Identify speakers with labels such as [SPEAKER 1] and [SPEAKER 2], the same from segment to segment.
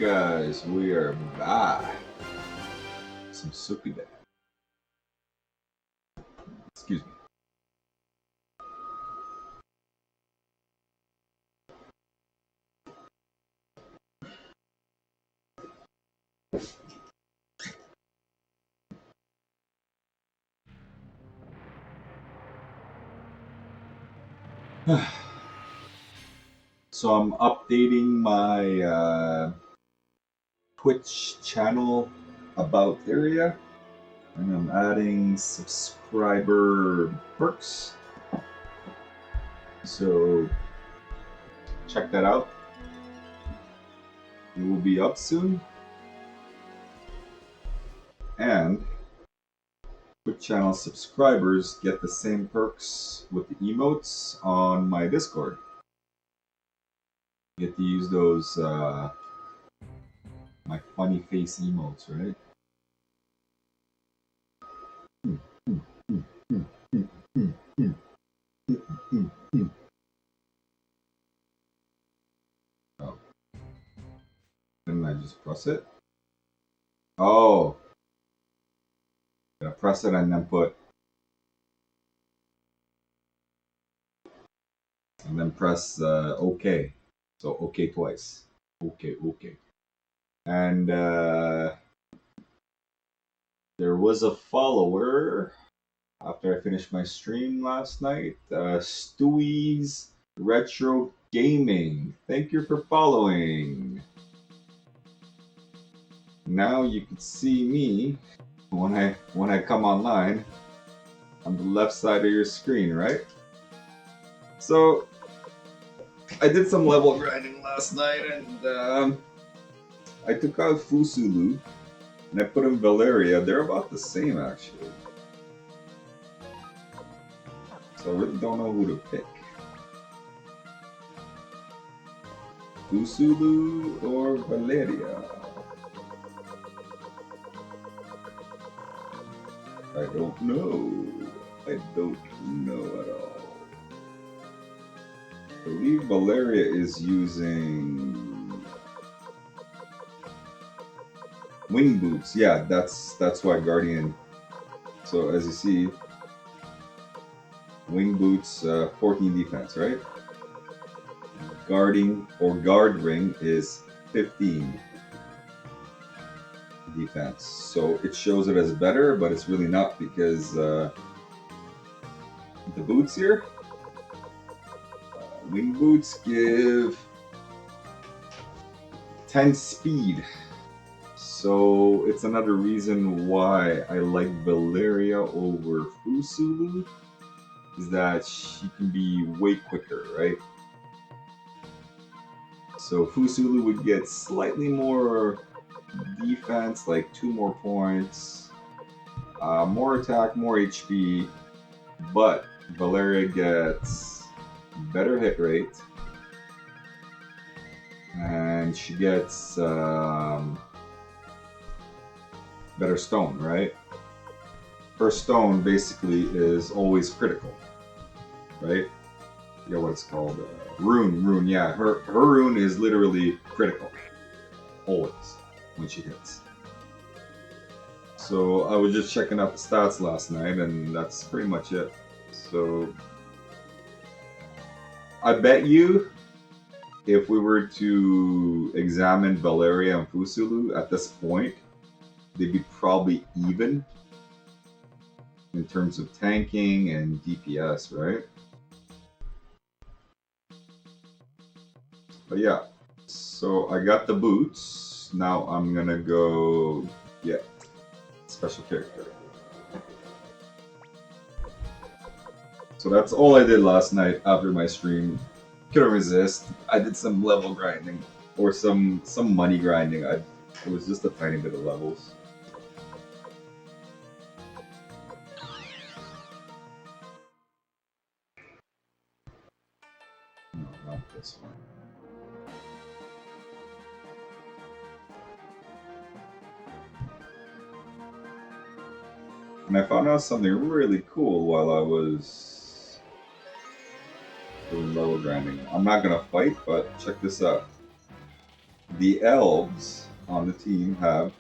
[SPEAKER 1] guys, we are back. Some Suikoden. Excuse me. So I'm updating my Twitch channel about area, and I'm adding subscriber perks. So check that out. It will be up soon. And Twitch channel subscribers get the same perks with the emotes on my Discord. You get to use those my funny face emotes, right? Oh. Didn't I just press it? Oh. Gonna press it and then press OK. So OK twice. OK. And there was a follower after I finished my stream last night. Stewie's Retro Gaming. Thank you for following. Now you can see me when I come online on the left side of your screen, right? So I did some level grinding last night, and I took out Fusulu and I put in Valeria. They're about the same, actually. So I really don't know who to pick. Fusulu or Valeria? I don't know. I don't know at all. I believe Valeria is using wing boots. Yeah, that's why Guardian. So as you see, wing boots 14 defense, right? Guarding or guard ring is 15 defense. So it shows it as better, but it's really not, because the boots here, wing boots give 10 speed. So it's another reason why I like Valeria over Fusulu, is that she can be way quicker, right? So Fusulu would get slightly more defense, like 2 more points, more attack, more HP, but Valeria gets better hit rate, and she gets better stone, right? Her stone basically is always critical, right? Yeah, what it's called, rune. Yeah, her rune is literally critical, always when she hits. So I was just checking out the stats last night, and that's pretty much it. So I bet you, if we were to examine Valeria and Fusulu at this point, they'd be probably even in terms of tanking and DPS, right? But yeah, so I got the boots. Now I'm gonna go get special character. So that's all I did last night after my stream. Couldn't resist. I did some level grinding, or some money grinding. It was just a tiny bit of levels. No, not this one. And I found out something really cool while I was doing level grinding. I'm not gonna fight, but check this out. the elves on the team have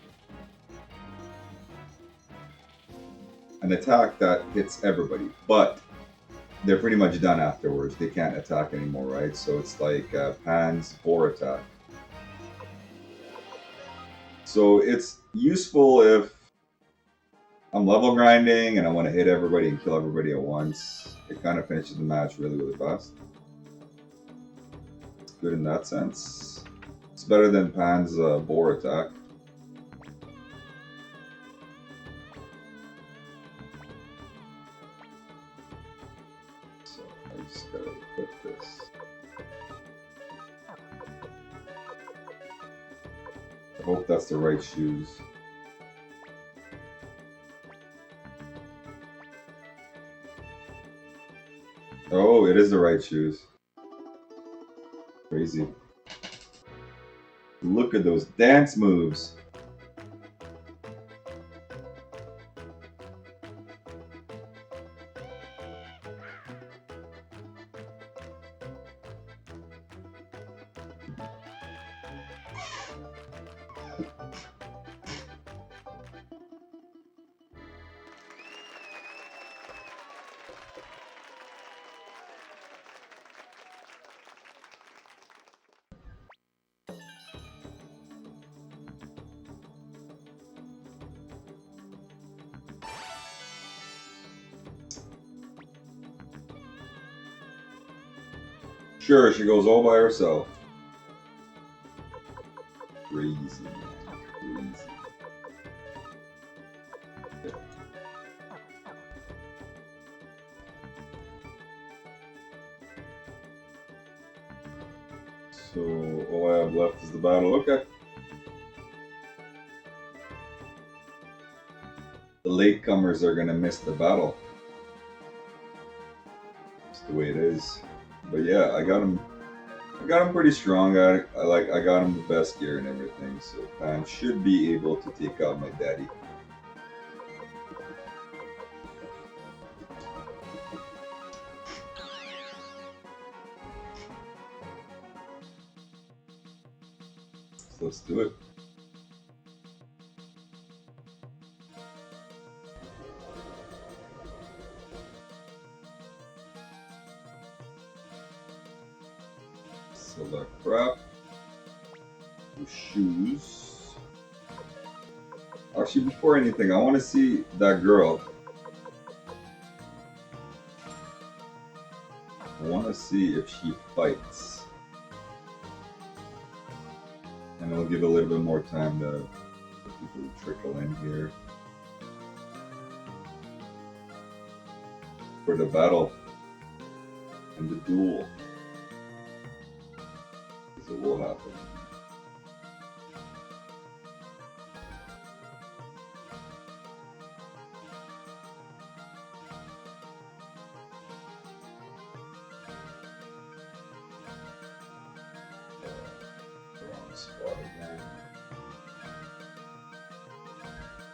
[SPEAKER 1] an attack that hits everybody, but they're pretty much done afterwards. They can't attack anymore, right? So it's like Pan's boar attack. So it's useful if I'm level grinding and I want to hit everybody and kill everybody at once. It kind of finishes the match really, really fast. It's good in that sense. It's better than Pan's boar attack. So I just gotta equip this. I hope that's the right shoes. Oh, it is the right shoes. Crazy. Look at those dance moves. Sure, she goes all by herself. Crazy, man. Crazy. Yeah. So all I have left is the battle. Okay. The latecomers are gonna miss the battle. That's the way it is. But yeah, I got him pretty strong. I got him the best gear and everything. So Pan should be able to take out my daddy. So let's do it. Select crap. Shoes. Actually, before anything, I want to see that girl. I want to see if she fights. And it'll give a little bit more time to people trickle in here. For the battle. And the duel. Because it will happen. Spot again.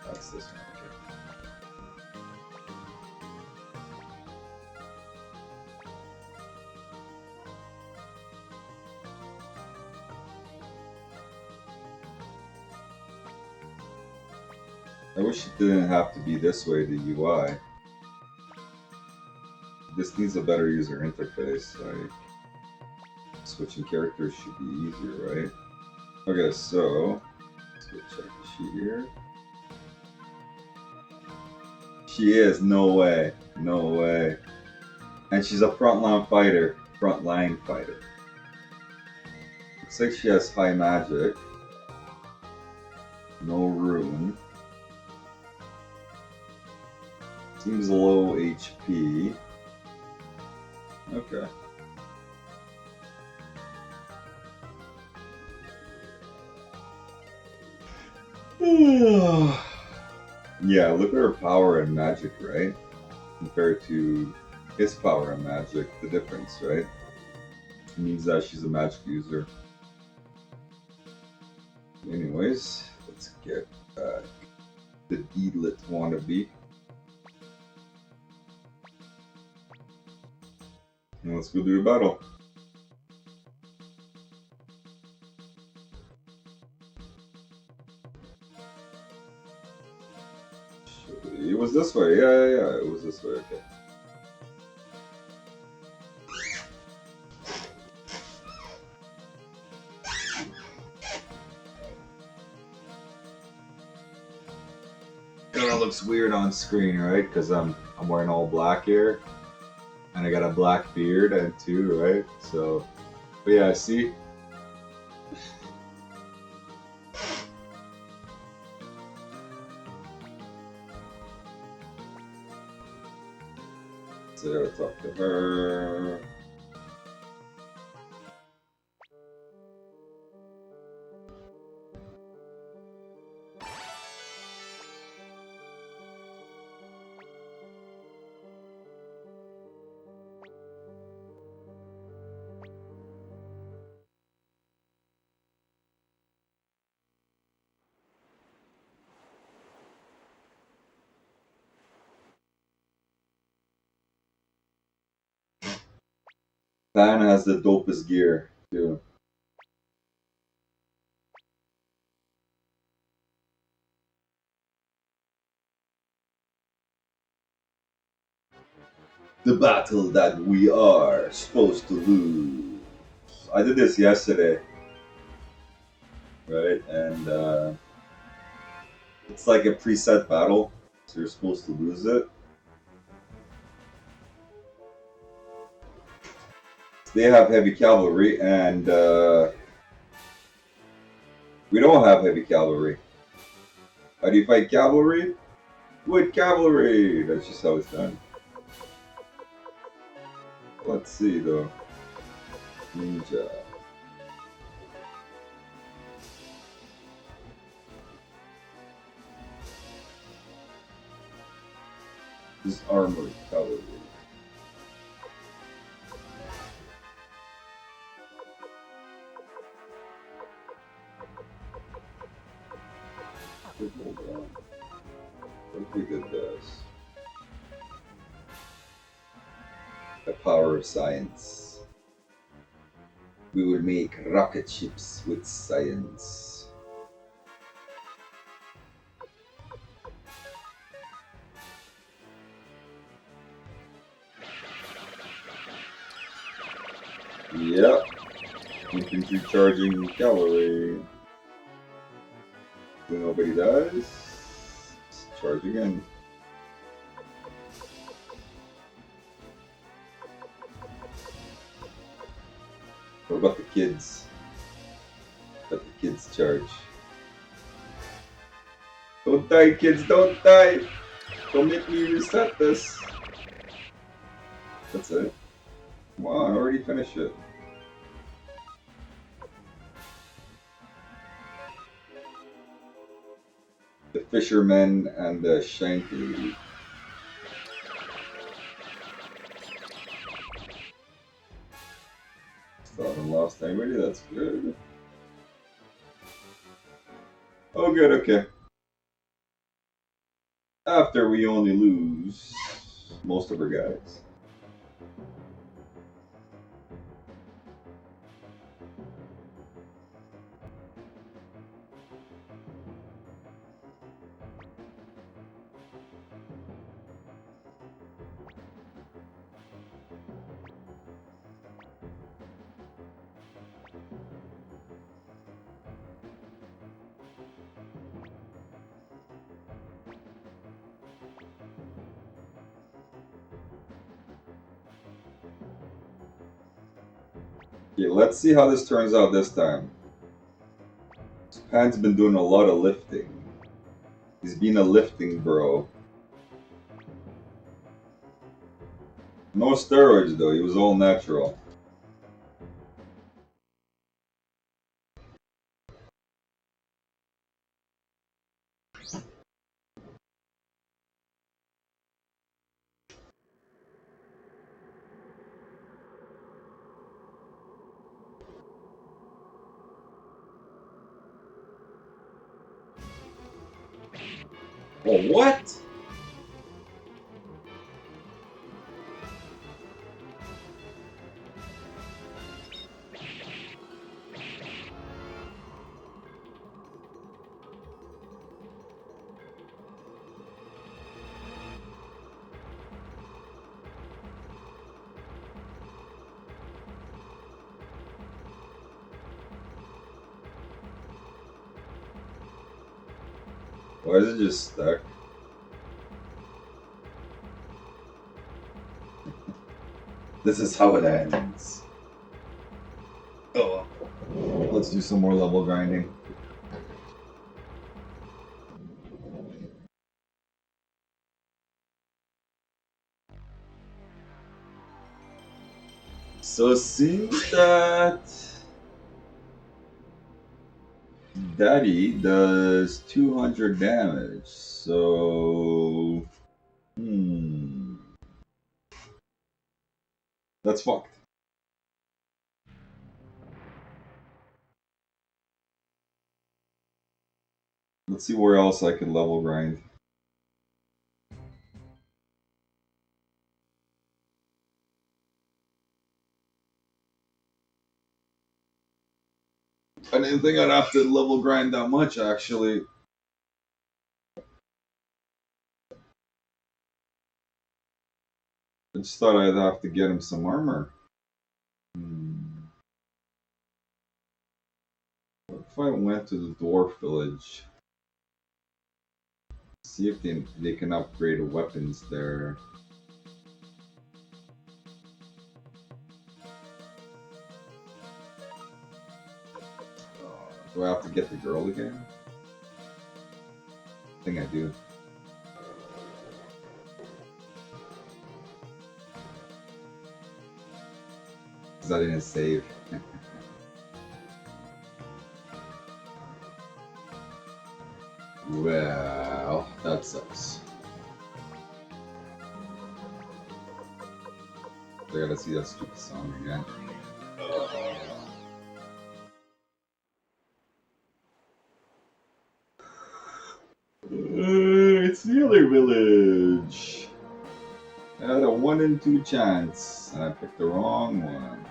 [SPEAKER 1] That's this one. I wish it didn't have to be this way, the UI. This needs a better user interface. Like, switching characters should be easier, right? Okay, so let's go check here. She is, no way, no way. And she's a frontline fighter. Looks like she has high magic. No rune. Seems low HP. Okay. Yeah, look at her power and magic, right? Compared to his power and magic, the difference, right? It means that she's a magic user. Anyways, let's get back the Deedlit wannabe. And let's go do a battle. this way. Yeah. It was this way. Okay. Kind of looks weird on screen, right? Because I'm wearing all black here, and I got a black beard and too, right? So, but yeah, see. So I gotta talk to her. Van has the dopest gear too. The battle that we are supposed to lose. I did this yesterday, right? And it's like a preset battle, so you're supposed to lose it. They have heavy cavalry, and we don't have heavy cavalry. How do you fight cavalry? With cavalry! That's just how it's done. Let's see though. Ninja. This is armored cavalry. Hold on. What we did this? The power of science. We will make rocket ships with science. Yep. Infantry charging cavalry. Nobody dies. Charge again. What about the kids? Let the kids charge. Don't die, kids, don't die! Don't make me reset this. That's it. Come on, I already finished it. The fishermen and the Shankly. Still haven't lost anybody, that's good. Oh good, okay. After we only lose most of our guys. Okay, let's see how this turns out this time. Japan's been doing a lot of lifting. He's been a lifting bro. No steroids though, he was all natural. Oh, what? Why is it just stuck? This is how it ends. Oh, let's do some more level grinding. So it seems that Daddy does 200 damage. So, that's fucked. Let's see where else I can level grind. I didn't think I'd have to level grind that much, actually. I just thought I'd have to get him some armor. What if I went to the Dwarf Village? See if they can upgrade weapons there. Do I have to get the girl again? I think I do. Because I didn't save. Well, that sucks. I gotta see that stupid song again. It's the other village. I had a 1 in 2 chance, and I picked the wrong one.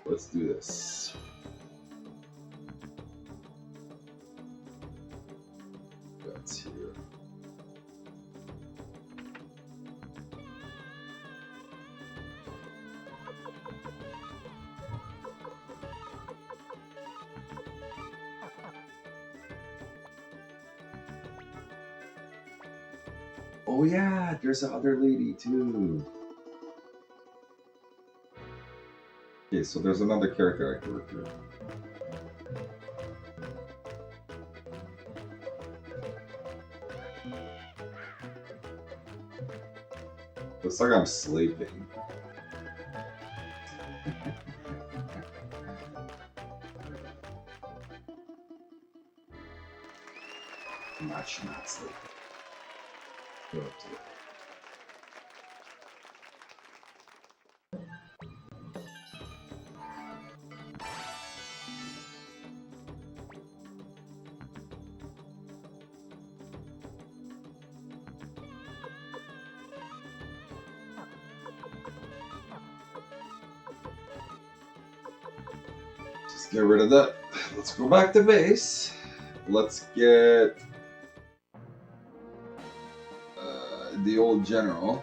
[SPEAKER 1] Let's do this. That's here. Oh yeah, there's the other lady too. Okay, so there's another character I can recruit. Looks like I'm sleeping. Not sleeping. Go up to it. Just get rid of that. Let's go back to base. Let's get the old general.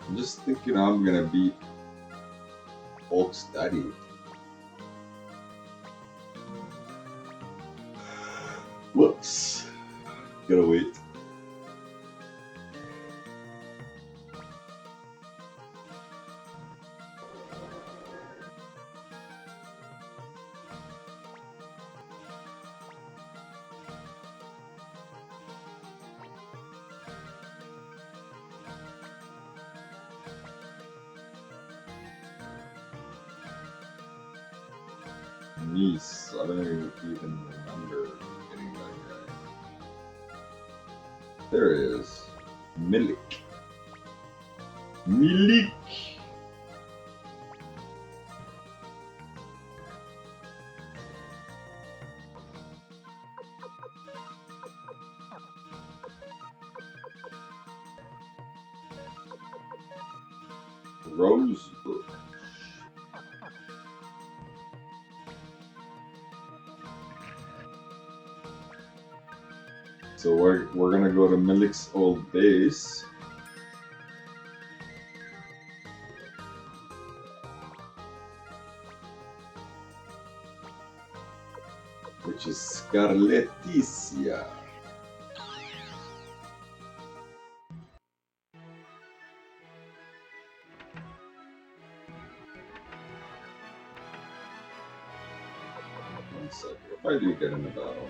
[SPEAKER 1] I'm just thinking I'm gonna beat Hulk's daddy. Whoops. Gotta wait. Niece, I don't even remember. There it is. Milik. Milik! Rosebud. So we're gonna go to Milik's old base. Which is Scarleticia. One second. If I do get in the battle.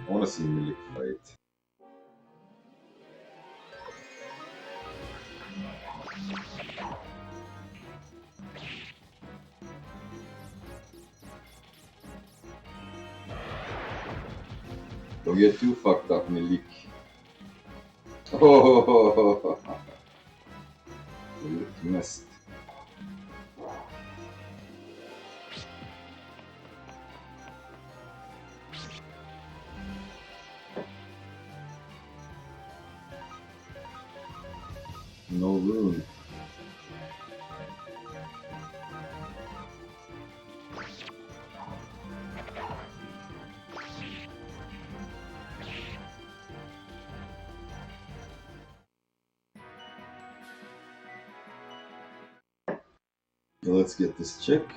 [SPEAKER 1] I want to see Milik fight. Don't get too fucked up, Milik. Oh, Milik missed. No rune. Let's get this chick.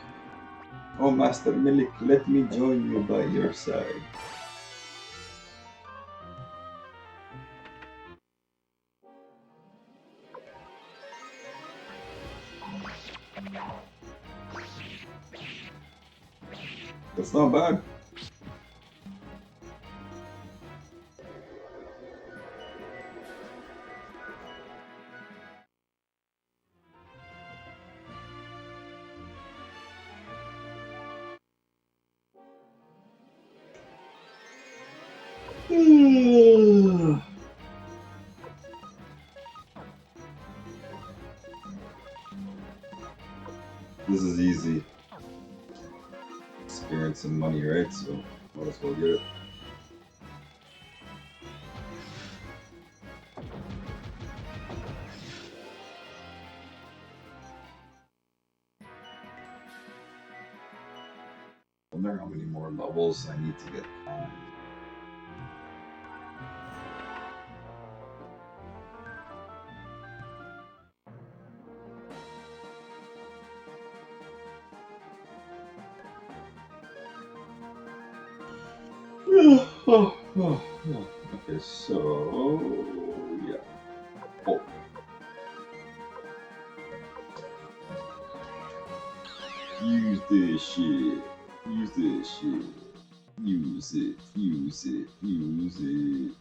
[SPEAKER 1] Oh, Master Milik, let me join you by your side. That's not bad. This is easy. Experience and money, right? So might as well get it. I wonder how many more levels I need to get. Okay, so yeah. Oh. Use this shit. Use this shit. Use it. Use it. Use it.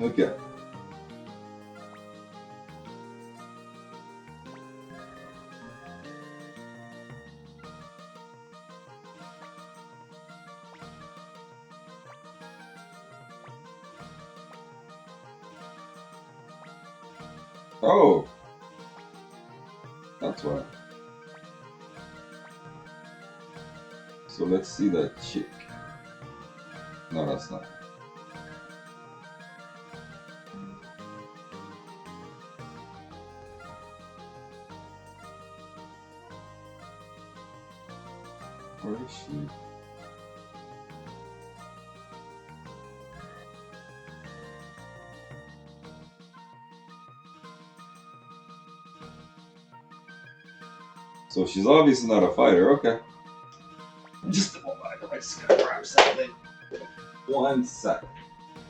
[SPEAKER 1] Okay. Oh, that's why. So let's see that chick. No, that's not. Where is she? So she's obviously not a fighter, okay. Just a moment, I just gotta grab something. 1 sec.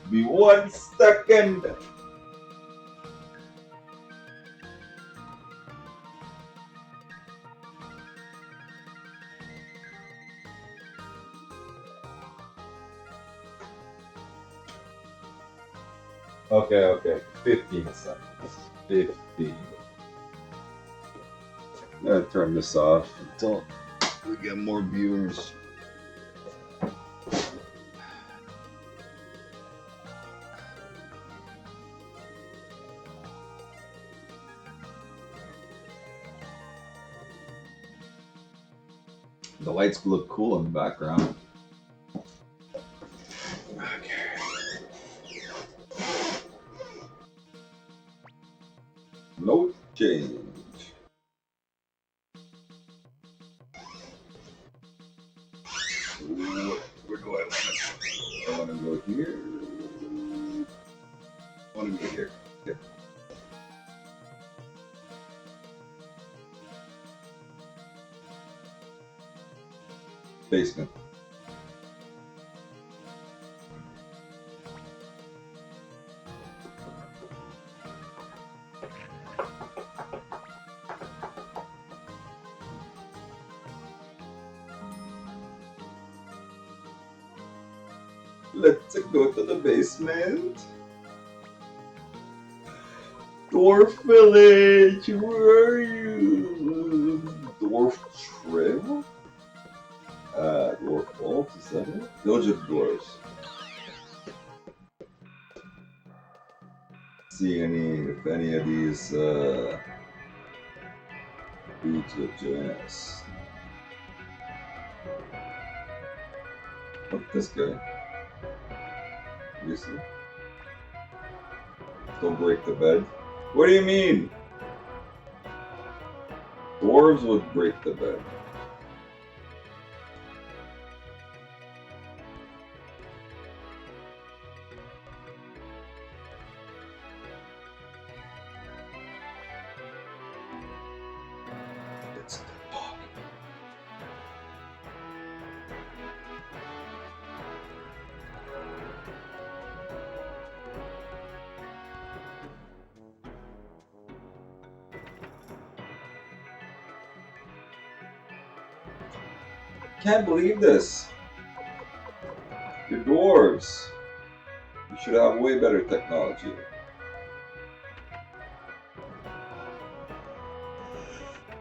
[SPEAKER 1] Be 1 second. Okay. 15 seconds. 15. I'm gonna turn this off until we get more viewers. The lights look cool in the background. No change. Where do I want to go here? I want to go here. Yeah. Basement. Let's go to the basement. Dwarf Village, where are you? Dwarf Trail? Dwarf Vault, is that it? Village of Dwarves. See if any of these dudes will join us. Oh, this guy. Seriously? Don't break the bed. What do you mean? Dwarves would break the bed. It's the dog. Can't believe this. You're dwarves. You should have way better technology.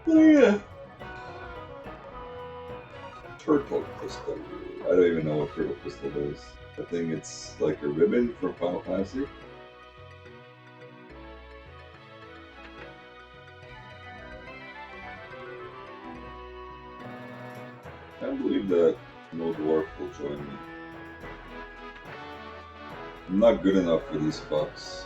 [SPEAKER 1] Oh yeah. Turtle crystal. I don't even know what turtle crystal is. I think it's like a ribbon from Final Fantasy. I can't believe that no dwarf will join me. I'm not good enough for these fucks.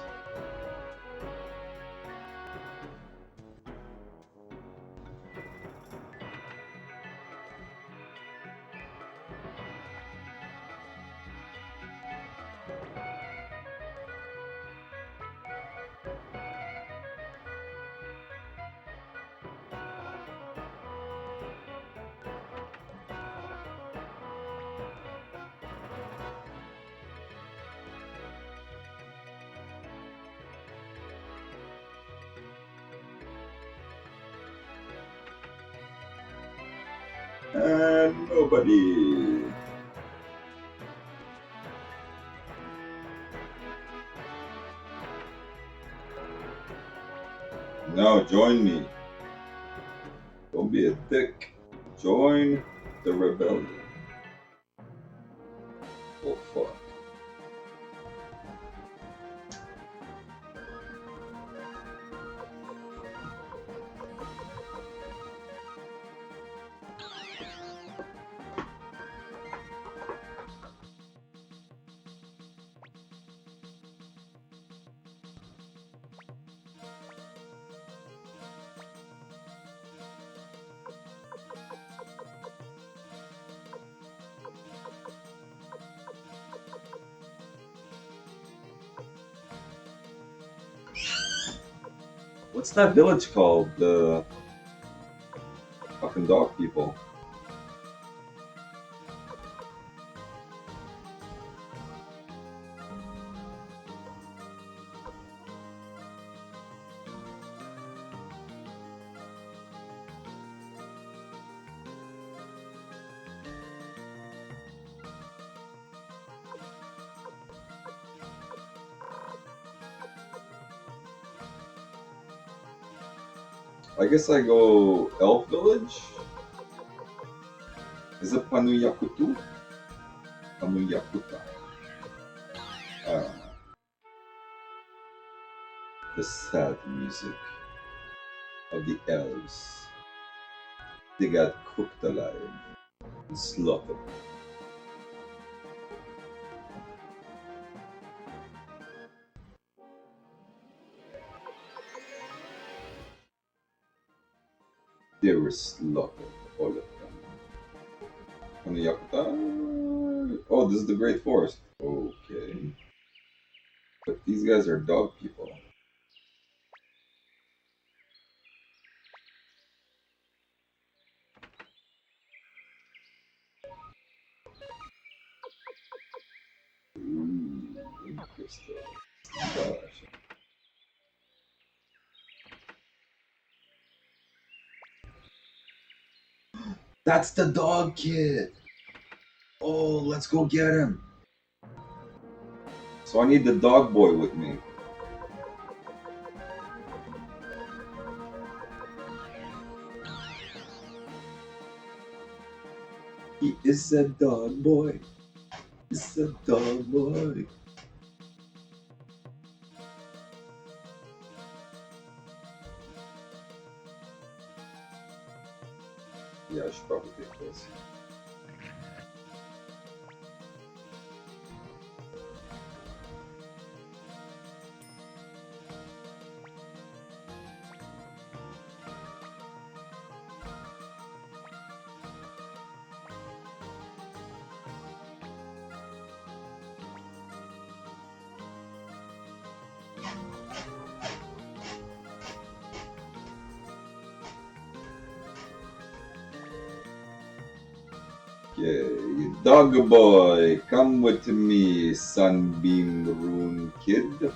[SPEAKER 1] And nobody. Now join me. Don't be a dick. Join the rebellion. Oh fuck. What's that village called? The fucking dog people. I guess I go Elf Village? Is it Panuyakutu? Panuyakuta. I don't know. The sad music of the elves. They got cooked alive and slaughtered. They were slaughtered, all of them. Panuyakuta. Oh, this is the Great Forest. Okay. But these guys are dog people. Ooh, interesting. Gosh. That's the dog kid! Oh, let's go get him! So I need the dog boy with me. He is a dog boy. He's a dog boy. Yeah, I should probably take this. Okay, dog boy, come with me, Sunbeam Rune Kid.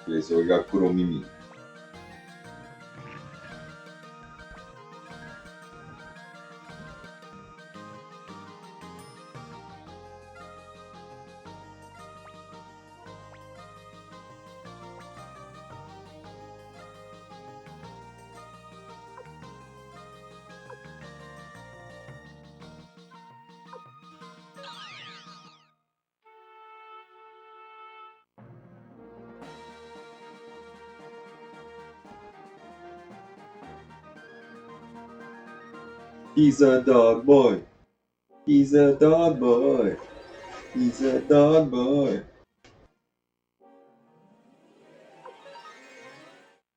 [SPEAKER 1] Okay, so we got Kuromimi. He's a dog boy. He's a dog boy. He's a dog boy.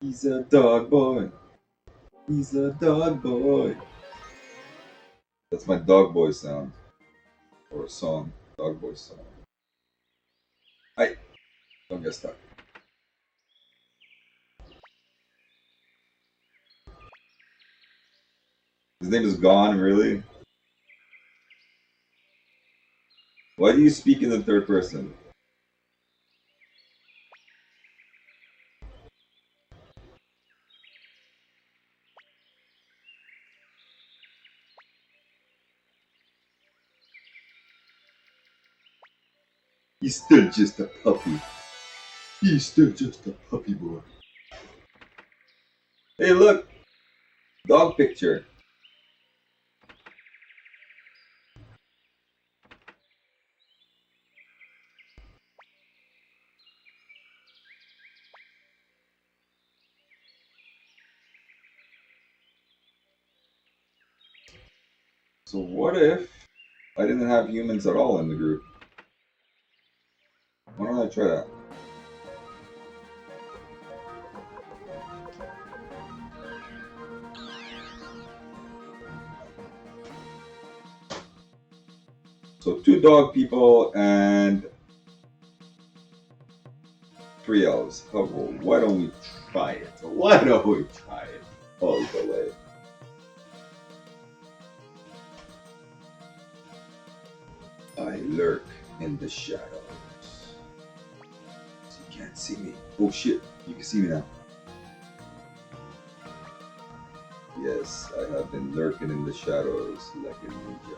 [SPEAKER 1] He's a dog boy. He's a dog boy. That's my dog boy sound. Or song. Dog boy song. Hey, don't get stuck. His name is Gone, really? Why do you speak in the third person? He's still just a puppy. He's still just a puppy boy. Hey, look! Dog picture. So what if I didn't have humans at all in the group? Why don't I try that? So 2 dog people and 3 elves. Oh, well, why don't we try it? Why don't we try it all the way? I lurk in the shadows. So you can't see me. Oh shit, you can see me now. Yes, I have been lurking in the shadows like a ninja.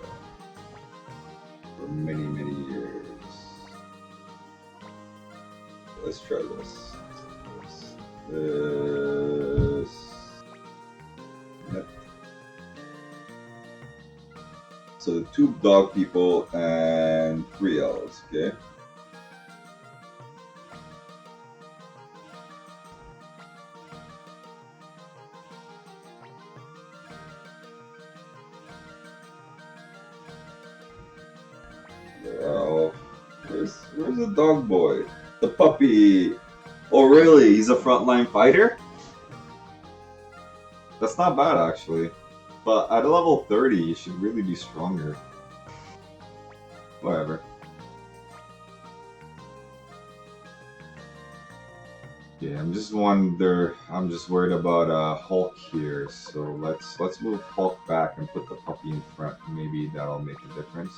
[SPEAKER 1] for many, many years. Let's try this. Yep. So 2 dog people and 3 elves, okay? Well, where's the dog boy? The puppy! Oh really? He's a frontline fighter? That's not bad actually. But at a level 30, you should really be stronger. Whatever. Yeah, I'm just worried about Hulk here. So let's move Hulk back and put the puppy in front. Maybe that'll make a difference.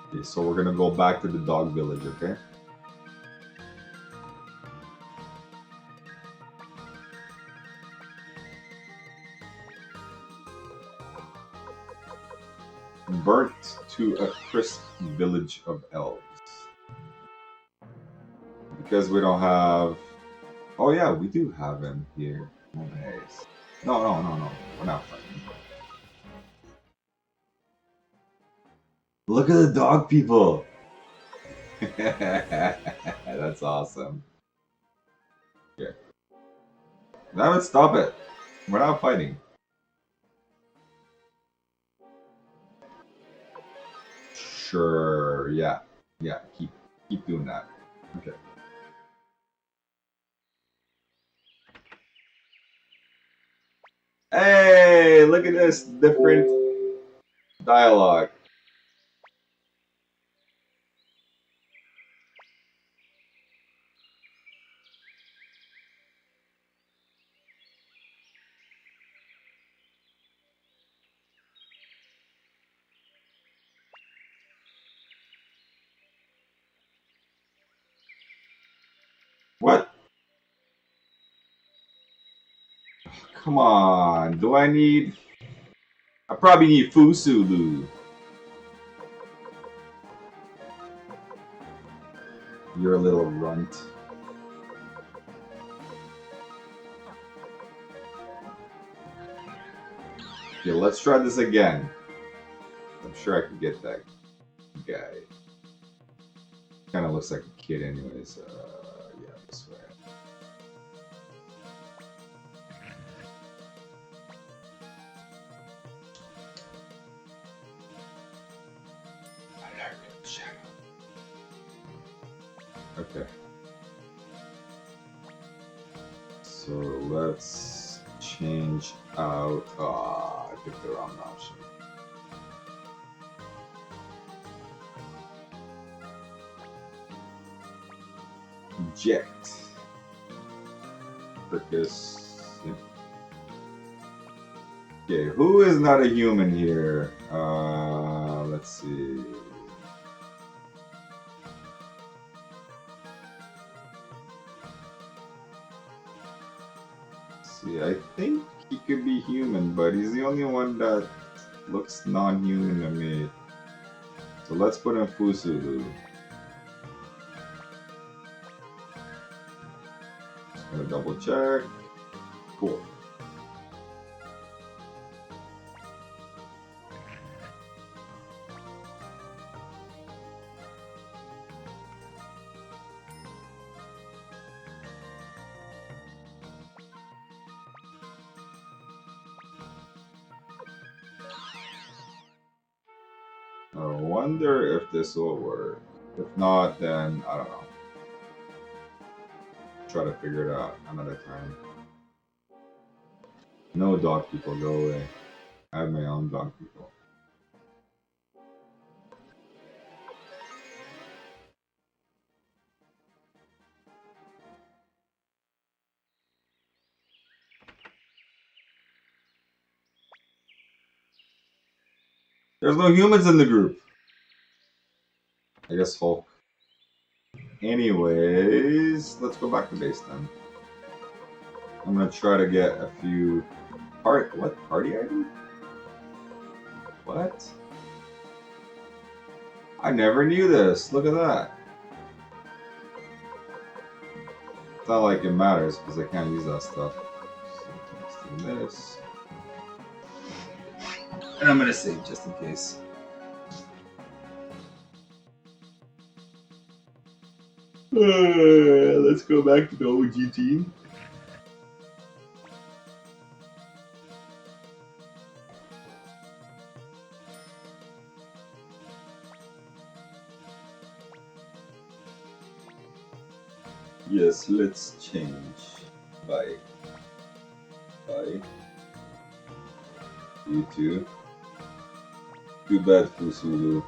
[SPEAKER 1] Okay, so we're gonna go back to the dog village, okay? Burnt to a crisp village of elves. Because we don't have... Oh yeah, we do have him here. Nice. No. We're not fighting. Look at the dog people! That's awesome. Okay. That would stop it. We're not fighting. Sure, yeah. Yeah, keep doing that. Okay. Hey, look at this different dialogue. What? Come on, do I need... I probably need Fusulu. You're a little runt. Okay, let's try this again. I'm sure I could get that guy. Kind of looks like a kid anyways. Yeah, this way. Okay. So let's change out. I picked the wrong option. Eject. Because. Yeah. Okay, who is not a human here? Let's see. I think he could be human, but he's the only one that looks non-human to me. So let's put in Fusulu. Just gonna double check. Cool. I wonder if this will work. If not, then I don't know. Try to figure it out another time. No dog people, go away. I have my own dog people. There's no humans in the group. I guess Hulk. Anyways, let's go back to base then. I'm gonna try to get a few What party item? What? I never knew this. Look at that. It's not like it matters because I can't use that stuff. So let's do this. And I'm gonna save just in case. Let's go back to the OG team. Yes, let's change. Bye. Bye. You too. Too bad, Fusulu.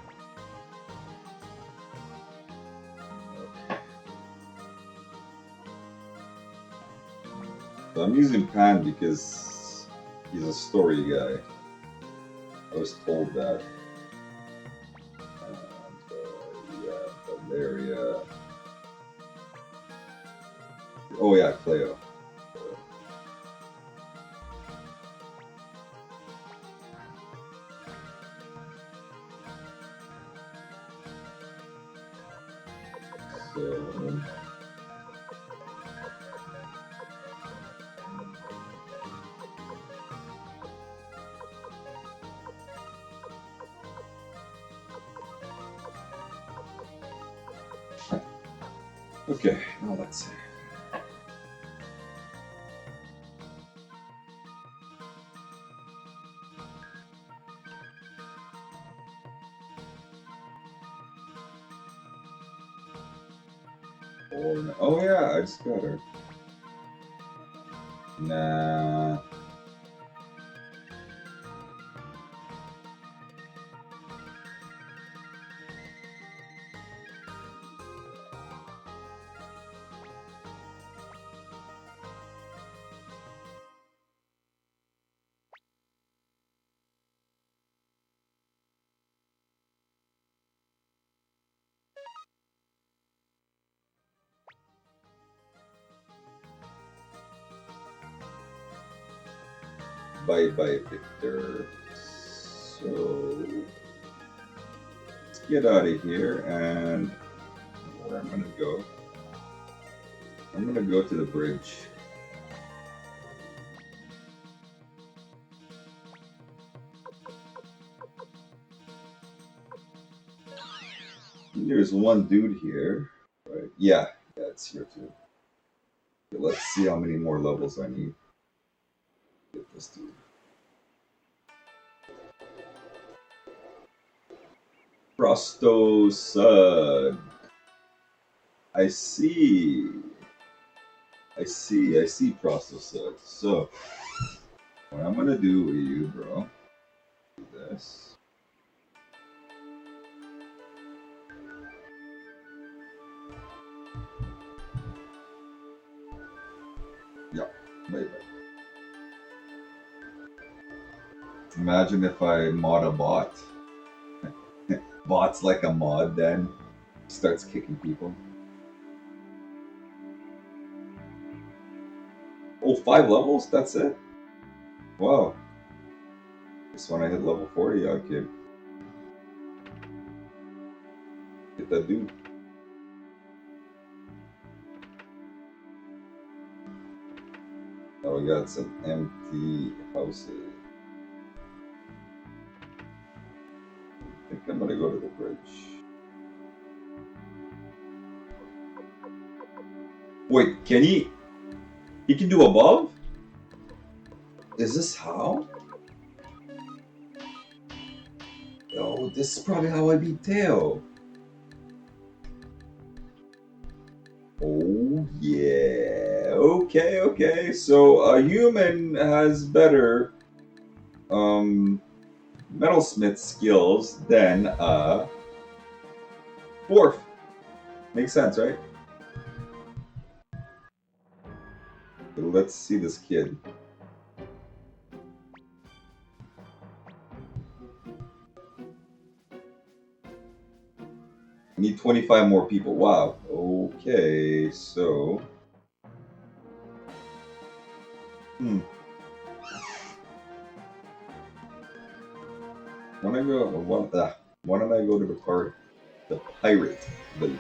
[SPEAKER 1] So I'm using Pan because he's a story guy. I was told that. And, yeah, Valeria. Oh yeah, Cleo. So, okay, now let's see. Oh yeah, I just got her. Nah. Bye bye, Victor. So let's get out of here and where I'm gonna go. I'm gonna go to the bridge. There's one dude here, right? Yeah, it's here too. Okay, let's see how many more levels I need. Get this dude. Prosto Sud. I see, Prosto Sud. So, what I'm gonna do with you, bro, do this. Yeah, bye. Imagine if I mod a bot. Bot's like a mod then. Starts kicking people. Oh, 5 levels? That's it? Wow. Just when I hit level 40, I could get that dude. Now we got some empty houses. I think I'm gonna go to the bridge. Wait, can he can do above? Is this how? Oh, this is probably how I beat Teo. Oh yeah. Okay. So a human has better metalsmith skills than a dwarf. Makes sense, right? Let's see this kid. I need 25 more people. Wow. Okay, so Why don't I go to the pirate village?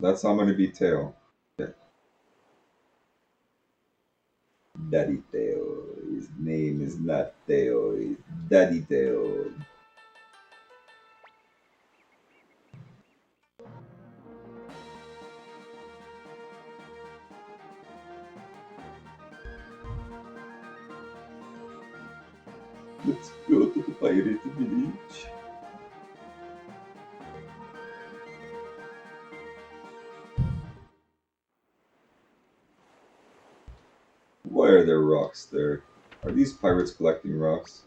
[SPEAKER 1] That's how I'm gonna be Tail. Okay. Daddy Tail. His name is not Tail. He's Daddy Tail. Let's go to the pirate village. Why are there rocks there? Are these pirates collecting rocks?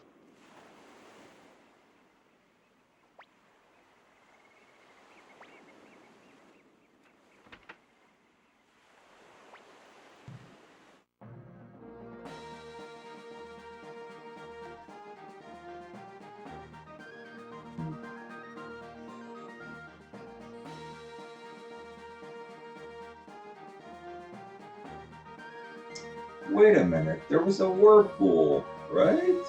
[SPEAKER 1] Wait a minute, there was a whirlpool, right?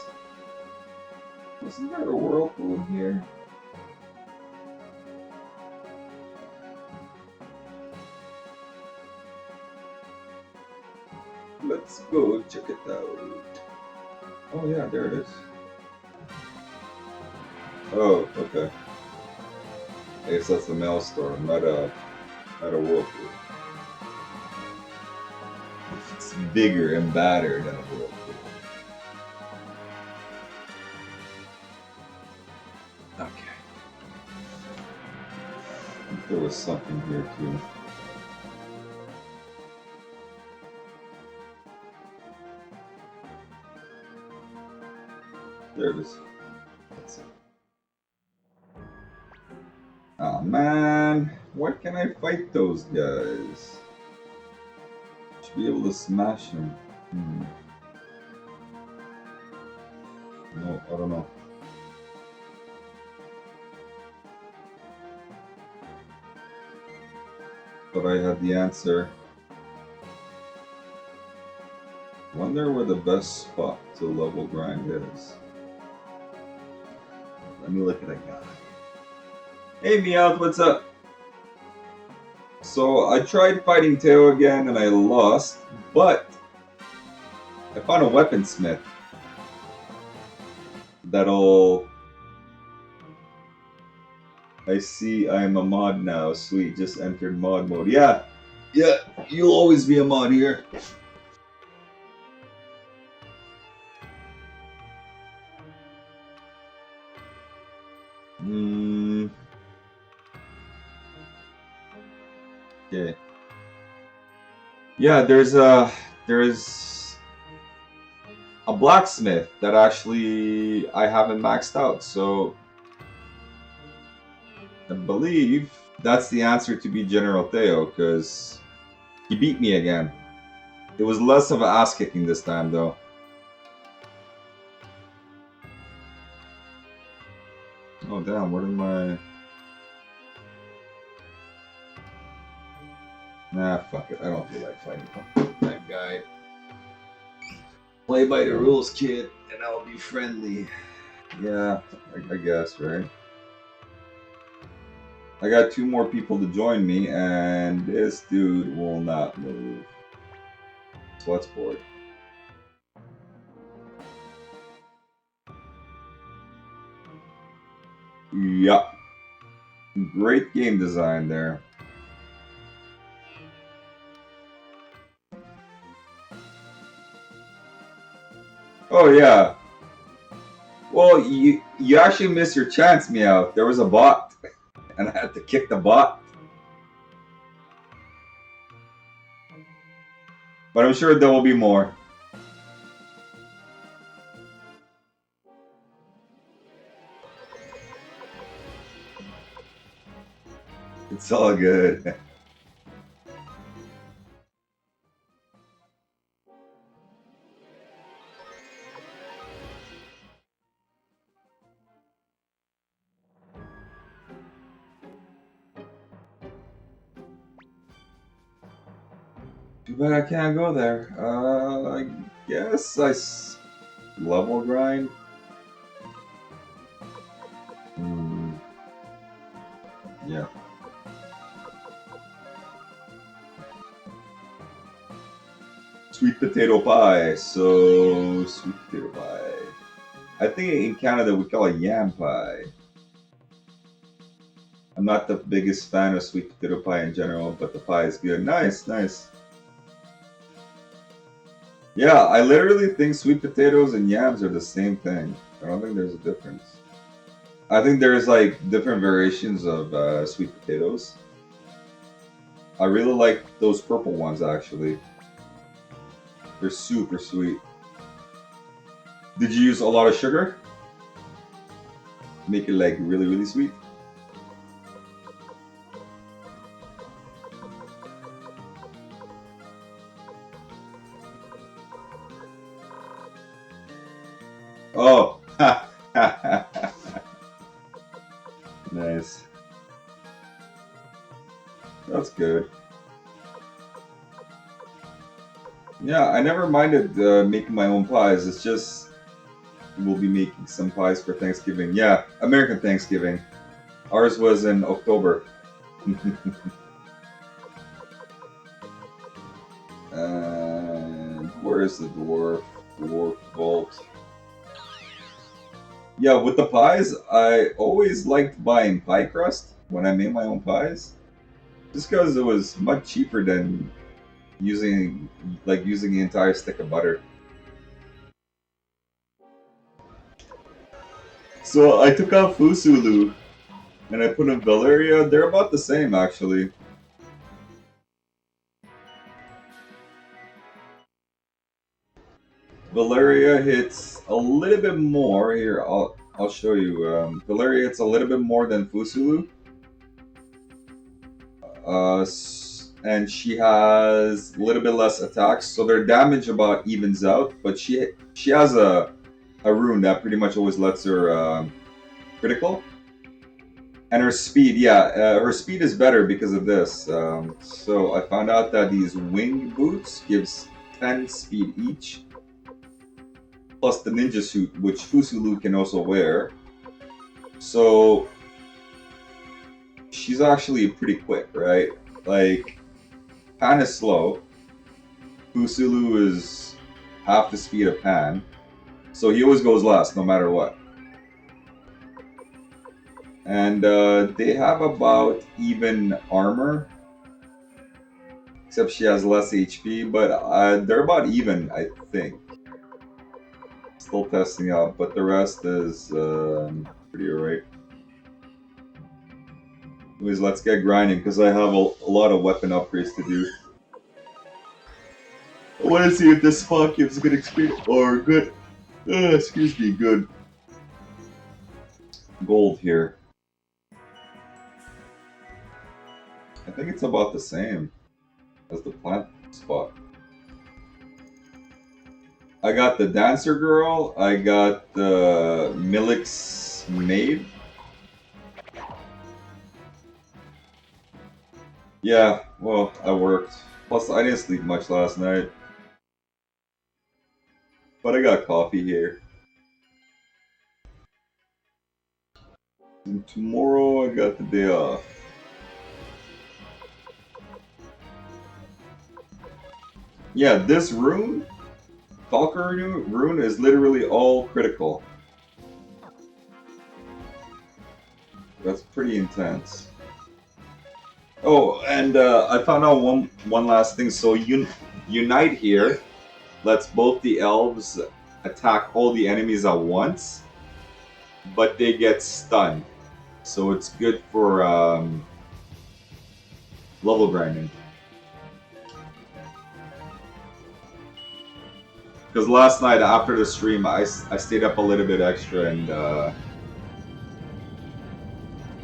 [SPEAKER 1] Wasn't there a whirlpool here? Let's go check it out. Oh yeah, there it is. Oh, okay. I guess that's the maelstrom, not a whirlpool. It's bigger and badder than a whirlpool. Okay. I think there was something here too. There it is. That's it. Oh man, why can't I fight those guys? Should be able to smash them. No, I don't know. But I had the answer. Wonder where the best spot to level grind is. Let me look at a guy. Hey Meowth, what's up? So I tried fighting Teo again and I lost, but I found a weaponsmith that'll... I see I'm a mod now. Sweet, just entered mod mode. Yeah, you'll always be a mod here. Okay. Yeah, there's a blacksmith that actually I haven't maxed out, so I believe that's the answer to be General Theo, because he beat me again. It was less of an ass kicking this time, though. Oh damn, what am I... Nah, fuck it, I don't feel like fighting that guy. Play by the rules, kid, and I'll be friendly. Yeah, I guess, right? I got 2 more people to join me, and this dude will not move. So let's board. Yup. Great game design there. Oh yeah. Well, you actually missed your chance, Meow. There was a bot, and I had to kick the bot. But I'm sure there will be more. It's all good. Too bad I can't go there. guess level grind. Yeah. Sweet potato pie. So sweet potato pie. I think in Canada we call it yam pie. I'm not the biggest fan of sweet potato pie in general, but the pie is good. Nice, nice. Yeah, I literally think sweet potatoes and yams are the same thing. I don't think there's a difference. I think there's like different variations of sweet potatoes. I really like those purple ones actually. They're super sweet. Did you use a lot of sugar? Make it like really, really sweet? Oh, nice. That's good. Yeah, I never minded making my own pies. It's just we'll be making some pies for Thanksgiving. Yeah, American Thanksgiving. Ours was in October. And where is the dwarf vault? Yeah, with the pies, I always liked buying pie crust when I made my own pies, just because it was much cheaper than using the entire stick of butter. So I took out Fusulu and I put in Valeria. They're about the same actually. Valeria hits a little bit more here. I'll show you. Valeria hits a little bit more than Fusulu. And she has a little bit less attacks, so their damage about evens out. But she has a rune that pretty much always lets her critical. And her speed, yeah, her speed is better because of this. So I found out that these wing boots gives 10 speed each, plus the ninja suit, which Fusulu can also wear. So she's actually pretty quick, right? Like, Pan is slow. Fusulu is half the speed of Pan, so he always goes last, no matter what. And they have about even armor, except she has less HP, but they're about even, I think. Still testing out, but the rest is pretty alright. Anyways, let's get grinding, because I have a lot of weapon upgrades to do. I want to see if this spot gives good experience, or good, good gold here. I think it's about the same as the plant spot. I got the dancer girl, I got the Milik's maid. Yeah, well, I worked. Plus, I didn't sleep much last night. But I got coffee here. And tomorrow I got the day off. Yeah, this rune, Valkyrie rune, is literally all critical. That's pretty intense. Oh, and I found out one last thing. So Unite here lets both the elves attack all the enemies at once, but they get stunned. So it's good for level grinding. Because last night after the stream, I stayed up a little bit extra and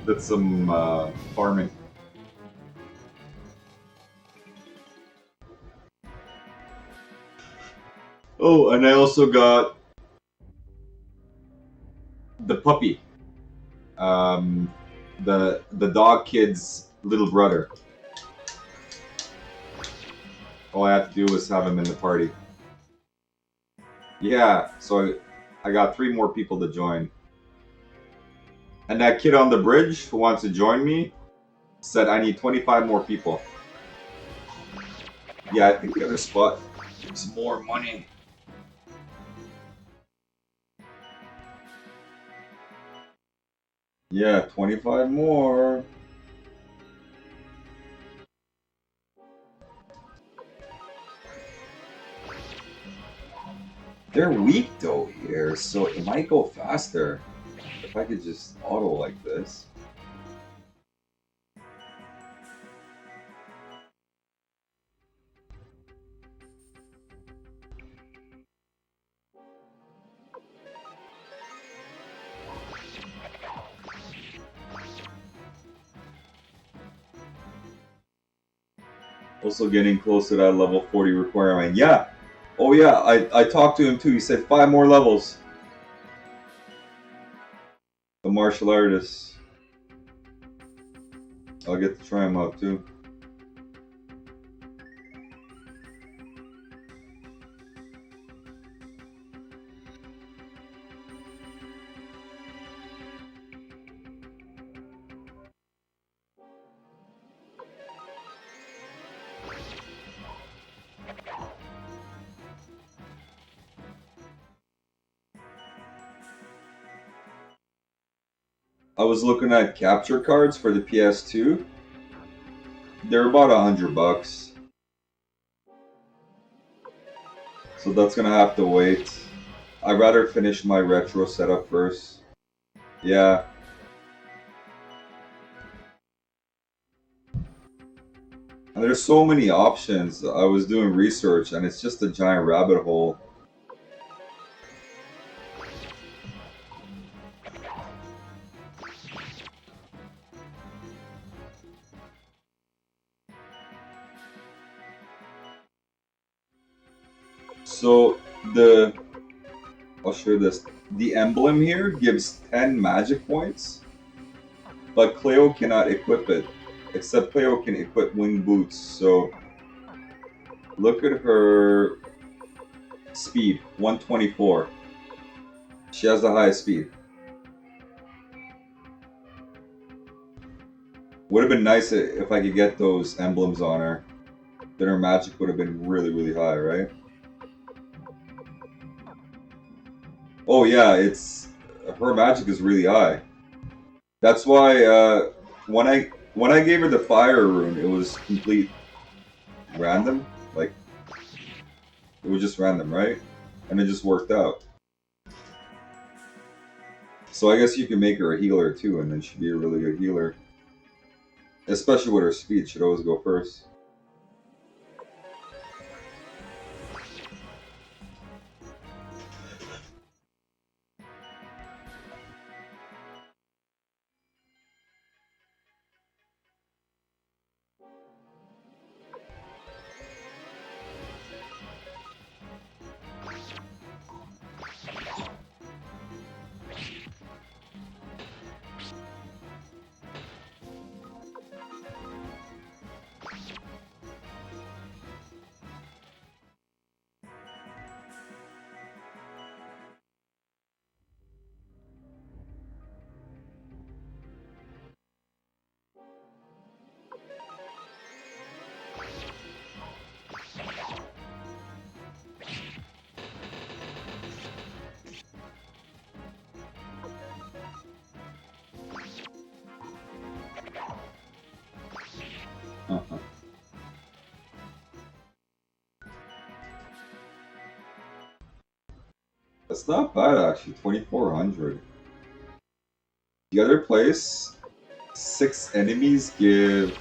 [SPEAKER 1] did some farming. Oh, and I also got the puppy, the dog kid's little brother. All I have to do is have him in the party. Yeah, so I got 3 more people to join. And that kid on the bridge who wants to join me said I need 25 more people. Yeah, I think the other spot gives more money. Yeah, 25 more. They're weak though here, so it might go faster if I could just auto like this. Also getting close to that level 40 requirement. Yeah. Oh yeah, I talked to him too. He said 5 more levels. The martial artist. I'll get to try him out too. I was looking at capture cards for the PS2. They're about $100. So that's gonna have to wait. I'd rather finish my retro setup first. Yeah. And there's so many options. I was doing research and it's just a giant rabbit hole. So I'll show you this. The emblem here gives 10 magic points, but Cleo cannot equip it. Except Cleo can equip wing boots, so look at her speed, 124. She has the highest speed. Would have been nice if I could get those emblems on her. Then her magic would have been really, really high, right? Oh yeah, her magic is really high. That's why when I gave her the fire rune, it was complete random. Like it was just random, right? And it just worked out. So I guess you can make her a healer too, and then she'd be a really good healer. Especially with her speed, she'd always go first. Uh-huh. That's not bad actually, 2400. The other place, 6 enemies give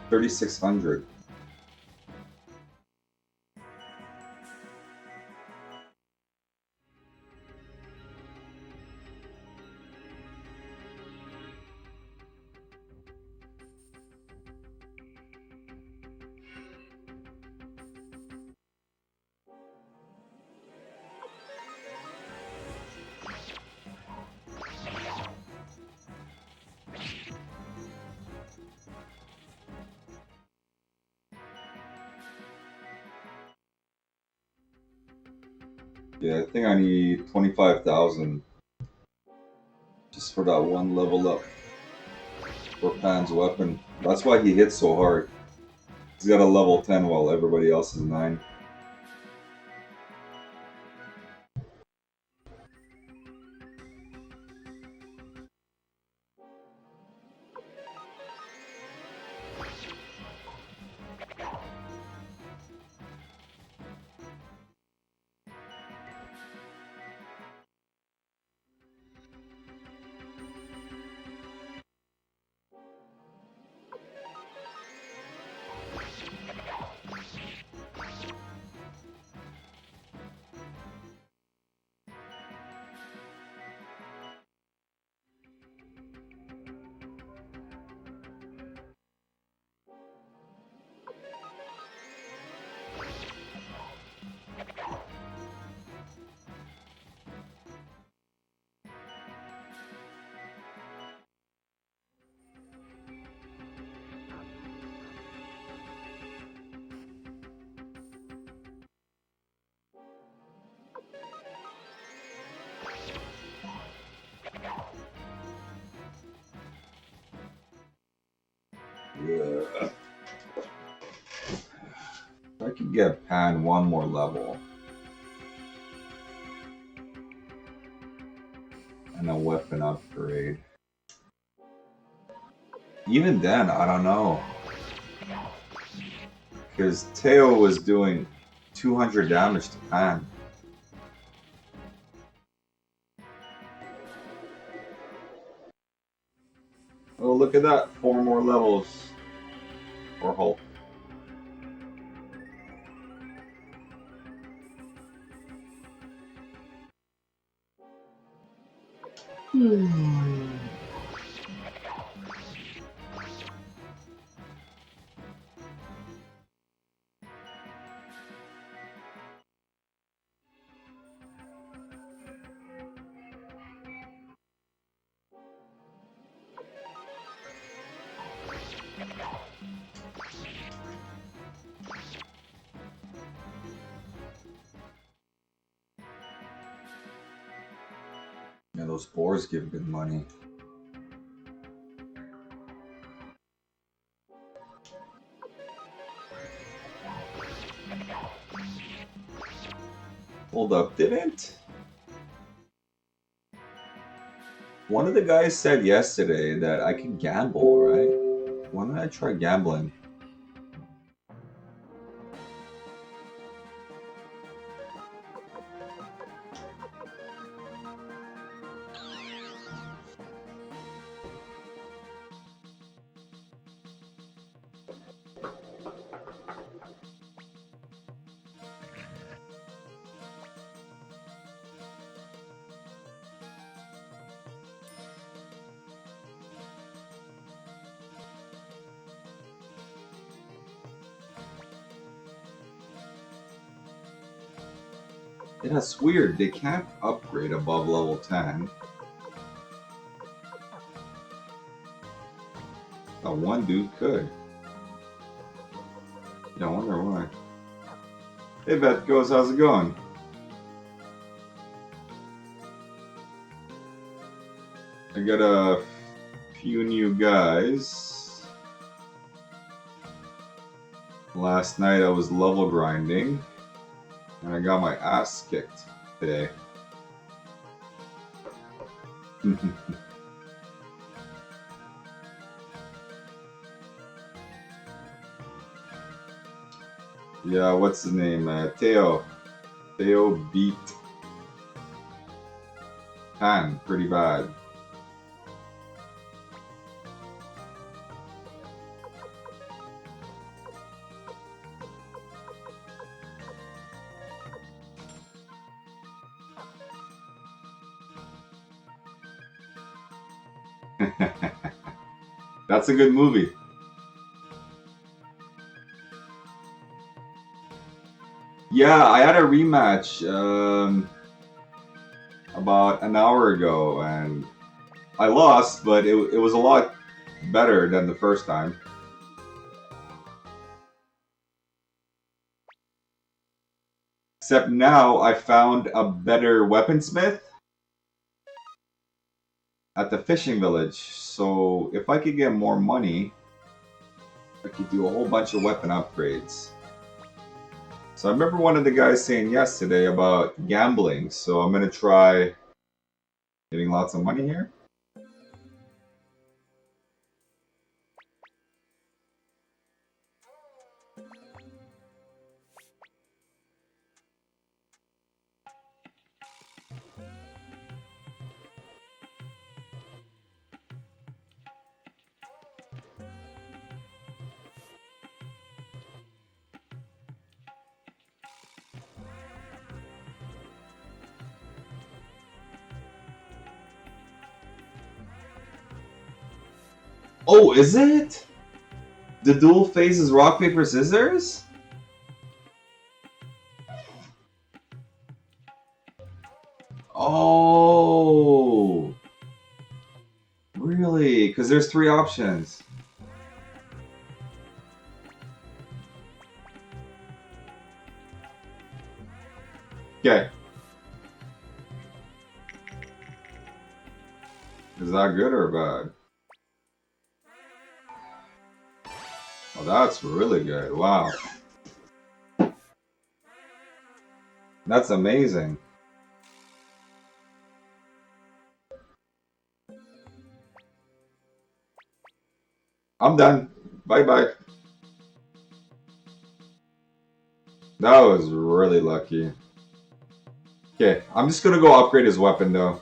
[SPEAKER 1] 3600. Yeah, I think I need 25,000 just for that one level up for Pan's weapon. That's why he hits so hard. He's got a level 10 while everybody else is 9. Yeah. I could get Pan one more level. And a weapon upgrade. Even then, I don't know. Because Teo was doing 200 damage to Pan. Oh, look at that. 4 more levels. For Hulk. Yeah, those boars give good money. Hold up, didn't? One of the guys said yesterday that I can gamble, right? Why don't I try gambling? Yeah, that's weird. They can't upgrade above level 10. That one dude could. Yeah, I wonder why. Hey, Beth Goes, how's it going? I got a few new guys. Last night I was level grinding, and I got my ass kicked today. Yeah, what's his name? Teo. Teo beat Pan pretty bad. That's a good movie. Yeah, I had a rematch about an hour ago, and I lost, but it was a lot better than the first time. Except now I found a better weaponsmith at the fishing village. So if I could get more money, I could do a whole bunch of weapon upgrades. So I remember one of the guys saying yesterday about gambling, so I'm going to try getting lots of money here. Oh, is it? The dual phases rock, paper, scissors? Oh, really? Because there's 3 options. Okay. Is that good or bad? Oh, that's really good. Wow. That's amazing. I'm done. Bye-bye. That was really lucky. Okay, I'm just gonna go upgrade his weapon though.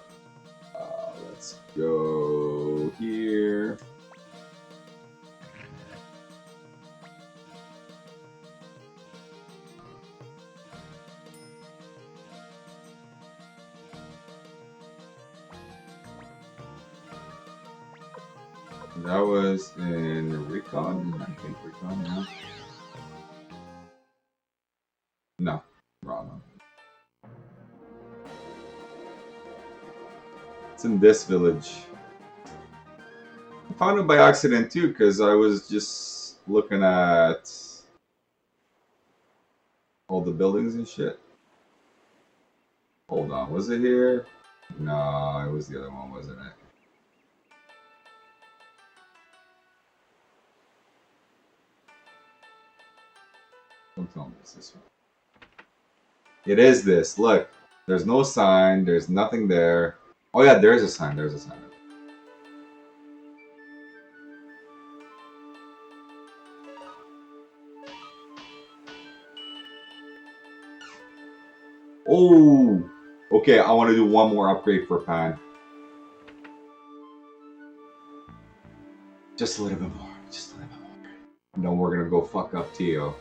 [SPEAKER 1] Let's go here. That was in Recon, I think Recon, yeah. No, wrong one. It's in this village. I found it by accident too, because I was just looking at all the buildings and shit. Hold on, was it here? No, it was the other one, wasn't it? Don't tell me it's this one. It is this. Look, there's no sign. There's nothing there. Oh yeah, there's a sign. There's a sign. Oh, okay. I want to do one more upgrade for Pan. Just a little bit more. Just a little bit more. And then we're gonna go fuck up Tio.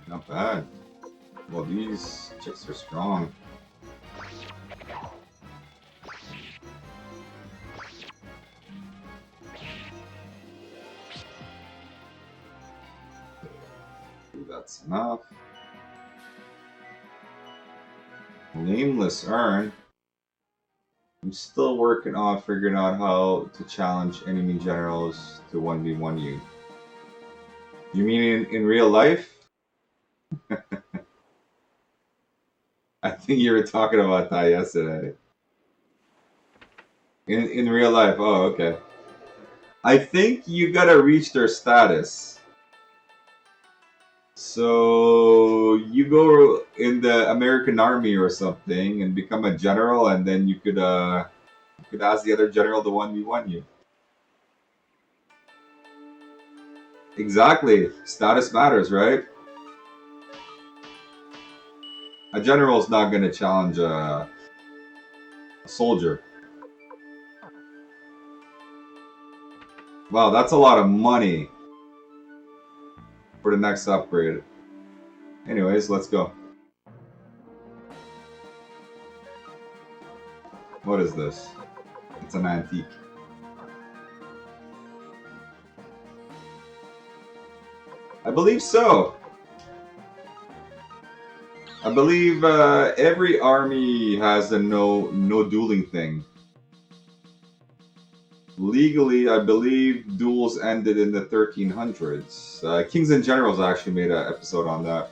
[SPEAKER 1] Not bad. Well, these chicks are strong. That's enough. Nameless Urn. I'm still working on figuring out how to challenge enemy generals to 1v1 you. You mean in real life? I think you were talking about that yesterday. In real life, oh, okay. I think you gotta reach their status. So you go in the American Army or something and become a general, and then you could ask the other general to 1v1 you. Exactly. Status matters, right? A general's not gonna challenge a soldier. Wow, that's a lot of money for the next upgrade. Anyways, let's go. What is this? It's an antique. I believe so. I believe every army has the no dueling thing. Legally, I believe duels ended in the 1300s. Kings and Generals actually made an episode on that.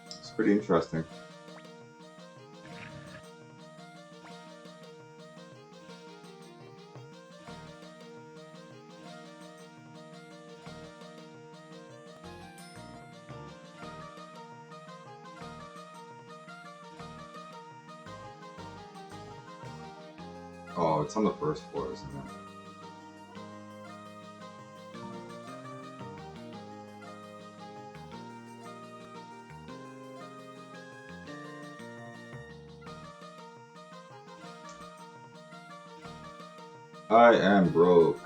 [SPEAKER 1] It's pretty interesting. Oh, it's on the first floor, isn't it? I am broke.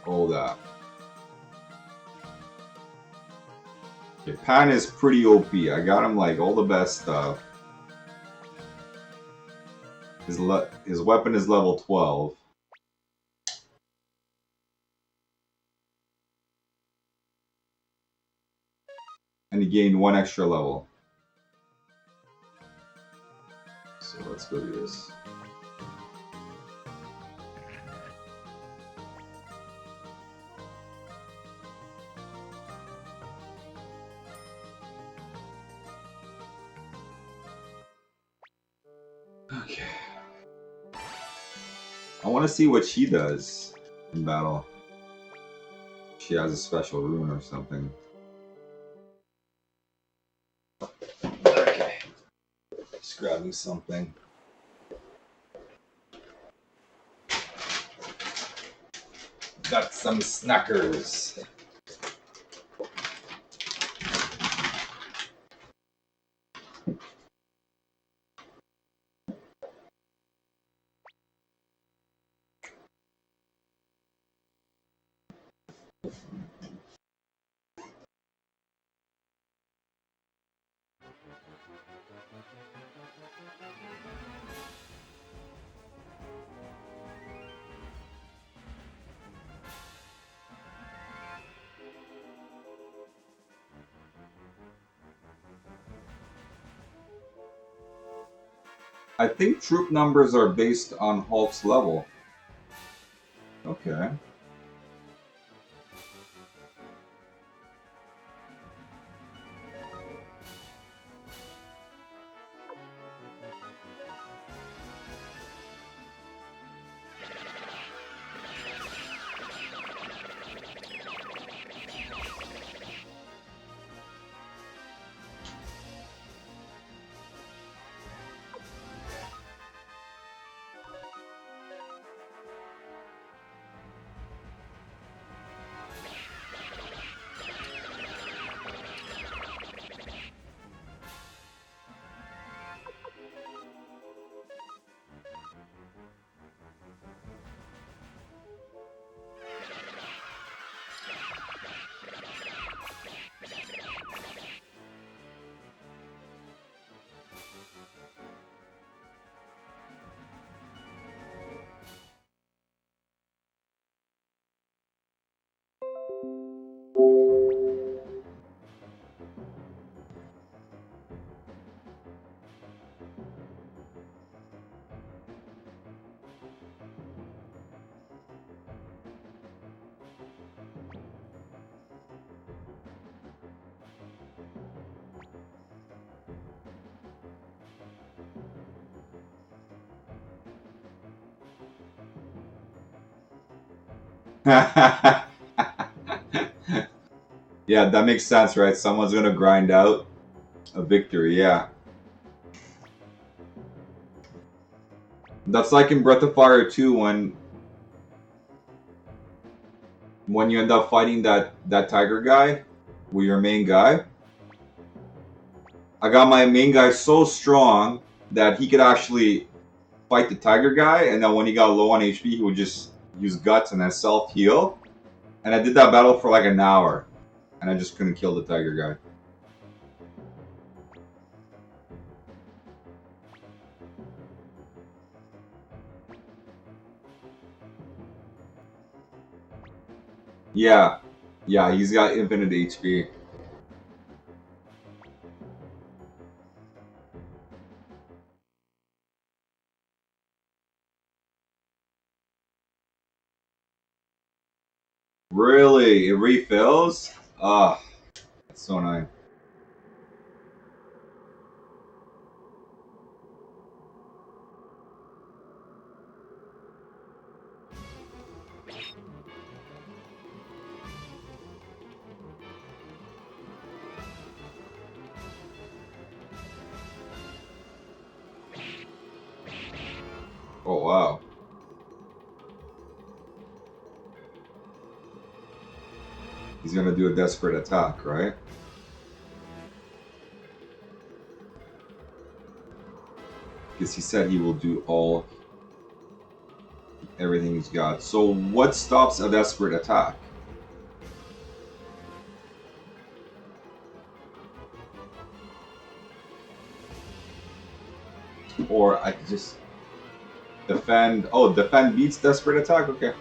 [SPEAKER 1] All that. Japan is pretty OP. I got him like all the best stuff. His weapon is level 12. And he gained 1 extra level. So let's go do this. Okay. I want to see what she does in battle. She has a special rune or something. Okay. Just grab me something. Got some snackers. I think troop numbers are based on Hulk's level. Okay. Yeah, that makes sense, right? Someone's gonna grind out a victory, yeah. That's like in Breath of Fire 2 when you end up fighting that tiger guy with your main guy. I got my main guy so strong that he could actually fight the tiger guy, and then when he got low on HP, he would just use guts and then self-heal. And I did that battle for like an hour, and I just couldn't kill the tiger guy. Yeah, he's got infinite HP. Really? It refills? Ah, that's so annoying. Oh, wow. He's gonna do a desperate attack, right? Because he said he will do everything he's got. So what stops a desperate attack? Or I could just defend. Oh, defend beats desperate attack? Okay.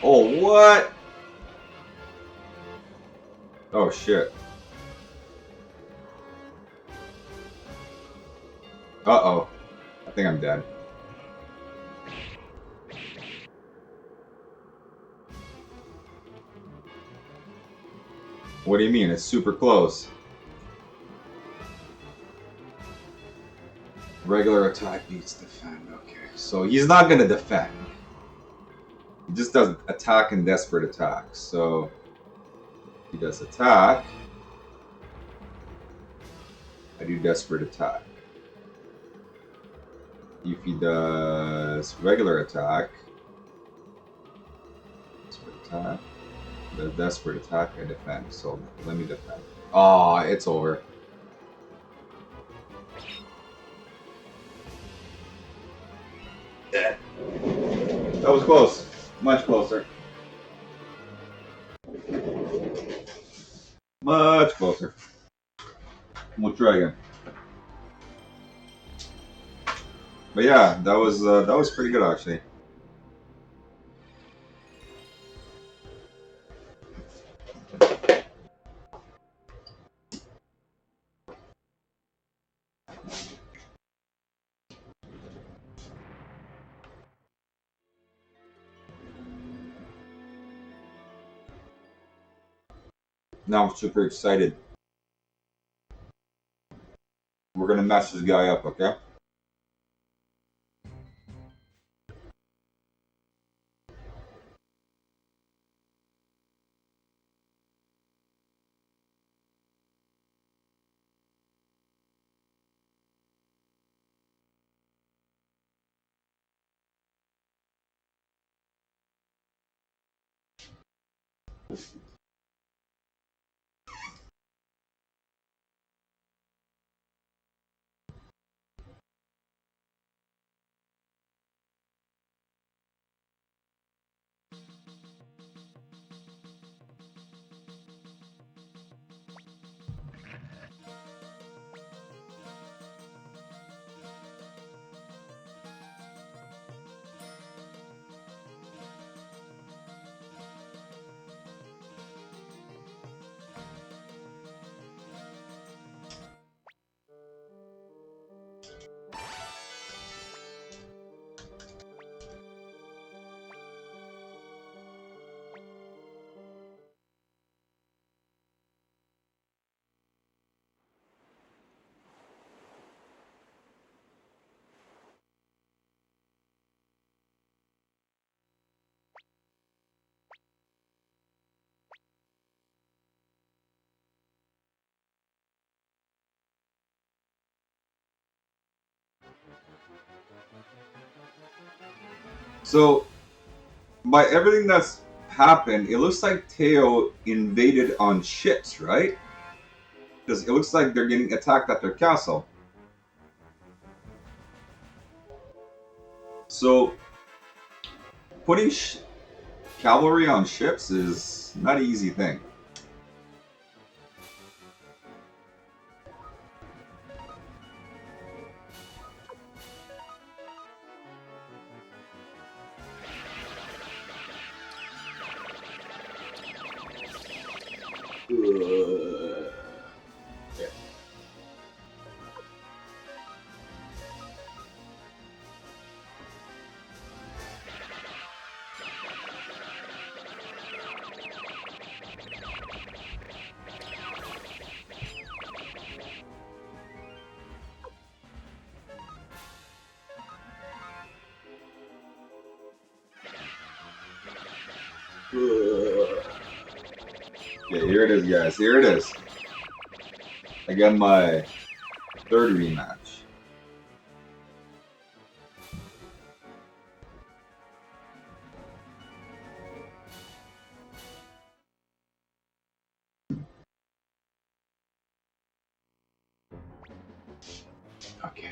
[SPEAKER 1] Oh, what? Oh, shit. Uh-oh. I think I'm dead. What do you mean? It's super close. Regular attack beats defend. Okay. So he's not gonna defend. He just does attack and desperate attack. So he does attack. I do desperate attack. If he does regular attack, the desperate attack, I defend. So let me defend. Oh, it's over. That was close. Much closer. Much closer. We'll try again. But yeah, that was pretty good actually. Now I'm super excited. We're gonna mess this guy up, okay? So by everything that's happened, it looks like Teo invaded on ships, right? Because it looks like they're getting attacked at their castle. So putting cavalry on ships is not an easy thing. Yeah, here it is, guys. Here it is. I got my third rematch. Okay.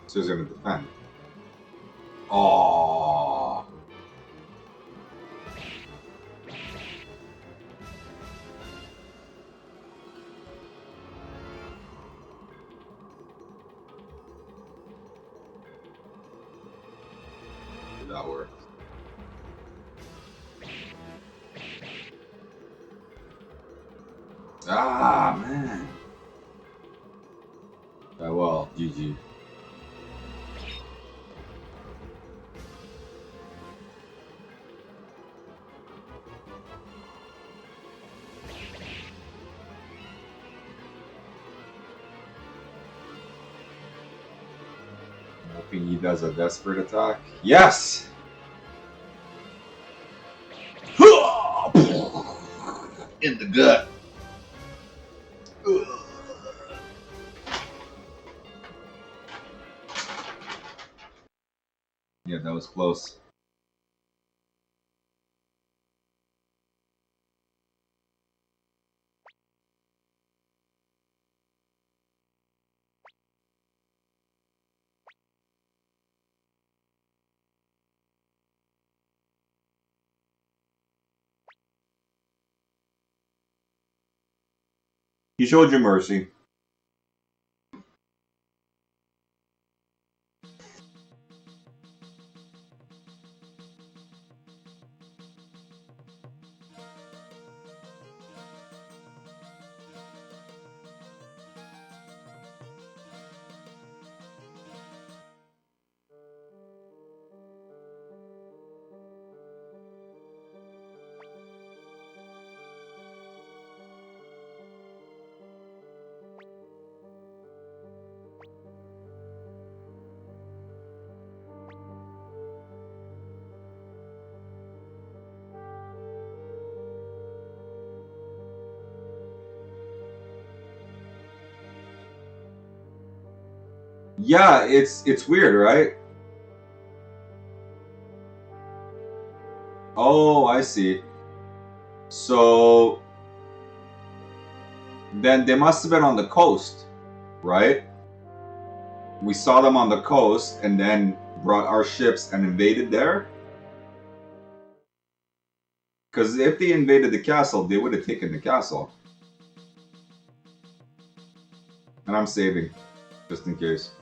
[SPEAKER 1] So he's gonna defend. Oh. That worked. Ah, man. Well, GG. Hoping he does a desperate attack. Yes! In the gut. Yeah, that was close. He showed you mercy. Yeah, it's weird, right? Oh, I see. So then they must have been on the coast, right? We saw them on the coast and then brought our ships and invaded there. Because if they invaded the castle, they would have taken the castle. And I'm saving, just in case.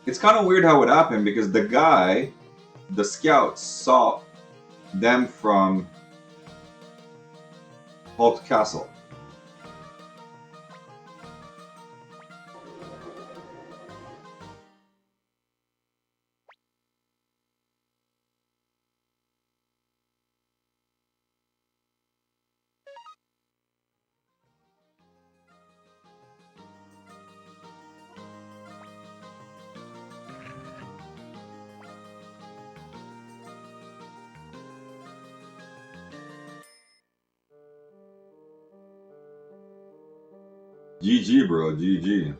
[SPEAKER 1] It's kind of weird how it happened because the guy, the scout, saw them from Hulk Castle. GG, bro. GG.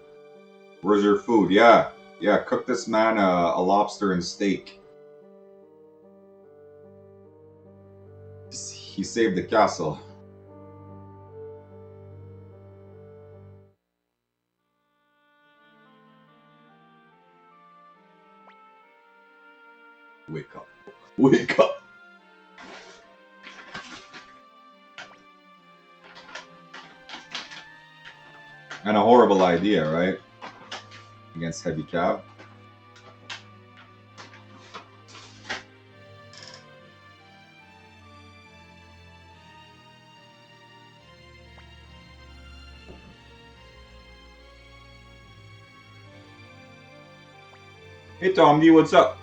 [SPEAKER 1] Where's your food? Yeah. Yeah, cook this man a lobster and steak. He saved the castle. Wake up. Wake up. And a horrible idea, right? Against heavy cab. Hey Tom D, what's up?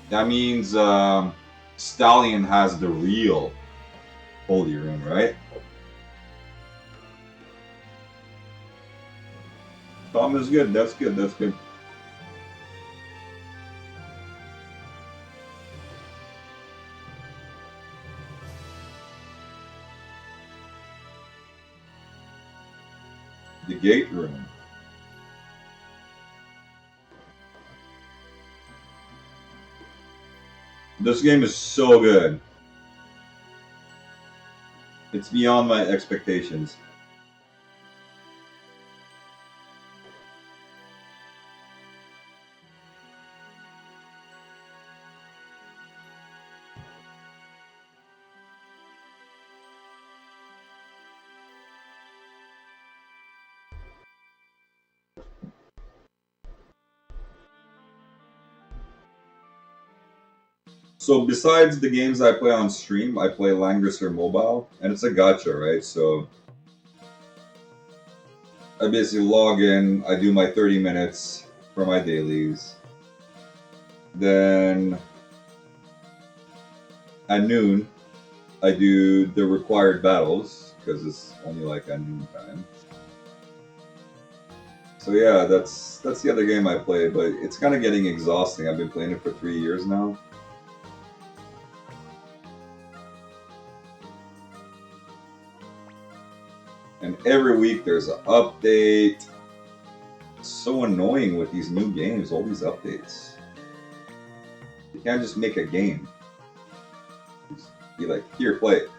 [SPEAKER 1] That means Stallion has the real holy room, right? Tom is good. That's good. That's good. The gate room. This game is so good. It's beyond my expectations. So besides the games I play on stream, I play Langrisser Mobile, and it's a gacha, right? So I basically log in, I do my 30 minutes for my dailies. Then at noon, I do the required battles, because it's only like at noon time. So yeah, that's the other game I play, but it's kind of getting exhausting. I've been playing it for 3 years now. And every week there's an update. It's so annoying with these new games, all these updates. You can't just make a game. Just be like, here, play it.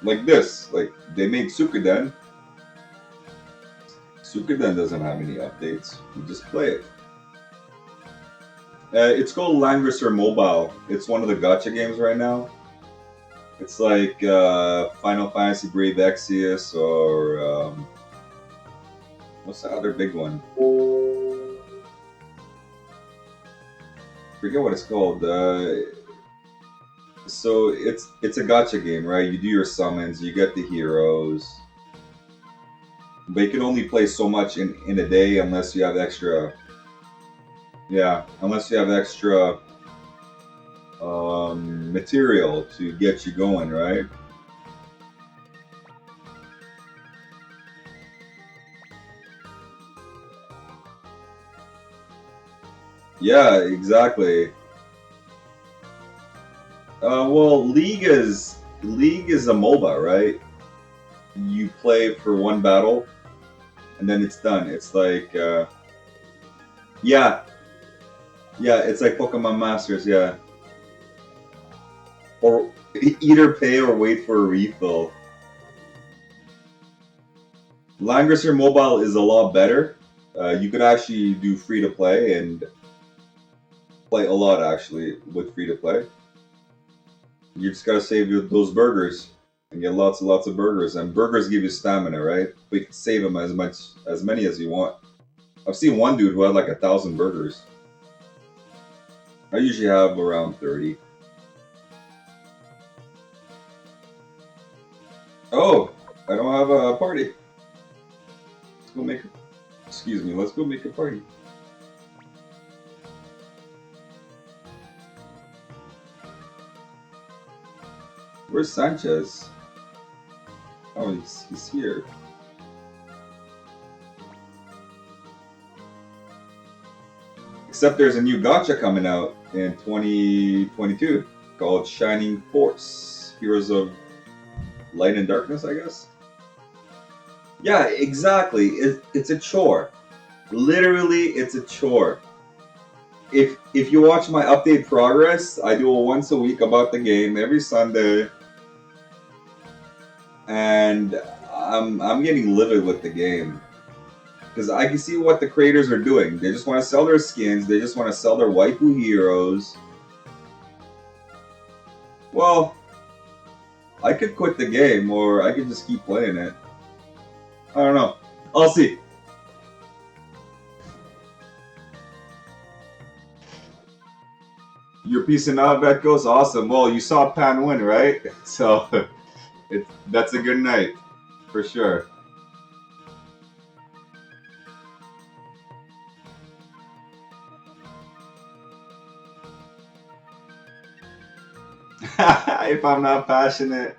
[SPEAKER 1] Like this, like they made Suikoden. Suikoden doesn't have any updates. You just play it. It's called Langrisser Mobile. It's one of the gacha games right now. It's like Final Fantasy Brave Exvius or what's the other big one? Forget what it's called. So it's a gacha game, right? You do your summons, you get the heroes, but you can only play so much in a day unless you have extra. Yeah, unless you have extra material to get you going, right? Yeah, exactly. Well, League is a MOBA, right? You play for one battle, and then it's done. It's like yeah, yeah, it's like Pokemon Masters, yeah. Or either pay or wait for a refill. Langrisser Mobile is a lot better. You could actually do free to play and play a lot actually with free to play. You just gotta save those burgers and get lots and lots of burgers. And burgers give you stamina, right? But you can save them as many as you want. I've seen one dude who had like 1,000 burgers. I usually have around 30. Oh, I don't have a party. Let's go make. Excuse me. Let's go make a party. Where's Sanchez? Oh, he's here. Except there's a new gacha coming out in 2022 called Shining Force. Heroes of Light and Darkness, I guess? Yeah, exactly. It's a chore. Literally, it's a chore. If you watch my update progress, I do a once a week about the game every Sunday. And I'm getting livid with the game. Because I can see what the creators are doing. They just want to sell their skins, they just want to sell their waifu heroes. Well, I could quit the game, or I could just keep playing it. I don't know. I'll see. You're piecing out, Betco's awesome. Well, you saw Pan win, right? So, that's a good night, for sure. If I'm not passionate.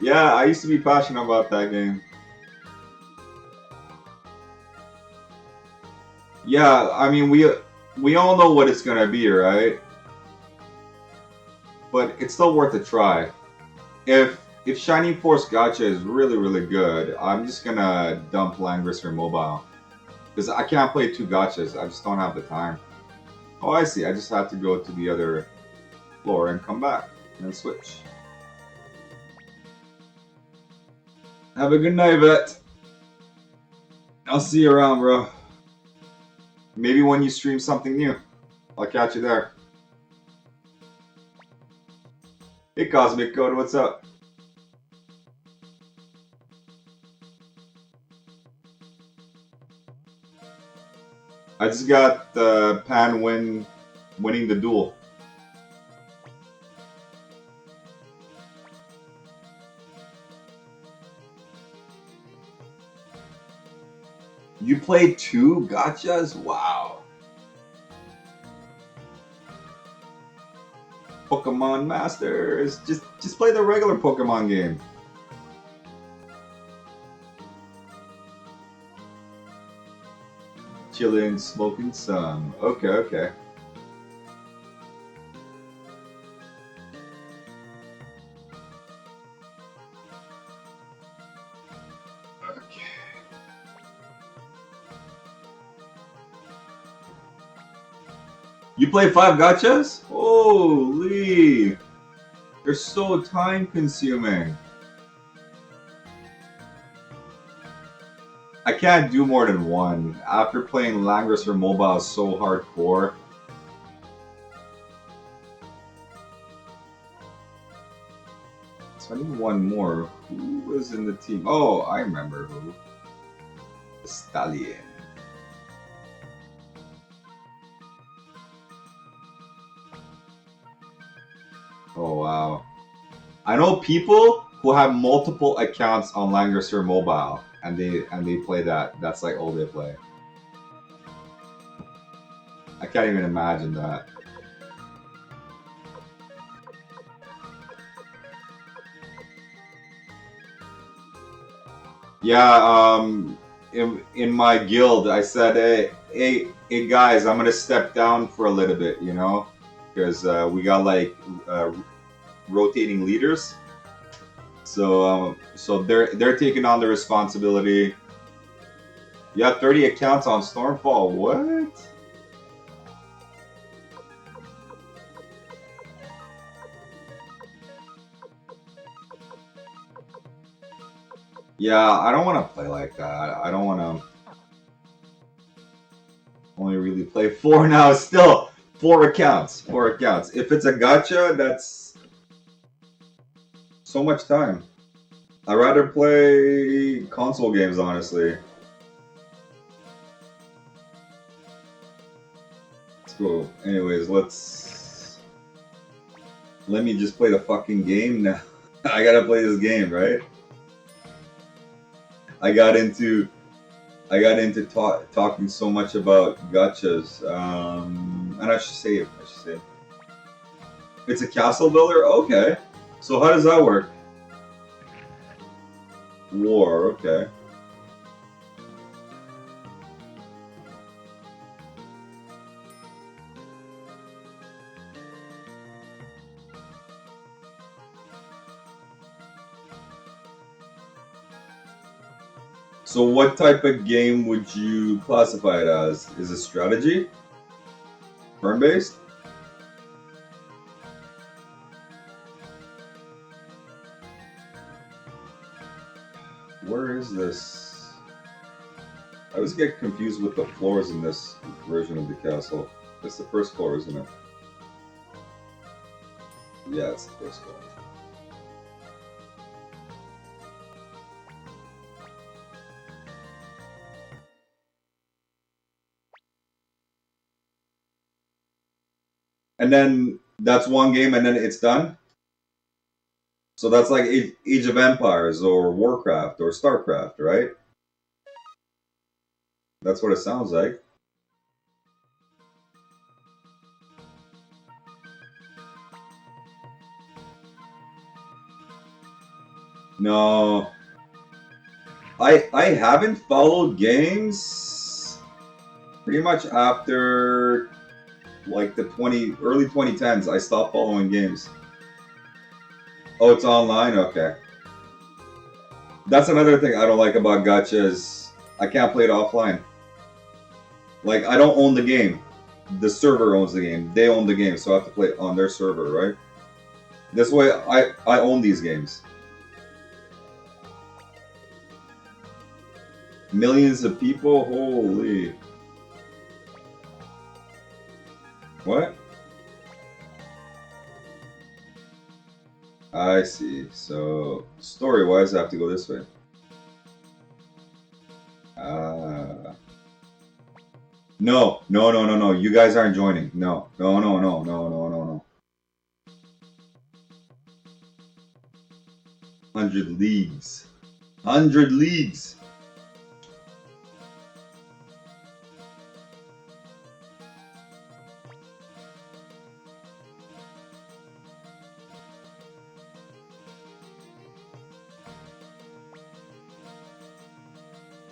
[SPEAKER 1] Yeah, I used to be passionate about that game. Yeah, I mean we all know what it's gonna be, right? But it's still worth a try. If Shining Force Gacha is really good, I'm just gonna dump Langrisser Mobile because I can't play two gachas. I just don't have the time. Oh, I see. I just have to go to the other floor and come back and switch. Have a good night, Vet. I'll see you around, bro. Maybe when you stream something new, I'll catch you there. Hey, Cosmic Code, what's up? I just got Pan winning the duel. You played two gachas? Wow. Pokemon Masters. Just play the regular Pokemon game. Chilling, smoking some. Okay, okay. Okay. You play 5 gachas? Holy! They're so time consuming. I can't do more than one. After playing Langrisser Mobile so hardcore. So I need one more. Who was in the team? Oh, I remember who. The Stallion. Oh wow. I know people who have multiple accounts on Langrisser Mobile and they play that. That's like all they play. I can't even imagine that. Yeah, in my guild, I said, hey guys, I'm gonna step down for a little bit, you know, because we got like rotating leaders. So they're taking on the responsibility. You have 30 accounts on Stormfall. What? Yeah, I don't want to play like that. I don't want to only really play 4 now. Still, 4 accounts. 4 accounts. If it's a gacha, that's so much time. I'd rather play console games, honestly. Let's go. Anyways, let me just play the fucking game now. I gotta play this game, right? I got into talking so much about gachas. And I should say it. It's a castle builder. Okay. So how does that work? War. Okay. So what type of game would you classify it as? Is it strategy? Turn-based? Where is this? I always get confused with the floors in this version of the castle. It's the first floor, isn't it? Yeah, it's the first floor. And then that's one game and then it's done? So that's like Age of Empires or Warcraft or Starcraft, right? That's what it sounds like. No. I haven't followed games pretty much after like the early 2010s. I stopped following games. Oh, it's online? Okay. That's another thing I don't like about gachas. I can't play it offline. Like, I don't own the game. The server owns the game. They own the game, so I have to play it on their server, right? This way, I own these games. Millions of people? Holy. What? I see. So, story-wise, I have to go this way. No. You guys aren't joining. No. 100 leagues. 100 leagues.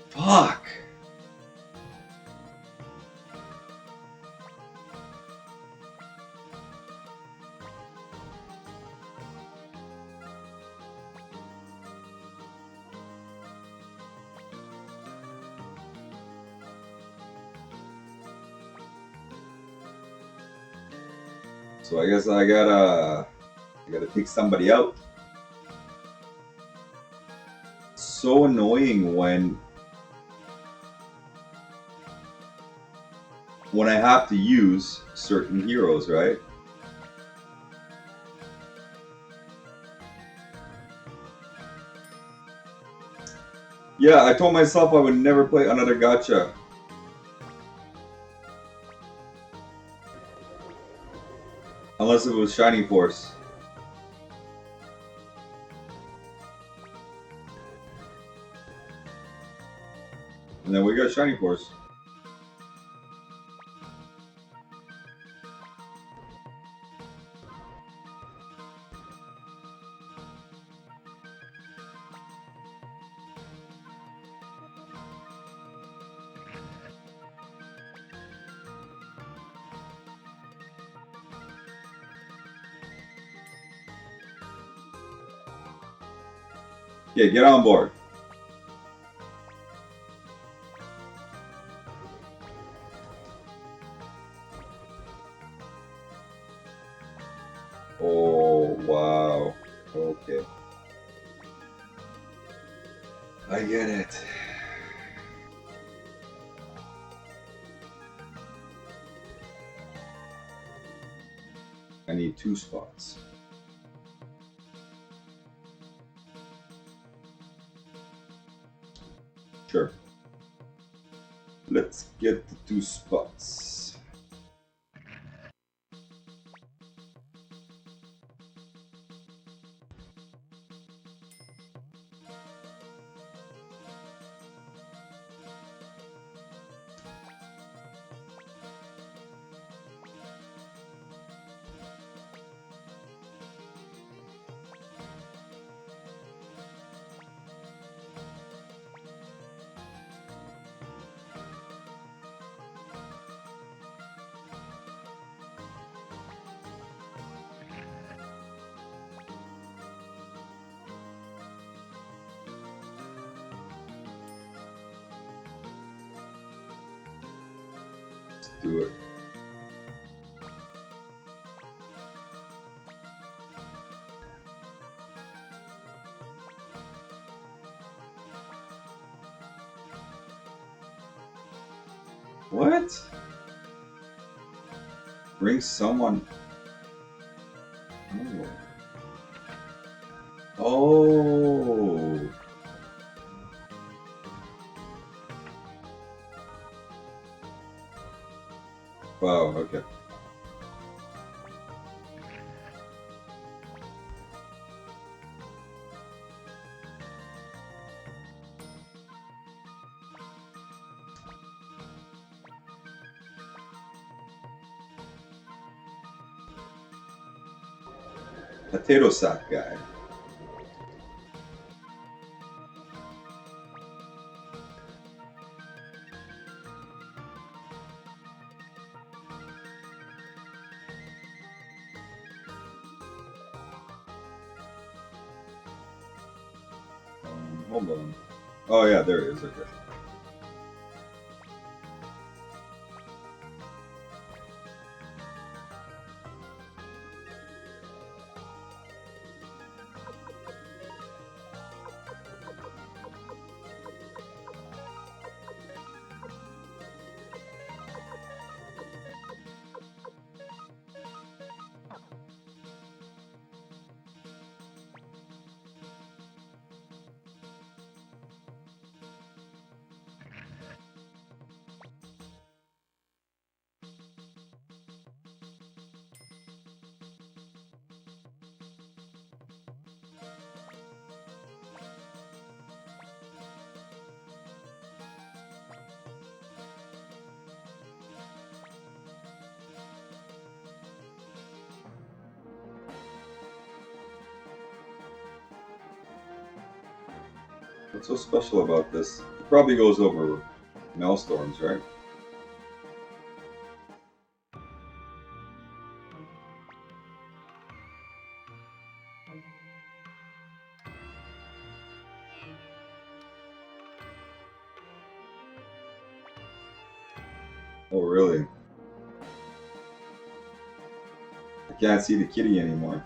[SPEAKER 1] Fuck. So I guess I gotta take somebody out. So annoying when I have to use certain heroes, right? Yeah, I told myself I would never play another gacha. Unless it was Shining Force. And then we got Shining Force. Yeah, get on board. Oh, wow. Okay. I get it. I need 2 spots. Sure. Let's get the 2 spots. do it. What? Bring someone. Oh. Oh. Wow, okay. Potato sack guy. Hold on. Oh yeah, there it is. Okay. What's so special about this? It probably goes over maelstorms, right? Oh, really? I can't see the kitty anymore.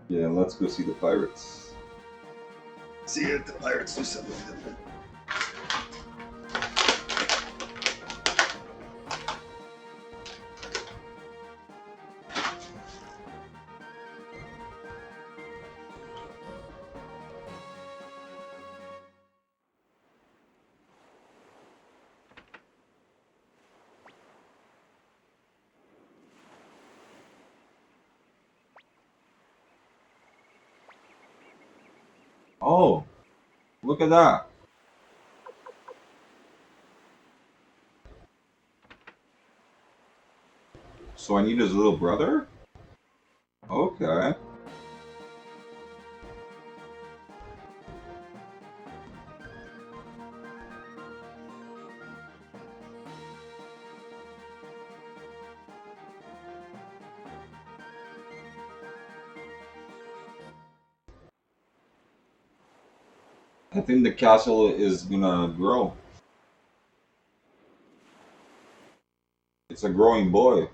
[SPEAKER 1] Yeah, let's go see the pirates. See if the pirates do something different. Oh, look at that. So I need his little brother? Okay. I think the castle is gonna grow. It's a growing boy.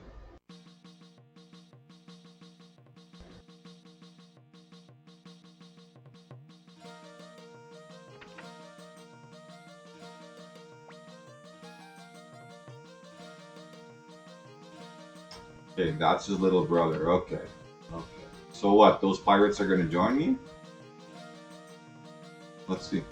[SPEAKER 1] Okay, that's his little brother. Okay. Okay. So what? Those pirates are gonna join me? Let's see.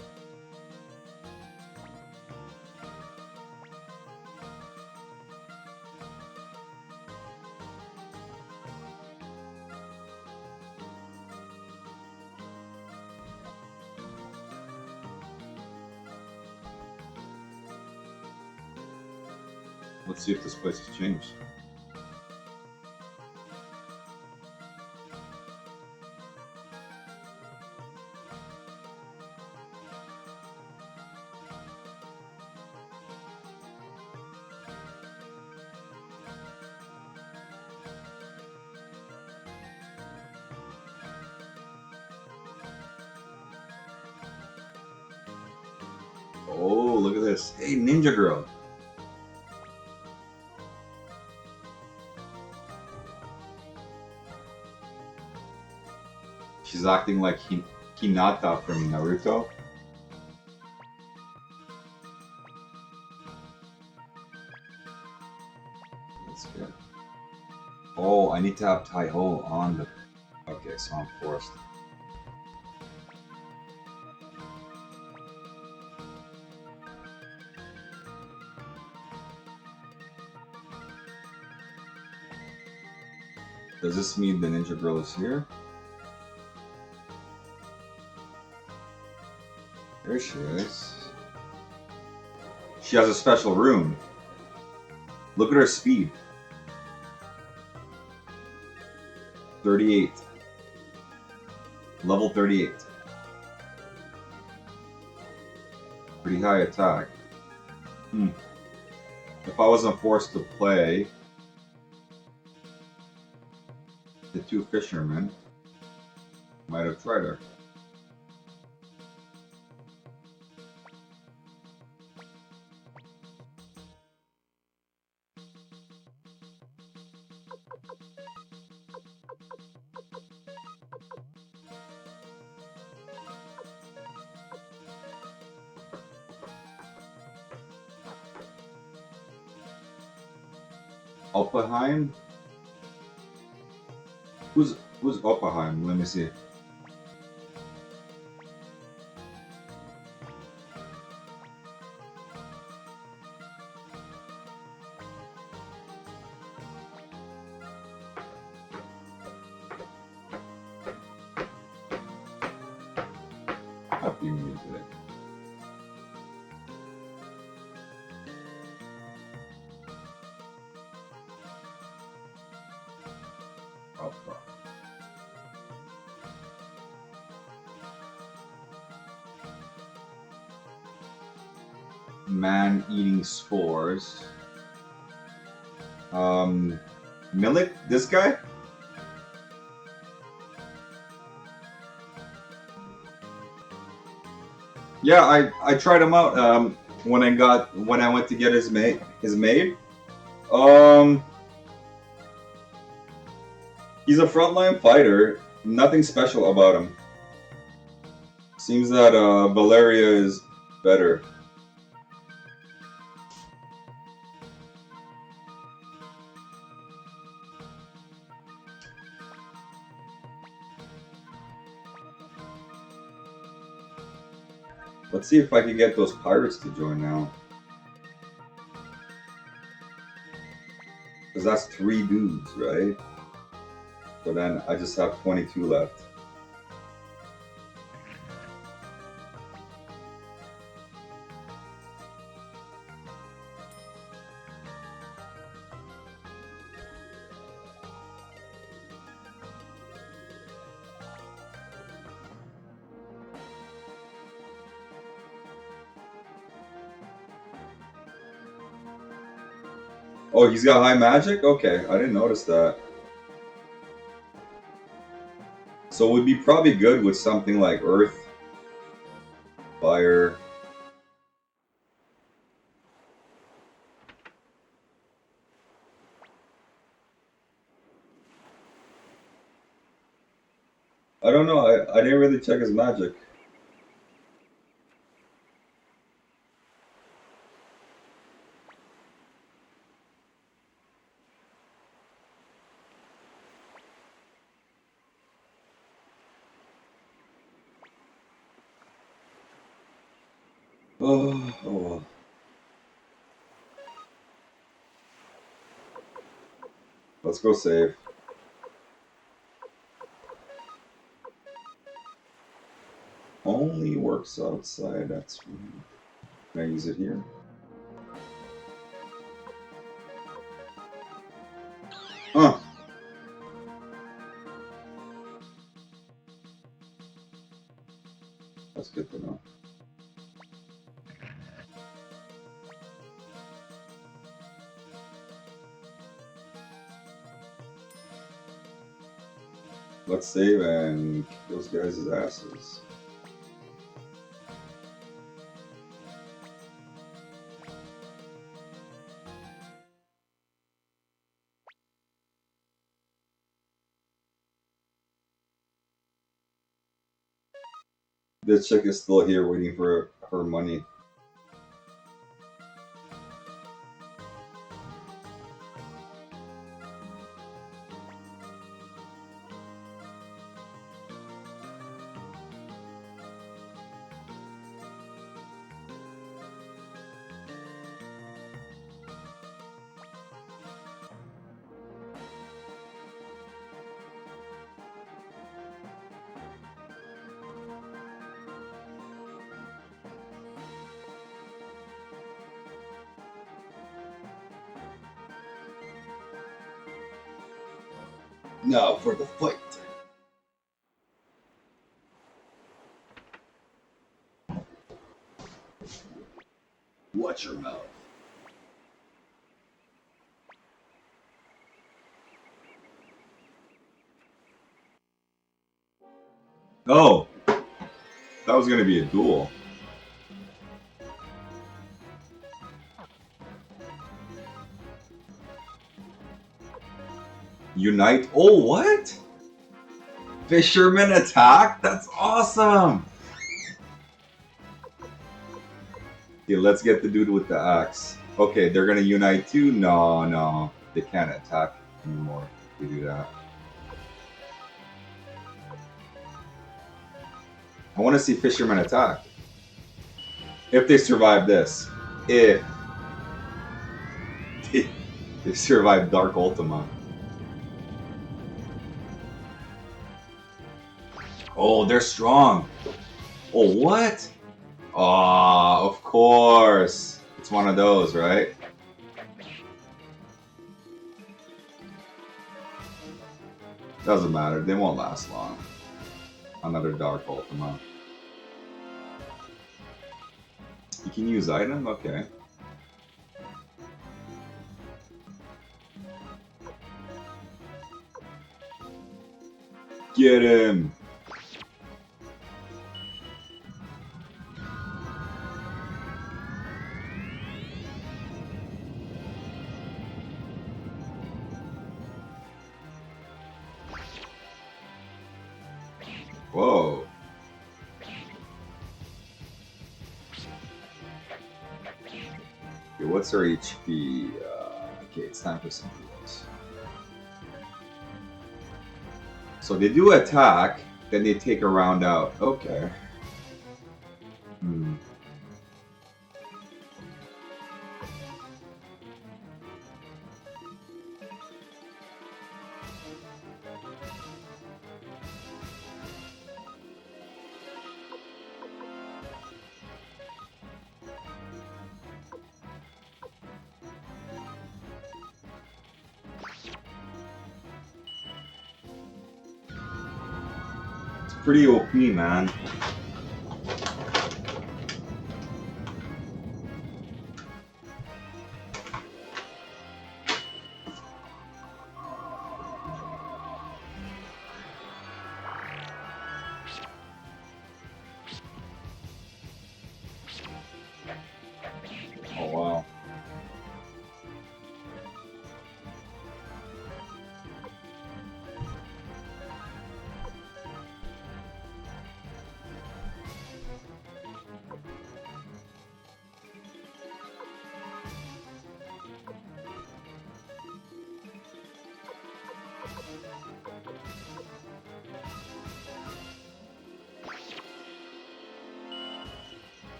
[SPEAKER 1] Let's see if this place has changed. look at this. Hey, Ninja Girl. She's acting like Hinata from Naruto. That's good. Oh, I need to have Tai-Ho on the... Okay, so I'm forced. Does this mean the Ninja Girl is here? There she is. She has a special room. Look at her speed. 38. Level 38. Pretty high attack. If I wasn't forced to play the two fishermen, might have tried her. Oppenheim? Who's Oppenheim? Let me see. Happy music. Man eating spores. Milik? This guy? Yeah, I tried him out when I went to get his maid. He's a frontline fighter. Nothing special about him. Seems that Valeria is better. Let's see if I can get those pirates to join now. Because that's 3 dudes, right? So then I just have 22 left. Oh, he's got high magic? Okay, I didn't notice that. So it would be probably good with something like Earth, Fire. I don't know, I didn't really check his magic. Oh well. Let's go save. Only works outside, that's weird. Can I use it here? Huh. That's good to know. Let's save and kick those guys' asses. This chick is still here waiting for her money. Now for the fight. Watch your mouth. Oh, that was gonna be a duel. Unite. Oh, what? Fisherman attack? That's awesome. Okay, let's get the dude with the axe. Okay, they're gonna unite too? No. They can't attack anymore if we do that. I want to see Fisherman attack. If they survive this. If they survive Dark Ultima. Oh, they're strong. Oh, what? Ah, of course. It's one of those, right? Doesn't matter. They won't last long. Another Dark Ultima. You can use item? Okay. Get him! Whoa. Okay, what's our HP? Okay, it's time for some heals. So they do attack, then they take a round out. Okay. Pretty OP, man. Oh, wow.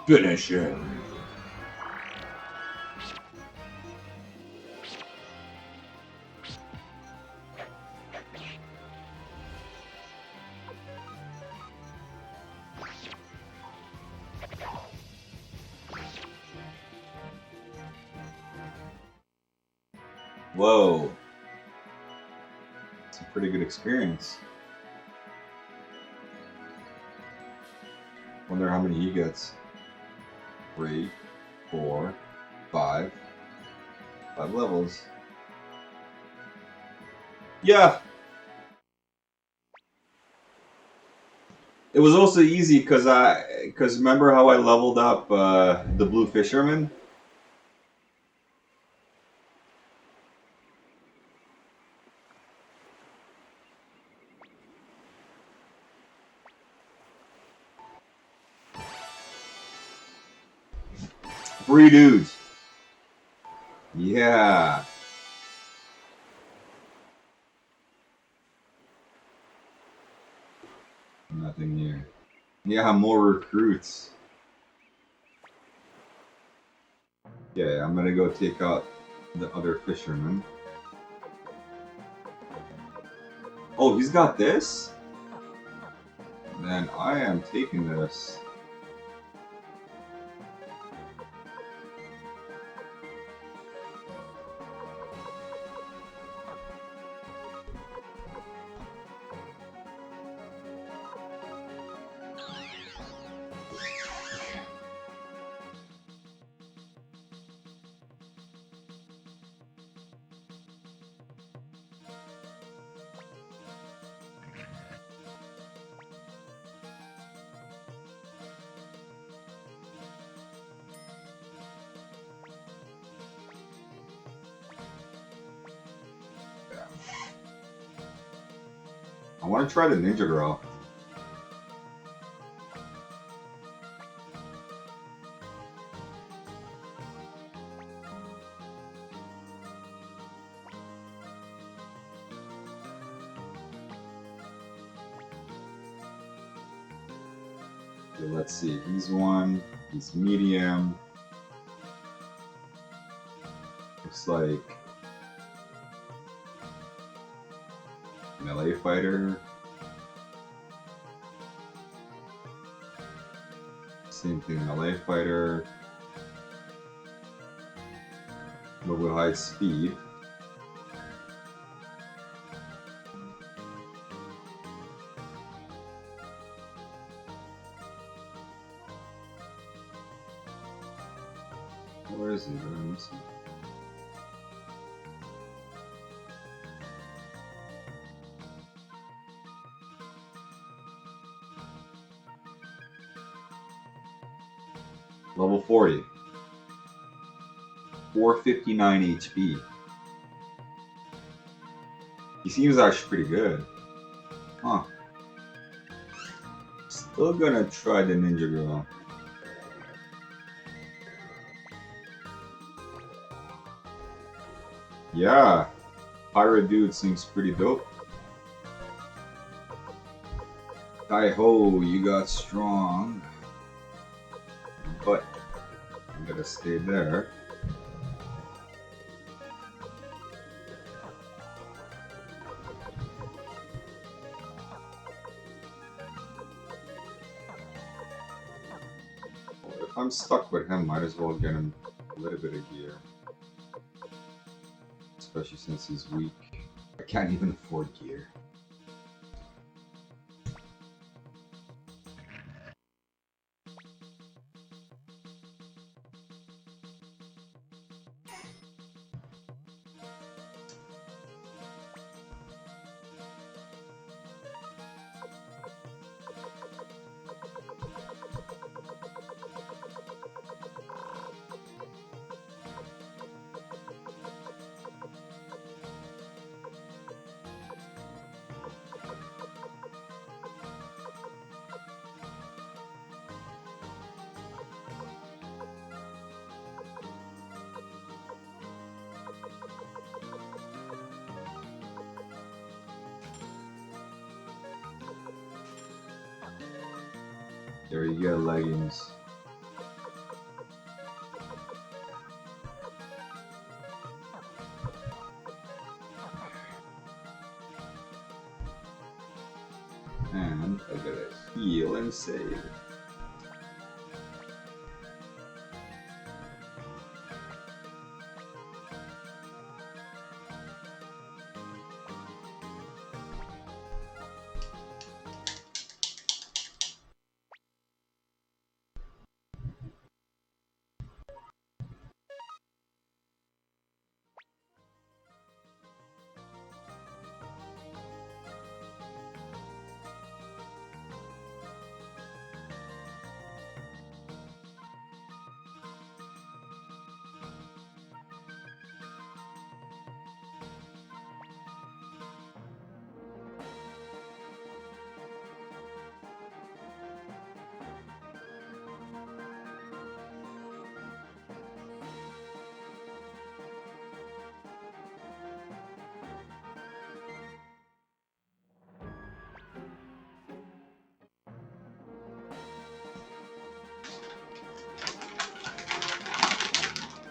[SPEAKER 1] Finish him. Whoa. It's a pretty good experience. Wonder how many he gets. 3, 4, 5. 5 levels. Yeah. It was also easy because remember how I leveled up the blue fisherman? Three dudes. Yeah. Nothing here. Yeah, more recruits. Yeah, I'm gonna go take out the other fisherman. Oh, he's got this? Then I am taking this. I want to try the Ninja Girl. Okay, let's see. He's one. He's medium. Looks like melee fighter. Same thing, melee fighter. But with high speed. Where is he? What am I missing? Level 40. 459 HP. He seems actually pretty good. Huh. Still gonna try the Ninja Girl. Yeah. Pirate Dude seems pretty dope. Hi-ho, you got strong. But I'm gonna stay there. If I'm stuck with him, might as well get him a little bit of gear. Especially since he's weak. I can't even afford gear. There you go, leggings. And I gotta heal and save.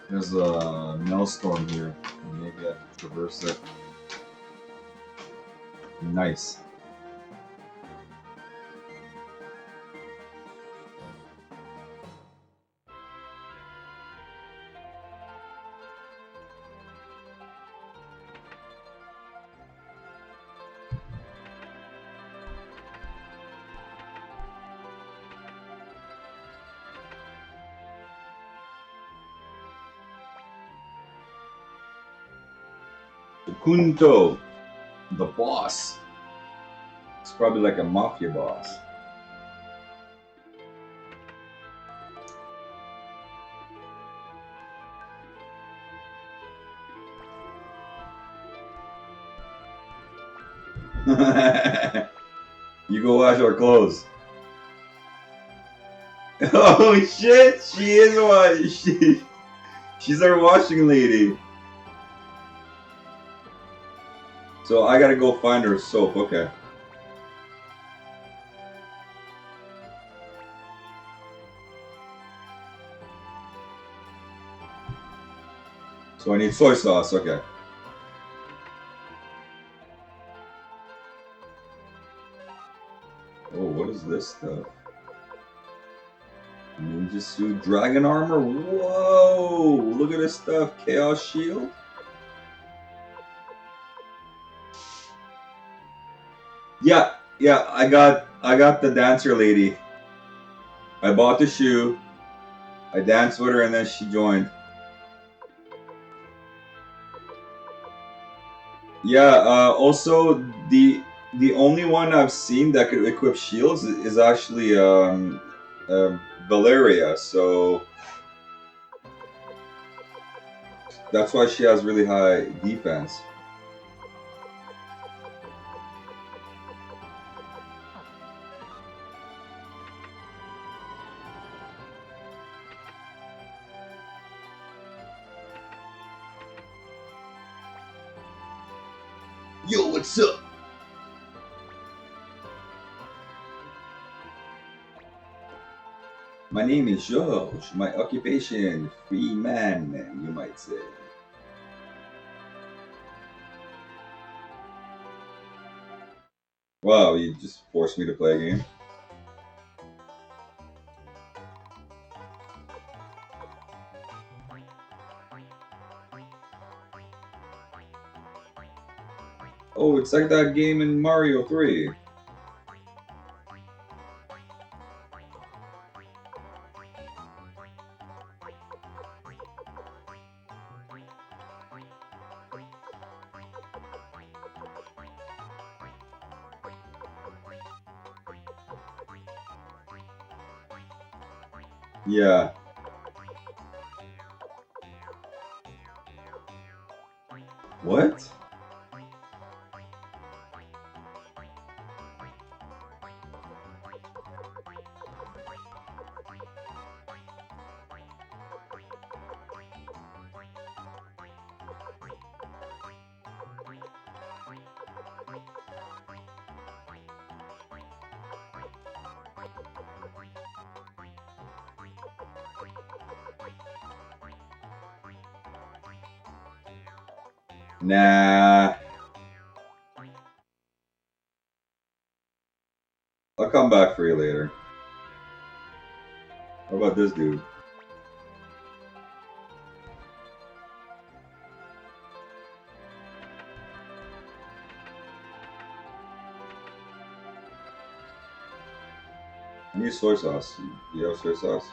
[SPEAKER 1] There's a maelstrom here. Maybe I can traverse it. Nice. Kunto, the boss. It's probably like a mafia boss. You go wash our clothes. Oh shit, she is one. She's our washing lady. So I gotta go find her soap, okay. So I need soy sauce, okay. Oh, what is this stuff? Ninja suit, dragon armor? Whoa! Look at this stuff. Chaos shield? Yeah, I got the dancer lady. I bought the shoe. I danced with her and then she joined. Yeah, also the only one I've seen that could equip shields is actually Valeria, so that's why she has really high defense. Yo, what's up? My name is George. My occupation, free man, you might say. Wow, you just forced me to play a game. Oh, it's like that game in Mario 3. Yeah. What? Nah. I'll come back for you later. How about this dude? I need soy sauce. You have soy sauce?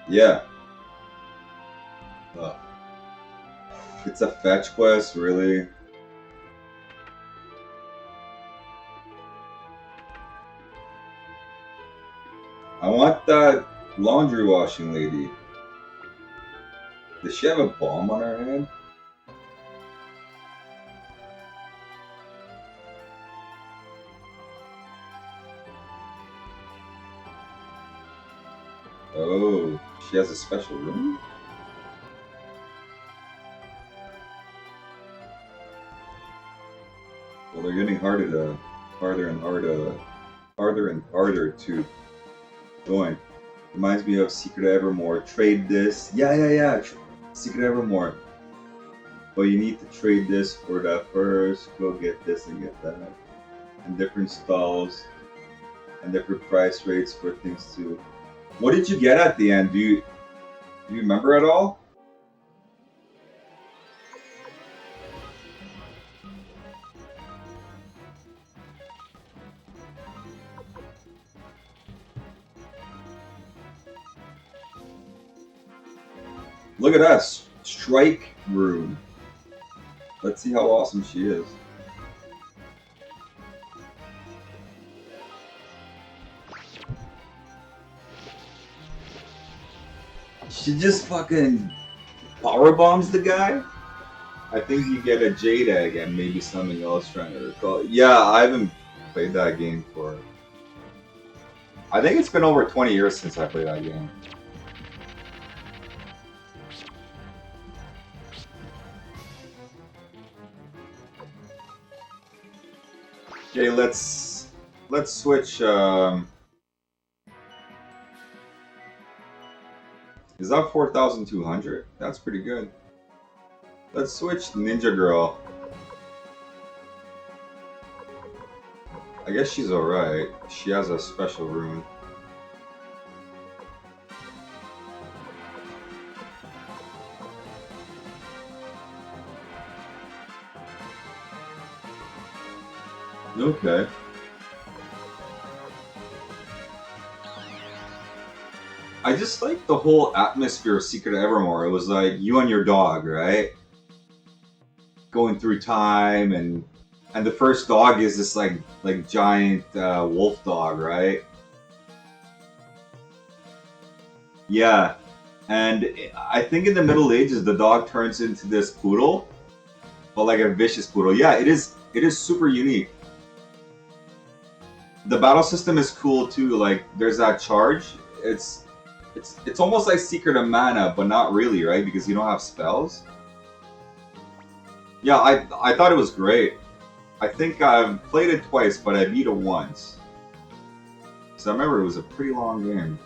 [SPEAKER 1] Yeah. Ugh. It's a fetch quest, really? I want that laundry washing lady. Does she have a bomb on her head? Oh, she has a special room? Well, they're getting harder and harder to join. Reminds me of Secret Evermore. Trade this. Yeah. Secret Evermore. But you need to trade this for that first. Go get this and get that. And different stalls. And different price rates for things too. What did you get at the end? Do you remember at all? Look at us. Strike room. Let's see how awesome she is. She just fucking power bombs the guy. I think you get a Jade egg and maybe something else trying to recall. Yeah, I haven't played that game for. I think it's been over 20 years since I played that game. Okay, let's switch. Is that 4,200? That's pretty good. Let's switch Ninja Girl. I guess she's alright. She has a special rune. Okay. I just like the whole atmosphere of Secret Evermore. It was like you and your dog, right? Going through time, and the first dog is this like giant wolf dog, right? Yeah, and I think in the Middle Ages the dog turns into this poodle, but like a vicious poodle. Yeah, it is super unique. The battle system is cool too. Like there's that charge. It's almost like Secret of Mana, but not really, right? Because you don't have spells. Yeah, I thought it was great. I think I've played it twice, but I beat it once. So I remember it was a pretty long game.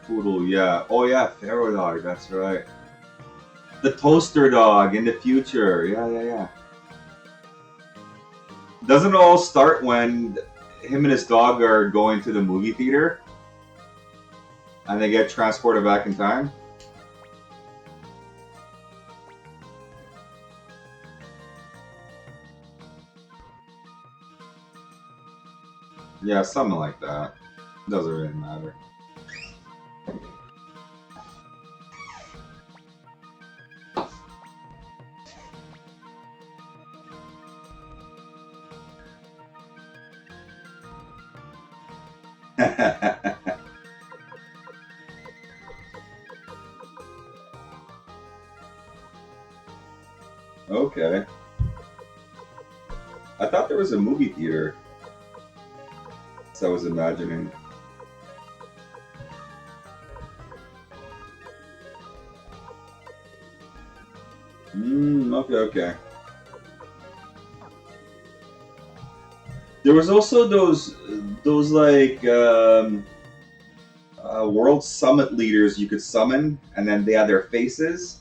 [SPEAKER 1] Poodle, yeah. Oh yeah, Pharaoh dog, that's right. The toaster dog in the future. Yeah. Doesn't it all start when him and his dog are going to the movie theater? And they get transported back in time? Yeah, something like that. Doesn't really matter. Okay. I thought there was a movie theater. So I was imagining. Okay. There was also those like world summit leaders you could summon, and then they had their faces.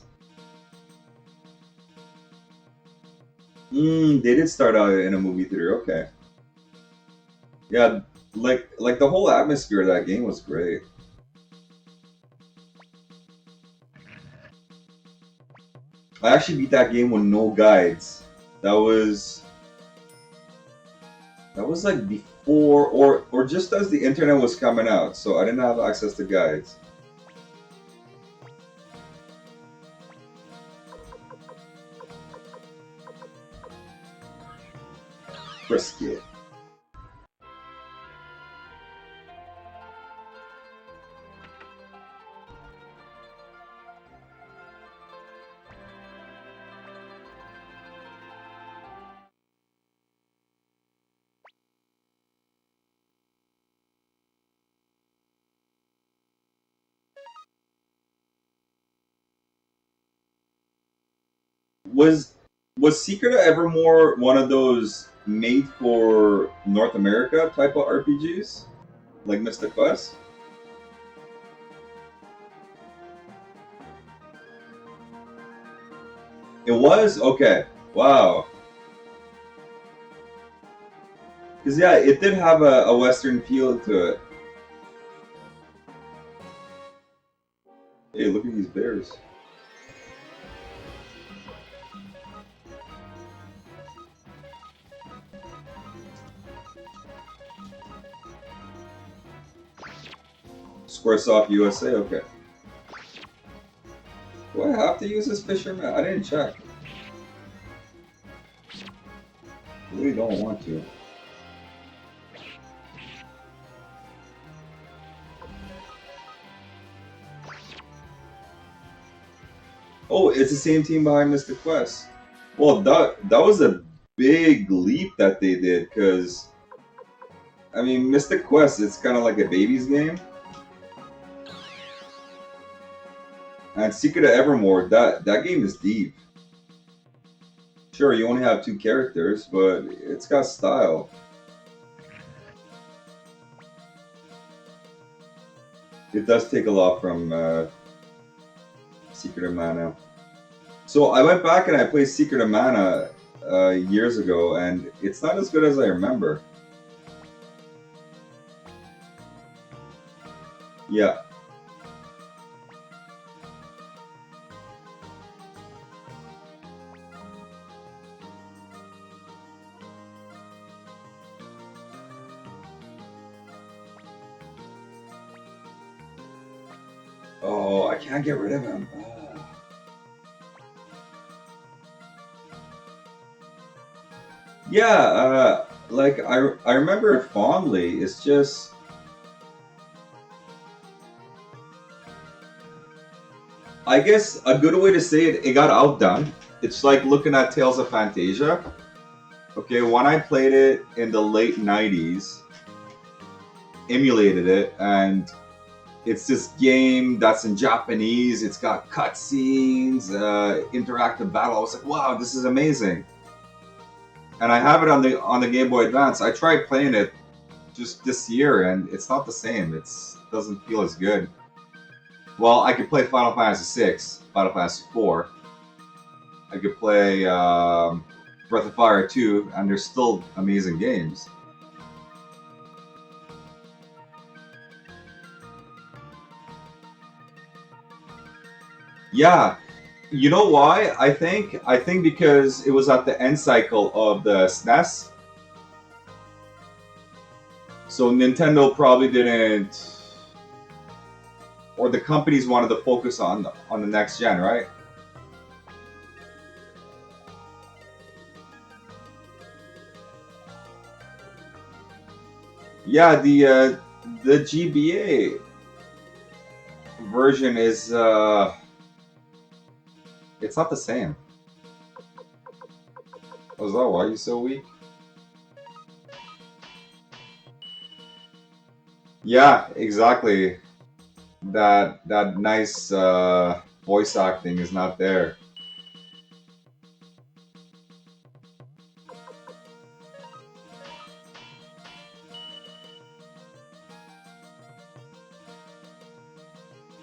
[SPEAKER 1] They did start out in a movie theater. Okay. Yeah, like the whole atmosphere of that game was great. I actually beat that game with no guides. That was like before or just as the internet was coming out, so I didn't have access to guides. Brisket. Was Secret of Evermore one of those made for North America type of RPGs, like Mystic Quest? It was okay. Wow. Because yeah, it did have a Western feel to it. Hey, look at these bears. Squaresoft USA, okay. Do I have to use this fisherman? I didn't check. Really don't want to. Oh, it's the same team behind Mystic Quest. Well, that was a big leap that they did, because I mean, Mystic Quest, it's kind of like a baby's game. And Secret of Evermore, that game is deep. Sure, you only have two characters, but it's got style. It does take a lot from Secret of Mana. So I went back and I played Secret of Mana years ago, and it's not as good as I remember. Yeah. Oh, I can't get rid of him. Yeah, like I remember it fondly. It's just I guess a good way to say it, it got outdone. It's like looking at Tales of Fantasia. Okay, when I played it in the late 90s, emulated it, and it's this game that's in Japanese. It's got cutscenes, interactive battle. I was like, wow, this is amazing. And I have it on the Game Boy Advance. I tried playing it just this year, and it's not the same. It doesn't feel as good. Well, I could play Final Fantasy VI, Final Fantasy IV. I could play Breath of Fire 2, and they're still amazing games. Yeah, you know why? I think because it was at the end cycle of the SNES, so Nintendo probably didn't, or the companies wanted to focus on the next gen, right? Yeah, the GBA version is it's not the same. Was that why you so weak? Yeah, exactly. That nice voice acting is not there.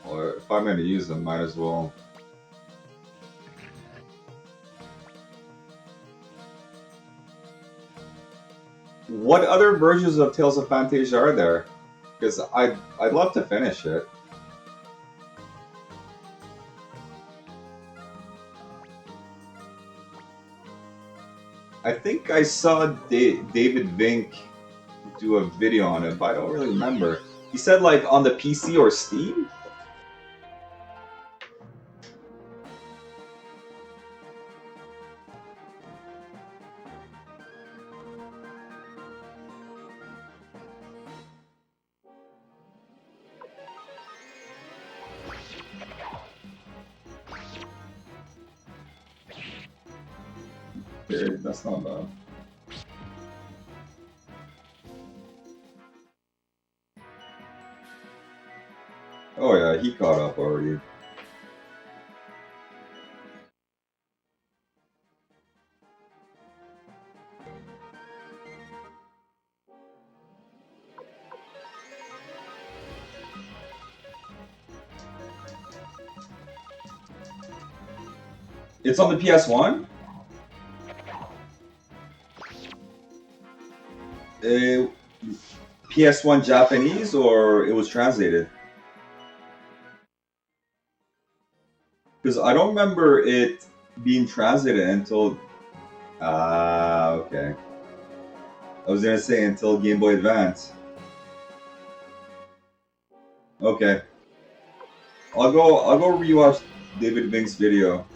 [SPEAKER 1] Or if I'm gonna use them, might as well. What other versions of Tales of Fantasia are there? Because I'd love to finish it. I think I saw David Vink do a video on it, but I don't really remember. He said like on the PC or Steam. Okay, that's not bad. Oh yeah, he caught up already. It's on the PS1? PS1 Japanese, or it was translated? Because I don't remember it being translated until... okay. I was gonna say until Game Boy Advance. Okay. I'll go rewatch David Vink's video.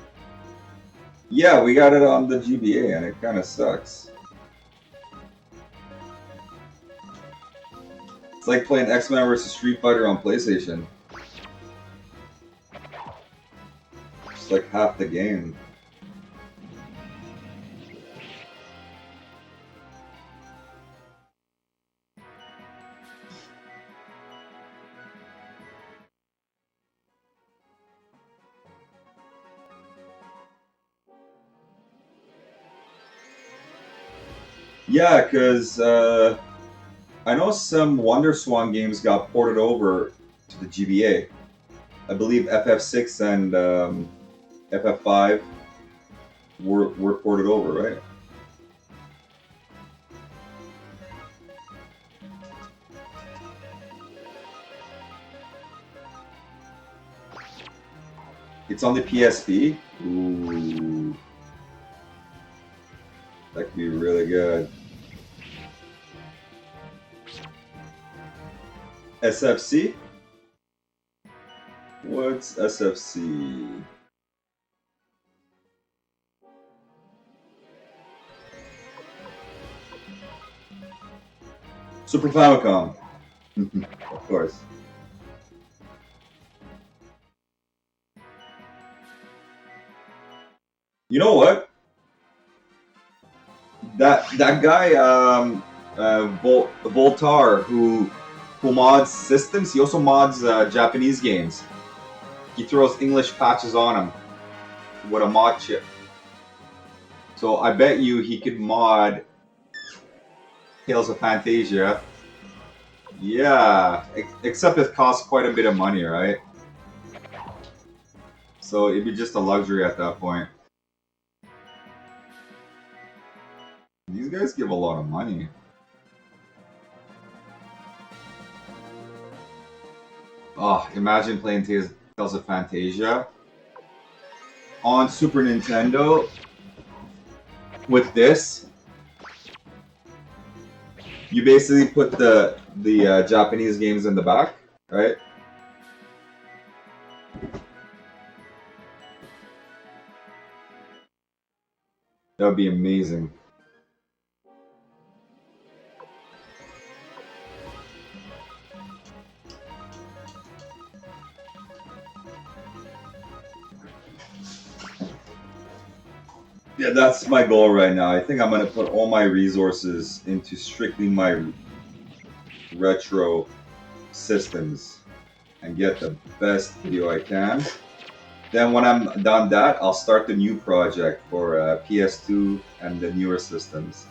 [SPEAKER 1] Yeah, we got it on the GBA and it kinda sucks. It's like playing X-Men vs Street Fighter on PlayStation. It's like half the game. Yeah, because I know some Wonder Swan games got ported over to the GBA. I believe FF6 and FF5 were ported over, right? It's on the PSP? Ooh. That could be really good. SFC? What's SFC? Super Famicom. Of course. You know what? That guy, Voltar, who mods systems, he also mods Japanese games. He throws English patches on them with a mod chip. So I bet you he could mod Tales of Fantasia. Yeah, except it costs quite a bit of money, right? So it'd be just a luxury at that point. These guys give a lot of money. Oh, imagine playing Tales of Fantasia on Super Nintendo with this. You basically put the Japanese games in the back, right? That would be amazing. Yeah, that's my goal right now. I think I'm gonna put all my resources into strictly my retro systems and get the best video I can. Then when I'm done that, I'll start the new project for PS2 and the newer systems.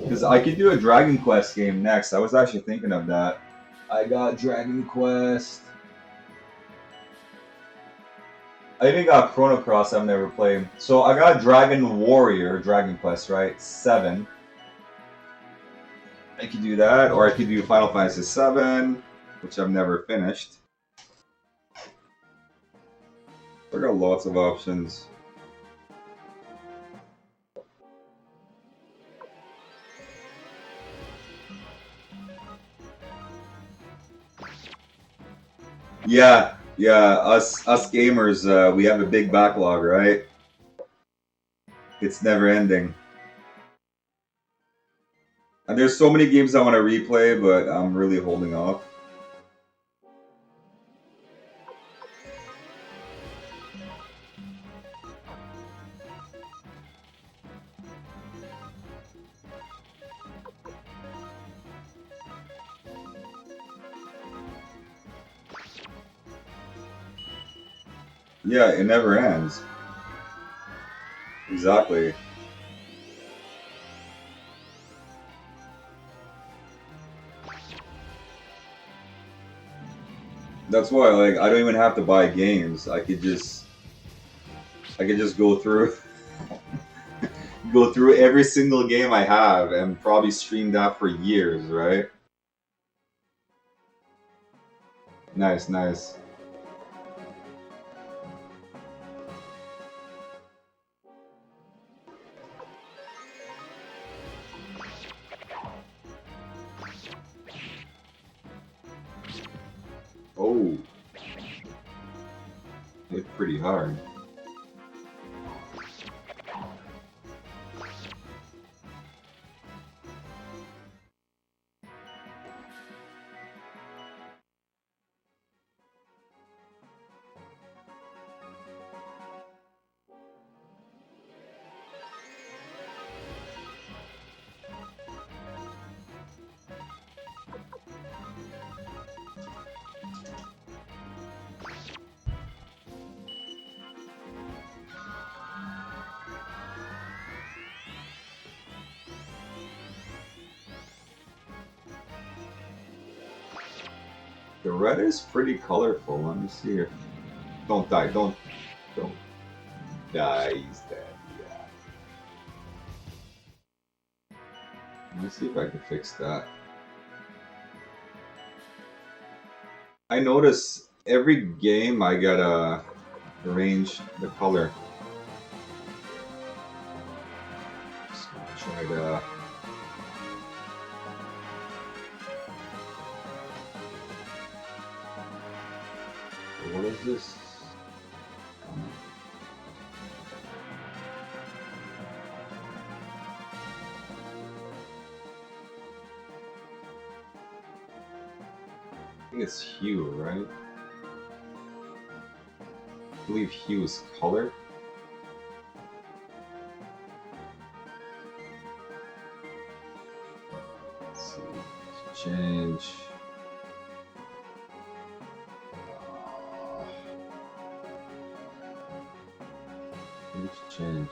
[SPEAKER 1] Because I could do a Dragon Quest game next. I was actually thinking of that. I got Dragon Quest. I even got Chrono Cross I've never played. So I got Dragon Warrior, Dragon Quest, right? 7. I could do that, or I could do Final Fantasy 7, which I've never finished. I got lots of options. Yeah, us gamers, we have a big backlog, right? It's never ending. And there's so many games I want to replay, but I'm really holding off. Yeah, it never ends. Exactly. That's why, like, I don't even have to buy games. I could just go through go through every single game I have and probably stream that for years, right? Nice, nice. Oh, hit pretty hard. The red is pretty colorful. Let me see here. Don't die. Don't die. He's dead. Yeah. Let me see if I can fix that. I notice every game I gotta arrange the color. Just gonna try to. What is this? I think it's hue, right? I believe hue is color. Let's see. Change. Change.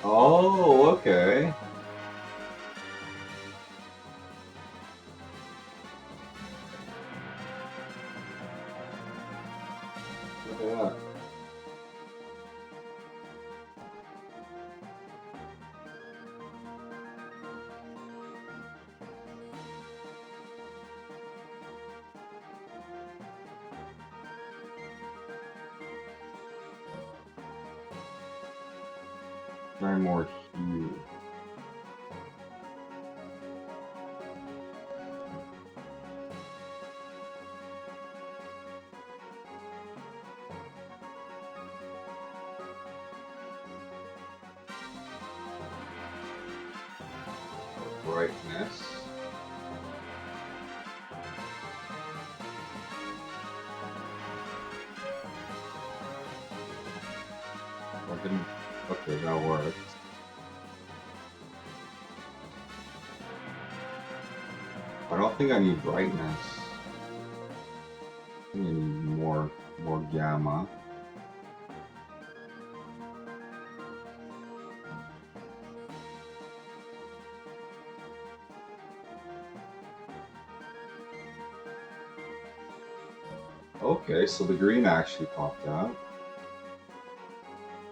[SPEAKER 1] Oh, okay. Look at that. Try more hue. Brightness. Okay, that works. I don't think I need brightness. I think I need more gamma. Okay, so the green actually popped out.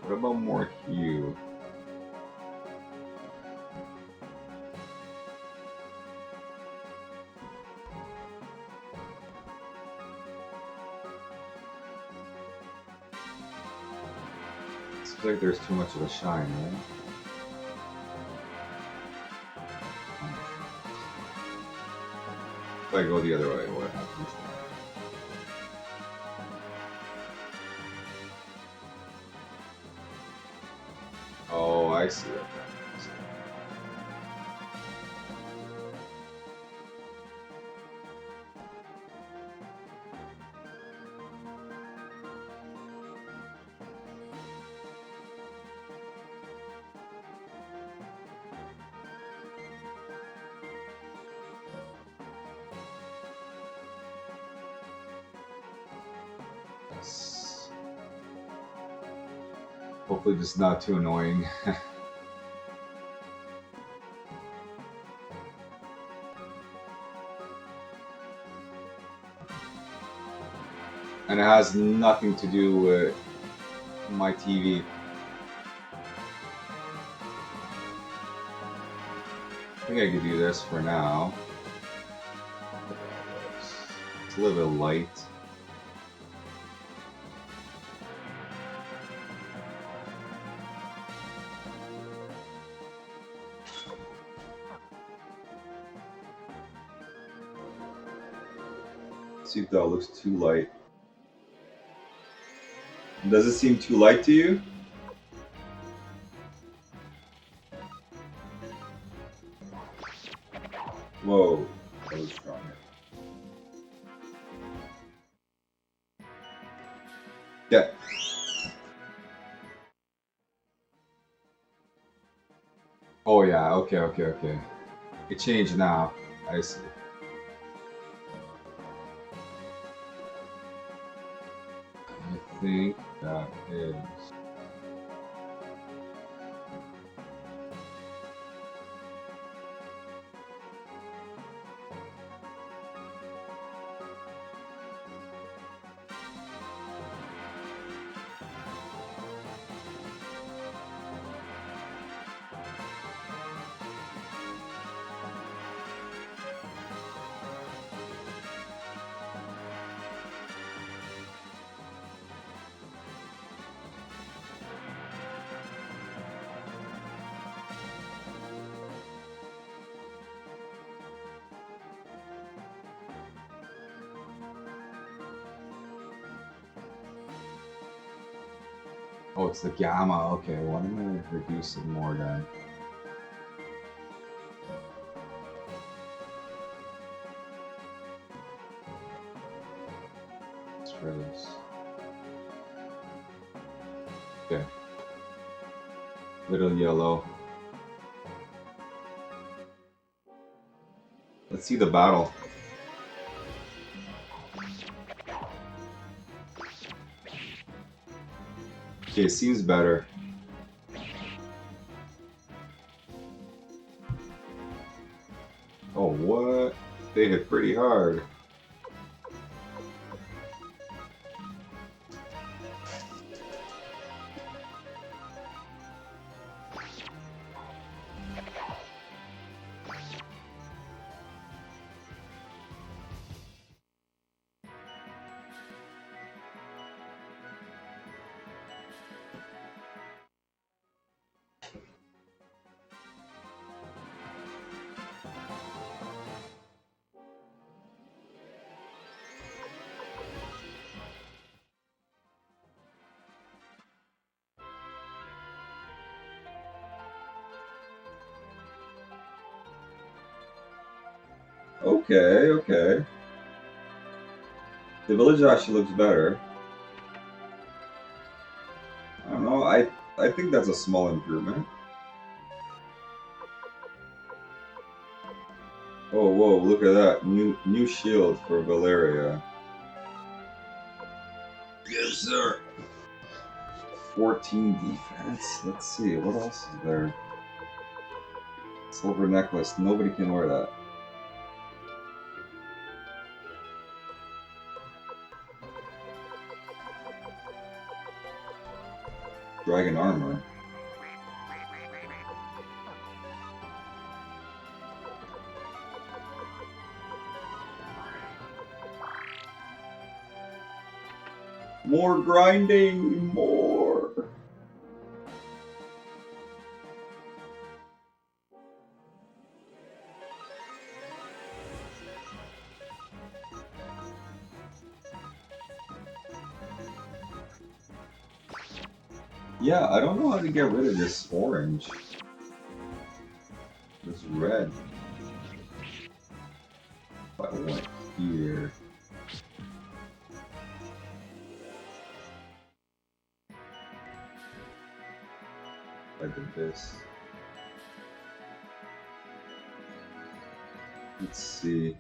[SPEAKER 1] What about more hue? Seems like there's too much of a shine, right? If I go the other way, what happens? Oh, I see what that is. Hopefully just not too annoying. And it has nothing to do with my TV. I think I could do this for now. It's a little bit light. See if that looks too light. Does it seem too light to you? Whoa, that was stronger. Yeah. Oh yeah, okay. It changed now. I see. I think that is... Oh, it's the gamma. Okay, why don't I reduce it more then? Let's try this. Okay. Little yellow. Let's see the battle. Okay, it seems better. Oh, what? They hit pretty hard. Okay. The village actually looks better. I don't know, I think that's a small improvement. Oh, whoa, look at that. New shield for Valeria. Yes, sir. 14 defense. Let's see, what else is there? Silver necklace. Nobody can wear that. Dragon armor. More grinding, more. Yeah, I don't know how to get rid of this orange. This red. If I went here. I did this. Let's see.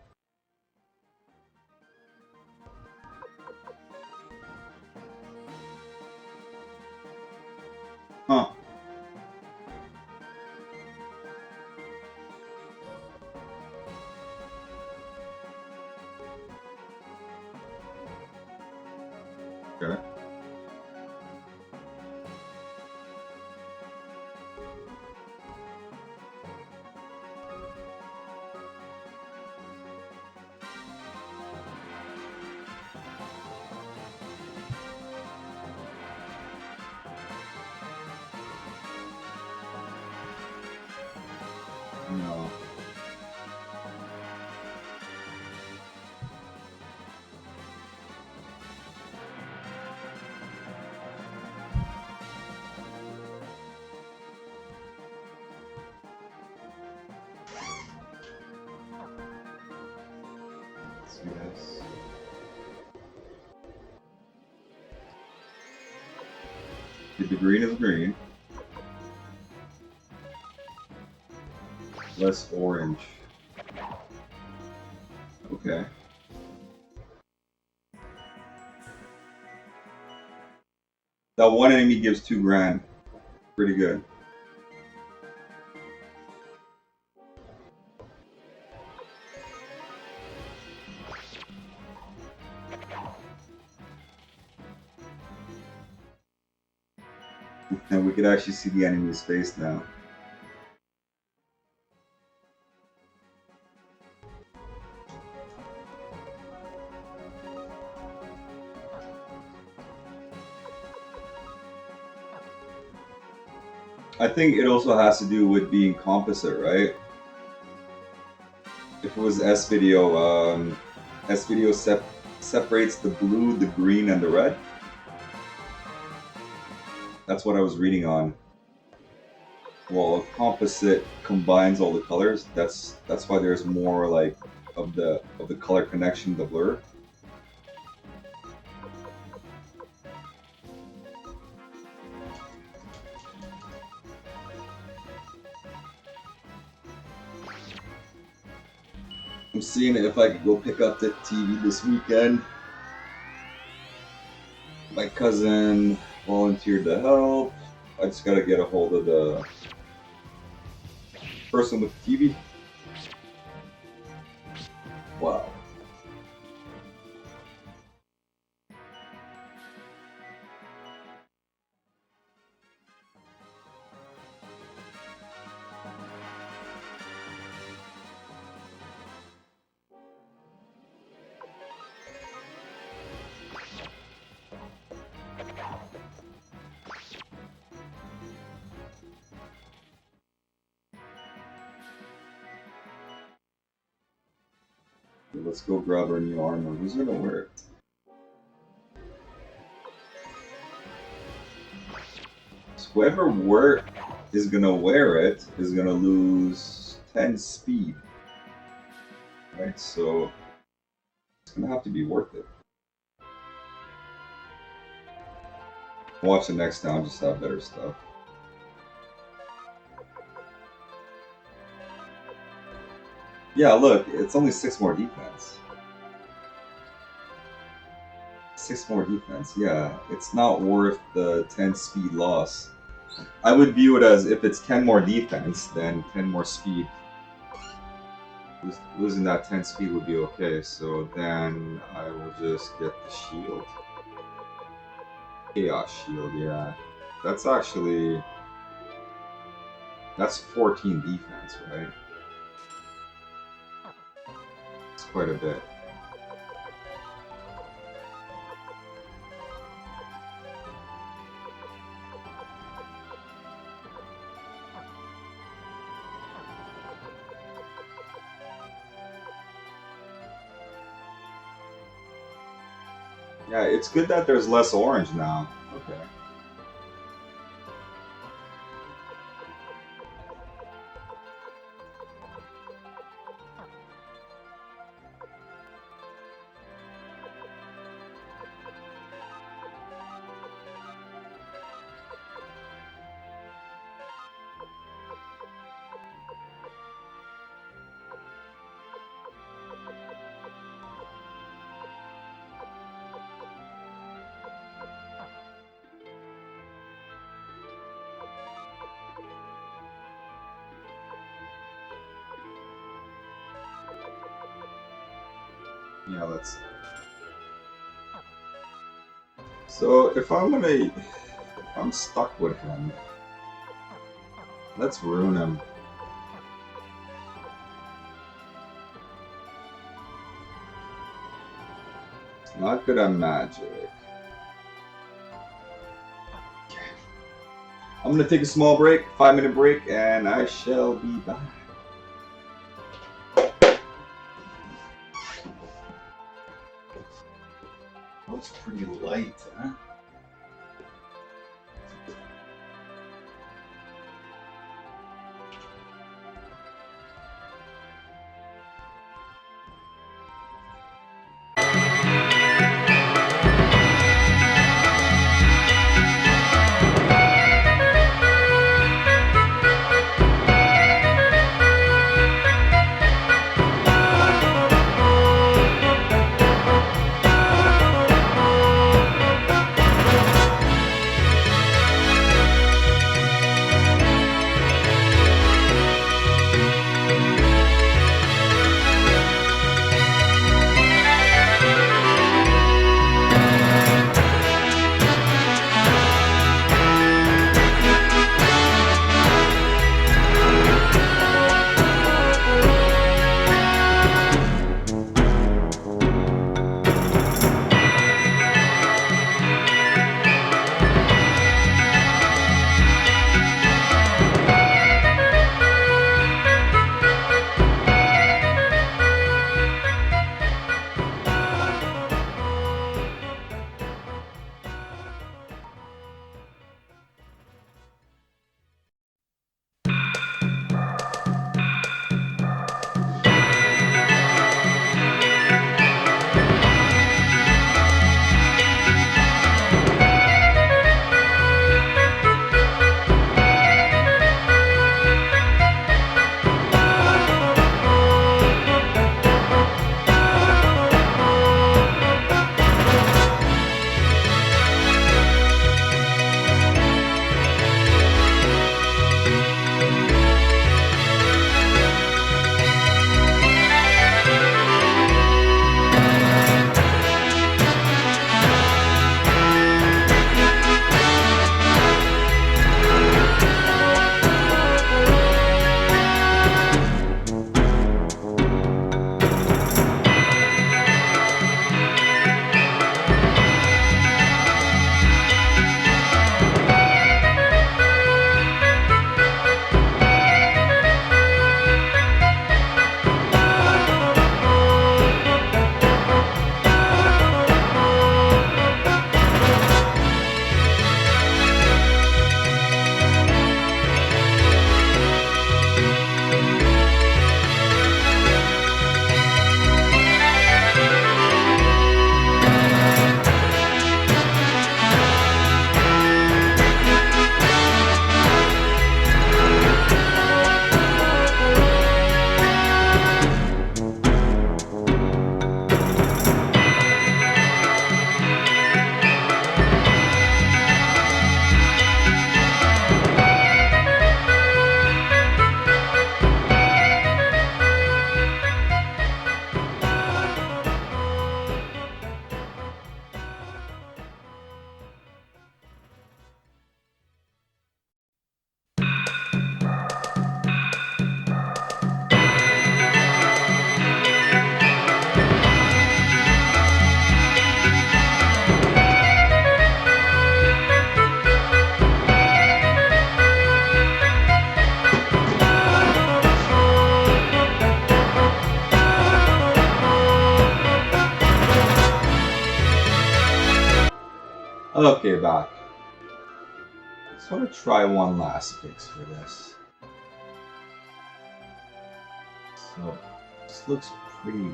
[SPEAKER 1] Okay. No. Yes. The green is green. Less orange. Okay. That one enemy gives 2 grand. Pretty good. And we could actually see the enemy's face now. I think it also has to do with being composite, right? If it was S video separates the blue, the green, and the red. That's what I was reading on. Well, composite combines all the colors. That's why there's more like of the color connection, the blur. I'm seeing if I could go pick up the TV this weekend. My cousin volunteered to help. I just gotta get a hold of the person with the TV. Wow. Let's go grab our new armor. Who's gonna wear it? So whoever is gonna wear it is gonna lose 10 speed. Right, so it's gonna have to be worth it. Watch the next time, just have better stuff. Yeah, look, it's only 6 more defense. 6 more defense, yeah. It's not worth the 10 speed loss. I would view it as if it's 10 more defense, then 10 more speed. Losing that 10 speed would be okay, so then I will just get the shield. Chaos shield, yeah. That's actually... That's 14 defense, right? It's quite a bit. Yeah, it's good that there's less orange now. Okay. Yeah, let's So if I'm stuck with him, let's ruin him. It's not good at magic. I'm gonna take a small break, 5-minute break, and I shall be back. Looks pretty light, huh? Okay, back. Just want to try one last fix for this. So, this looks pretty.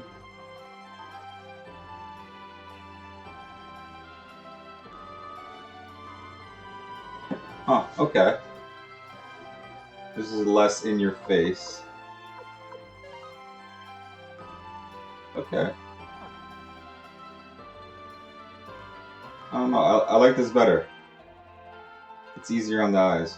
[SPEAKER 1] Huh, okay. This is less in your face. Okay. I don't know, I like this better. It's easier on the eyes.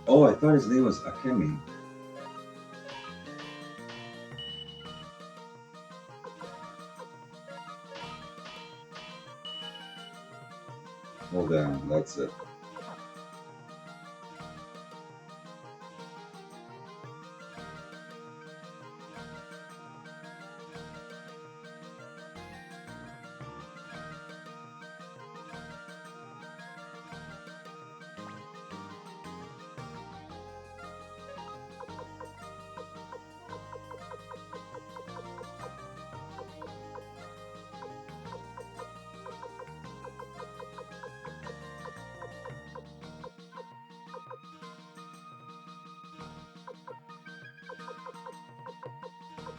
[SPEAKER 1] Oh, I thought his name was Akemi. Hold on, that's it.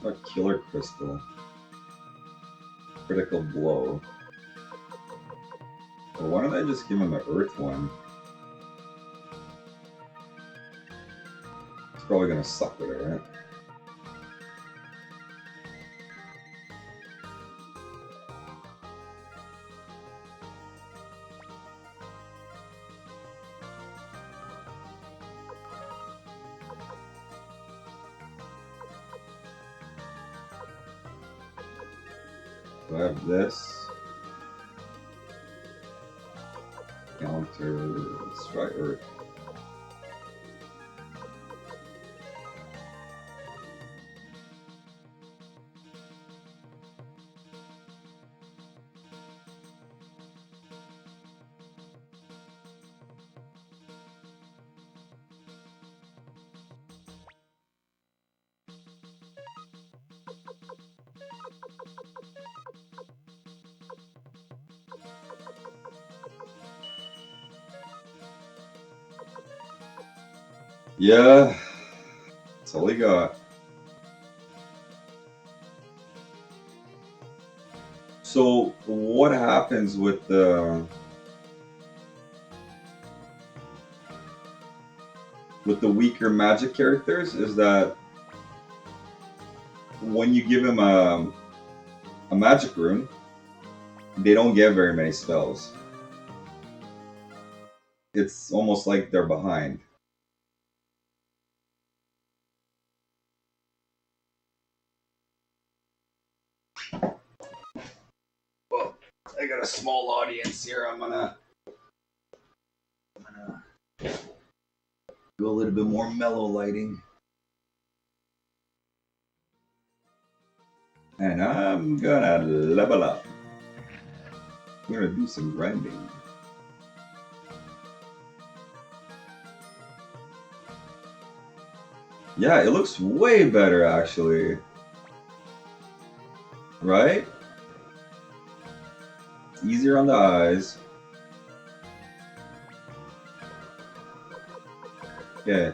[SPEAKER 1] A killer crystal. Critical blow. Well, why don't I just give him the earth one? He's probably gonna suck with it, right? So I have this. Counter. Let's try earth. Yeah, that's all he got. So what happens with the weaker magic characters is that when you give him a magic rune, they don't get very many spells. It's almost like they're behind. Well, I got a small audience here. I'm gonna do a little bit more mellow lighting. And I'm gonna level up. I'm gonna do some grinding. Yeah, it looks way better actually. Right? It's easier on the eyes. Yeah.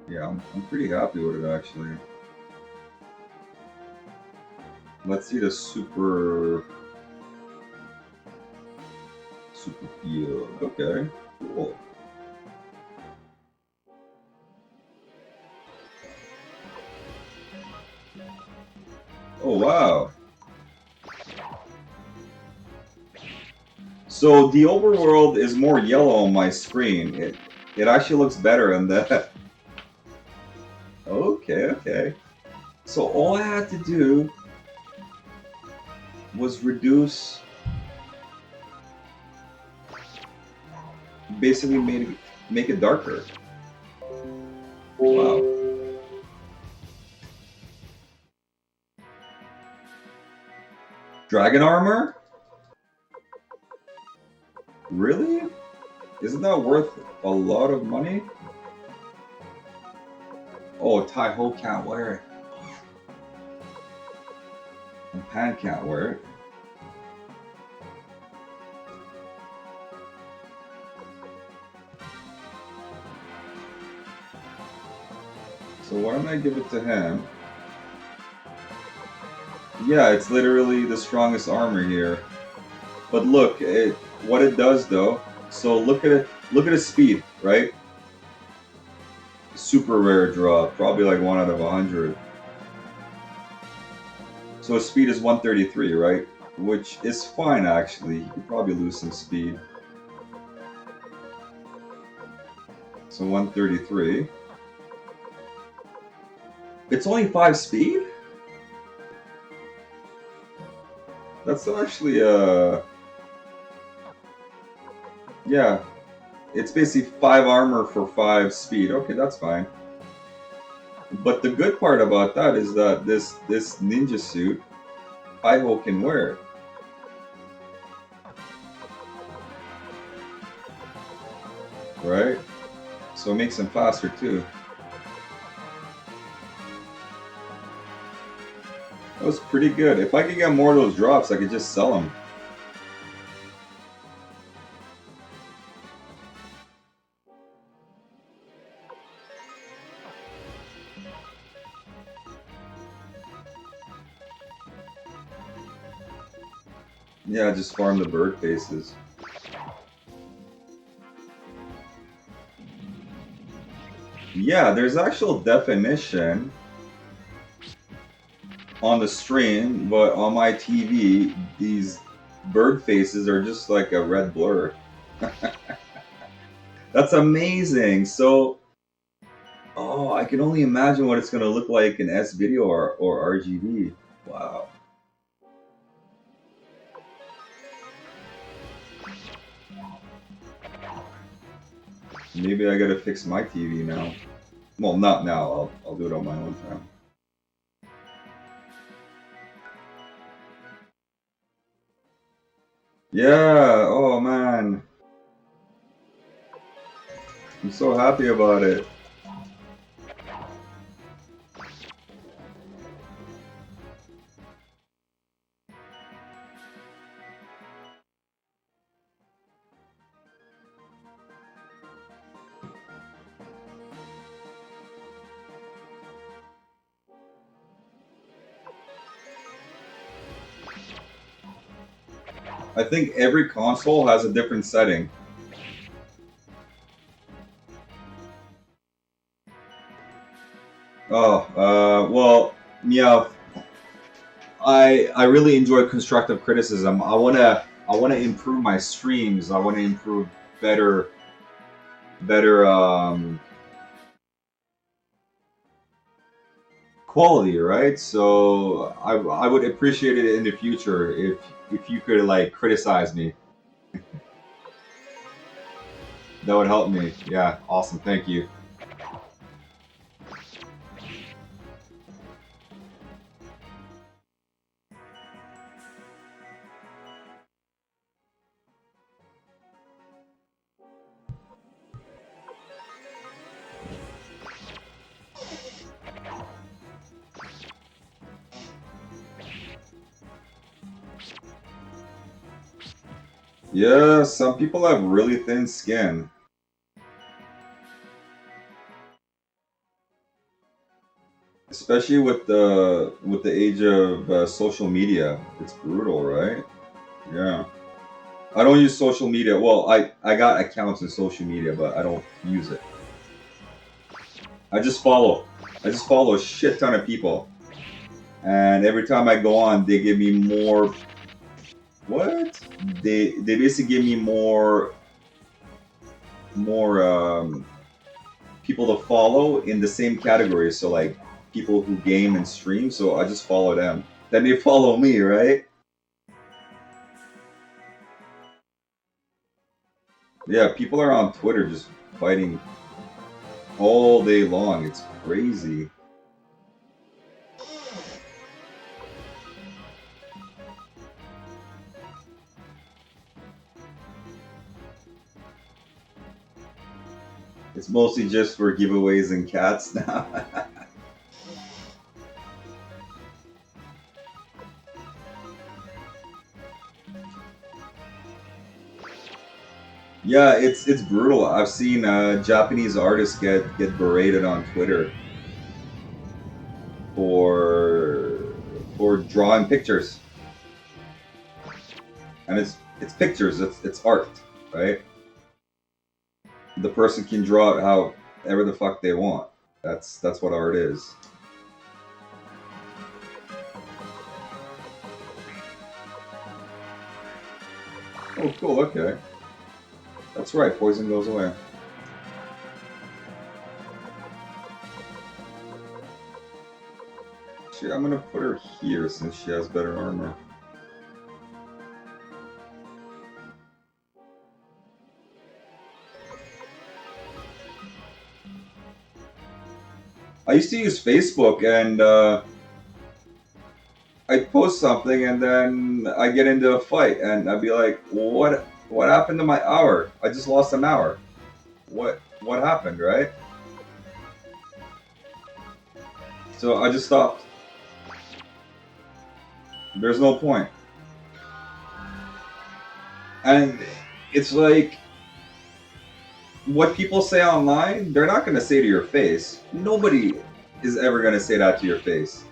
[SPEAKER 1] Yeah, I'm pretty happy with it actually. Let's see the super field. Okay, cool. Oh wow. So the overworld is more yellow on my screen. It actually looks better in that. Okay. So all I had to do was reduce, basically make it darker. Wow. Dragon armor? Really? Isn't that worth a lot of money? Oh, Tai-Ho can't wear it. And Pan can't wear it. So why don't I give it to him? Yeah, it's literally the strongest armor here. But look, what it does though. So look at it. Look at his speed, right? Super rare draw, probably like 1 out of 100. So his speed is 133, right? Which is fine, actually. He could probably lose some speed. So 133. It's only 5 speed? That's actually, yeah. It's basically 5 armor for 5 speed. Okay, that's fine. But the good part about that is that this ninja suit, Kaiho can wear it. Right? So it makes him faster too. That was pretty good. If I could get more of those drops, I could just sell them. Yeah, just farm the bird faces. Yeah, there's actual definition on the stream, but on my TV, these bird faces are just like a red blur. That's amazing. So, oh, I can only imagine what it's going to look like in S video or RGB. Wow. Maybe I gotta fix my TV now. Well, not now. I'll do it on my own time. Yeah. Oh man. I'm so happy about it. I think every console has a different setting. Oh, well, yeah. I really enjoy constructive criticism. I wanna improve my streams. I wanna improve better quality, right? So I would appreciate it in the future if you could like criticize me. That would help me. Yeah, awesome. Thank you. Yeah, some people have really thin skin. Especially with the age of social media. It's brutal, right? Yeah. I don't use social media. Well, I got accounts in social media, but I don't use it. I just follow. I just follow a shit ton of people. And every time I go on, they give me more. What? They basically give me more people to follow in the same category. So like people who game and stream. So I just follow them. Then they follow me, right? Yeah, people are on Twitter just fighting all day long. It's crazy. It's mostly just for giveaways and cats now. Yeah, it's brutal. I've seen Japanese artists get berated on Twitter for drawing pictures, and it's pictures. It's art, right? The person can draw it however the fuck they want. That's what art is. Oh, cool, okay. That's right, poison goes away. Actually, I'm gonna put her here since she has better armor. I used to use Facebook and I'd post something and then I get into a fight and I'd be like, what happened to my hour? I just lost an hour. What happened, right? So I just stopped. There's no point. And it's like what people say online, they're not going to say to your face. Nobody is ever going to say that to your face.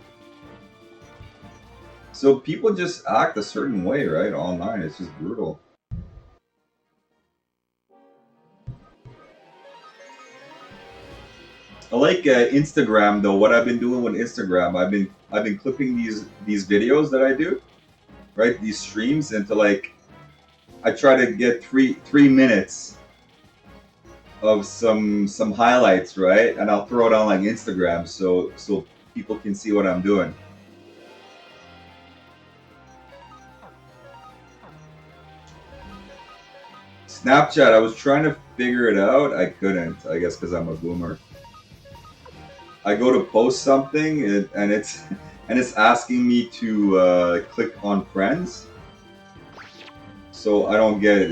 [SPEAKER 1] So people just act a certain way, right? Online, it's just brutal. I like Instagram though. What I've been doing with Instagram, I've been clipping these videos that I do, right? These streams into like I try to get three minutes of some highlights, right? And I'll throw it on like Instagram so people can see what I'm doing. Snapchat, I was trying to figure it out. I couldn't. I guess because I'm a boomer. I go to post something and it's and it's asking me to click on friends. So I don't get it.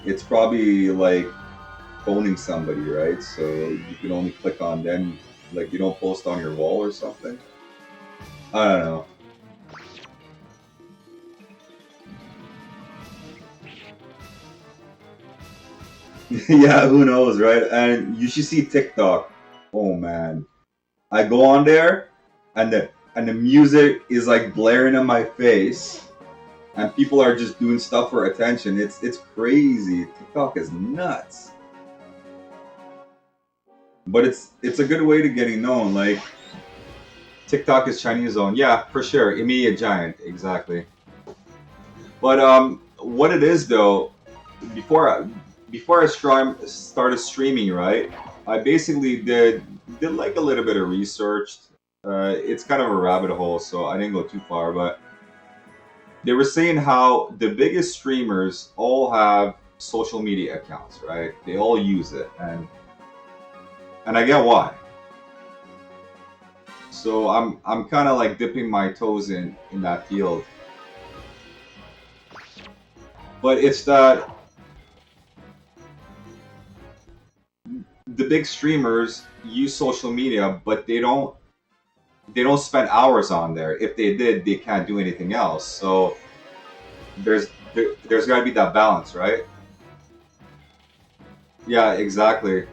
[SPEAKER 1] It's probably like phoning somebody, right? So you can only click on them. Like you don't post on your wall or something. I don't know. Yeah, who knows, right? And you should see TikTok. Oh man, I go on there, and the music is like blaring in my face, and people are just doing stuff for attention. It's crazy. TikTok is nuts, but it's a good way to getting known. Like TikTok is Chinese owned, yeah, for sure. Immediate giant, exactly. But what it is though, before I, before I started streaming, right? I basically did like a little bit of research. It's kind of a rabbit hole, so I didn't go too far. But they were saying how the biggest streamers all have social media accounts, right? They all use it, and I get why. So I'm kind of like dipping my toes in that field. But it's that the big streamers use social media, but they don't spend hours on there. If they did, they can't do anything else. So there's got to be that balance, right? Yeah, exactly.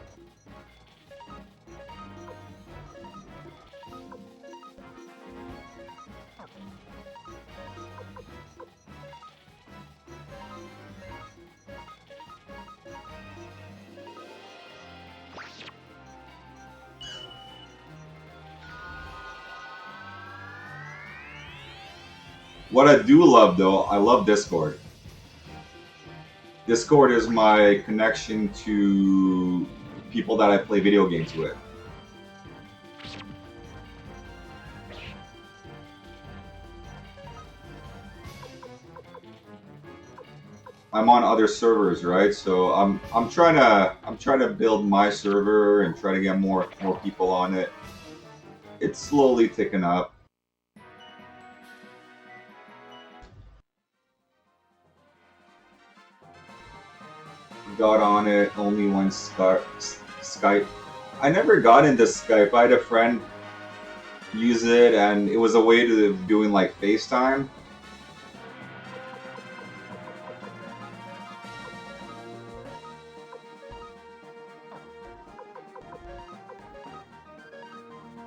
[SPEAKER 1] What I do love though, I love Discord. Discord is my connection to people that I play video games with. I'm on other servers, right? So I'm trying to build my server and try to get more people on it. It's slowly ticking up. Got on it only when Skype. I never got into Skype. I had a friend use it, and it was a way to doing like FaceTime.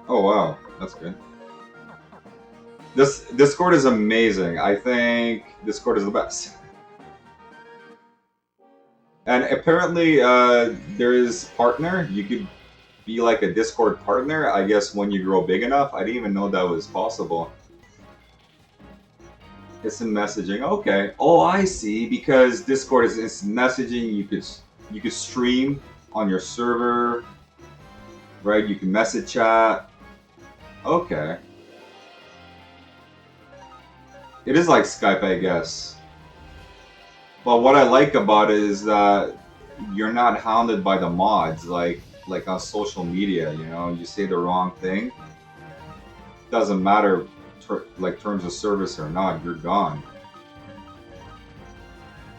[SPEAKER 1] Oh wow, that's good. This Discord is amazing. I think Discord is the best. And apparently, there is partner. You could be like a Discord partner. I guess when you grow big enough. I didn't even know that was possible. instant messaging. Okay. Oh, I see. Because Discord is instant messaging, you could stream on your server, right? You can message chat. Okay. It is like Skype, I guess. But what I like about it is that you're not hounded by the mods like on social media. You know, you say the wrong thing, doesn't matter like terms of service or not, you're gone.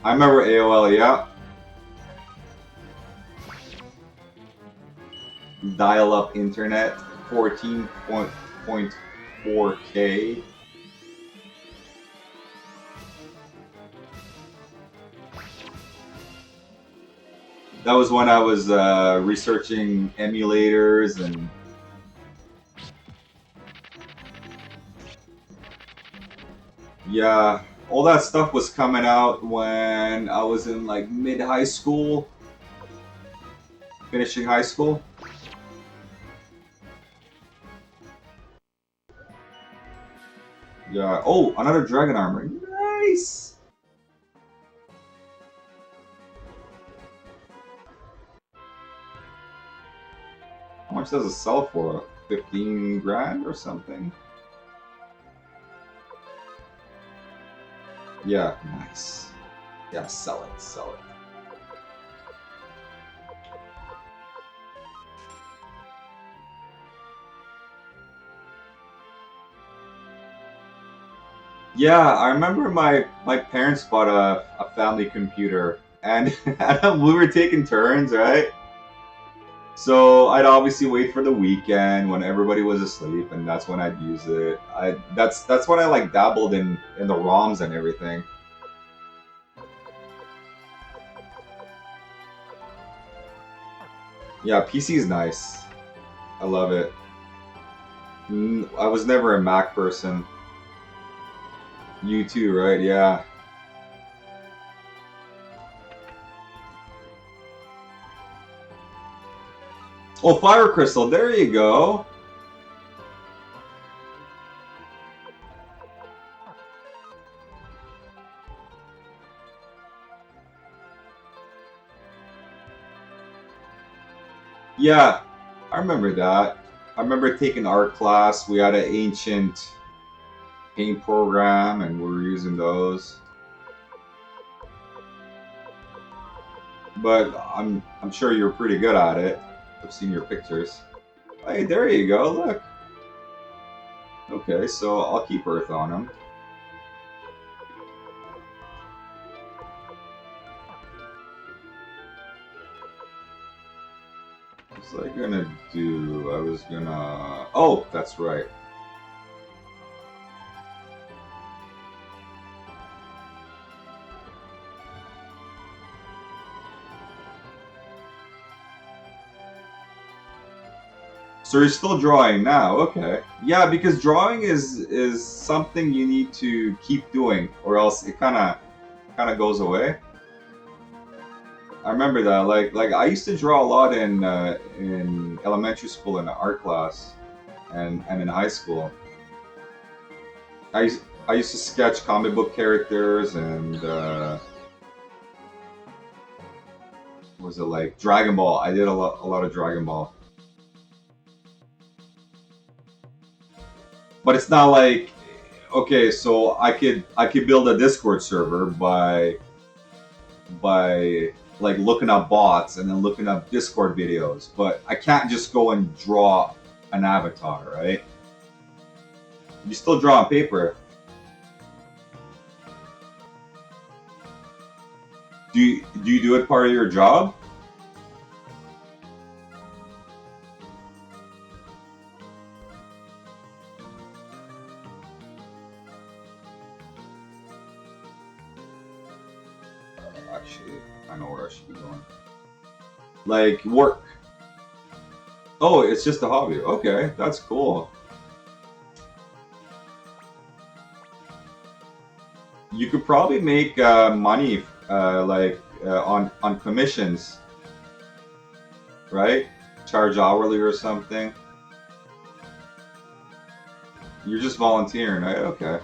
[SPEAKER 1] I remember AOL, yeah. Dial-up internet, 14.4K. That was when I was researching emulators and yeah, all that stuff was coming out when I was in like mid-high school, finishing high school. Yeah. Oh, another dragon armor. Nice. How much does it sell for? 15 grand or something? Yeah, nice. Yeah, sell it, sell it. Yeah, I remember my parents bought a family computer, and we were taking turns, right? So I'd obviously wait for the weekend when everybody was asleep, and that's when I'd use it. That's when I like dabbled in the ROMs and everything. Yeah, PC is nice. I love it. I was never a Mac person. You too, right? Yeah. Oh, Fire Crystal, there you go. Yeah, I remember that. I remember taking art class. We had an ancient paint program, and we were using those. But I'm sure you're pretty good at it. I've seen your pictures. Hey, there you go. Look. Okay, so I'll keep Earth on him. What was I gonna do? I was gonna. Oh, that's right. So you're still drawing now, okay? Yeah, because drawing is something you need to keep doing, or else it kind of goes away. I remember that. Like I used to draw a lot in elementary school in art class, and in high school. I used to sketch comic book characters and what was it like Dragon Ball? I did a lot of Dragon Ball. But it's not like okay, so I could build a Discord server by like looking up bots and then looking up Discord videos, but I can't just go and draw an avatar, right? You still draw on paper. Do you do it part of your job? Actually, I know where I should be going. Like work. Oh, it's just a hobby. Okay, that's cool. You could probably make money on commissions, right? Charge hourly or something. You're just volunteering, right? Okay.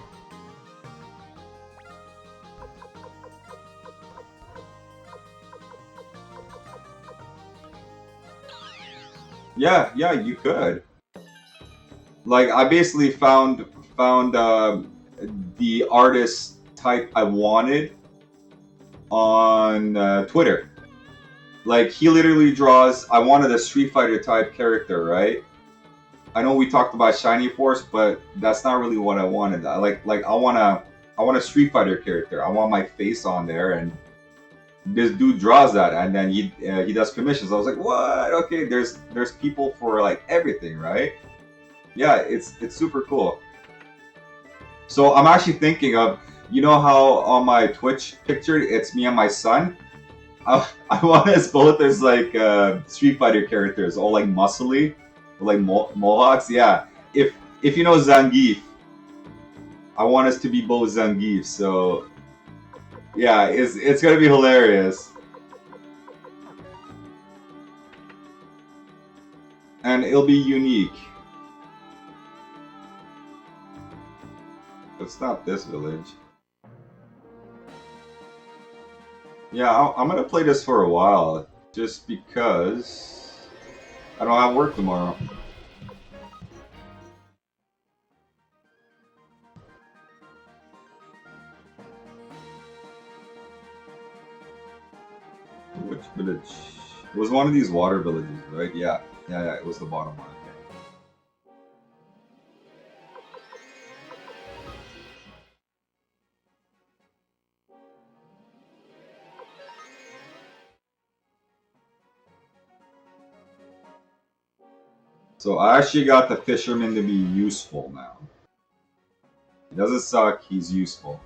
[SPEAKER 1] Yeah, yeah, you could. Like, I basically found the artist type I wanted on Twitter. Like, he literally draws. I wanted a Street Fighter type character, right? I know we talked about Shiny Force, but that's not really what I wanted. I want a Street Fighter character. I want my face on there, and this dude draws that, and then he does commissions. I was like, what? Okay, there's people for like everything, right? Yeah, it's super cool. So I'm actually thinking of, you know how on my Twitch picture it's me and my son. I want us both as like Street Fighter characters, all like muscly, like mohawks. Yeah, if you know Zangief, I want us to be both Zangief. So yeah, it's gonna be hilarious, and it'll be unique. It's not this village. Yeah, I'm gonna play this for a while, just because I don't have work tomorrow. Which village? It was one of these water villages, right? Yeah, yeah, it was the bottom one. So I actually got the fisherman to be useful now. He doesn't suck, he's useful.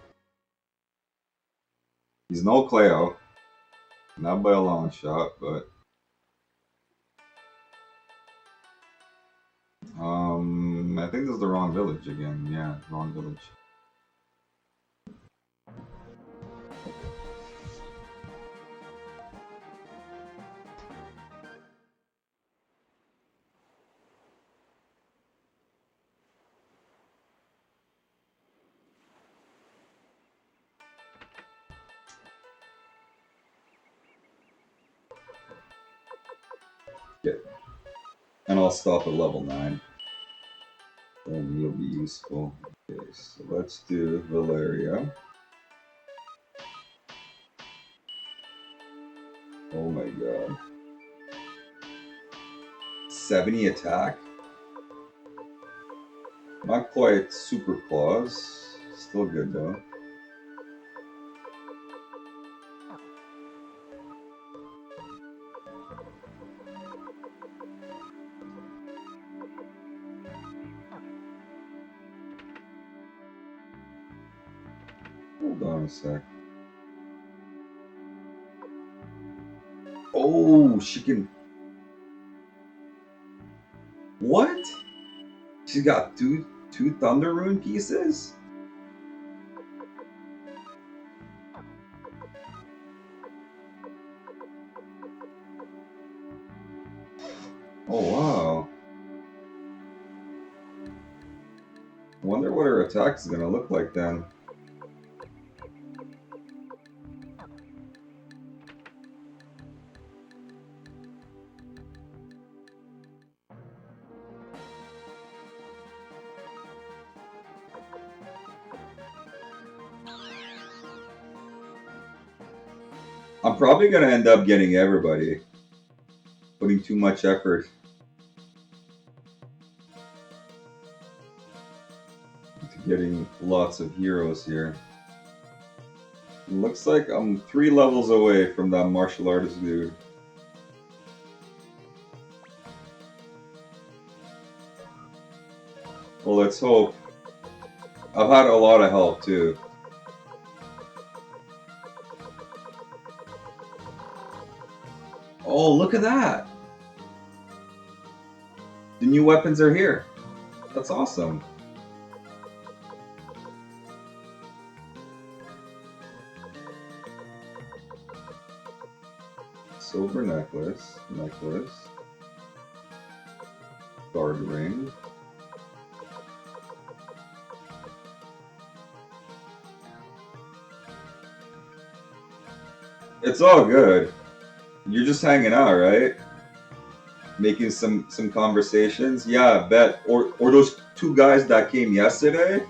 [SPEAKER 1] He's no Cleo. Not by a long shot, but I think this is the wrong village again. Yeah, wrong village. Yeah. And I'll stop at level 9. And you'll be useful. Okay, so let's do Valeria. Oh my god. 70 attack? Not quite super claws. Still good though. Hold on a sec. Oh, she can. What? She's got two Thunder Rune pieces? Oh wow. I wonder what her attack is gonna look like then. I'm probably gonna end up getting everybody. Putting too much effort into getting lots of heroes here. Looks like I'm 3 levels away from that martial artist dude. Well, let's hope. I've had a lot of help too. Oh, look at that! The new weapons are here. That's awesome. Silver necklace, guard ring. It's all good. You're just hanging out, right? making some conversations. Yeah, bet. Or those two guys that came yesterday.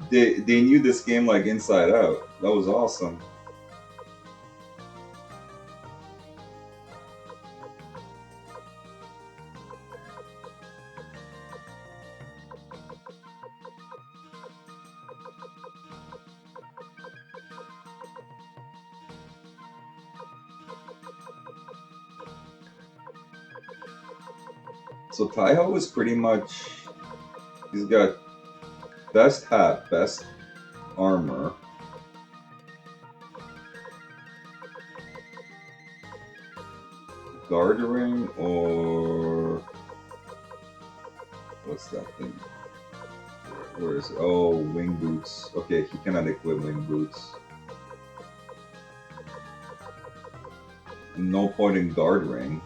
[SPEAKER 1] They knew this game like inside out. That was awesome. So Taiho is pretty much, he's got best hat, best armor. Guard ring or what's that thing? Where is it? Oh, wing boots. Okay, he cannot equip wing boots. No point in guard ring.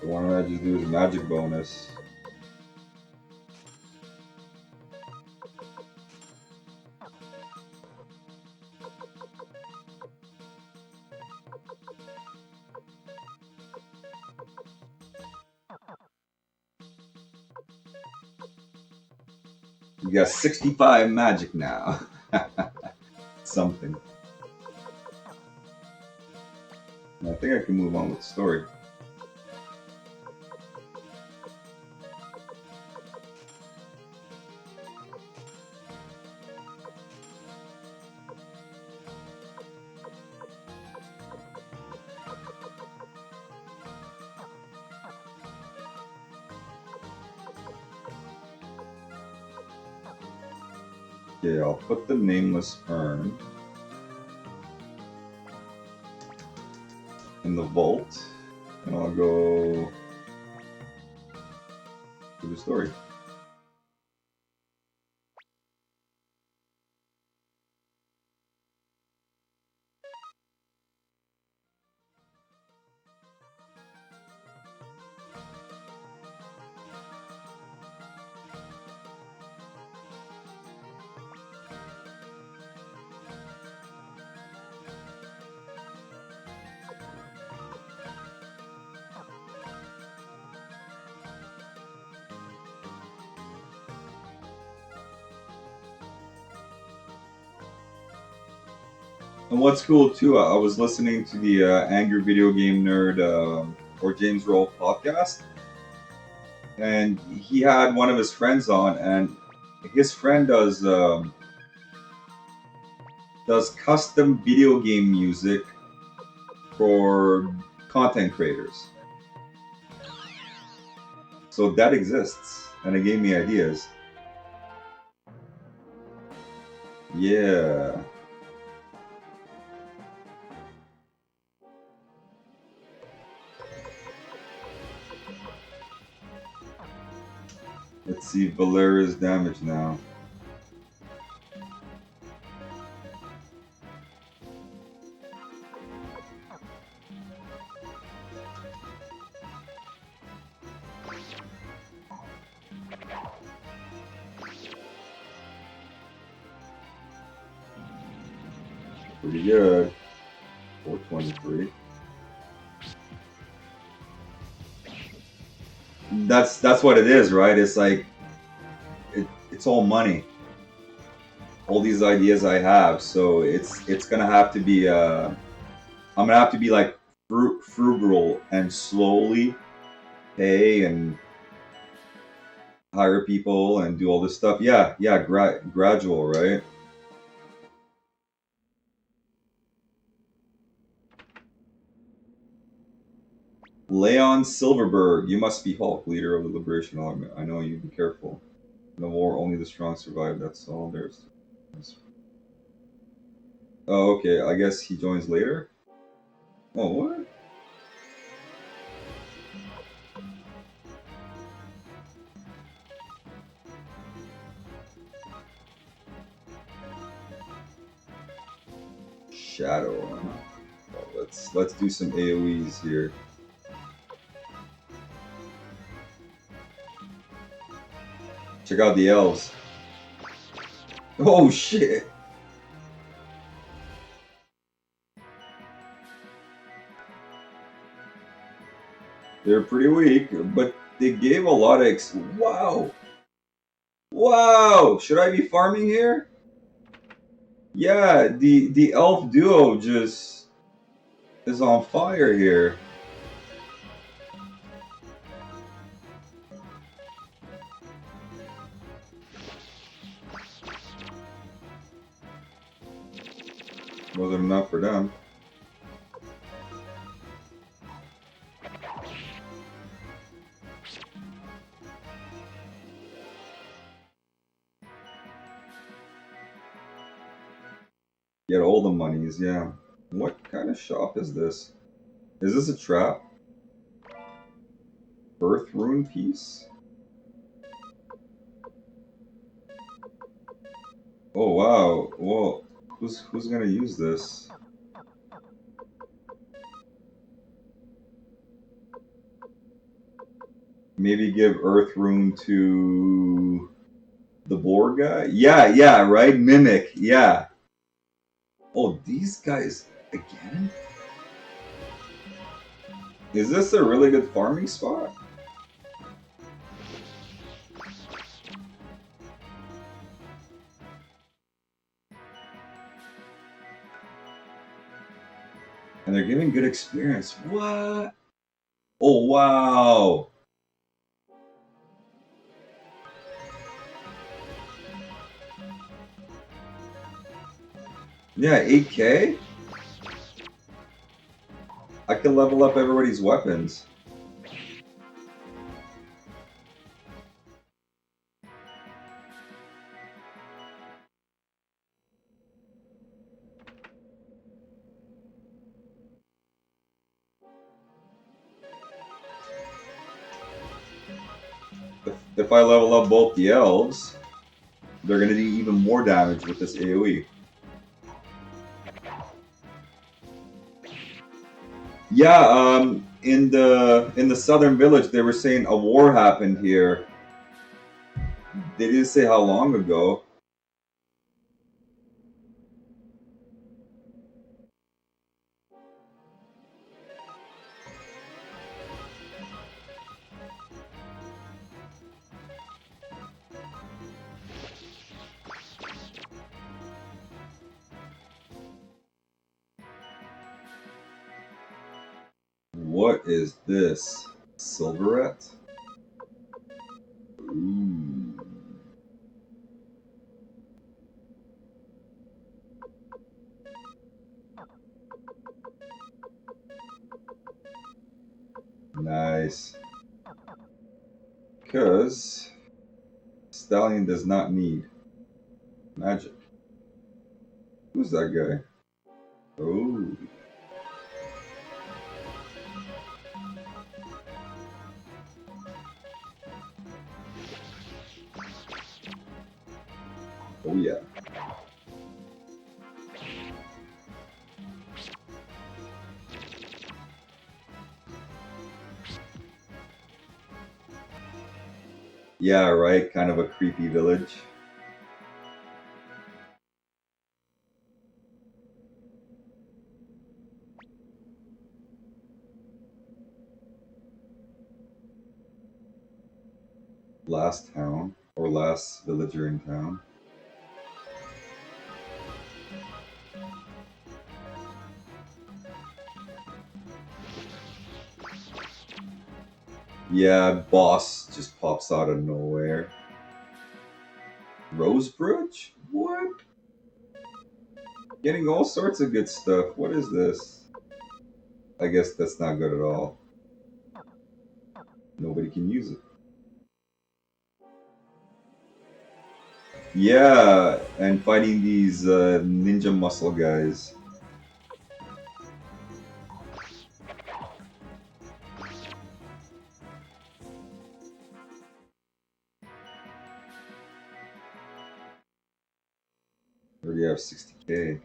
[SPEAKER 1] Why don't I just do his magic bonus? You got 65 magic now. Something. I think I can move on with the story. Okay, I'll put the nameless urn in the vault, and I'll go to the story. And what's cool too, I was listening to the Angry Video Game Nerd or James Roll podcast, and he had one of his friends on, and his friend does custom video game music for content creators. So that exists, and it gave me ideas. Yeah. Let's see Valeria's damage now. Pretty good. 423. That's what it is, right? It's like it's all money. All these ideas I have, so it's gonna have to be I'm gonna have to be like frugal and slowly pay and hire people and do all this stuff. Yeah, gradual, right? Leon Silverberg, you must be Hulk, leader of the Liberation Army. I know you. Be careful. In the war, only the strong survive. That's all there's. Oh, okay. I guess he joins later. Oh, what? Shadow. Well, let's do some AoEs here. Check out the elves. Oh shit! They're pretty weak, but they gave a lot of wow! Wow! Should I be farming here? Yeah, the elf duo just is on fire here. Wasn't enough for them. Get all the monies, yeah. What kind of shop is this? Is this a trap? Earth Rune piece? Oh wow. Well, who's gonna use this? Maybe give Earth Rune to the boar guy? Yeah, right? Mimic, yeah. Oh, these guys again? Is this a really good farming spot? And they're giving good experience. What? Oh, wow. Yeah, 8K? I can level up everybody's weapons. If I level up both the elves, they're gonna do even more damage with this AoE. Yeah, in the southern village, they were saying a war happened here. They didn't say how long ago. What is this? Silverette? Ooh. Nice. Because Stallion does not need magic. Who's that guy? Oh. Oh yeah. Yeah, right. Kind of a creepy village. Last town, or last villager in town. Yeah, boss just pops out of nowhere. Rosebridge? What? Getting all sorts of good stuff. What is this? I guess that's not good at all. Nobody can use it. Yeah, and fighting these ninja muscle guys. Already have 60K.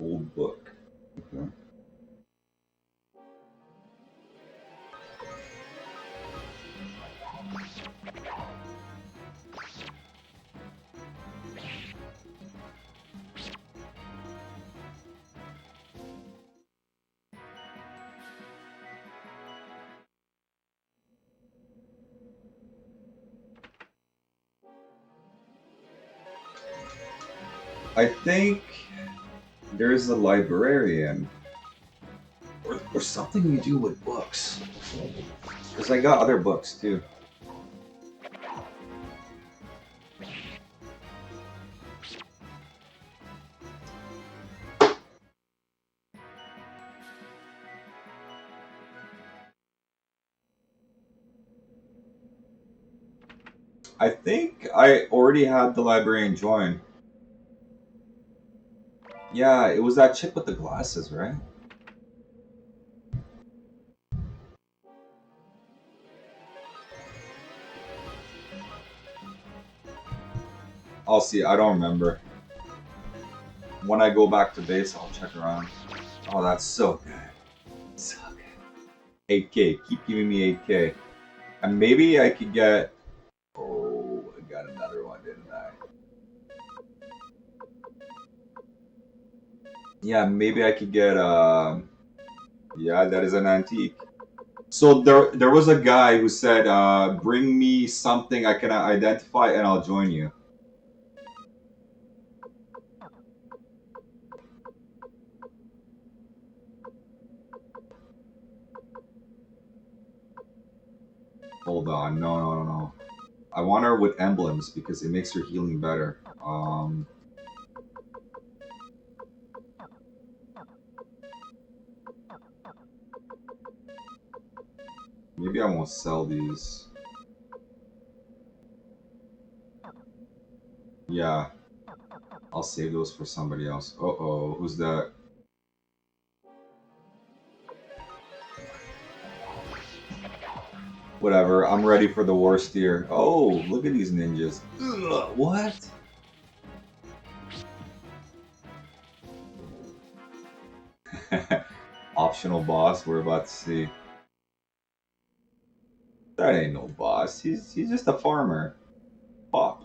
[SPEAKER 1] Old book. Okay. I think there's a librarian. Or something you do with books. Because I got other books too. I think I already had the librarian join. Yeah, it was that chick with the glasses, right? I'll see. I don't remember. When I go back to base, I'll check around. Oh, that's so good. So good. 8K. Keep giving me 8K. And maybe I could get... Oh, I got another one, didn't I? Yeah, maybe I could get... Yeah, that is an antique. So there was a guy who said, bring me something I can identify and I'll join you. Hold on, no. I want her with emblems because it makes her healing better. Maybe I won't sell these. Yeah, I'll save those for somebody else. Uh-oh, who's that? Whatever, I'm ready for the worst here. Oh, look at these ninjas. Ugh, what? Optional boss, we're about to see. That ain't no boss. He's just a farmer. Pop.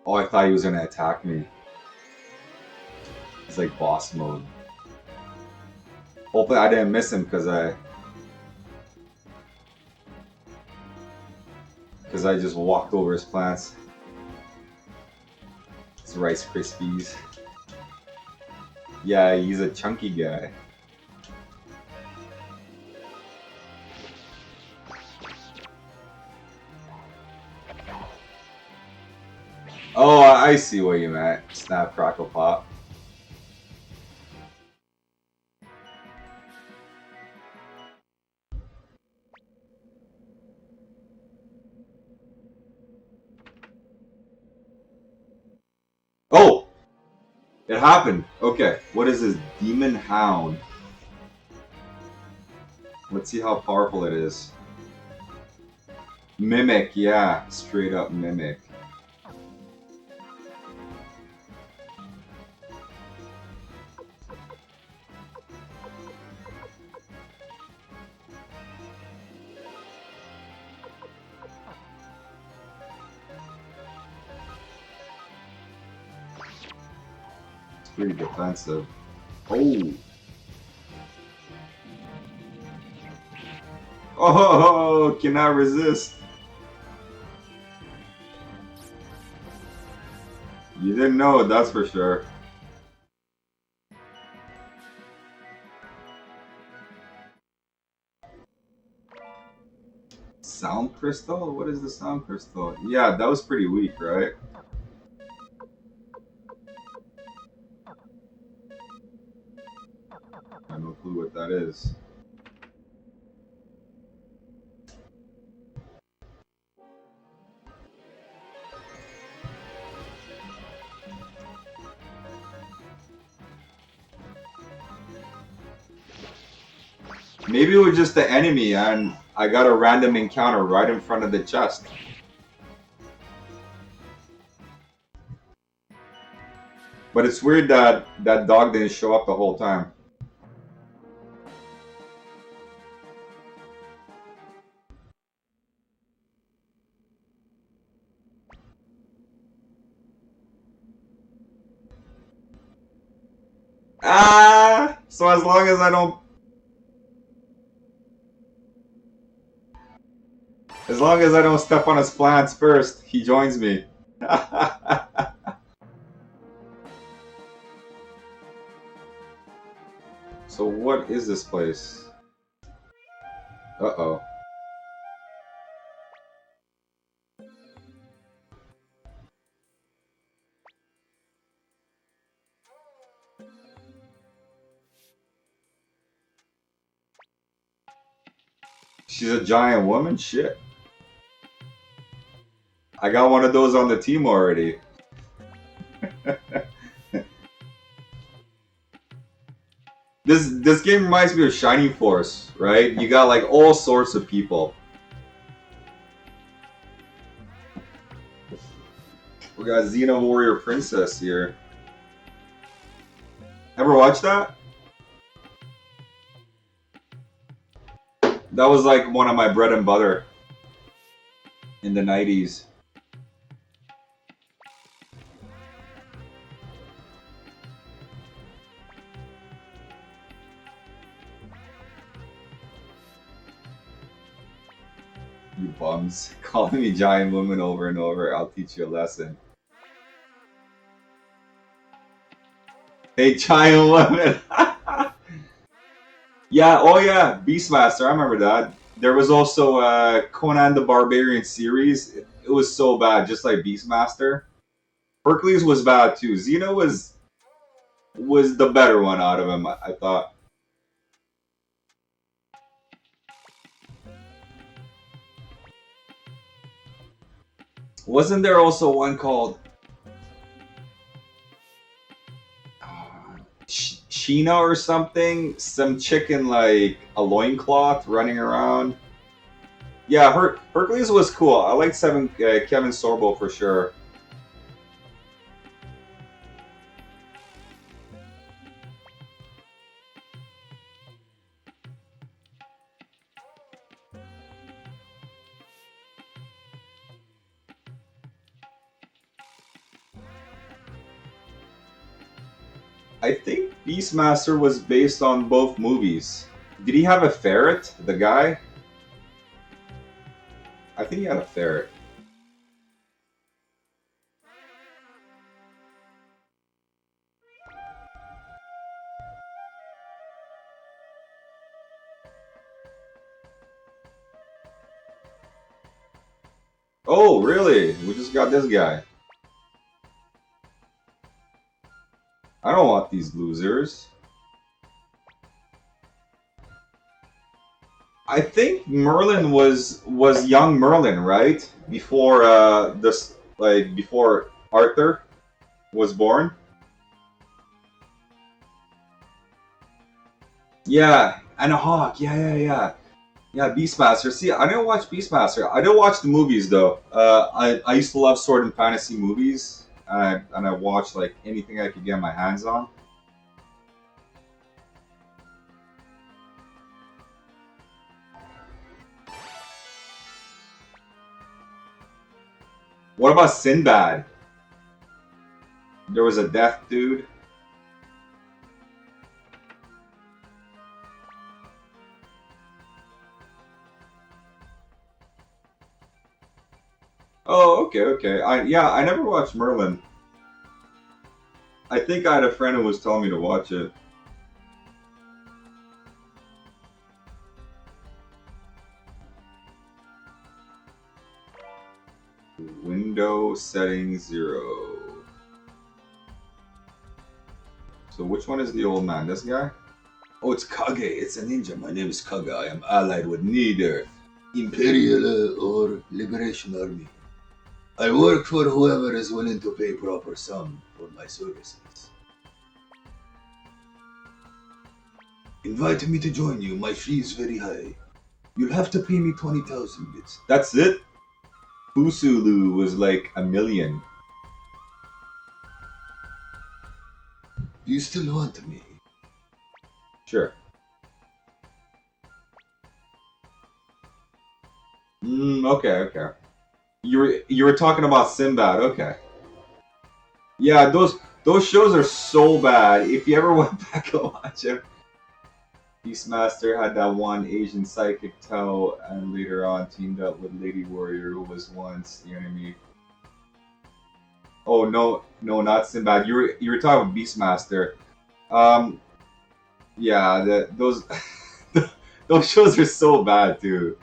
[SPEAKER 1] Oh, I thought he was gonna attack me. It's like boss mode. Hopefully I didn't miss him because I just walked over his plants. It's Rice Krispies. Yeah, he's a chunky guy. Oh, I see what you meant. Snap, crackle, pop. Oh! It happened! Okay, what is this? Demon Hound. Let's see how powerful it is. Mimic, yeah. Straight up mimic. It's pretty defensive. Oh! Oh! Cannot resist! You didn't know it, that's for sure. Sound crystal? What is the sound crystal? Yeah, that was pretty weak, right? I have no clue what that is. Maybe it was just the enemy and I got a random encounter right in front of the chest. But it's weird that that dog didn't show up the whole time. Ah! So as long as I don't... As long as I don't step on his plants first, he joins me. So what is this place? Uh-oh. She's a giant woman? Shit. I got one of those on the team already. This game reminds me of Shining Force, right? You got like all sorts of people. We got Xena Warrior Princess here. Ever watch that? That was like one of my bread and butter in the 90s. You bums. Calling me giant woman over and over. I'll teach you a lesson. Hey, giant woman! Yeah, oh yeah, Beastmaster, I remember that. There was also Conan the Barbarian series. It was so bad, just like Beastmaster. Hercules was bad too. Xena was the better one out of him, I thought. Wasn't there also one called Sheena or something? Some chicken like a loincloth running around. Yeah, Hercules was cool. I liked Kevin Sorbo for sure. I think Beastmaster was based on both movies. Did he have a ferret, the guy? I think he had a ferret. Oh, really? We just got this guy. I don't want these losers. I think Merlin was young Merlin, right? Before this, like before Arthur was born. Yeah, and a hawk. Yeah, Beastmaster. See, I didn't watch Beastmaster. I didn't watch the movies though. I used to love sword and fantasy movies, and I watched like anything I could get my hands on. What about Sinbad? There was a deaf dude. Oh, okay. I never watched Merlin. I think I had a friend who was telling me to watch it. Window setting 0. So which one is the old man? This guy? Oh, it's Kage. It's a ninja. My name is Kage. I am allied with neither Imperial or Liberation Army. I work for whoever is willing to pay proper sum for my services. Invite me to join you. My fee is very high. You'll have to pay me 20,000 bits. That's it? Fusulu was like 1,000,000. You still want me? Sure. Okay. You were talking about Sinbad, okay. Yeah, Those shows are so bad. If you ever went back and watch it, Beastmaster had that one Asian psychic Tao, and later on teamed up with Lady Warrior, who was once the enemy. Oh no, no, not Sinbad. You were talking about Beastmaster. Um, yeah, those those shows are so bad too.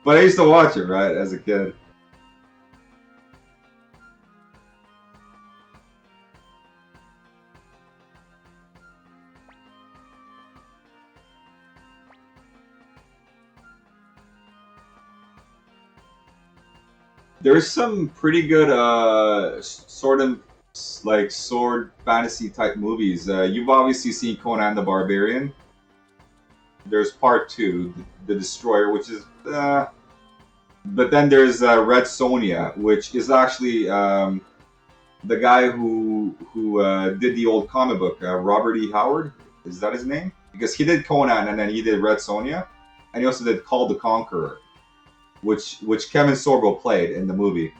[SPEAKER 1] But I used to watch it right as a kid. There's some pretty good sort of like sword fantasy type movies. You've obviously seen Conan the Barbarian. There's part two, the Destroyer, which is. But then there's Red Sonja, which is actually the guy who did the old comic book, Robert E. Howard. Is that his name? Because he did Conan and then he did Red Sonja, and he also did Call the Conqueror, which Kevin Sorbo played in the movie.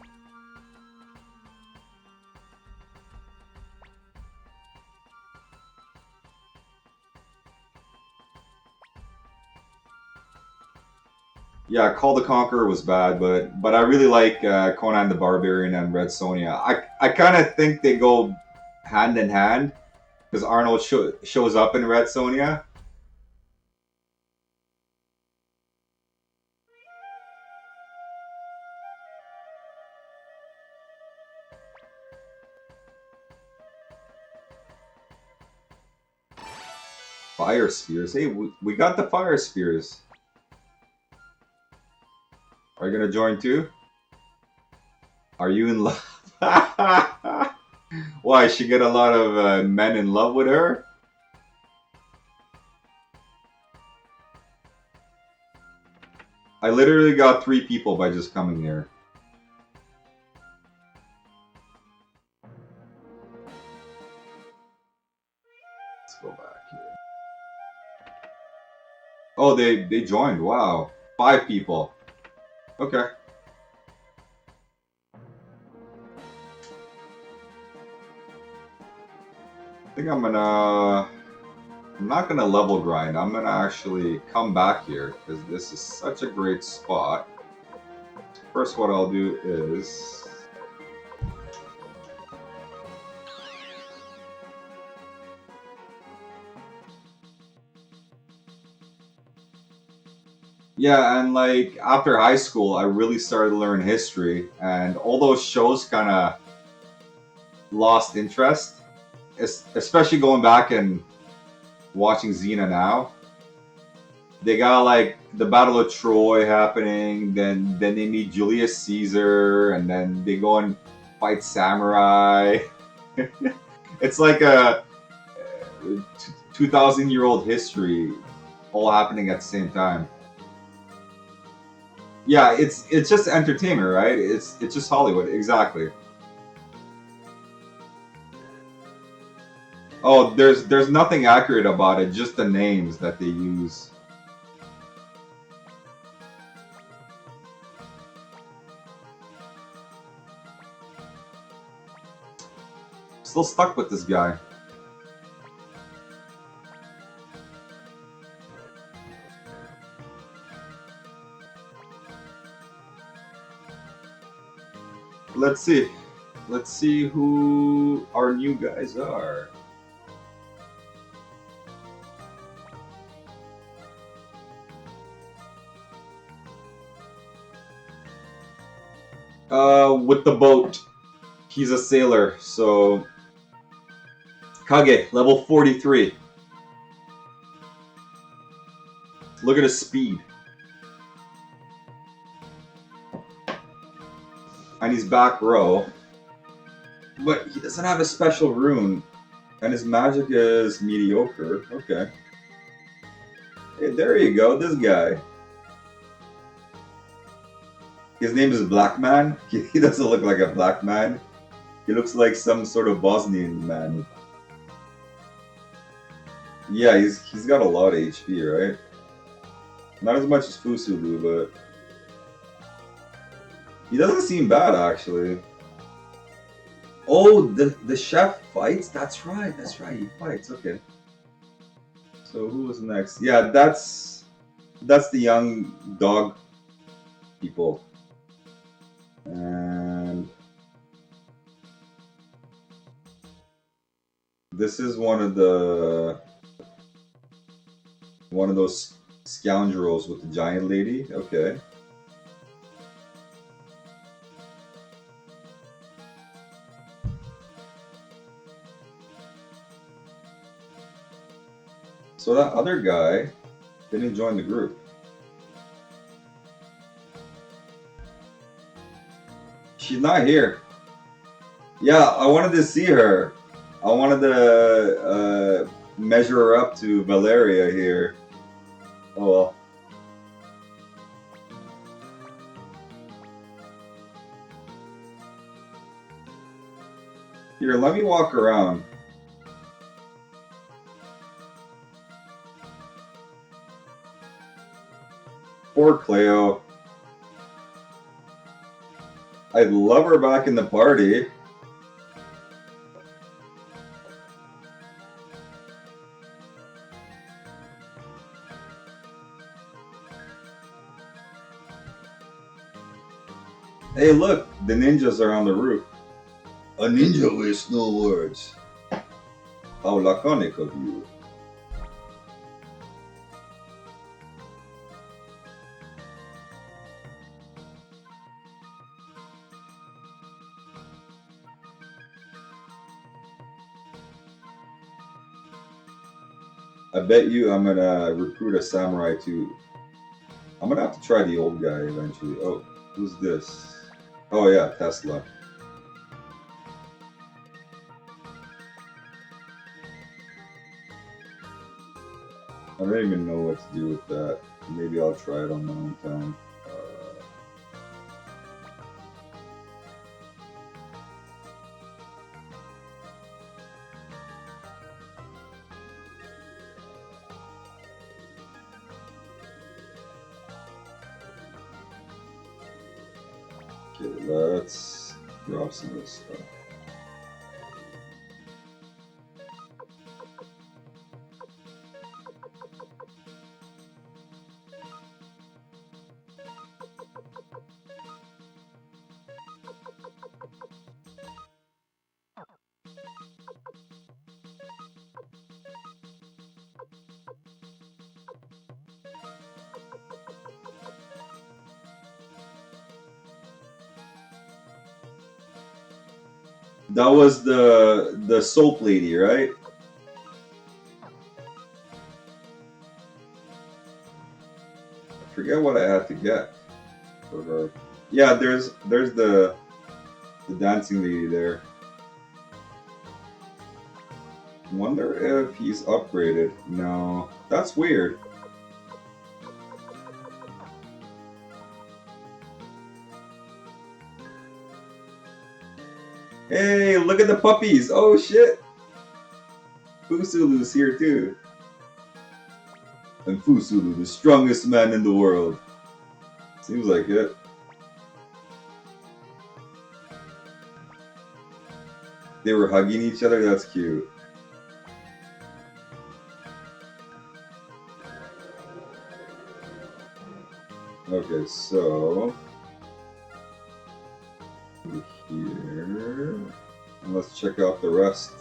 [SPEAKER 1] Yeah, Call the Conqueror was bad, but I really like Conan the Barbarian and Red Sonja. I kind of think they go hand in hand because Arnold shows up in Red Sonja. Fire spears. Hey, we got the fire spears. Are you gonna join too? Are you in love? Why? She get a lot of men in love with her? I literally got 3 people by just coming here. Let's go back here. Oh, they joined. Wow. 5 people. Okay. I think I'm not gonna level grind. I'm gonna actually come back here because this is such a great spot. First, what I'll do is yeah, and like after high school, I really started to learn history, and all those shows kind of lost interest, especially going back and watching Xena now. They got like the Battle of Troy happening, then they meet Julius Caesar, and then they go and fight samurai. It's like a 2,000-year-old history all happening at the same time. Yeah, it's just entertainment, right? It's just Hollywood, exactly. Oh, there's nothing accurate about it, just the names that they use. Still stuck with this guy. Let's see. Let's see who our new guys are. With the boat. He's a sailor, so Kage, level 43. Look at his speed. And he's back row. But he doesn't have a special rune. And his magic is mediocre. Okay. Hey, there you go, this guy. His name is Black Man. He doesn't look like a black man. He looks like some sort of Bosnian man. Yeah, he's got a lot of HP, right? Not as much as Fusulu, but he doesn't seem bad actually. Oh, the chef fights? That's right, he fights, okay. So who was next? Yeah, that's the young dog people. And this is one of those scoundrels with the giant lady. Okay. So that other guy didn't join the group. She's not here. Yeah, I wanted to see her. I wanted to measure her up to Valeria here. Oh well. Here, let me walk around. Poor Cleo. I'd love her back in the party. Hey, look, the ninjas are on the roof. A ninja wastes no words. How laconic of you. I bet you I'm gonna recruit a samurai too. I'm gonna have to try the old guy eventually. Oh, who's this? Oh yeah, Tesla. I don't even know what to do with that. Maybe I'll try it on my own time. Okay, let's drop some of this stuff. That was the soap lady, right? I forget what I had to get for her. Yeah, there's the dancing lady there. Wonder if he's upgraded. No, that's weird. Hey, look at the puppies! Oh shit! Fusulu's here too. And Fusulu, the strongest man in the world. Seems like it. They were hugging each other, that's cute. Okay, so here, and let's check out the rest.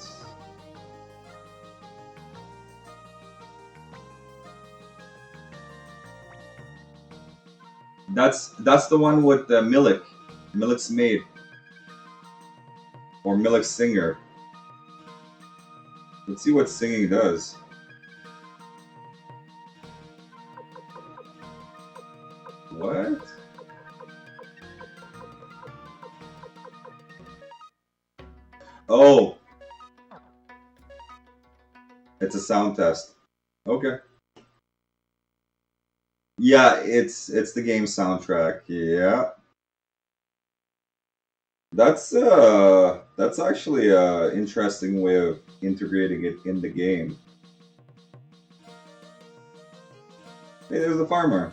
[SPEAKER 1] That's the one with Milik's maid, or Milik's singer. Let's see what singing does. What? Oh, it's a sound test. Okay. Yeah, it's the game soundtrack. Yeah. That's actually a interesting way of integrating it in the game. Hey, there's the farmer.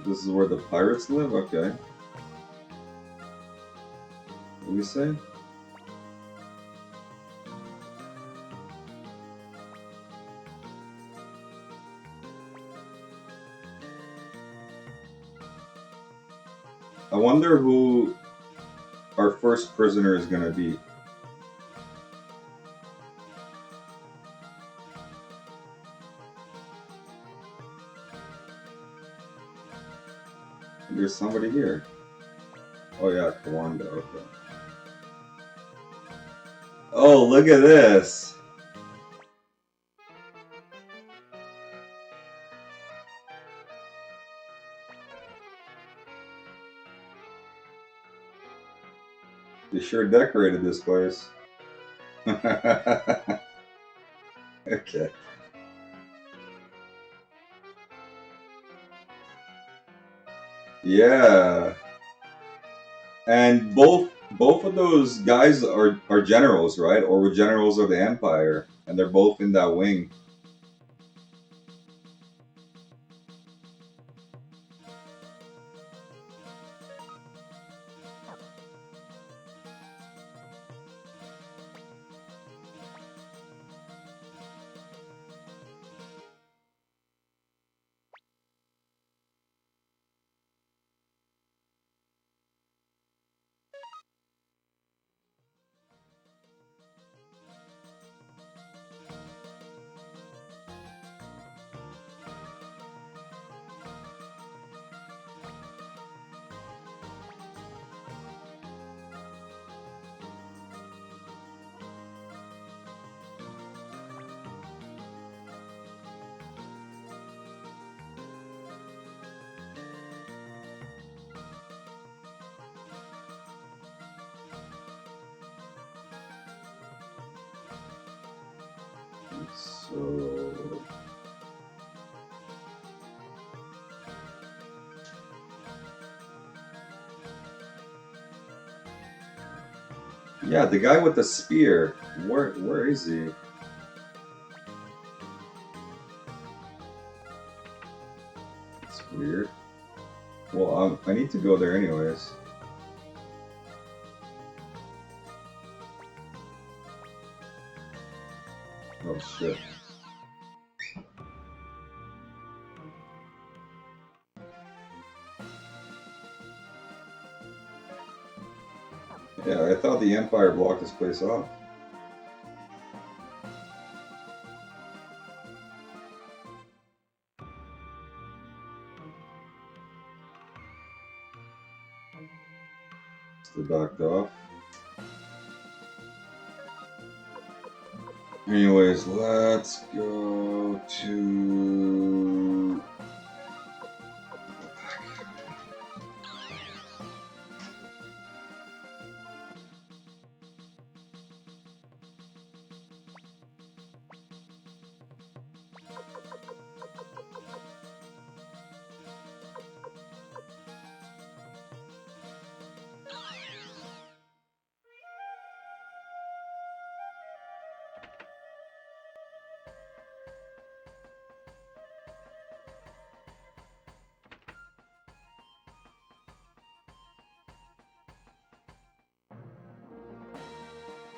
[SPEAKER 1] This is where the pirates live? Okay. What do we say? I wonder who our first prisoner is gonna be. There's somebody here. Oh yeah, Kawanda, okay. Oh, look at this! They sure decorated this place. Okay. Yeah. And both of those guys are generals, right? Or were generals of the Empire, and they're both in that wing. So yeah, the guy with the spear. Where is he? It's weird. Well, I need to go there anyways. Oh shit. Yeah, I thought the Empire blocked this place off. They backed off. Anyways, let's go to...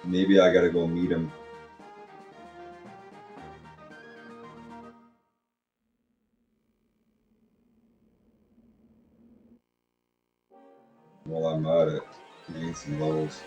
[SPEAKER 1] Maybe I gotta go meet him. While I'm at it, gain some levels.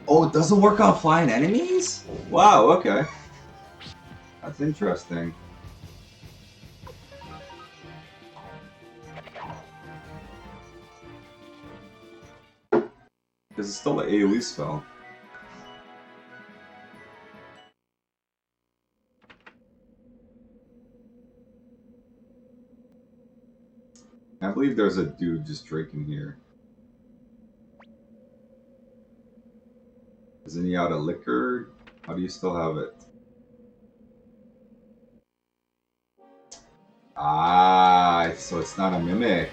[SPEAKER 1] Oh, it doesn't work on flying enemies? Wow, okay. That's interesting. Because it's still an AoE spell. I believe there's a dude just drinking here. Isn't he out of liquor? How do you still have it? Ah, so it's not a mimic.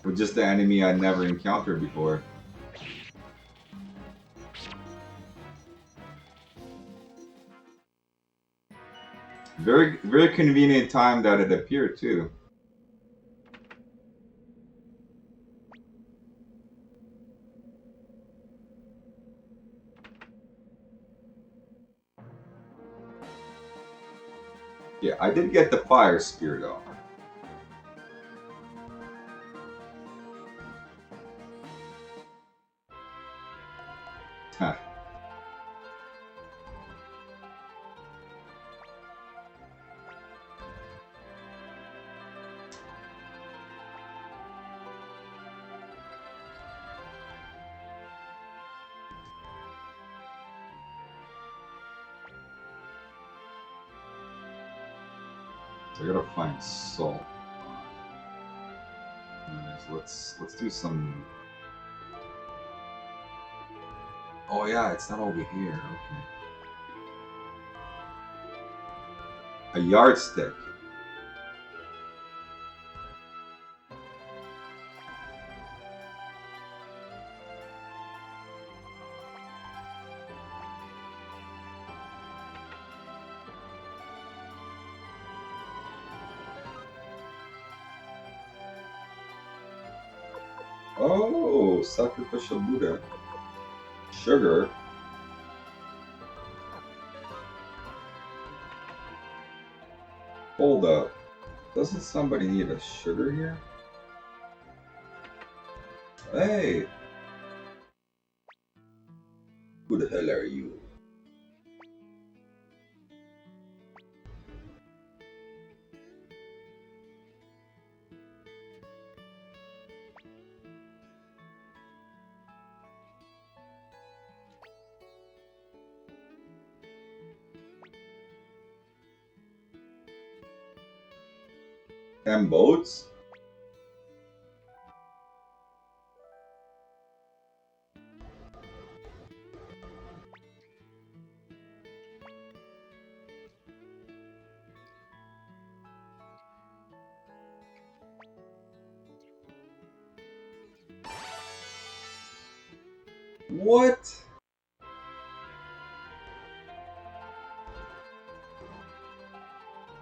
[SPEAKER 1] With just the enemy I'd never encountered before. Very, very convenient time that it appeared too. Yeah, I did get the fire spear though. Huh. So I gotta find salt. Anyways, let's do some. Oh yeah, it's not over here. Okay. A yardstick. Oh, sacrificial Buddha. Sugar. Hold up. Doesn't somebody need a sugar here? Hey! Who the hell are you? And boats? What?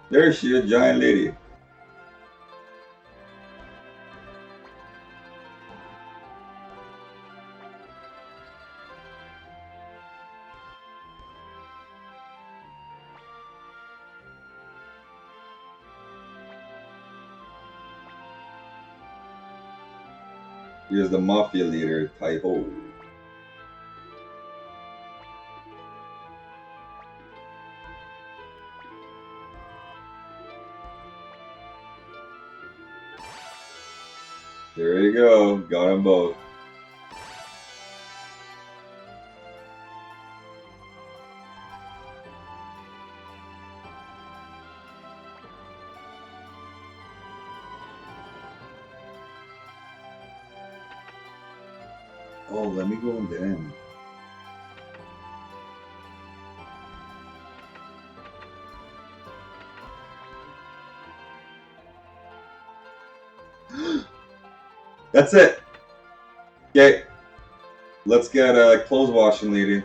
[SPEAKER 1] There she is, giant lady. Here's the mafia leader, Tai-Ho. There you go, got them both. Oh, let me go in the end. That's it. Okay, let's get a clothes washing lady.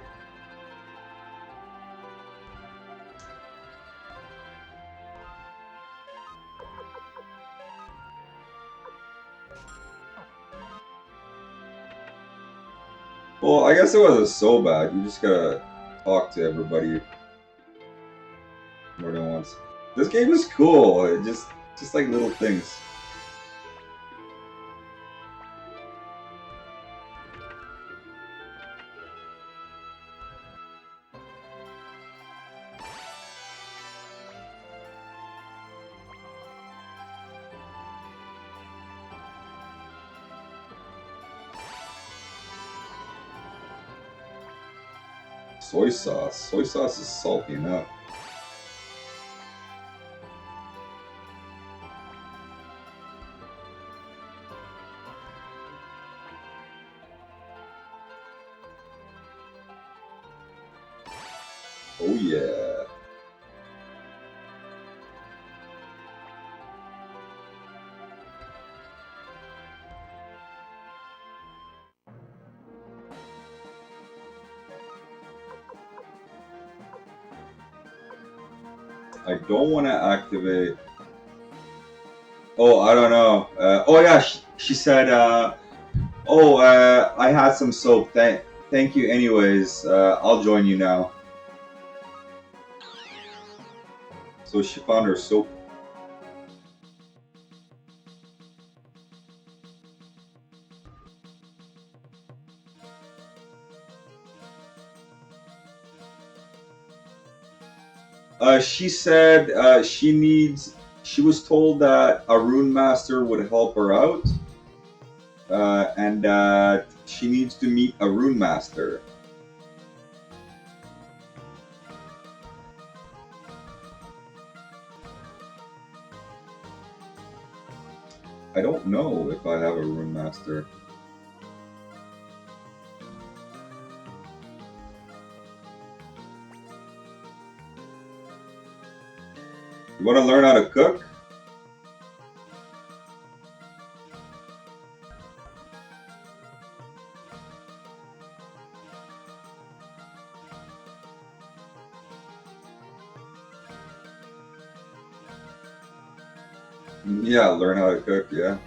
[SPEAKER 1] Well, I guess it wasn't so bad. You just gotta talk to everybody more than once. This game is cool. It just like little things. Soy sauce. Soy sauce is salty enough. Oh yeah. I don't want to activate. Oh, I don't know. Oh yeah, she said. I had some soap. Thank you. Anyways, I'll join you now. So she found her soap. She said she was told that a rune master would help her out, and that she needs to meet a rune master. I don't know if I have a rune master. You want to learn how to cook? Yeah, learn how to cook, yeah.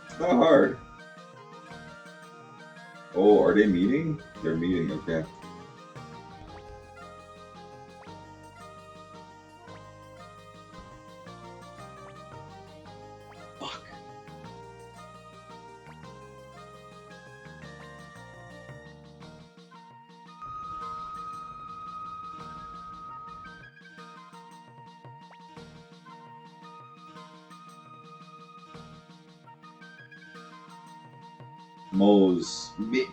[SPEAKER 1] It's not hard. Oh, are they meeting? They're meeting, okay. Fuck.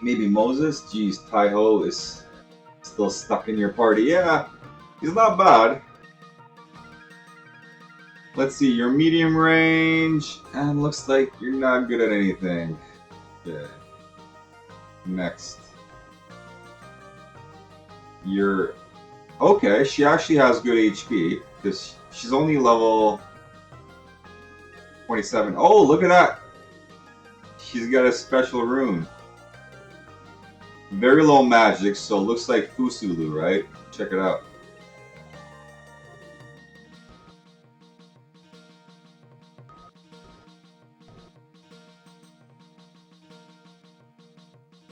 [SPEAKER 1] Maybe Moses? Jeez, Tai-Ho is still stuck in your party. Yeah, he's not bad. Let's see, your medium range, and looks like you're not good at anything. Okay. Next. You're... Okay, she actually has good HP, because she's only level 27. Oh, look at that! She's got a special rune. Very low magic, so it looks like Fusulu, right? Check it out.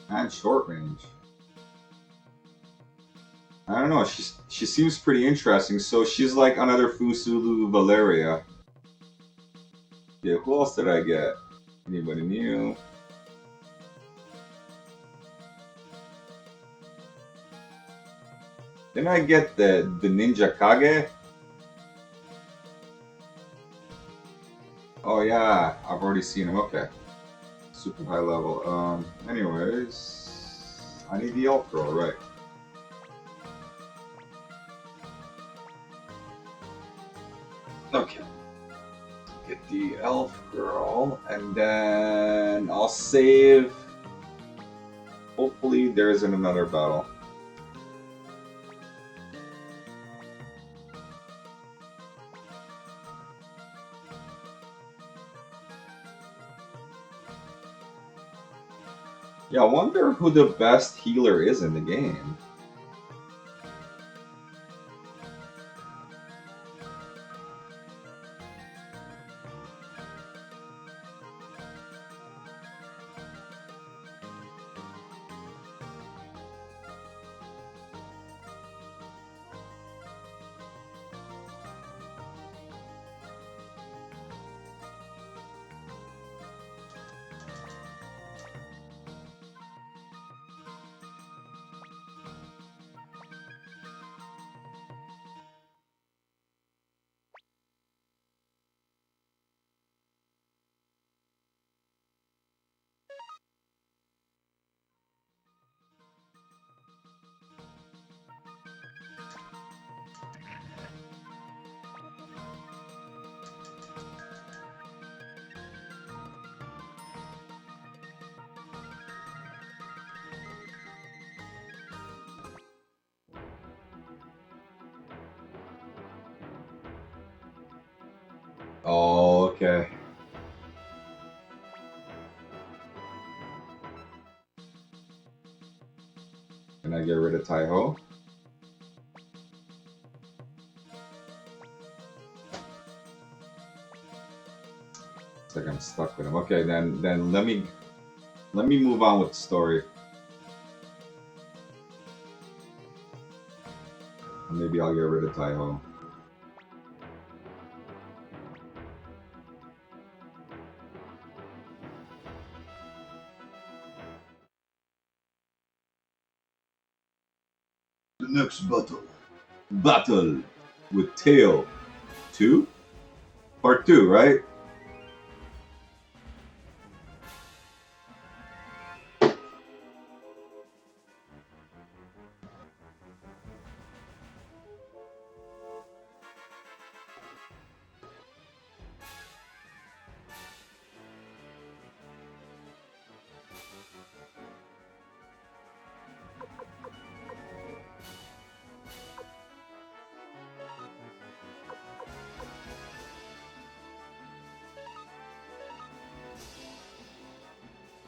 [SPEAKER 1] And short range. I don't know, she seems pretty interesting. So she's like another Fusulu Valeria. Yeah, who else did I get? Anybody new? Didn't I get the Ninja Kage? Oh yeah, I've already seen him. Okay. Super high level. Anyways, I need the elf girl, right? Okay. Get the elf girl, and then I'll save. Hopefully, there isn't another battle. Yeah, I wonder who the best healer is in the game. Okay. Can I get rid of Taiho? Looks like I'm stuck with him. Okay, then let me move on with the story. Maybe I'll get rid of Taiho. The next battle. Battle with Tail 2? Part 2, right?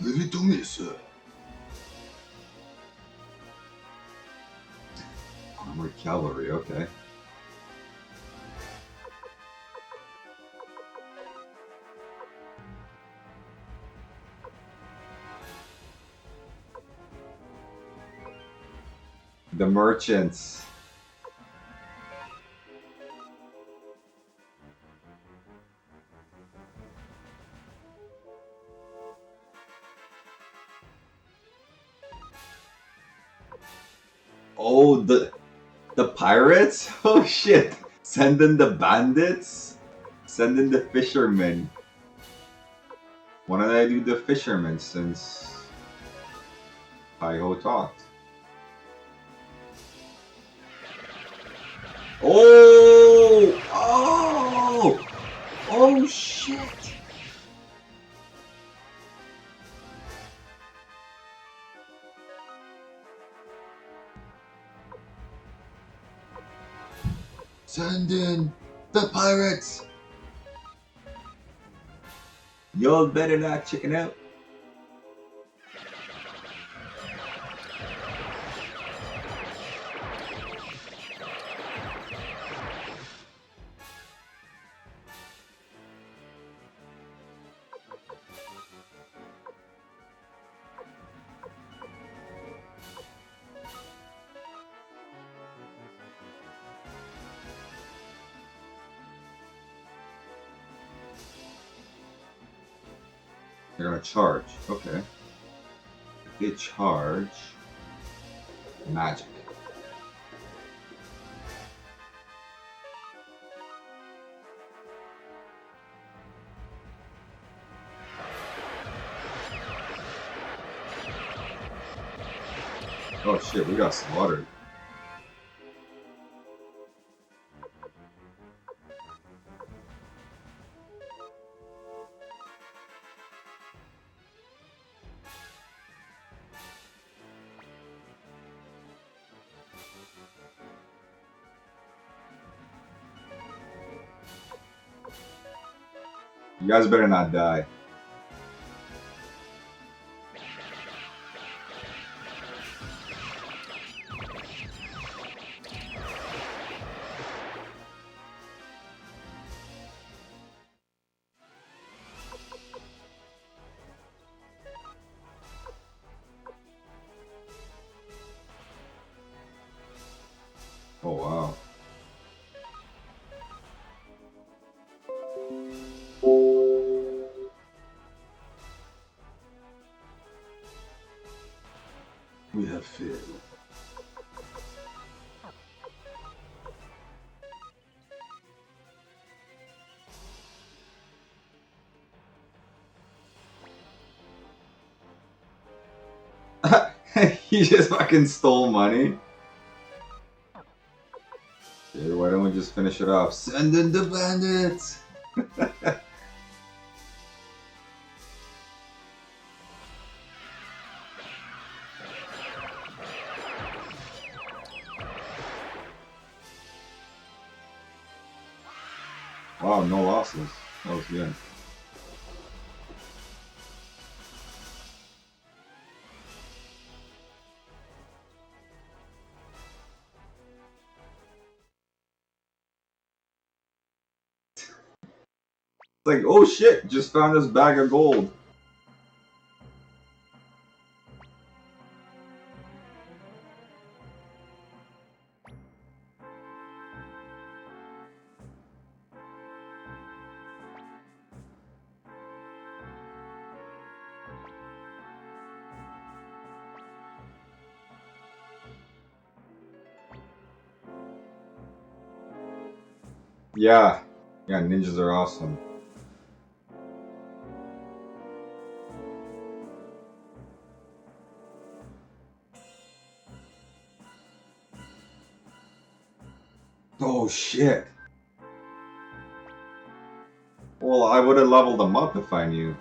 [SPEAKER 1] The little miss. Armored cavalry, okay. The merchants. Oh, the pirates? Oh shit! Send in the bandits? Send in the fishermen. Why don't I do the fishermen since Taiho talked? Oh! Oh! Oh shit! Send in the pirates! Y'all better not chicken out. They're gonna charge. Okay. If they charge magic. Oh shit, we got slaughtered. You guys better not die. Oh wow. We have failed. He just fucking stole money. Okay, why don't we just finish it off? Send in the bandits! Wow, no losses. That was good. It's like, oh shit, just found this bag of gold. Yeah. Yeah, ninjas are awesome. Oh shit. Well, I would have leveled them up if I knew.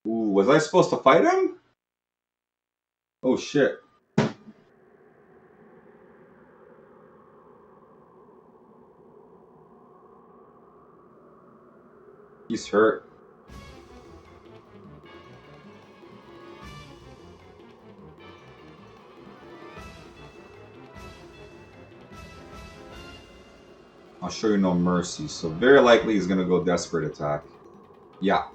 [SPEAKER 1] Ooh, was I supposed to fight him? Oh shit. He's hurt. I'll show you no mercy. So very likely he's gonna go desperate attack. Yeah.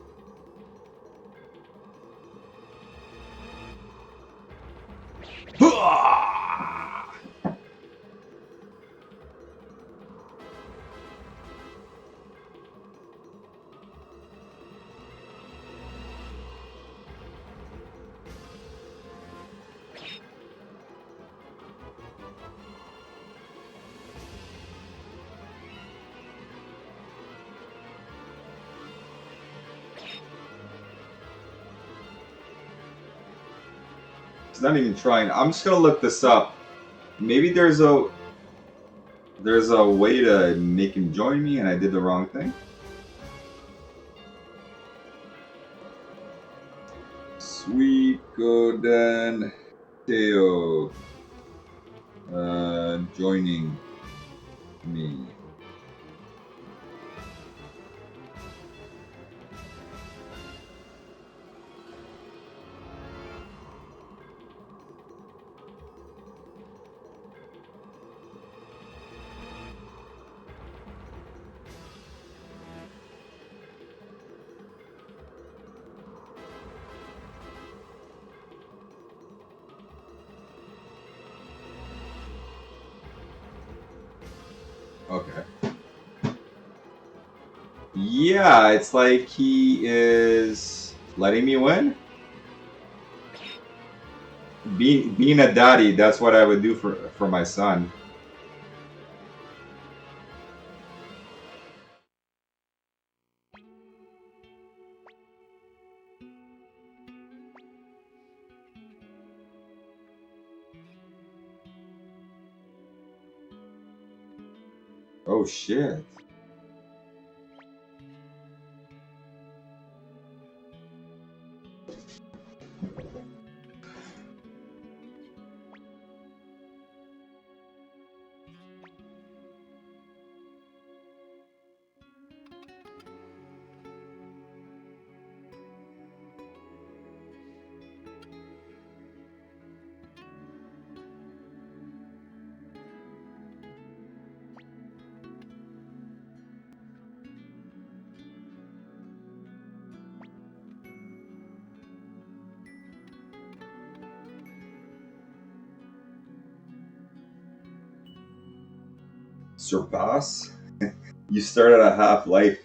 [SPEAKER 1] He's not even trying. I'm just gonna look this up. Maybe there's a way to make him join me, and I did the wrong thing. Suikoden Teo joining me. Okay. Yeah, it's like he is letting me win. Being a daddy, that's what I would do for my son. Oh shit. Surpass? You start at a half life.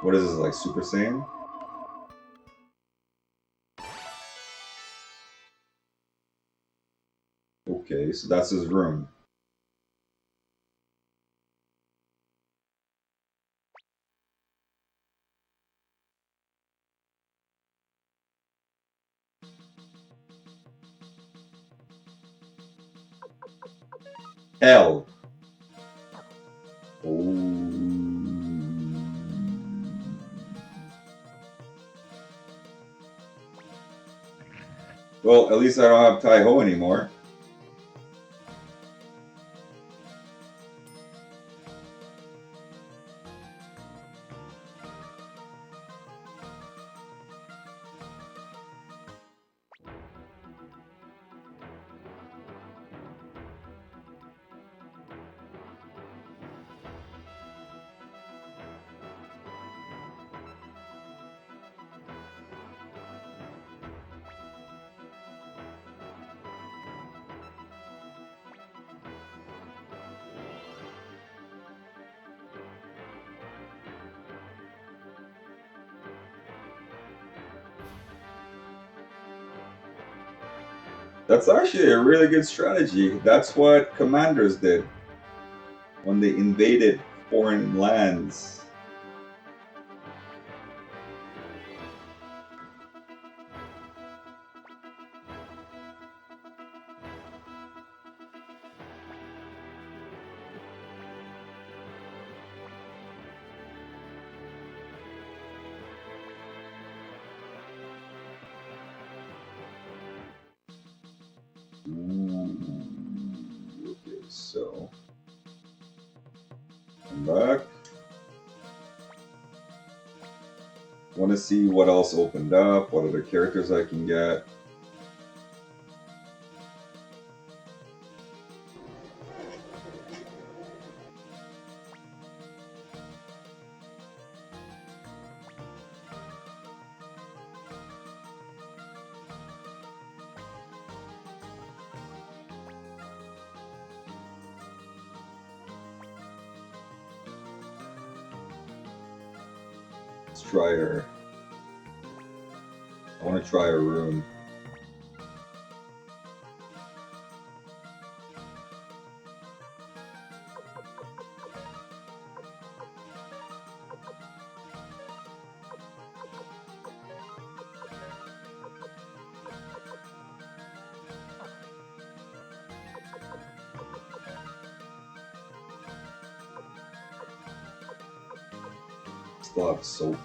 [SPEAKER 1] What is this, like Super Saiyan? Okay, so that's his room. L. Oh. Well, at least I don't have Tai-Ho anymore. That's actually a really good strategy. That's what commanders did when they invaded foreign lands. Okay, so come back. Want to see what else opened up, what other characters I can get. Let's try her. I want to try her room. Still have soap.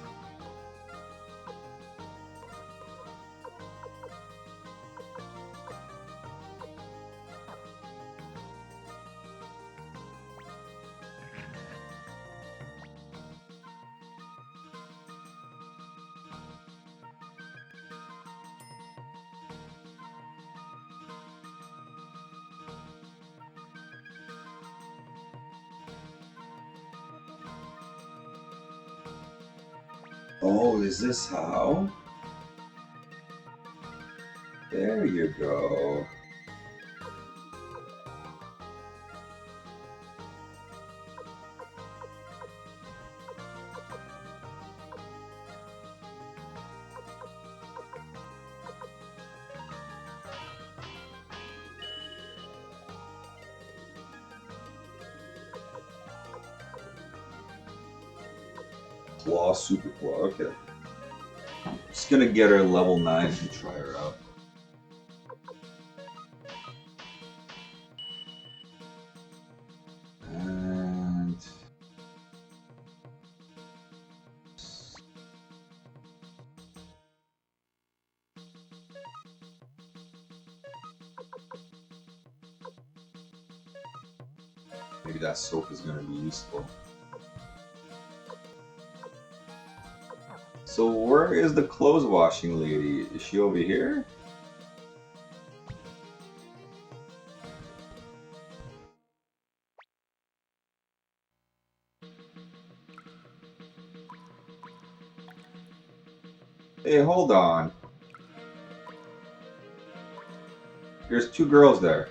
[SPEAKER 1] Oh, is this how? There you go. Claw, super claw, okay. Just gonna get her level 9 and try her out. And maybe that soap is gonna be useful. So where is the clothes washing lady? Is she over here? Hey, hold on. There's two girls there.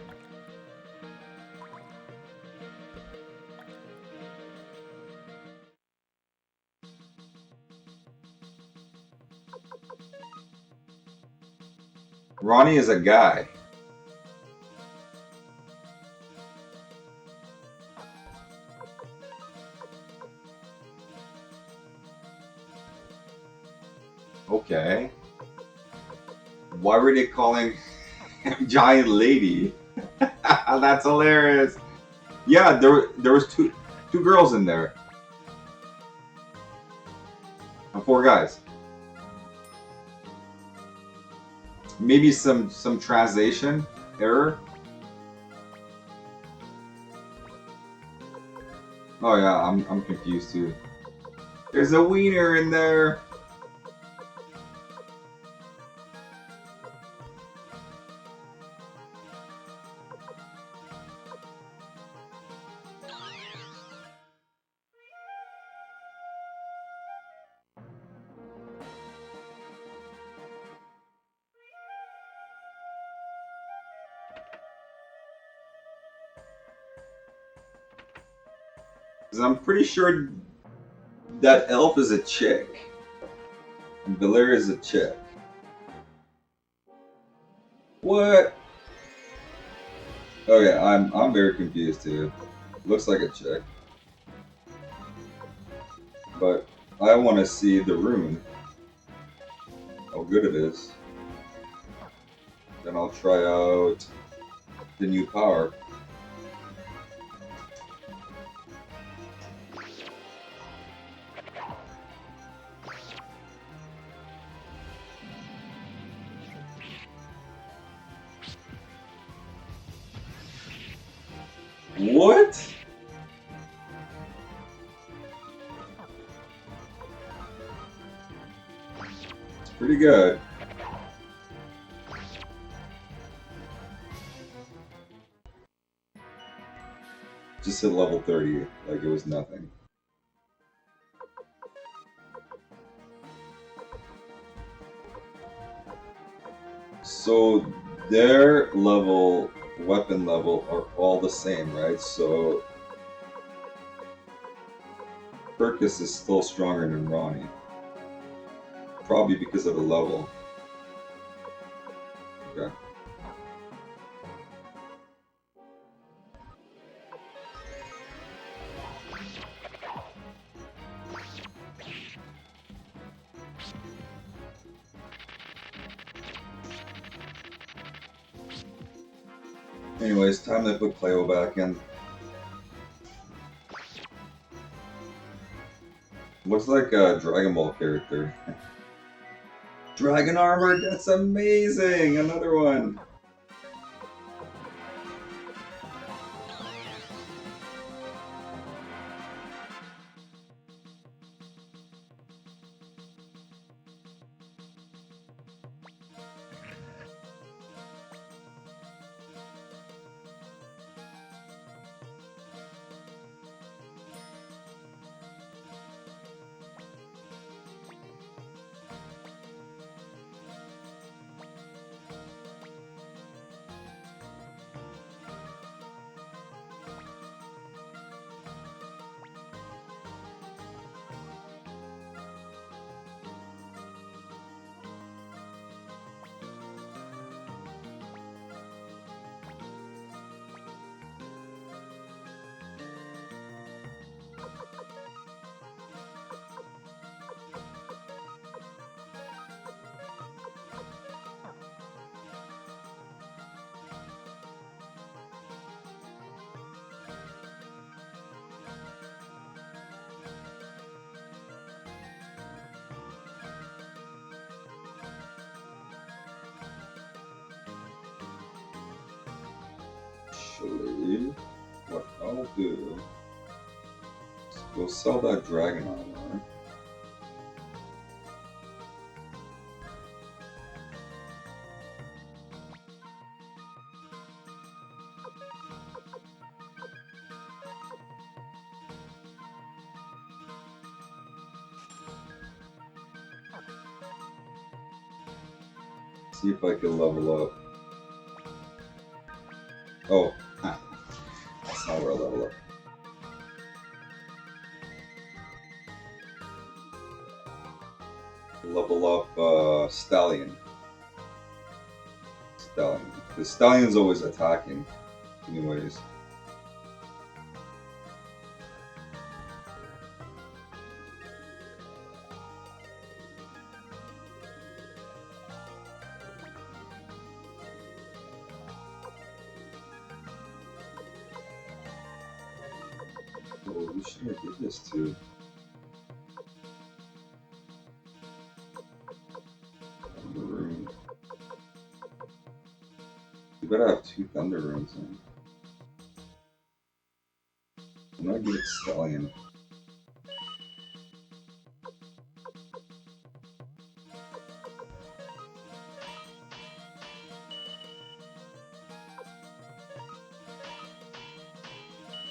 [SPEAKER 1] Ronnie is a guy. Okay. Why were they calling him Giant Lady? That's hilarious. Yeah, there was two girls in there and four guys. Maybe some translation error. Oh yeah, I'm confused too. There's a wiener in there. Because I'm pretty sure that elf is a chick. And Valeria is a chick. What? Okay, I'm very confused too. Looks like a chick. But I want to see the rune. How good it is. Then I'll try out the new power. What? It's pretty good. Just hit level 30, like it was nothing. So their level, weapon level, are all the same, right? So Perkus is still stronger than Ronnie. Probably because of the level. Okay. Anyways, time to put Cleo back in. Looks like a Dragon Ball character. Dragon armor, that's amazing! Another one! Actually, what I'll do is go sell that dragon armor. See if I can level up. Oh, that's not where I level up. Level up Stallion. Stallion. The Stallion's always attacking, anyways. Oh, we should have did this too. Thunder Rune. You better have 2 Thunder Runes in. I'm gonna get Stallion.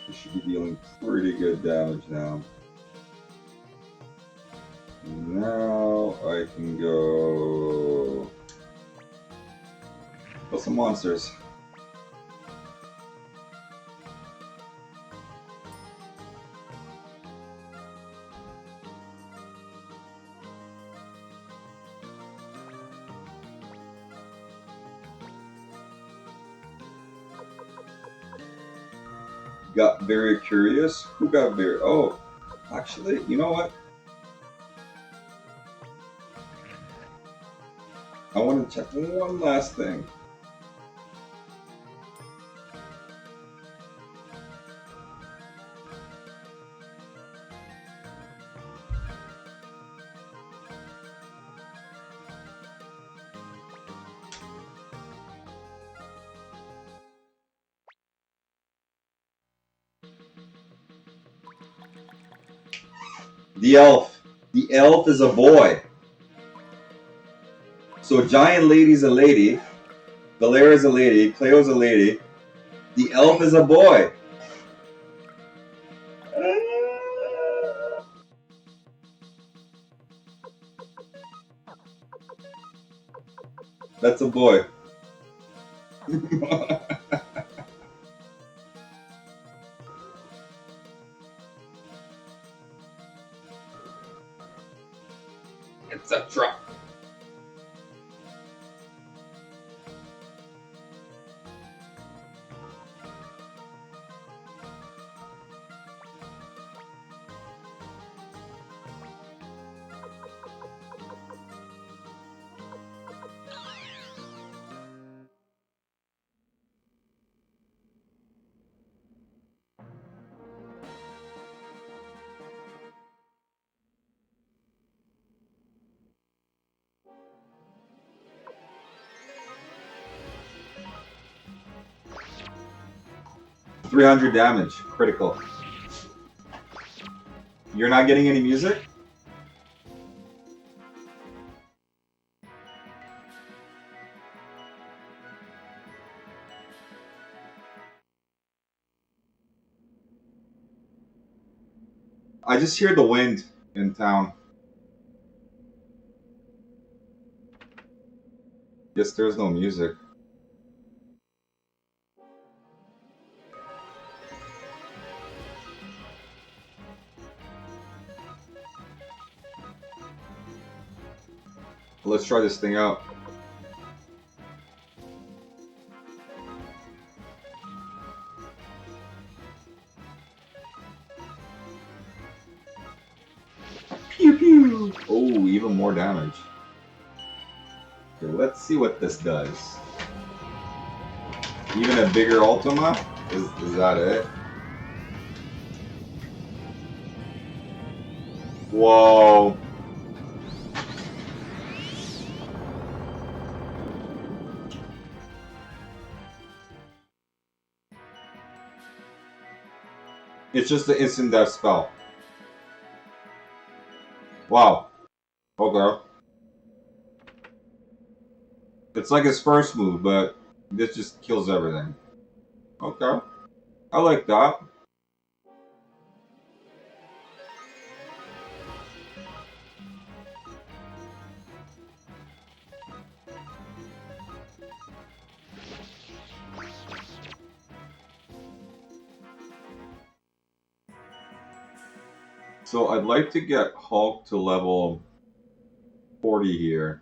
[SPEAKER 1] We should be dealing pretty good damage now. Now I can go kill some monsters. Got very curious. Who got very? Oh, actually, you know what? I want to check one last thing. The elf. The elf is a boy. So Giant Lady's a lady. Valeria's a lady. Cleo's a lady. The elf is a boy. That's a boy. It's a truck. $300 damage, critical. You're not getting any music? I just hear the wind in town. Guess there's no music. Let's try this thing out. Pew pew! Oh, even more damage. Okay, let's see what this does. Even a bigger Ultima? Is that it? Whoa. It's just an instant death spell. Wow. Okay. It's like his first move, but this just kills everything. Okay. I like that. So I'd like to get Hulk to level 40 here.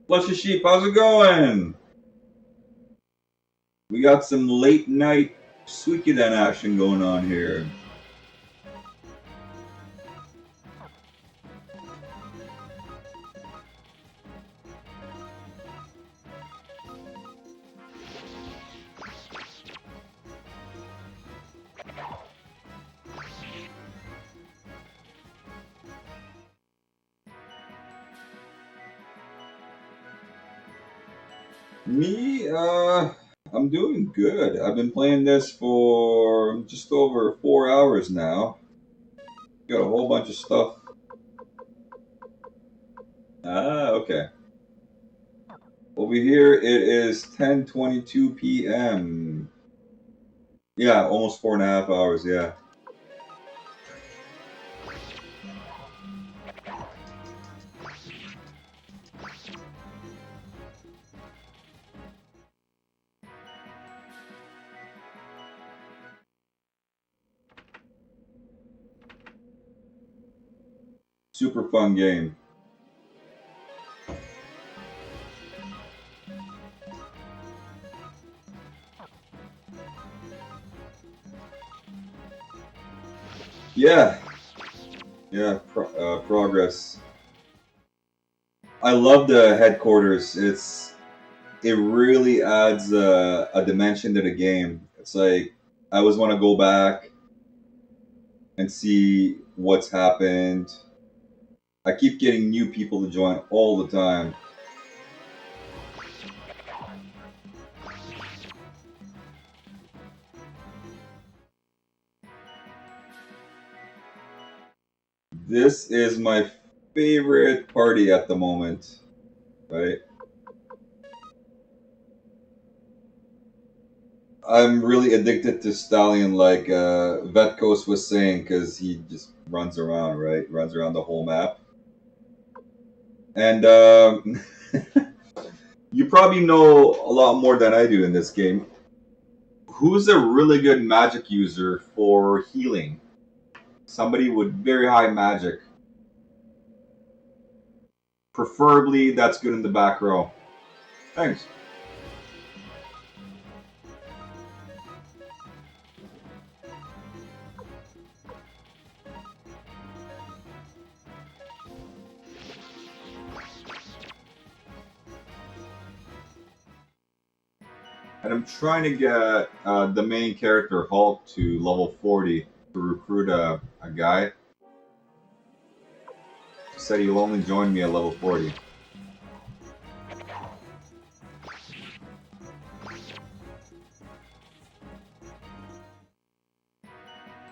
[SPEAKER 1] Flushy Sheep, how's it going? We got some late night Suikoden action going on here. Me, I'm doing good. I've been playing this for just over 4 hours now. Got a whole bunch of stuff. Ah, okay. Over here it is 10:22 p.m. Yeah, almost 4.5 hours, yeah. Super fun game. Yeah, yeah, progress. I love the headquarters. It really adds a dimension to the game. It's like I always want to go back and see what's happened. I keep getting new people to join all the time. This is my favorite party at the moment, right? I'm really addicted to Stallion, like Vetkos was saying, because he just runs around, right? Runs around the whole map. And you probably know a lot more than I do in this game. Who's a really good magic user for healing? Somebody with very high magic. Preferably that's good in the back row. Thanks. And I'm trying to get the main character Hulk to level 40 to recruit a guy. He said he'll only join me at level 40.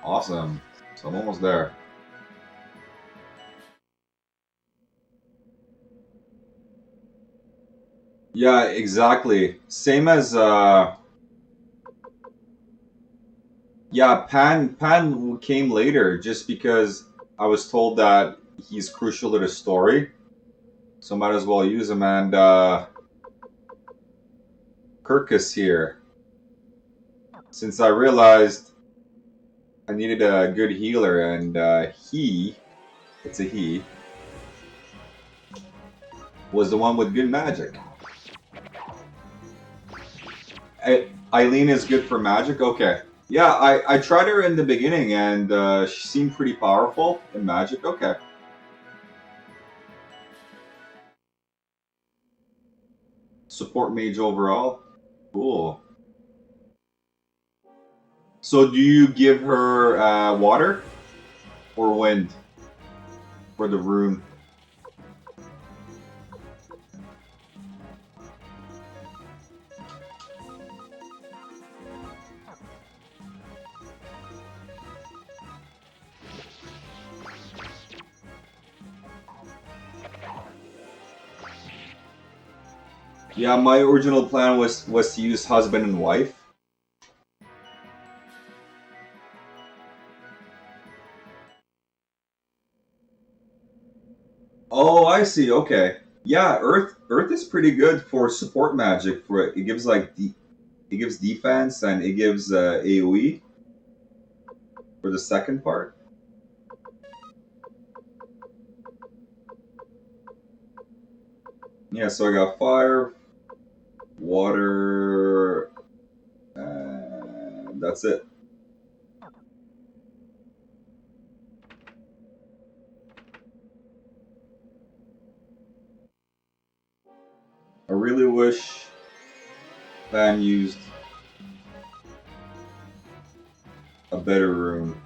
[SPEAKER 1] Awesome. So I'm almost there. Yeah, exactly. Same as yeah, Pan came later just because I was told that he's crucial to the story. So might as well use him. And Kirkus here. Since I realized I needed a good healer, and it's a he, was the one with good magic. Eileen is good for magic? Okay. Yeah, I tried her in the beginning, and she seemed pretty powerful in magic. Okay. Support mage overall? Cool. So do you give her water or wind for the rune? Yeah, my original plan was to use husband and wife. Oh, I see. Okay. Yeah, Earth is pretty good for support magic. For it gives it gives defense and it gives AOE for the second part. Yeah, so I got fire, water, and that's it. I really wish Van used a better room.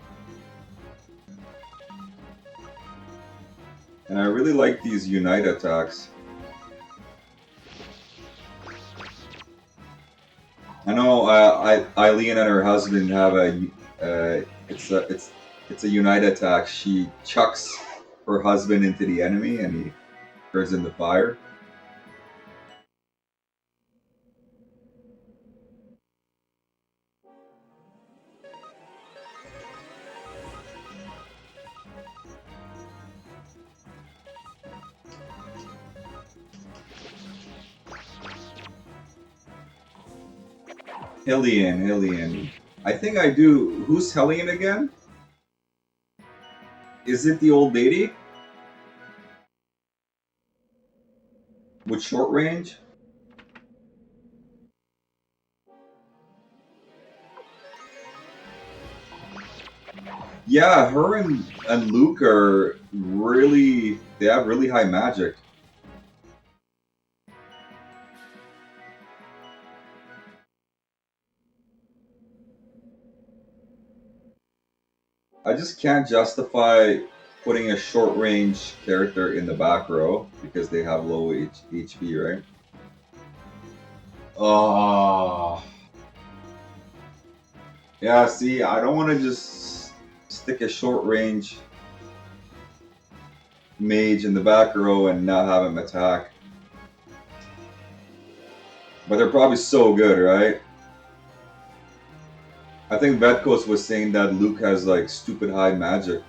[SPEAKER 1] And I really like these unite attacks. I know Eileen and her husband have it's a unite attack. She chucks her husband into the enemy and he turns into fire. Hillian. I think I do. Who's Hellion again? Is it the old lady with short range? Yeah, her and Luke are really, they have really high magic. I just can't justify putting a short range character in the back row because they have low HP, right? Oh. Yeah, see, I don't want to just stick a short range mage in the back row and not have him attack. But they're probably so good, right? I think Vetkos was saying that Luke has like stupid high magic.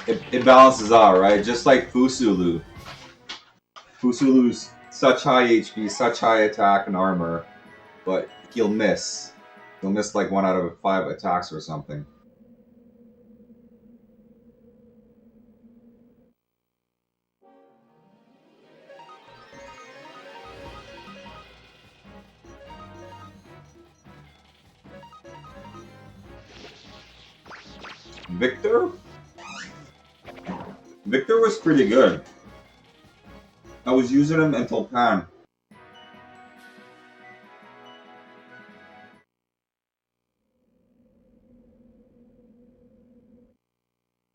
[SPEAKER 1] It balances out, right? Just like Fusulu. Fusulu's such high HP, such high attack and armor, but he'll miss. He'll miss like 1 out of 5 attacks or something. Victor? Victor was pretty good. I was using him until Pan.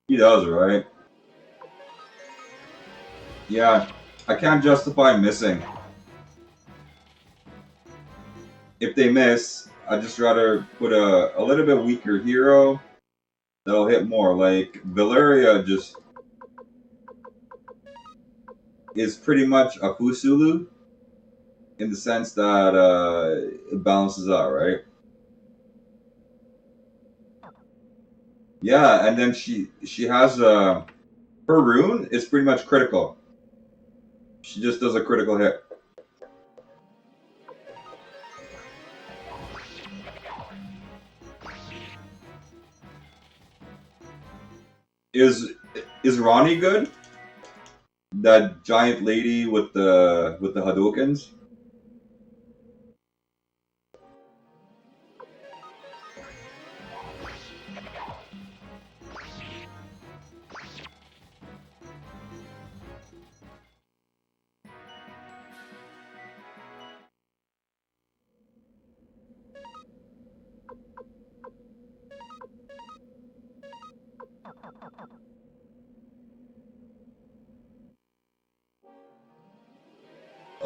[SPEAKER 1] He does, right? Yeah, I can't justify missing. If they miss, I'd just rather put a little bit weaker hero that'll hit more. Like, Valeria just is pretty much a Fusulu in the sense that it balances out, right? Yeah, and then she has her rune is pretty much critical. She just does a critical hit. Is Ronnie good? That giant lady with the Hadokens?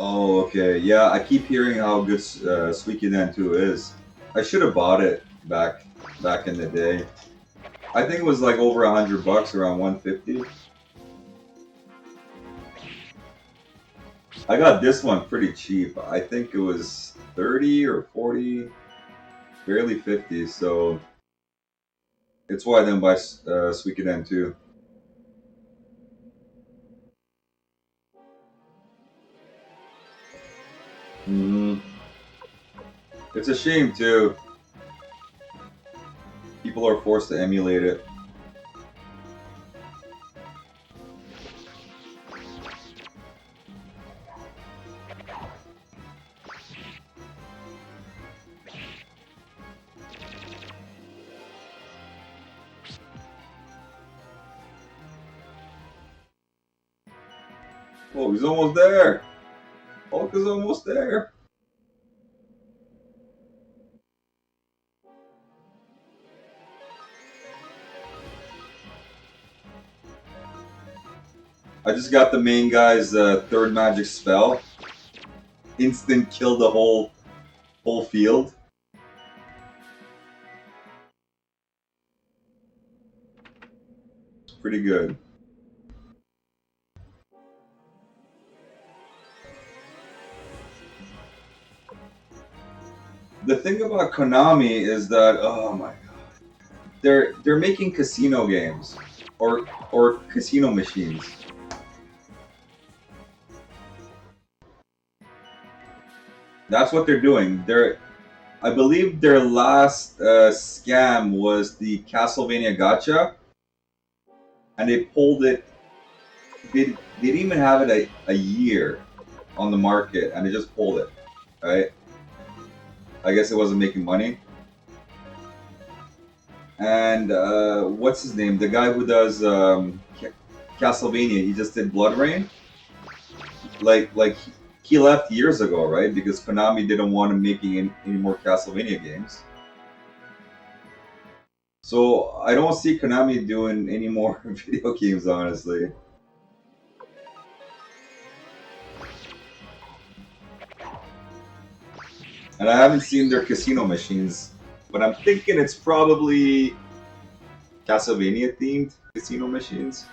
[SPEAKER 1] Oh, okay. Yeah, I keep hearing how good Suikoden 2 is. I should have bought it back in the day. I think it was like over $100, around 150. I got this one pretty cheap. I think it was 30 or 40, barely 50. So it's why I didn't buy Suikoden 2. Mm-hmm. It's a shame too. People are forced to emulate it. Oh, he's almost there! Hulk is almost there! I just got the main guy's third magic spell. Instant kill the whole field. Pretty good. The thing about Konami is that, oh my god, they're making casino games or casino machines. That's what they're doing. I believe their last scam was the Castlevania Gacha, and they pulled it. They didn't even have it a year on the market, and they just pulled it. Right? I guess it wasn't making money. And what's his name? The guy who does Castlevania. He just did Blood Rain. Like he left years ago, right? Because Konami didn't want him making any more Castlevania games. So I don't see Konami doing any more video games, honestly. And I haven't seen their casino machines, but I'm thinking it's probably Castlevania themed casino machines.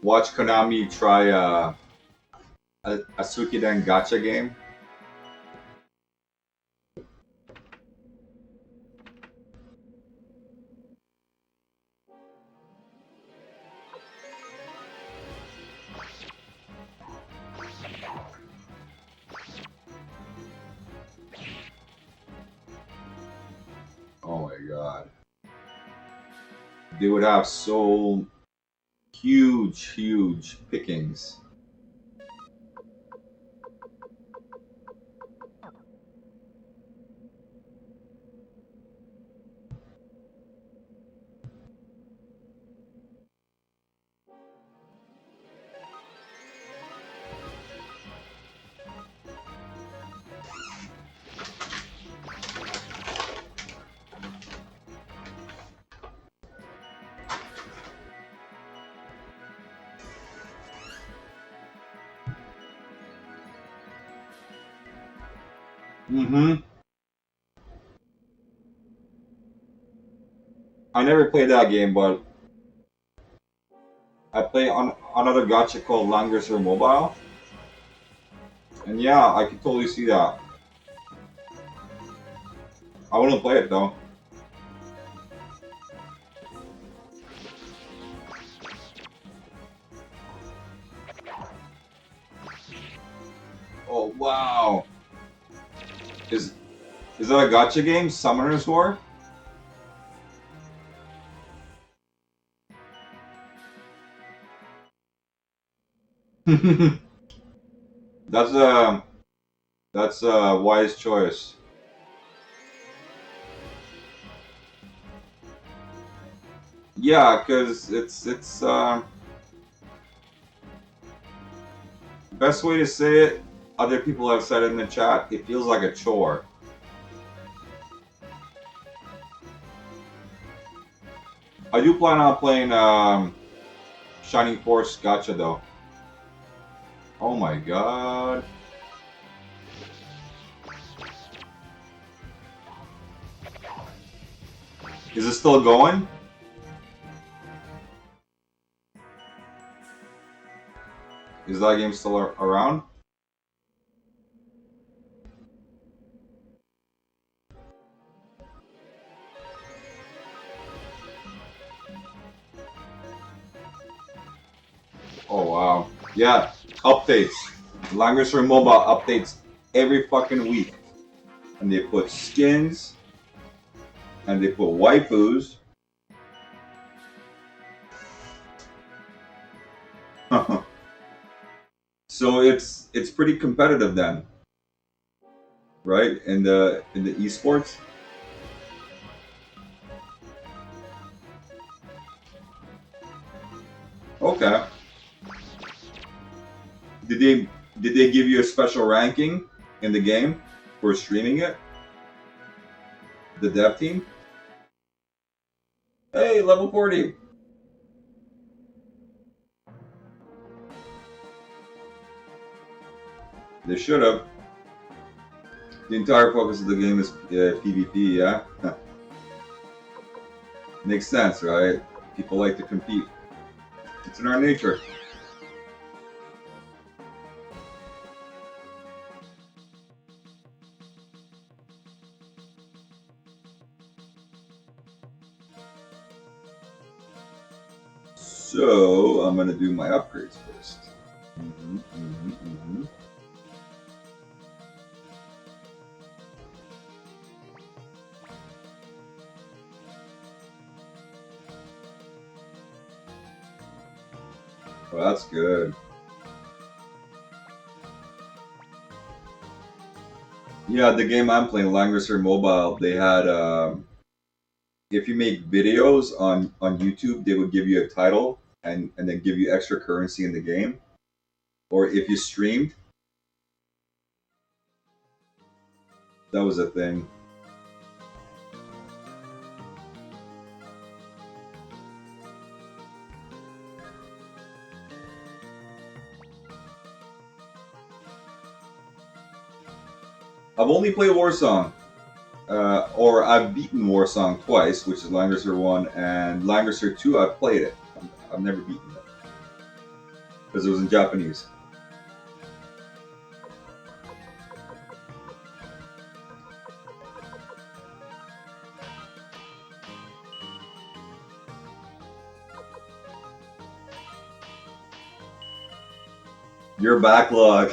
[SPEAKER 1] Watch Konami try a Sukidan gacha game. Oh my god. They would have so huge pickings. Mm-hmm. I never played that game, but I play on another gacha called Langrisser Mobile. And yeah, I can totally see that. I wouldn't play it though. Oh wow. Is that a gacha game? Summoner's War? That's a wise choice. Yeah, because it's best way to say it. Other people have said it in the chat. It feels like a chore. I do plan on playing Shining Force Gacha though. Oh my god. Is it still going? Is that game still around? Oh wow. Yeah, updates. Language Mobile updates every fucking week. And they put skins, and they put waifus. So it's pretty competitive then, right? In the esports. Okay. Did they give you a special ranking in the game for streaming it? The dev team? Hey, level 40. They should have. The entire focus of the game is PvP, yeah? Makes sense, right? People like to compete. It's in our nature. So, I'm gonna do my upgrades first. Mm-hmm. Well, that's good. Yeah, the game I'm playing, Langrisser Mobile, they had if you make videos on YouTube, they would give you a title and then give you extra currency in the game. Or if you streamed, that was a thing. I've only played Warsong. Or I've beaten Warsong twice, which is Langrisser 1, and Langrisser 2, I've played it. I've never beaten it. Because it was in Japanese. Your backlog.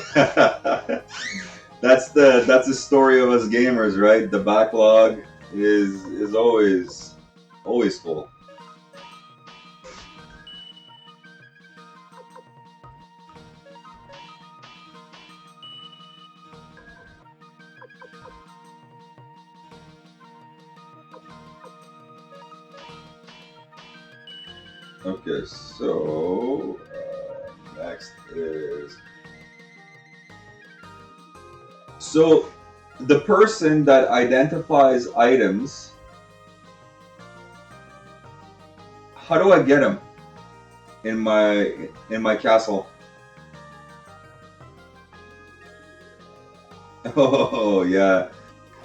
[SPEAKER 1] That's the story of us gamers, right? The backlog is always full. Okay, so next is so the person that identifies items. How do I get him in my castle? Oh yeah,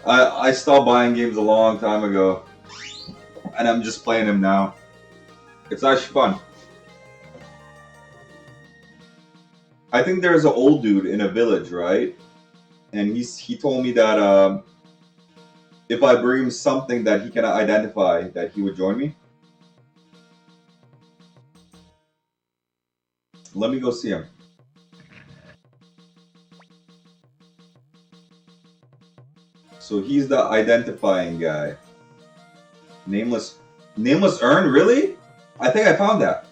[SPEAKER 1] I stopped buying games a long time ago, and I'm just playing them now. It's actually fun. I think there's an old dude in a village, right? And he told me that if I bring him something that he can identify, that he would join me. Let me go see him. So he's the identifying guy. Nameless urn, really? I think I found that.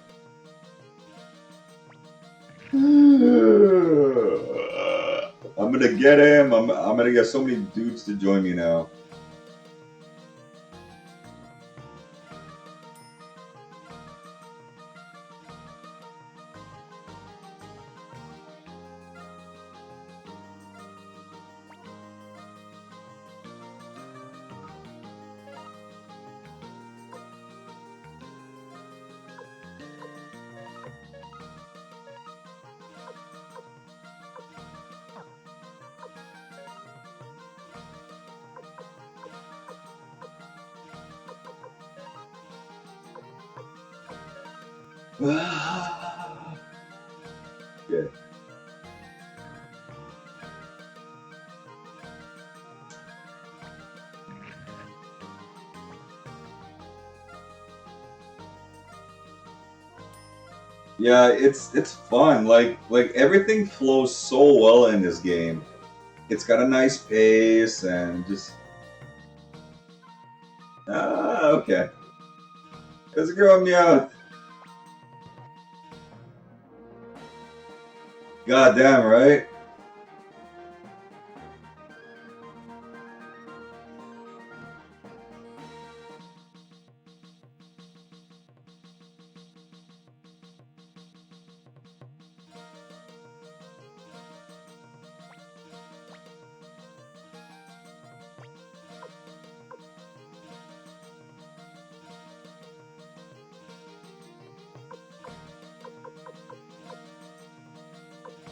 [SPEAKER 1] I'm gonna get him. I'm gonna get so many dudes to join me now. Good. Yeah, it's fun. Like everything flows so well in this game. It's got a nice pace and just okay. Let's go, Meowth. God damn, right?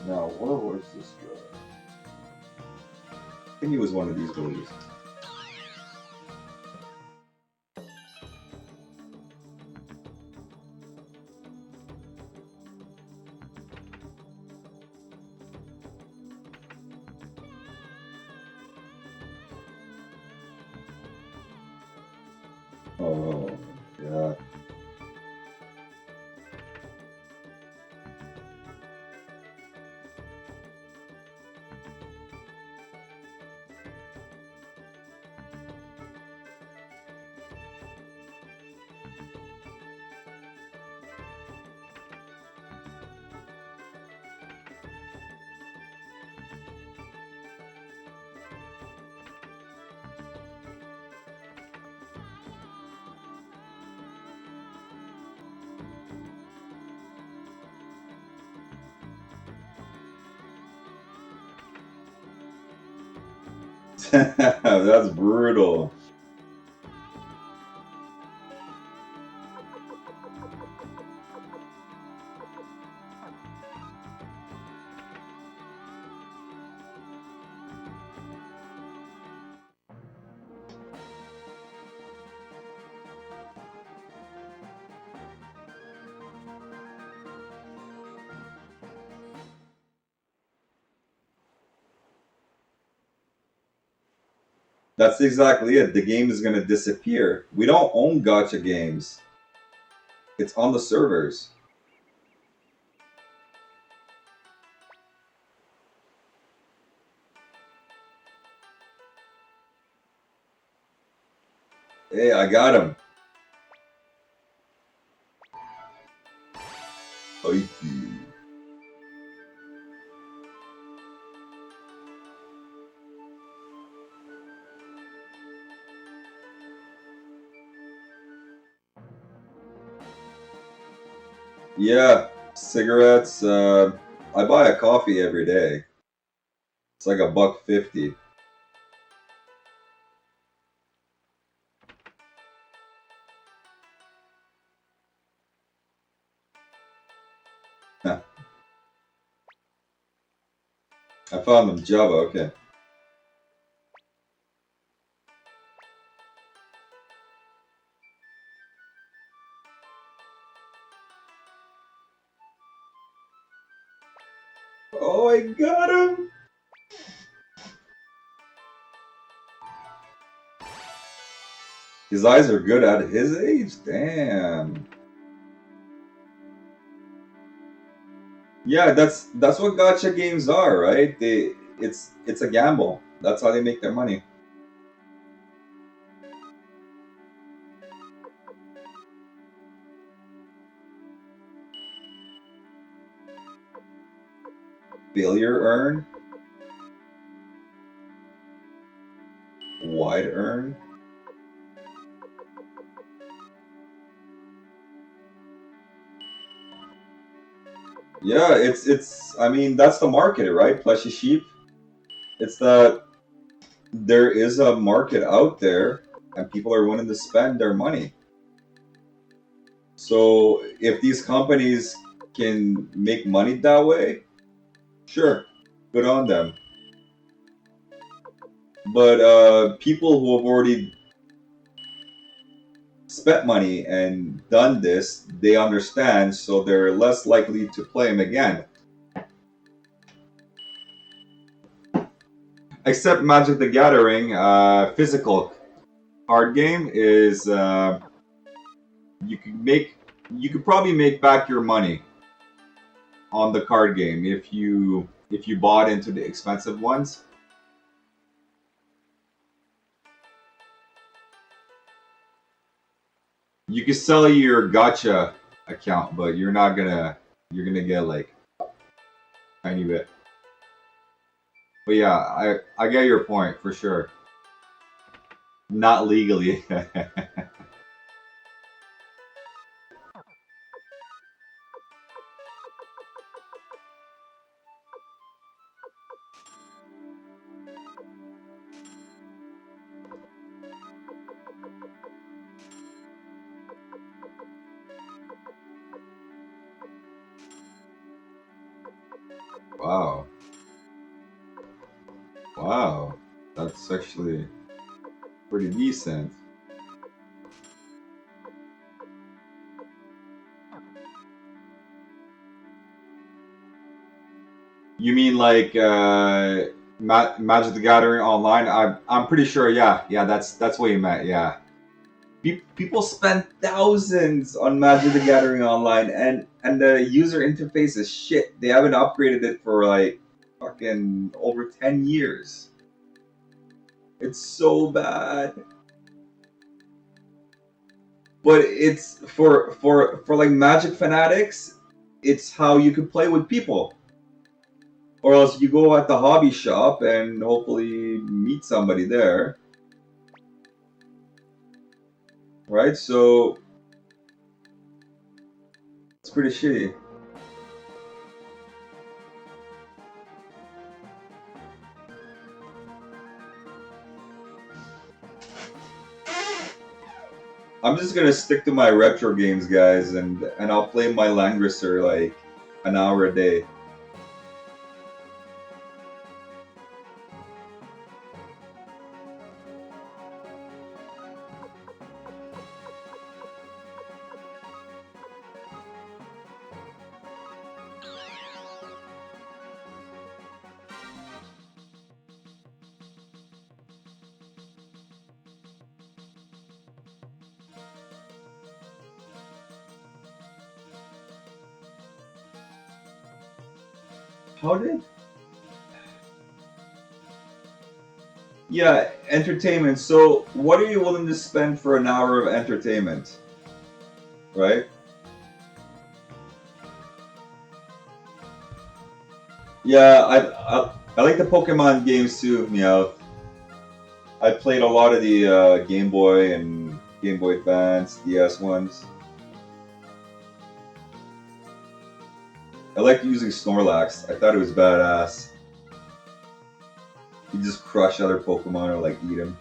[SPEAKER 1] Now, where was this guy? I think he was one of these villages. Oh, yeah. That's brutal. That's exactly it. The game is gonna disappear. We don't own gotcha games. It's on the servers. Hey, I got him. Oiki. Yeah, cigarettes. I buy a coffee every day. It's like $1.50. Huh. I found them Java. Okay. Oh, I got him. His eyes are good at his age. Damn. Yeah, that's what gotcha games are, right? It's a gamble. That's how they make their money. Failure earn, wide earn. Yeah, it's. I mean, that's the market, right? Plushy sheep. It's that there is a market out there, and people are willing to spend their money. So if these companies can make money that way, sure, good on them. But people who have already spent money and done this, they understand, so they're less likely to play them again. Except Magic the Gathering, physical card game is you can make you could probably make back your money on the card game if you bought into the expensive ones. You can sell your gacha account, but you're gonna get like tiny bit. But yeah, I get your point for sure. Not legally. Wow. Wow. That's actually pretty decent. You mean like Magic the Gathering online? I'm pretty sure. Yeah, that's what you meant. Yeah, people spend thousands on Magic the Gathering online, and the user interface is shit. They haven't upgraded it for like fucking over 10 years. It's so bad. But it's for like Magic fanatics. It's how you can play with people. Or else you go at the hobby shop and hopefully meet somebody there. Right? So it's pretty shitty. I'm just gonna stick to my retro games, guys, and I'll play my Langrisser like an hour a day. How did? Yeah, entertainment. So, what are you willing to spend for an hour of entertainment? Right? Yeah, I like the Pokemon games too. I played a lot of the Game Boy and Game Boy Advance, DS ones. I liked using Snorlax. I thought it was badass. You just crush other Pokemon or like eat them.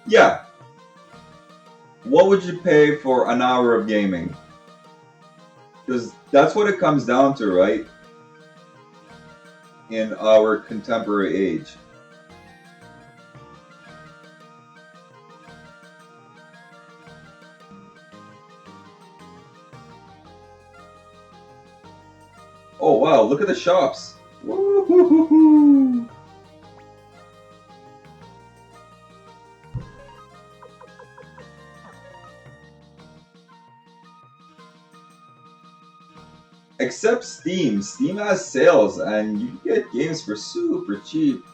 [SPEAKER 1] Yeah. What would you pay for an hour of gaming? Because that's what it comes down to, right? In our contemporary age. Oh wow, look at the shops. Woo-hoo-hoo-hoo. Except Steam. Steam has sales and you can get games for super cheap.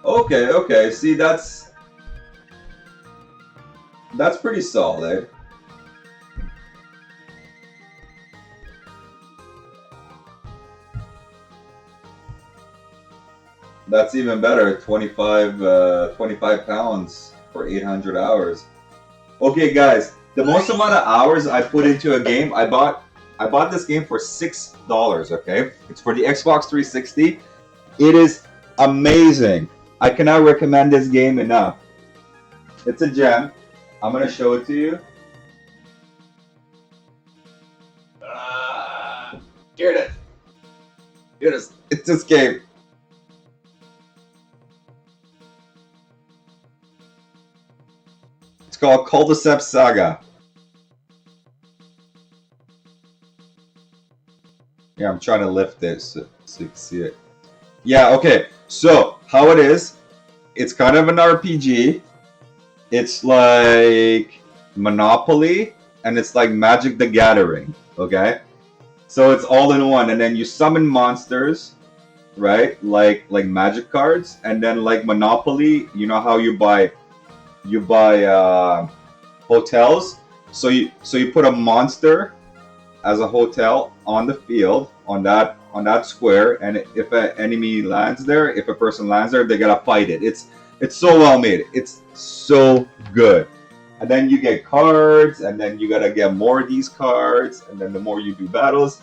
[SPEAKER 1] Okay. See, that's pretty solid. That's even better. 25 pounds for 800 hours. Okay, guys, the most amount of hours I put into a game, I bought this game for $6. Okay, it's for the Xbox 360. It is amazing. I cannot recommend this game enough. It's a gem. I'm gonna show it to you. Here it is. Here it is. It's this game. It's called Cul-de-Sac Saga. Yeah, I'm trying to lift it so you can see it. Yeah, okay. So, how it is, it's kind of an RPG. It's like Monopoly, and it's like Magic the Gathering. Okay, so it's all in one, and then you summon monsters, right? Like Magic cards, and then like Monopoly. You know how you buy hotels. So you put a monster as a hotel on the field on that square, and if an enemy lands there, if a person lands there, they gotta fight it. It's so well made. It's so good. And then you get cards, and then you gotta get more of these cards, and then the more you do battles.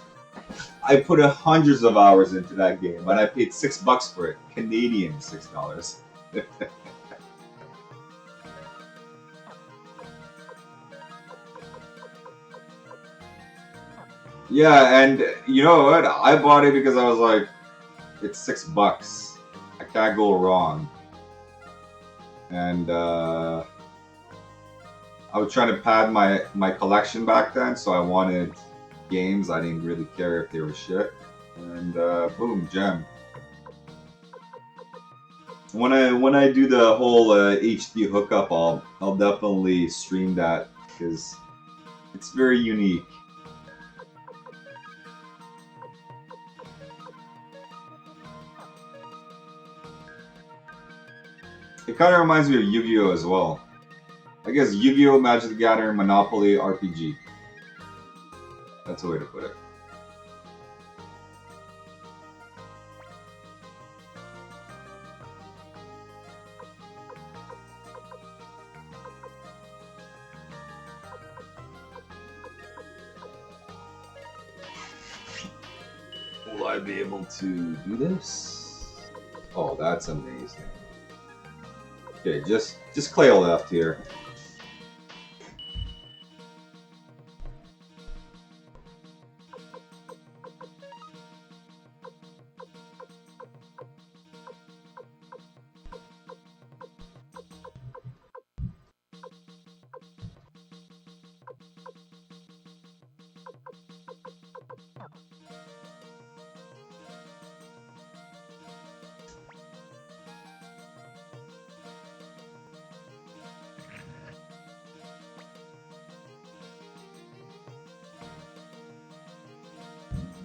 [SPEAKER 1] I put hundreds of hours into that game, and I paid $6 for it, Canadian $6. Yeah, and you know what? I bought it because I was like, it's $6. I can't go wrong. And I was trying to pad my collection back then, so I wanted games. I didn't really care if they were shit. And boom, gem. When I do the whole HD hookup, I'll definitely stream that because it's very unique. It kind of reminds me of Yu-Gi-Oh as well. I guess Yu-Gi-Oh, Magic the Gathering, Monopoly, RPG. That's a way to put it. Will I be able to do this? Oh, that's amazing. Okay, just Clay left here.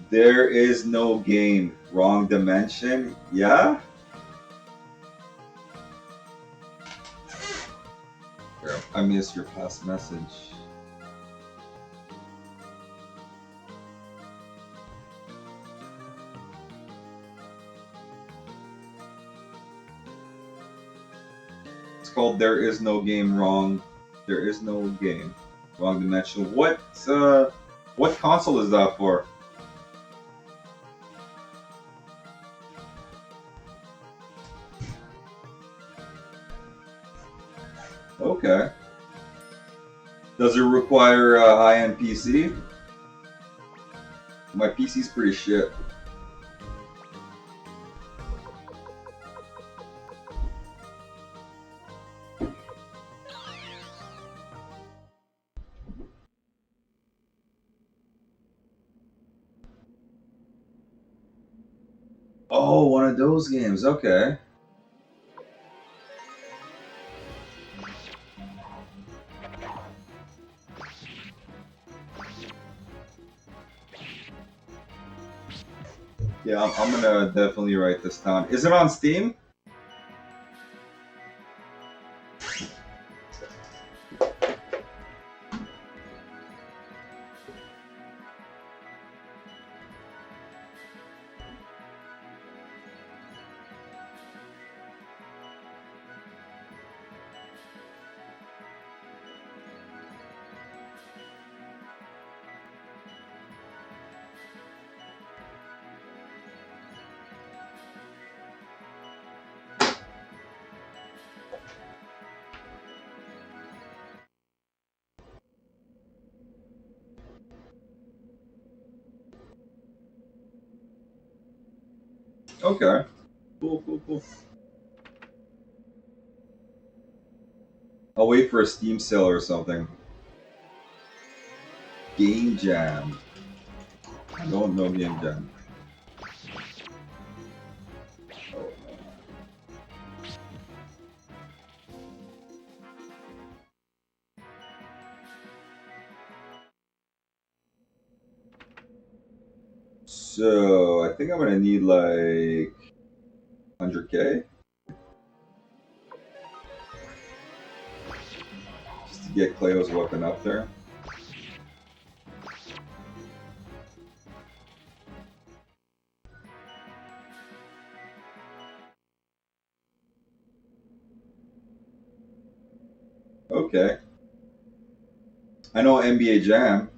[SPEAKER 1] There is no game. Wrong dimension? Yeah? Here, I missed your past message. It's called There Is No Game Wrong. There is no game. Wrong dimension. What console is that for? Okay. Does it require a high-end PC? My PC's pretty shit. Oh, one of those games. Okay. Yeah, I'm gonna definitely write this down. Is it on Steam? Okay. Cool, cool, cool. I'll wait for a Steam sale or something. Game Jam. I don't know Game Jam. So I think I'm gonna need like 100K just to get Cleo's weapon up there. Okay. I know NBA Jam.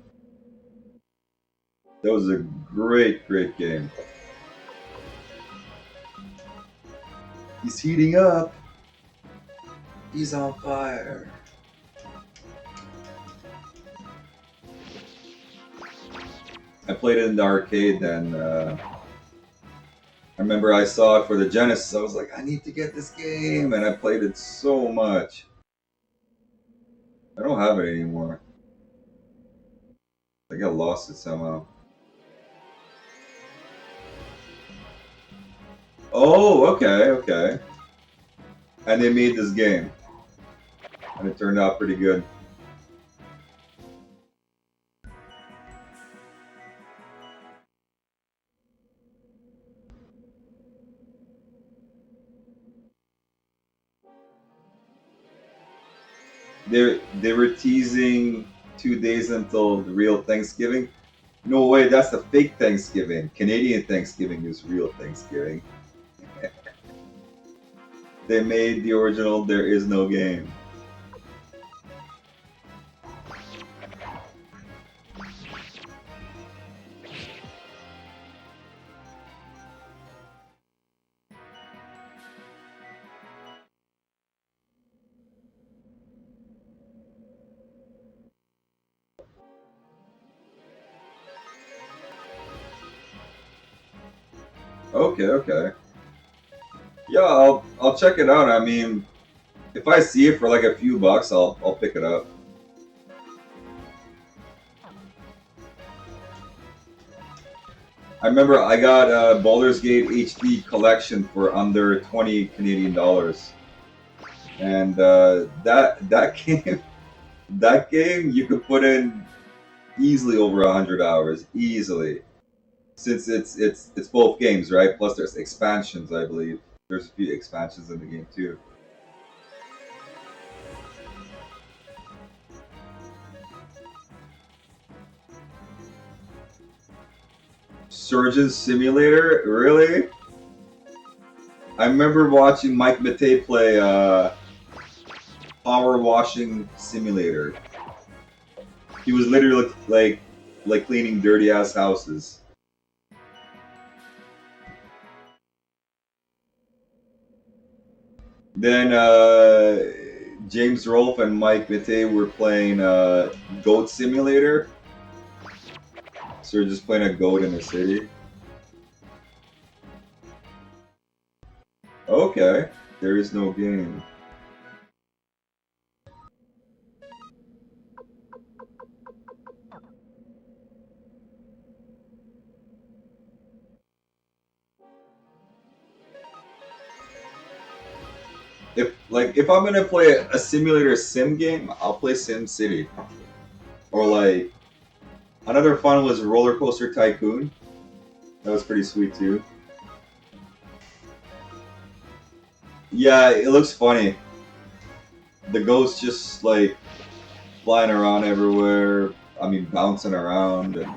[SPEAKER 1] That was a great, great game. He's heating up. He's on fire. I played it in the arcade and I remember I saw it for the Genesis. I was like, I need to get this game, and I played it so much. I don't have it anymore. I think I lost it somehow. Oh, okay, okay. And they made this game, and it turned out pretty good. They were teasing 2 days until the real Thanksgiving. No way, that's the fake Thanksgiving. Canadian Thanksgiving is real Thanksgiving. They made the original There Is No Game. Okay, okay. Yeah, I'll check it out. I mean, if I see it for like a few bucks, I'll pick it up. I remember I got a Baldur's Gate HD collection for under 20 Canadian dollars, and that game you could put in easily over 100 hours, easily, since it's both games, right? Plus there's expansions, I believe. There's a few expansions in the game too. Surgeon Simulator, really? I remember watching Mike Matei play Power Washing Simulator. He was literally like cleaning dirty ass houses. Then James Rolfe and Mike Matei were playing Goat Simulator. So you're just playing a goat in a city. Okay, there is no game. If I'm gonna play a simulator sim game, I'll play Sim City. Or like another fun was Roller Coaster Tycoon. That was pretty sweet too. Yeah, it looks funny. The ghosts just like flying around everywhere. I mean, bouncing around and.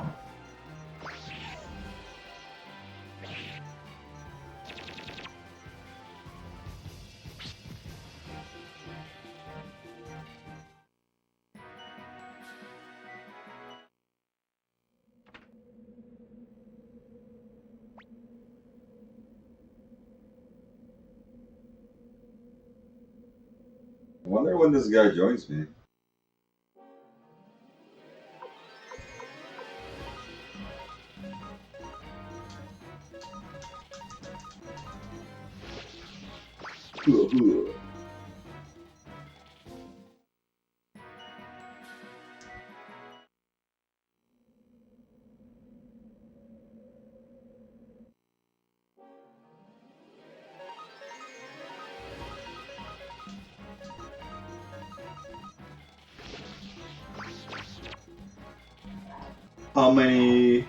[SPEAKER 1] I wonder when this guy joins me. How many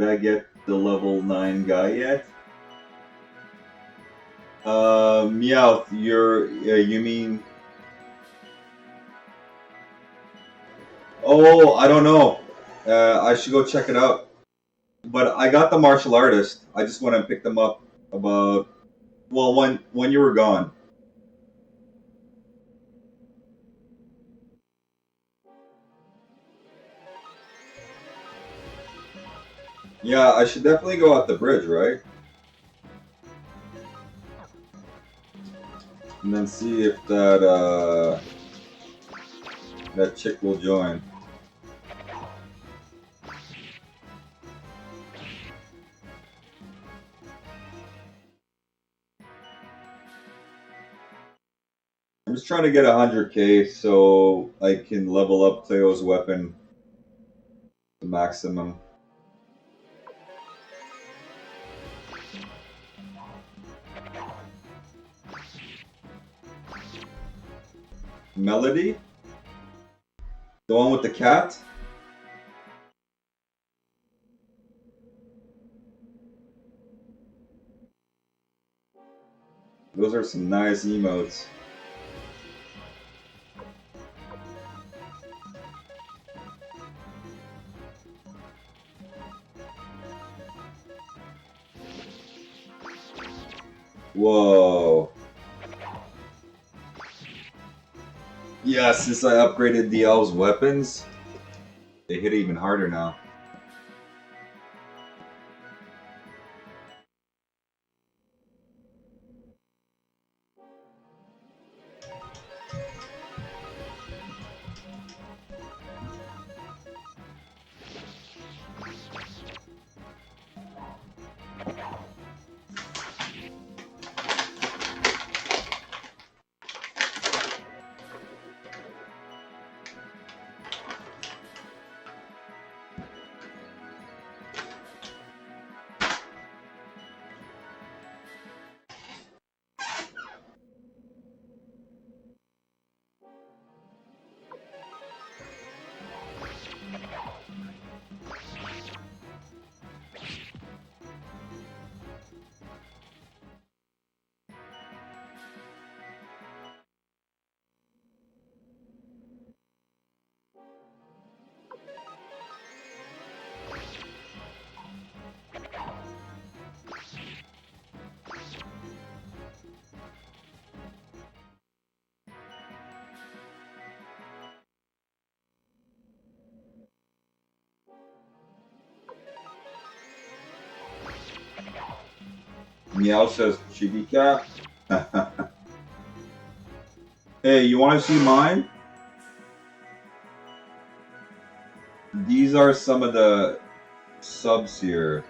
[SPEAKER 1] Did I get the level 9 guy yet? Meowth, you mean... Oh, I don't know. I should go check it out. But I got the martial artist. I just went and picked them up about... Well, when you were gone. Yeah, I should definitely go out the bridge, right? And then see if that chick will join. I'm just trying to get 100k so I can level up Cleo's weapon to maximum. Melody? The one with the cat? Those are some nice emotes. Whoa. Yeah, since I upgraded the elves' weapons, they hit even harder now. Meow says Chibica. Hey, you want to see mine? These are some of the subs here.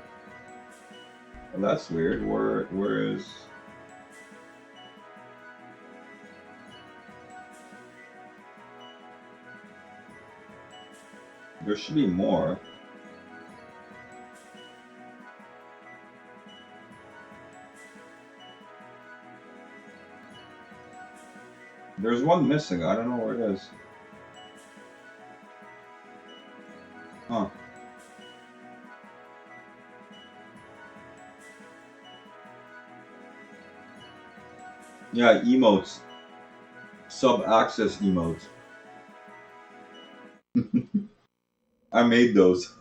[SPEAKER 1] Well, that's weird. Where is... There should be more. There's one missing. I don't know where it is. Huh. Yeah, emotes. Sub-access emotes. I made those.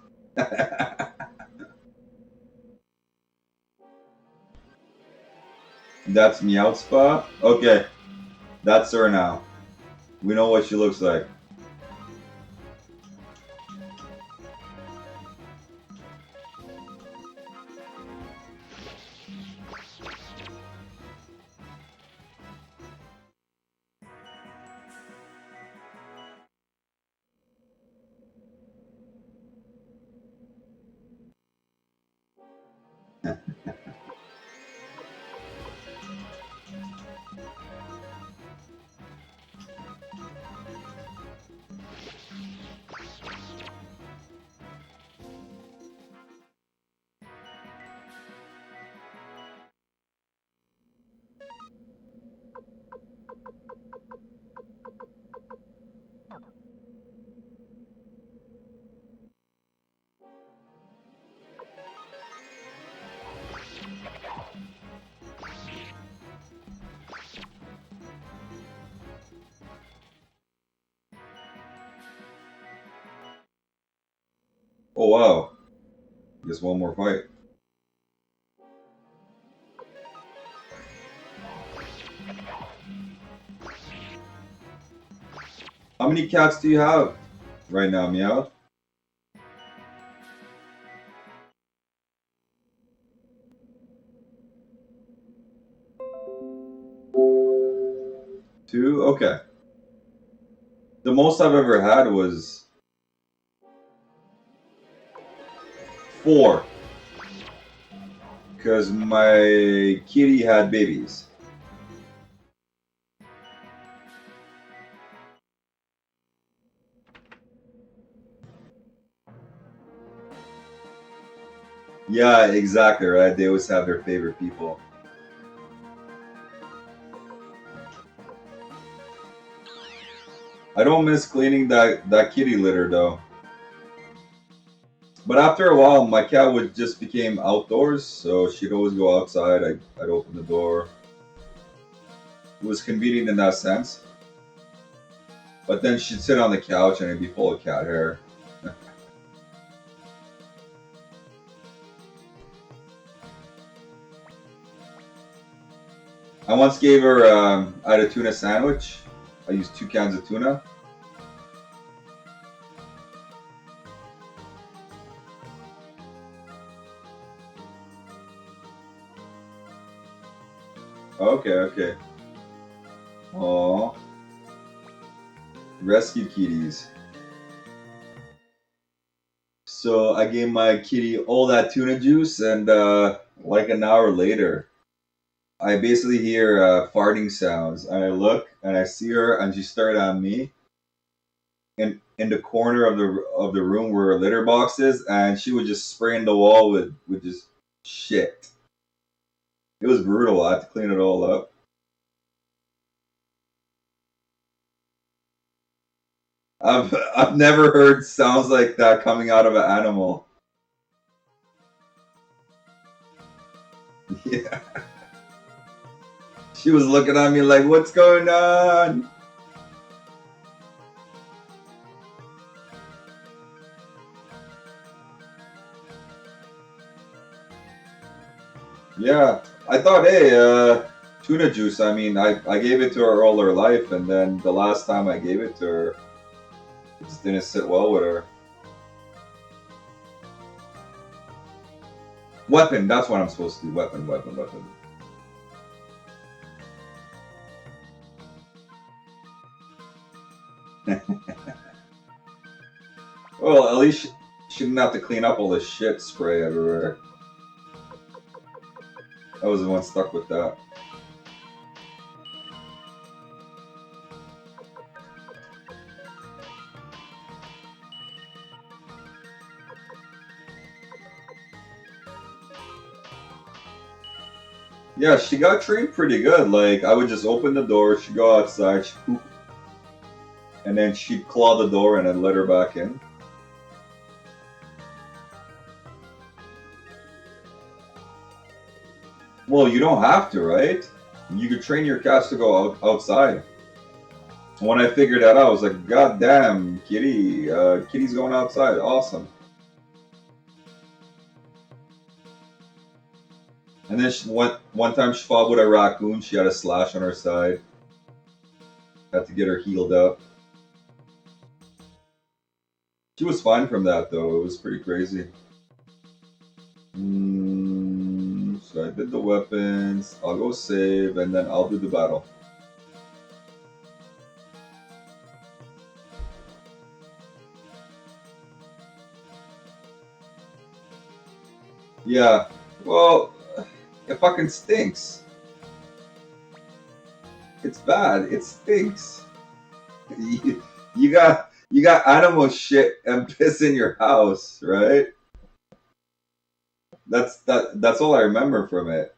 [SPEAKER 1] That's Meowspa? Okay. That's her now. We know what she looks like. Oh wow. Just one more fight. How many cats do you have right now, Meow? Two? Okay. The most I've ever had was four. Because my kitty had babies. Yeah, exactly, right? They always have their favorite people. I don't miss cleaning that kitty litter though. But after a while, my cat would just became outdoors, so she'd always go outside. I'd open the door. It was convenient in that sense. But then she'd sit on the couch and it'd be full of cat hair. I once gave her, I had a tuna sandwich. I used 2 cans of tuna. Okay, okay. Aww. Rescue kitties. So I gave my kitty all that tuna juice, and like an hour later, I basically hear farting sounds. And I look and I see her, and she stared at me in the corner of the room where her litter box is, and she was just spraying the wall with just shit. It was brutal. I had to clean it all up. I've never heard sounds like that coming out of an animal. Yeah. She was looking at me like, "What's going on?" Yeah, I thought, hey, tuna juice. I mean, I gave it to her all her life, and then the last time I gave it to her, it just didn't sit well with her. Weapon, that's what I'm supposed to do. Weapon, weapon, weapon. Well, at least she didn't have to clean up all this shit spray everywhere. I was the one stuck with that. Yeah, she got trained pretty good. Like, I would just open the door, she'd go outside, she'd poop, and then she'd claw the door and then let her back in. Well, you don't have to, right? You could train your cats to go outside. When I figured that out, I was like, God damn, kitty, kitty's going outside. Awesome. And then one time she fought with a raccoon. She had a slash on her side. Had to get her healed up. She was fine from that, though. It was pretty crazy. So I did the weapons. I'll go save, and then I'll do the battle. Yeah. Well, it fucking stinks. It's bad. It stinks. You got animal shit and piss in your house, right? That's all I remember from it.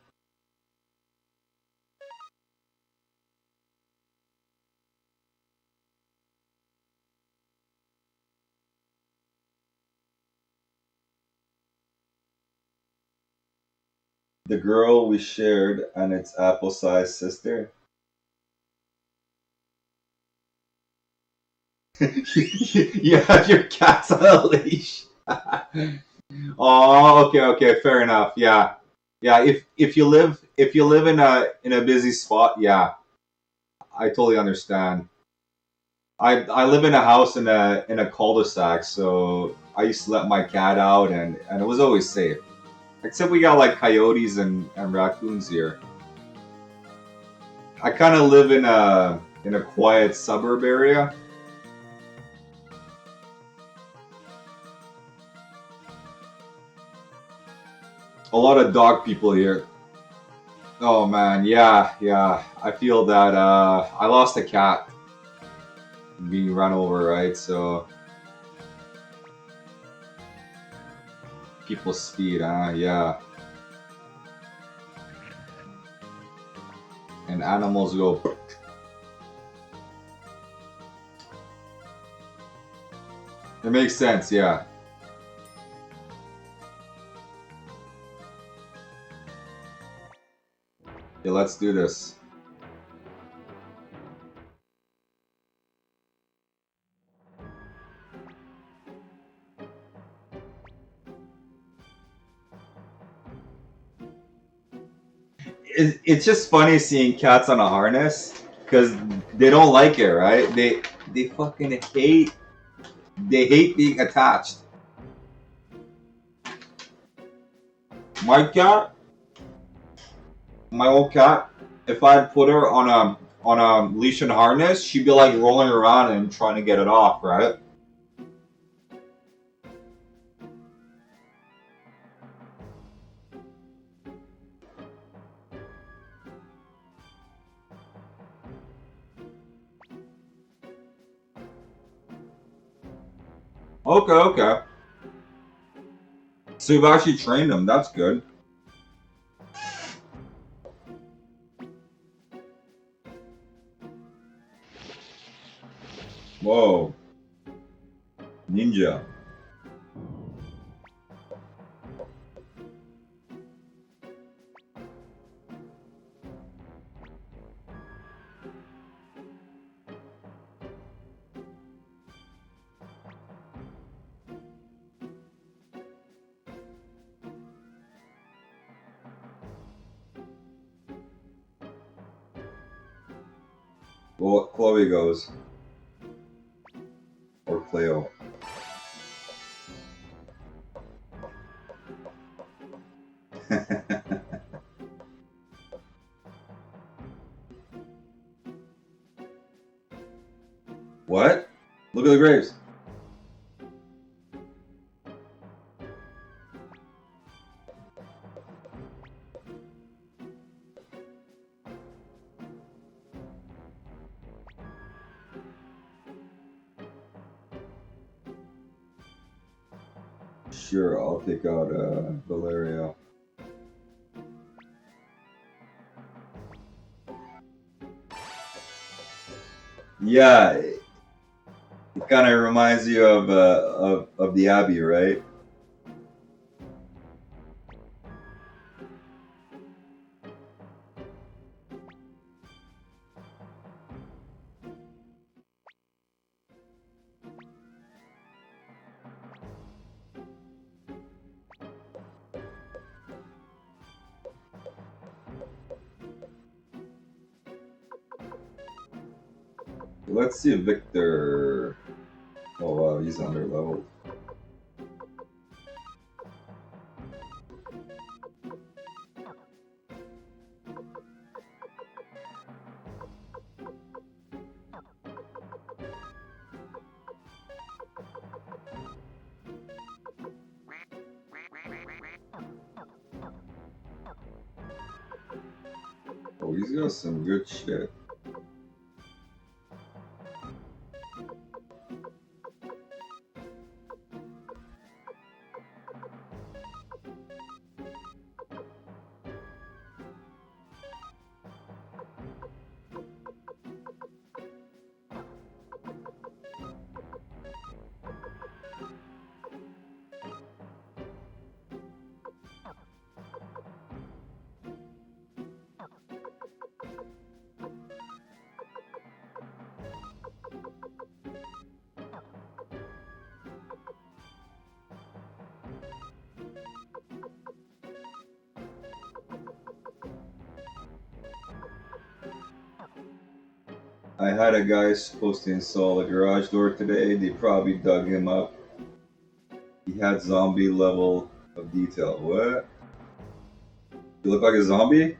[SPEAKER 1] The girl we shared and its apple-sized sister. You have your cats on a leash. Oh, okay, okay, fair enough. Yeah, yeah. If you live in a busy spot, yeah, I totally understand. I live in a house in a cul-de-sac, so I used to let my cat out, and it was always safe. Except we got like coyotes and raccoons here. I kind of live in a quiet suburb area. A lot of dog people here. Oh man, yeah, yeah. I feel that I lost a cat being run over, right? So people speed, yeah. And animals go. It makes sense, yeah. Yeah, let's do this. It's just funny seeing cats on a harness because they don't like it, right? They fucking hate being attached. My cat, my old cat, if I put her on a leash and harness, she'd be like rolling around and trying to get it off, right? Okay, okay. So you've actually trained them. That's good. Whoa, ninja. Well, Chloe goes or Cleo. What? Look at the grapes. Sure, I'll take out Valeria. Yeah, it kind of reminds you of the Abbey, right? Let's see if Victor. Oh wow, he's under leveled. Oh, he's got some good shit. I had a guy supposed to install a garage door today. They probably dug him up. He had zombie level of detail. What? You look like a zombie?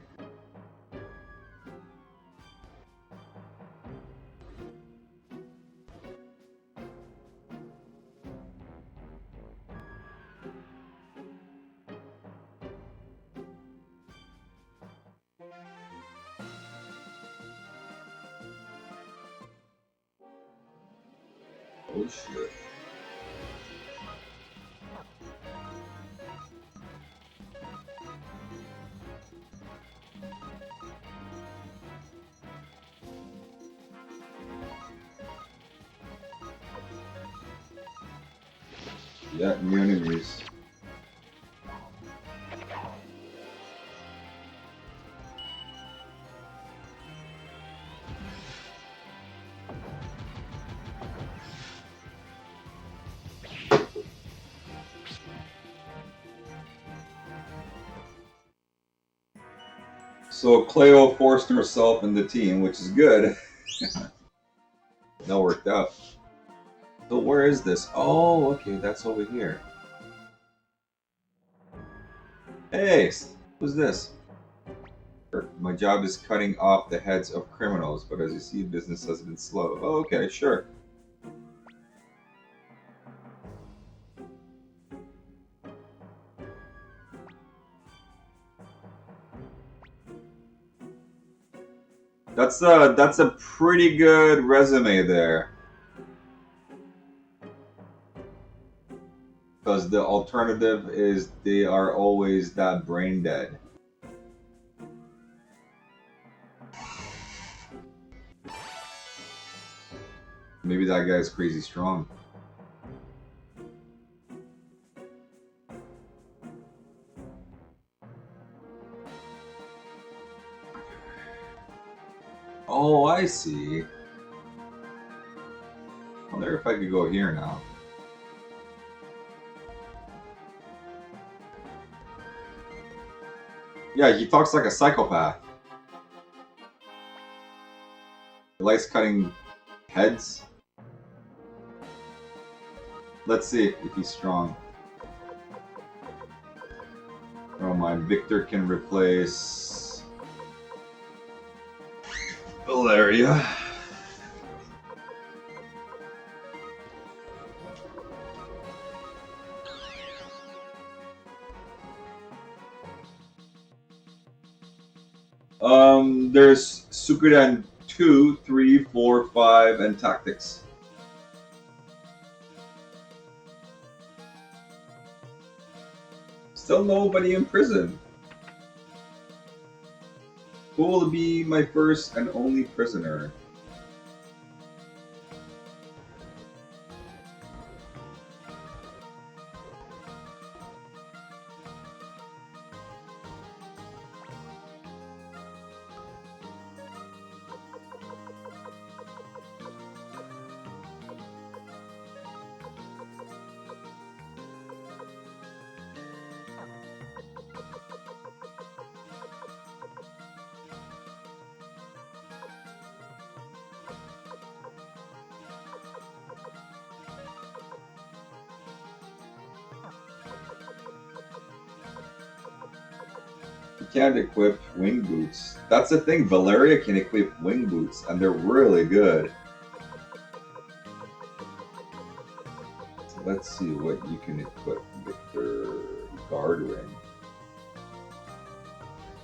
[SPEAKER 1] Oh shit. Yeah, new enemies. So Cleo forced herself in the team, which is good. That worked out. So where is this? Oh, okay, that's over here. Hey, who's this? My job is cutting off the heads of criminals, but as you see, business has been slow. Oh, okay, sure. That's a pretty good resume there. Because the alternative is they are always that brain dead. Maybe that guy's crazy strong. Oh, I see. I wonder if I could go here now. Yeah, he talks like a psychopath. He likes cutting heads. Let's see if he's strong. Oh my, Victor can replace Valeria. There's Suikoden 2, 3, 4, 5, and Tactics. Still nobody in prison. Who will be my first and only prisoner? You can't equip wing boots. That's the thing, Valeria can equip wing boots, and they're really good. So let's see what you can equip with your guard ring.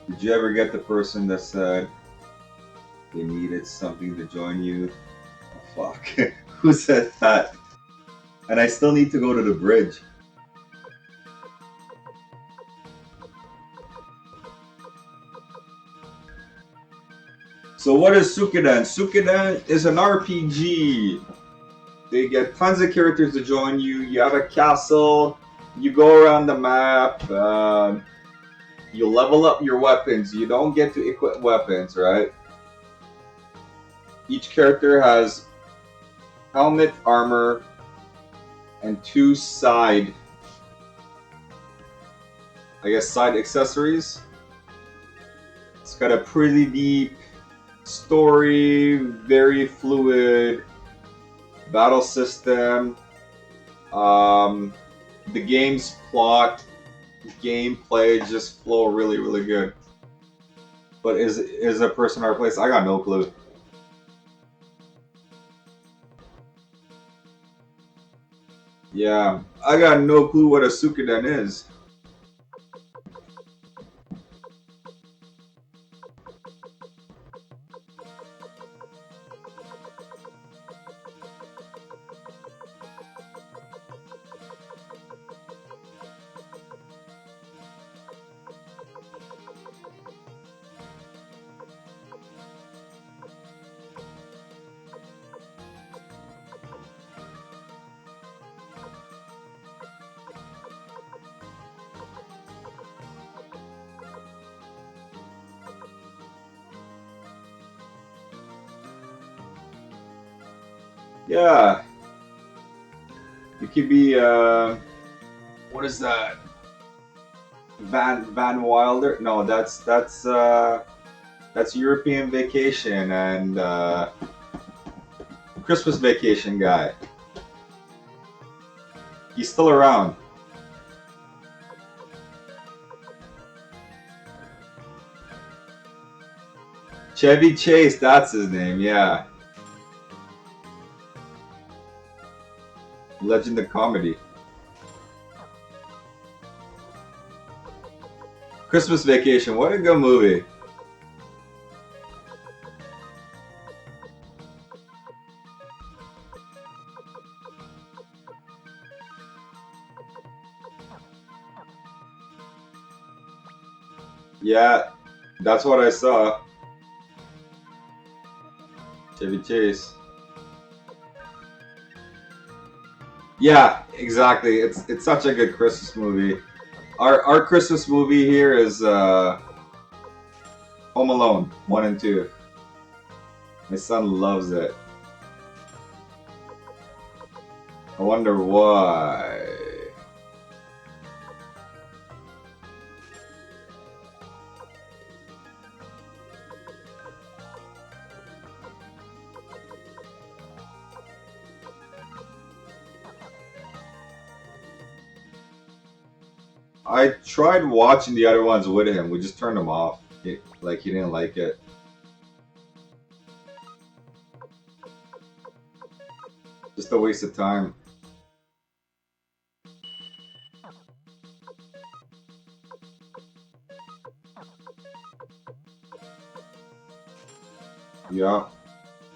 [SPEAKER 1] Did you ever get the person that said they needed something to join you? Oh, fuck. Who said that? And I still need to go to the bridge. So what is Sukidan? Sukidan is an RPG. They get tons of characters to join you. You have a castle. You go around the map. You level up your weapons. You don't get to equip weapons, right? Each character has helmet, armor, and two side accessories. It's got a pretty deep story, very fluid battle system. Um, the game's plot, gameplay just flow really, really good. But is a person our place? I got no clue. Yeah, I got no clue what a Suikoden is. Yeah, it could be. What is that? Van Wilder? No, that's European Vacation and Christmas Vacation guy. He's still around. Chevy Chase, that's his name. Yeah, Legend of Comedy. Christmas Vacation. What a good movie. Yeah, that's what I saw. Chevy Chase. Yeah, exactly. It's such a good Christmas movie. Our Christmas movie here is Home Alone 1 and 2. My son loves it. I wonder why. I tried watching the other ones with him. We just turned them off. Like he didn't like it. Just a waste of time. Yeah,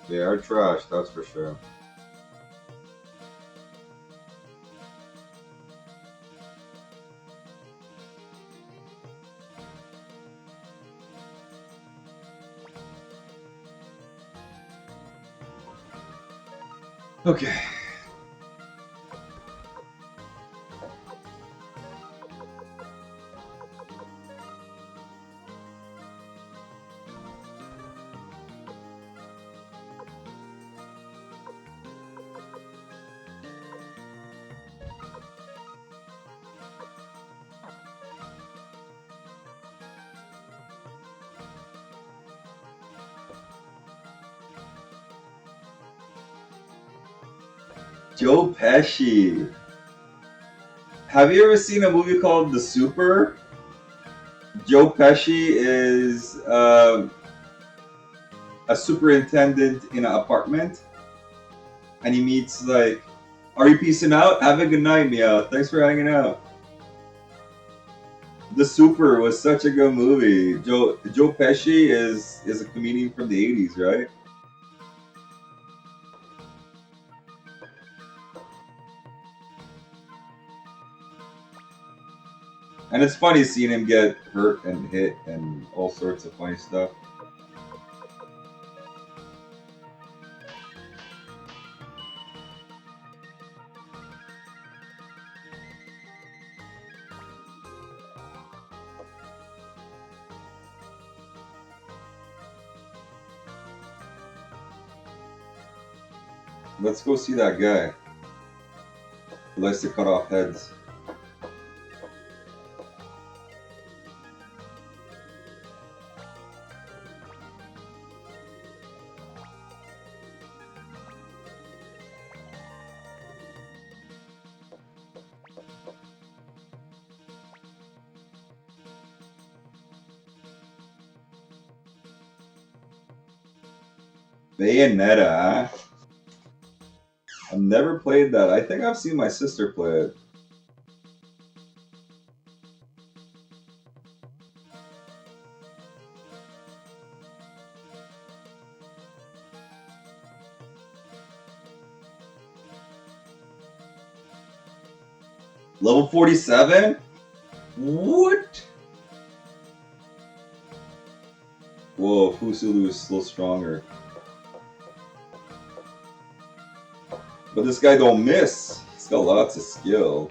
[SPEAKER 1] they are trash, that's for sure. Okay. Joe Pesci. Have you ever seen a movie called The Super? Joe Pesci is a superintendent in an apartment, and he meets like, "Are you peacing out? Have a good night, Mia. Thanks for hanging out." The Super was such a good movie. Joe Pesci is a comedian from the '80s, right? And it's funny seeing him get hurt and hit and all sorts of funny stuff. Let's go see that guy who likes to cut off heads. Bayonetta, huh? I've never played that. I think I've seen my sister play it. Level 47? What? Whoa, Fusulu is still stronger. But this guy don't miss. He's got lots of skill.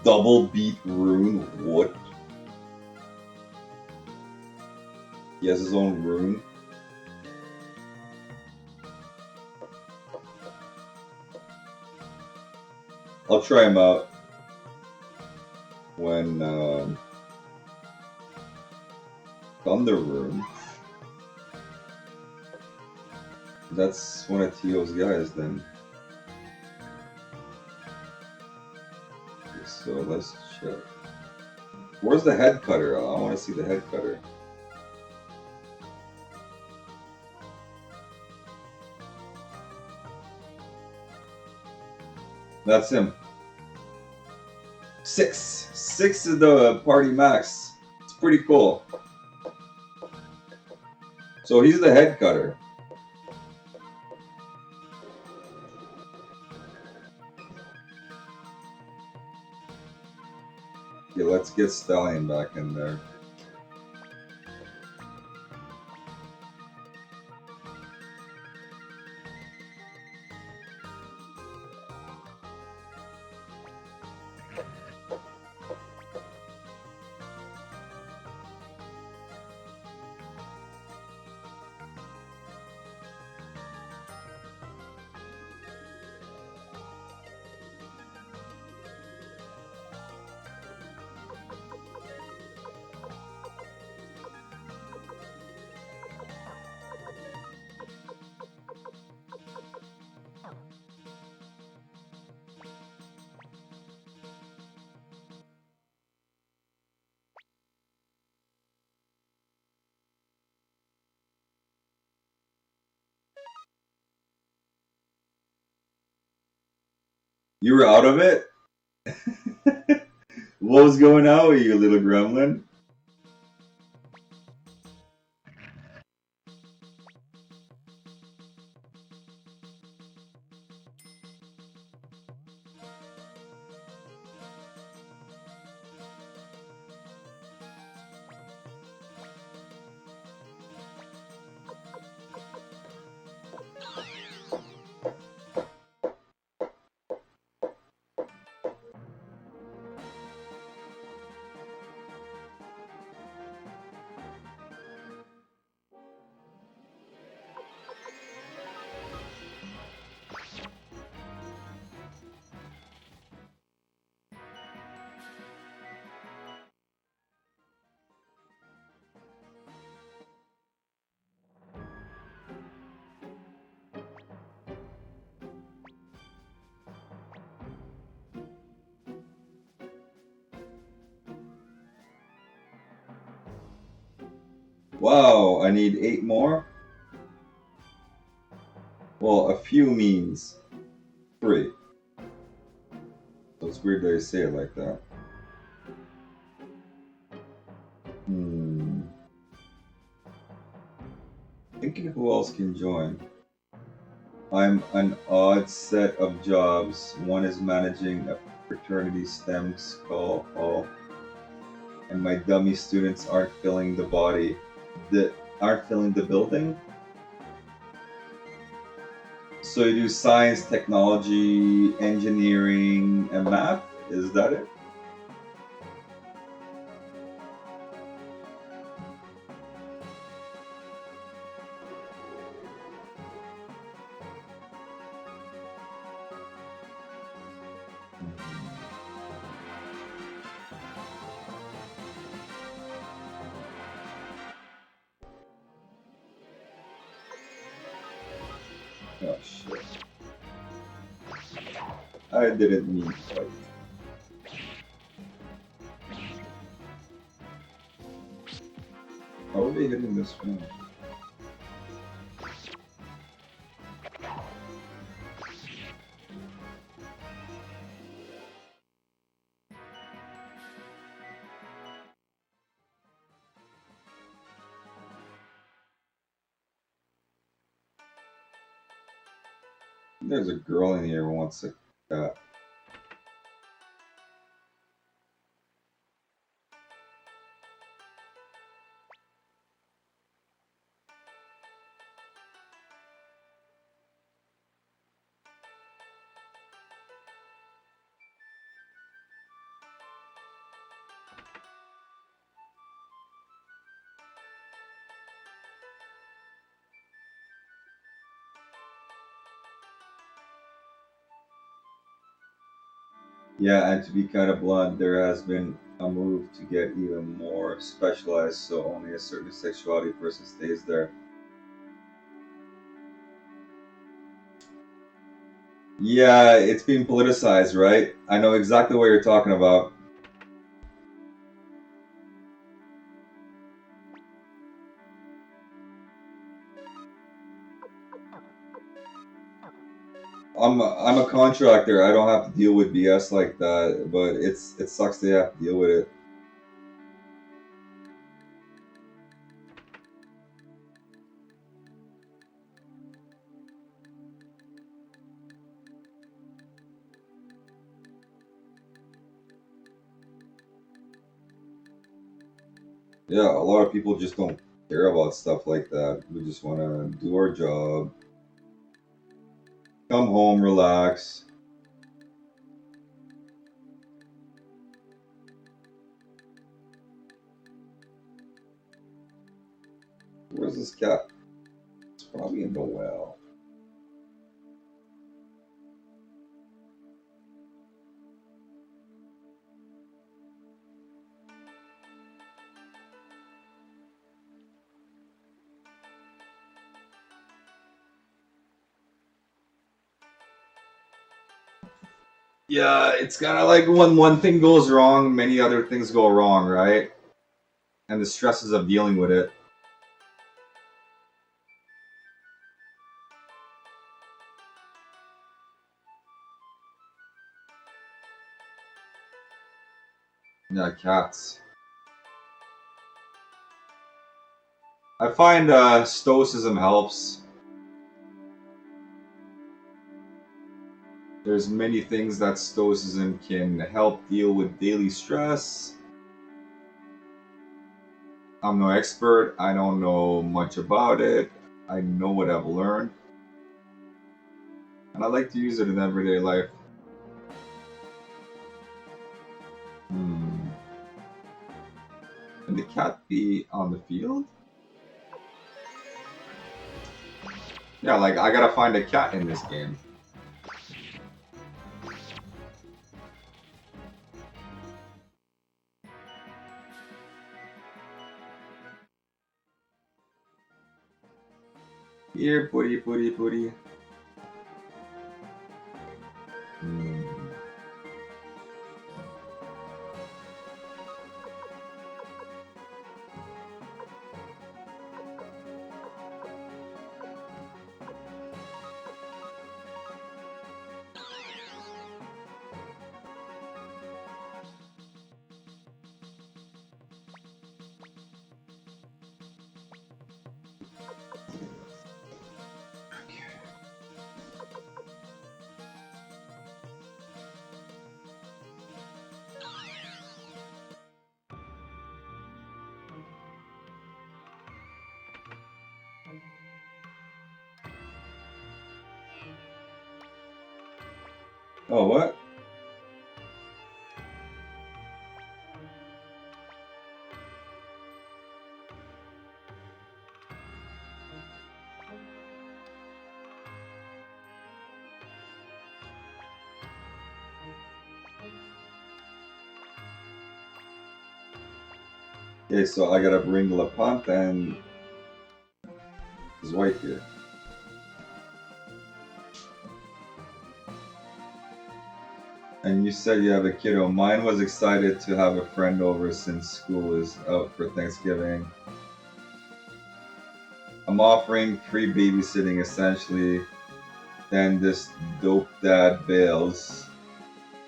[SPEAKER 1] Double beat rune? What? He has his own rune. I'll try him out when Thunder Rune. That's one of Tio's guys then. Okay, so let's check. Where's the head cutter? I want to see the head cutter. That's him. 6. 6 is the party max. It's pretty cool. So he's the head cutter. Okay, let's get Stallion back in there. You were out of it? What was going on with you, little gremlin? Wow, I need 8 more? Well, a few means 3. So it's weird that I say it like that. Thinking who else can join. I'm an odd set of jobs. One is managing a fraternity STEM skull hall, and my dummy students aren't filling the body. Aren't filling the building. So you do science, technology, engineering, and math? Is that it? Oh shit. I didn't mean to fight. How are they hitting this one? There's a girl in here who wants a cat. Yeah, and to be kind of blunt, there has been a move to get even more specialized, so only a certain sexuality person stays there. Yeah, it's being politicized, right? I know exactly what you're talking about. I'm a contractor. I don't have to deal with BS like that, but it sucks to have to deal with it. Yeah, a lot of people just don't care about stuff like that. We just want to do our job, come home, relax. Where's this cat? It's probably in the well. Yeah, it's kind of like when one thing goes wrong, many other things go wrong, right? And the stresses of dealing with it. Yeah, cats. I find stoicism helps. There's many things that stoicism can help deal with daily stress. I'm no expert. I don't know much about it. I know what I've learned, and I like to use it in everyday life. Hmm. Can the cat be on the field? Yeah, like I gotta find a cat in this game. Here, putty, putty, putty. Hmm. Oh, what? Okay, so I gotta bring Lapant and his wife here. And you said you have a kiddo. Mine was excited to have a friend over since school is out for Thanksgiving. I'm offering free babysitting essentially. Then this dope dad bails.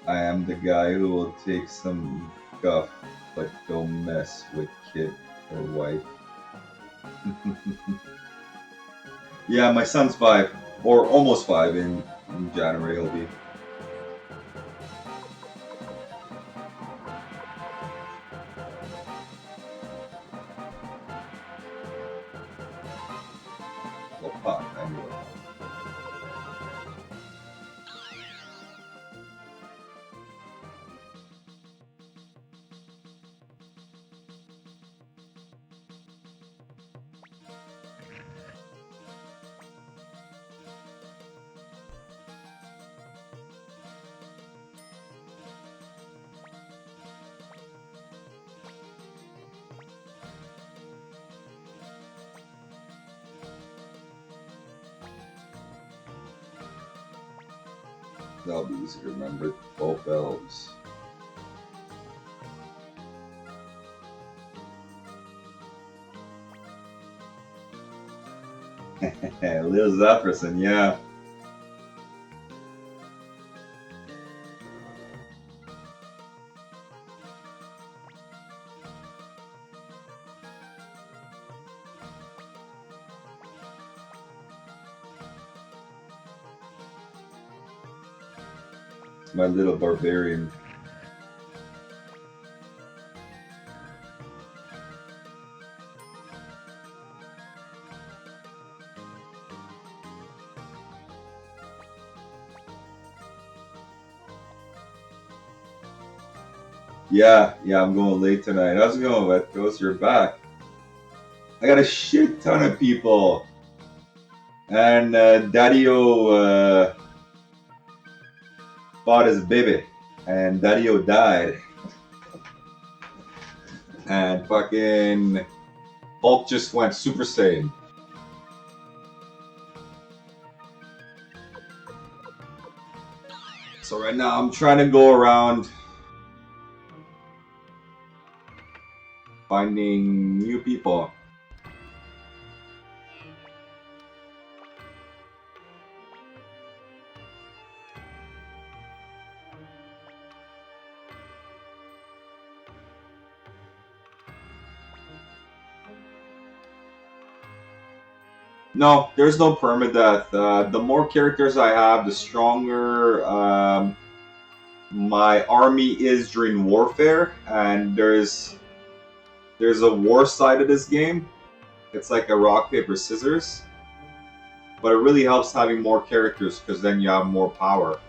[SPEAKER 1] I am the guy who will take some guff, but don't mess with kid or wife. Yeah, my son's 5, or almost 5 in January he'll be. Well, fuck, I knew it. That'll be easy to remember. Both elves. Lil Zephyrin, yeah. My little barbarian. Yeah, I'm going late tonight. How's it going, Wet Ghost? You're back. I got a shit ton of people. And Daddy-O fought his baby. And Daddy-O died. And fucking Hulk just went Super Saiyan. So right now I'm trying to go around finding new people. No, there's no permadeath. The more characters I have, the stronger my army is during warfare. And there's a war side of this game. It's like a rock paper scissors, but it really helps having more characters because then you have more power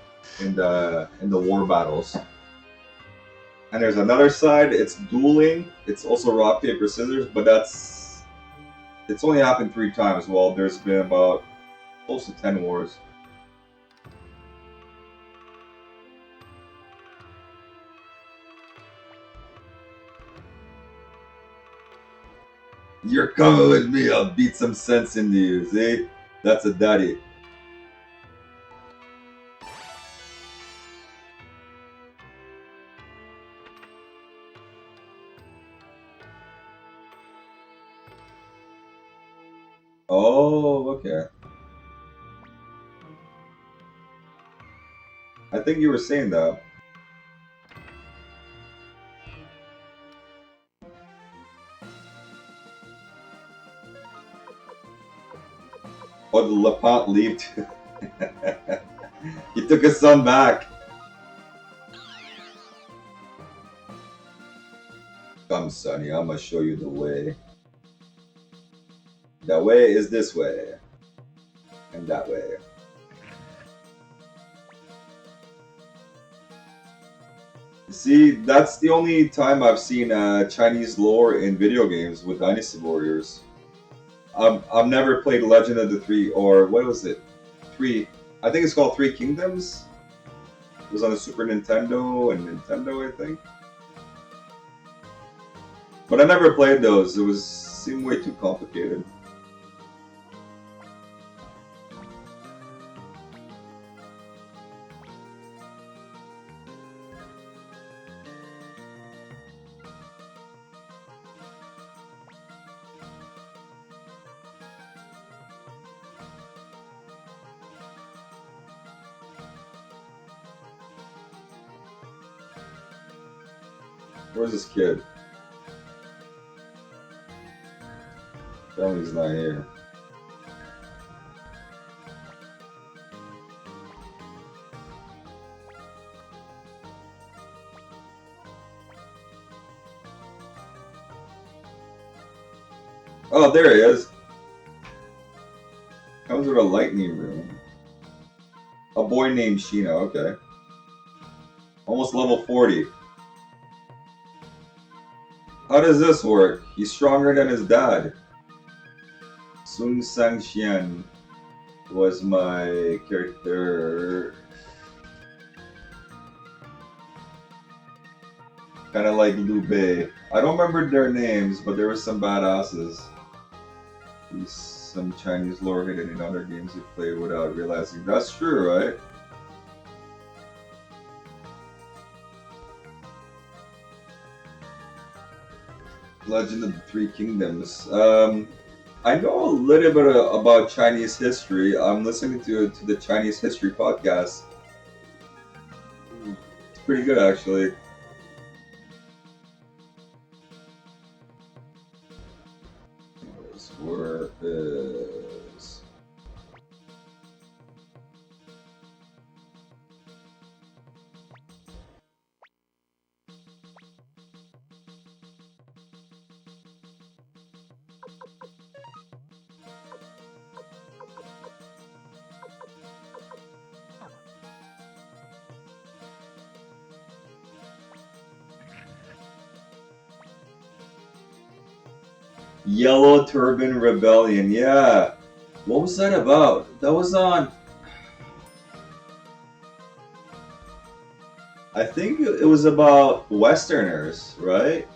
[SPEAKER 1] in the war battles. And there's another side. It's dueling. It's also rock paper scissors, but it's only happened 3 times. Well, there's been about close to 10 wars. You're coming with me, I'll beat some sense into you, see? That's a daddy. Oh, okay. I think you were saying that. Oh, the Lapont leaped. He took his son back. Come, Sonny, I'm gonna show you the way. That way is this way. And that way. See, that's the only time I've seen Chinese lore in video games with Dynasty Warriors. I've never played Legend of the Three, or what was it? I think it's called Three Kingdoms. It was on the Super Nintendo and Nintendo, I think. But I never played those. Seemed way too complicated. Where's this kid? Family's not here. Oh, there he is. Comes with a lightning room. A boy named Shino, okay. Almost level 40. How does this work? He's stronger than his dad. Sun Sang-xian was my character. Kinda like Liu Bei. I don't remember their names, but there were some badasses. Some Chinese lore hidden in other games you play without realizing. That's true, right? Legend of the Three Kingdoms. I know a little bit about Chinese history. I'm listening to the Chinese history podcast. It's pretty good, actually. Where is... Yellow Turban Rebellion, yeah. What was that about? That was on... I think it was about Westerners, right?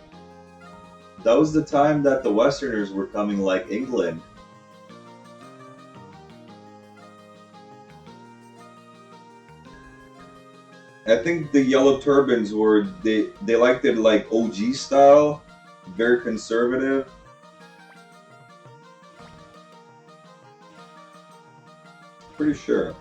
[SPEAKER 1] That was the time that the Westerners were coming, like England. I think the Yellow Turbans were... They liked it like OG style. Very conservative. Pretty sure.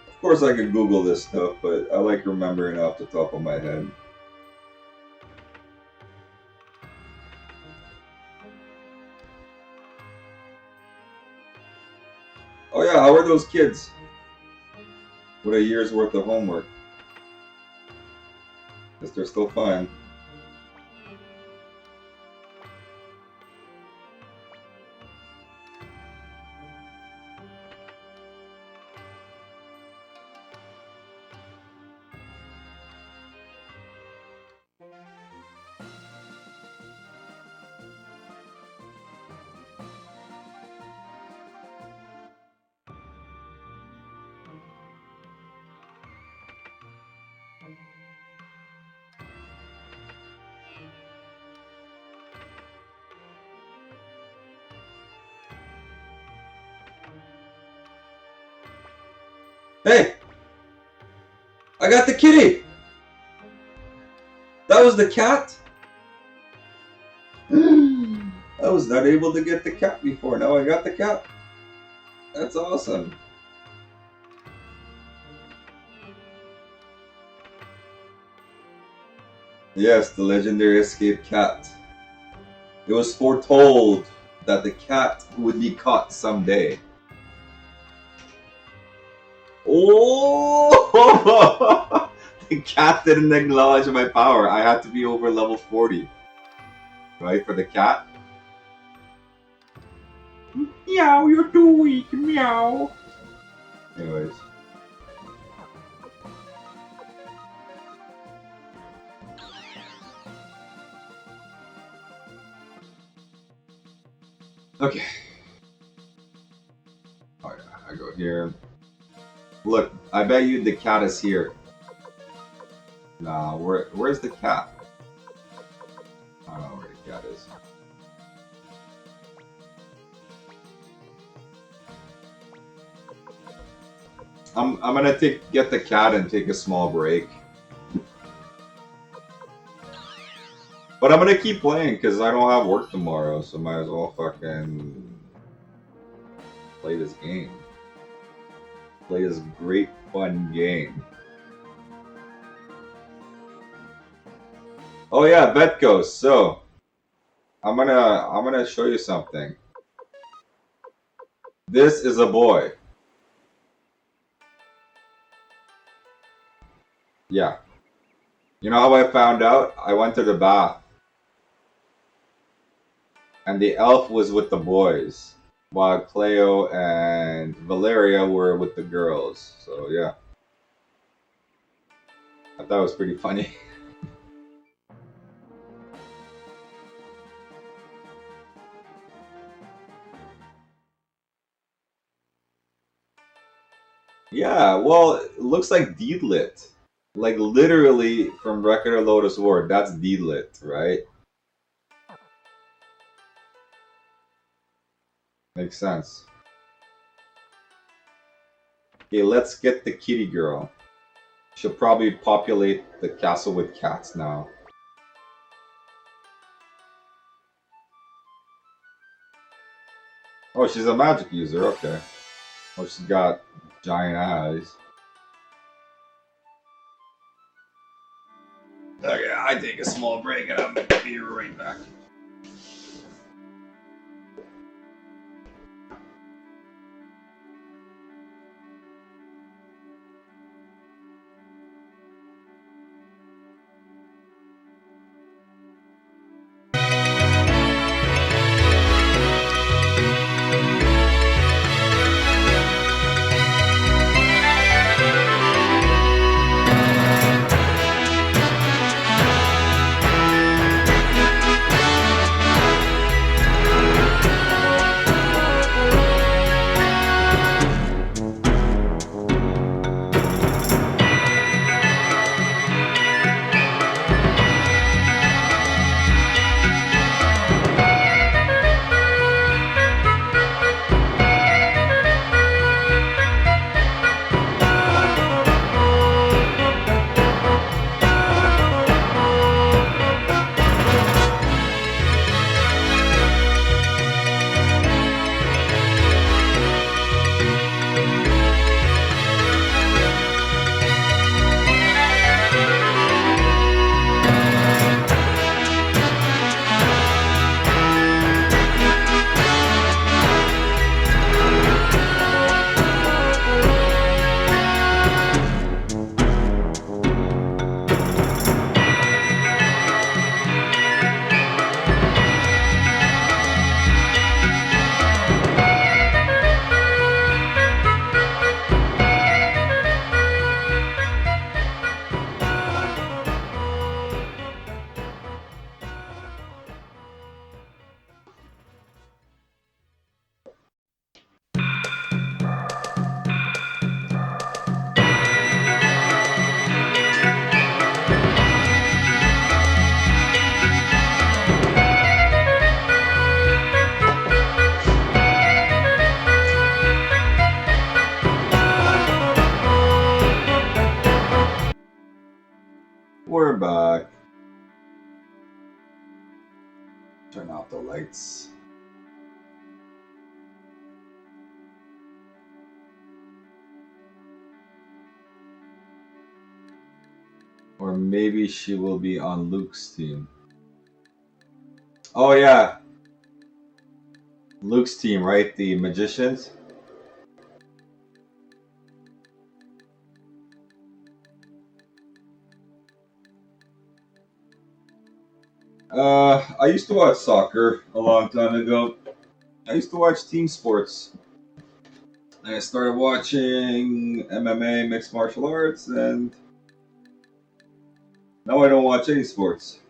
[SPEAKER 1] Of course I could Google this stuff, but I like remembering off the top of my head. Oh yeah, how are those kids? With a year's worth of homework. Guess they're still fine. Hey! I got the kitty! That was the cat? I was not able to get the cat before. Now I got the cat. That's awesome. Yes, the legendary escaped cat. It was foretold that the cat would be caught someday. Oh! The cat didn't acknowledge my power. I had to be over level 40. Right, for the cat? Meow, you're too weak, meow. Anyways. Okay. Oh yeah, I go here. Look, I bet you the cat is here. Nah, where's the cat? I don't know where the cat is. I'm gonna get the cat and take a small break. But I'm gonna keep playing because I don't have work tomorrow, so might as well fucking play this game. Play this great fun game. Oh yeah, Betco. So I'm gonna show you something. This is a boy. Yeah. You know how I found out? I went to the bath. And the elf was with the boys, while Cleo and Valeria were with the girls. So yeah, I thought it was pretty funny. Yeah, well, it looks like Deedlit. Like literally from Record of Lotus War, that's Deedlit, right? Makes sense. Okay, let's get the kitty girl. She'll probably populate the castle with cats now. Oh, she's a magic user, okay. Oh, she's got giant eyes. Okay, I take a small break and I'm gonna be right back. We're back. Turn off the lights. Or maybe she will be on Luke's team. Oh yeah. Luke's team, right? The magicians? I used to watch soccer a long time ago. I used to watch team sports. And I started watching MMA, mixed martial arts, and now I don't watch any sports.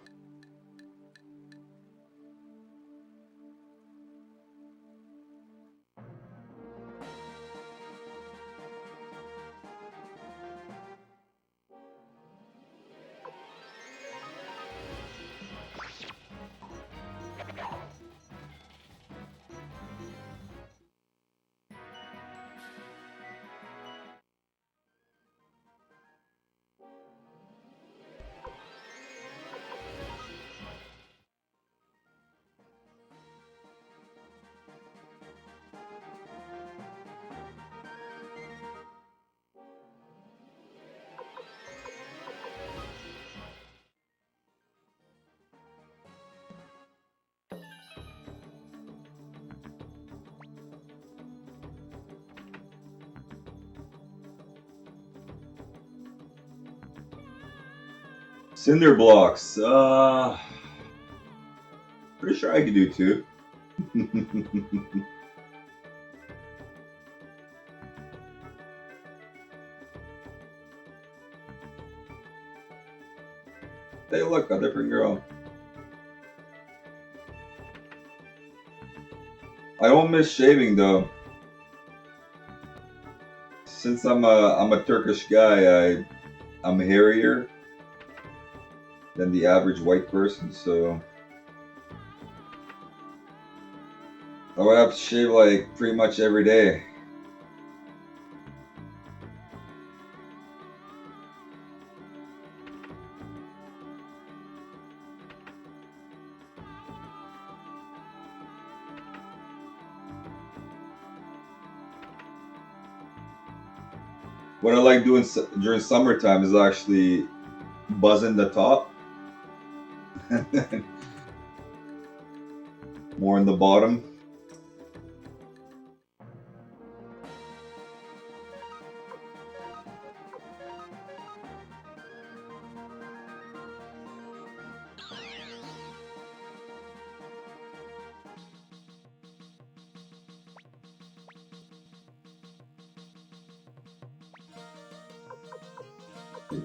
[SPEAKER 1] Cinder blocks. Pretty sure I could do 2. Hey, look, a different girl. I don't miss shaving though. Since I'm a Turkish guy, I'm hairier than the average white person, so I would have to shave like pretty much every day. What I like doing during summertime is actually buzzing the top, more in the bottom.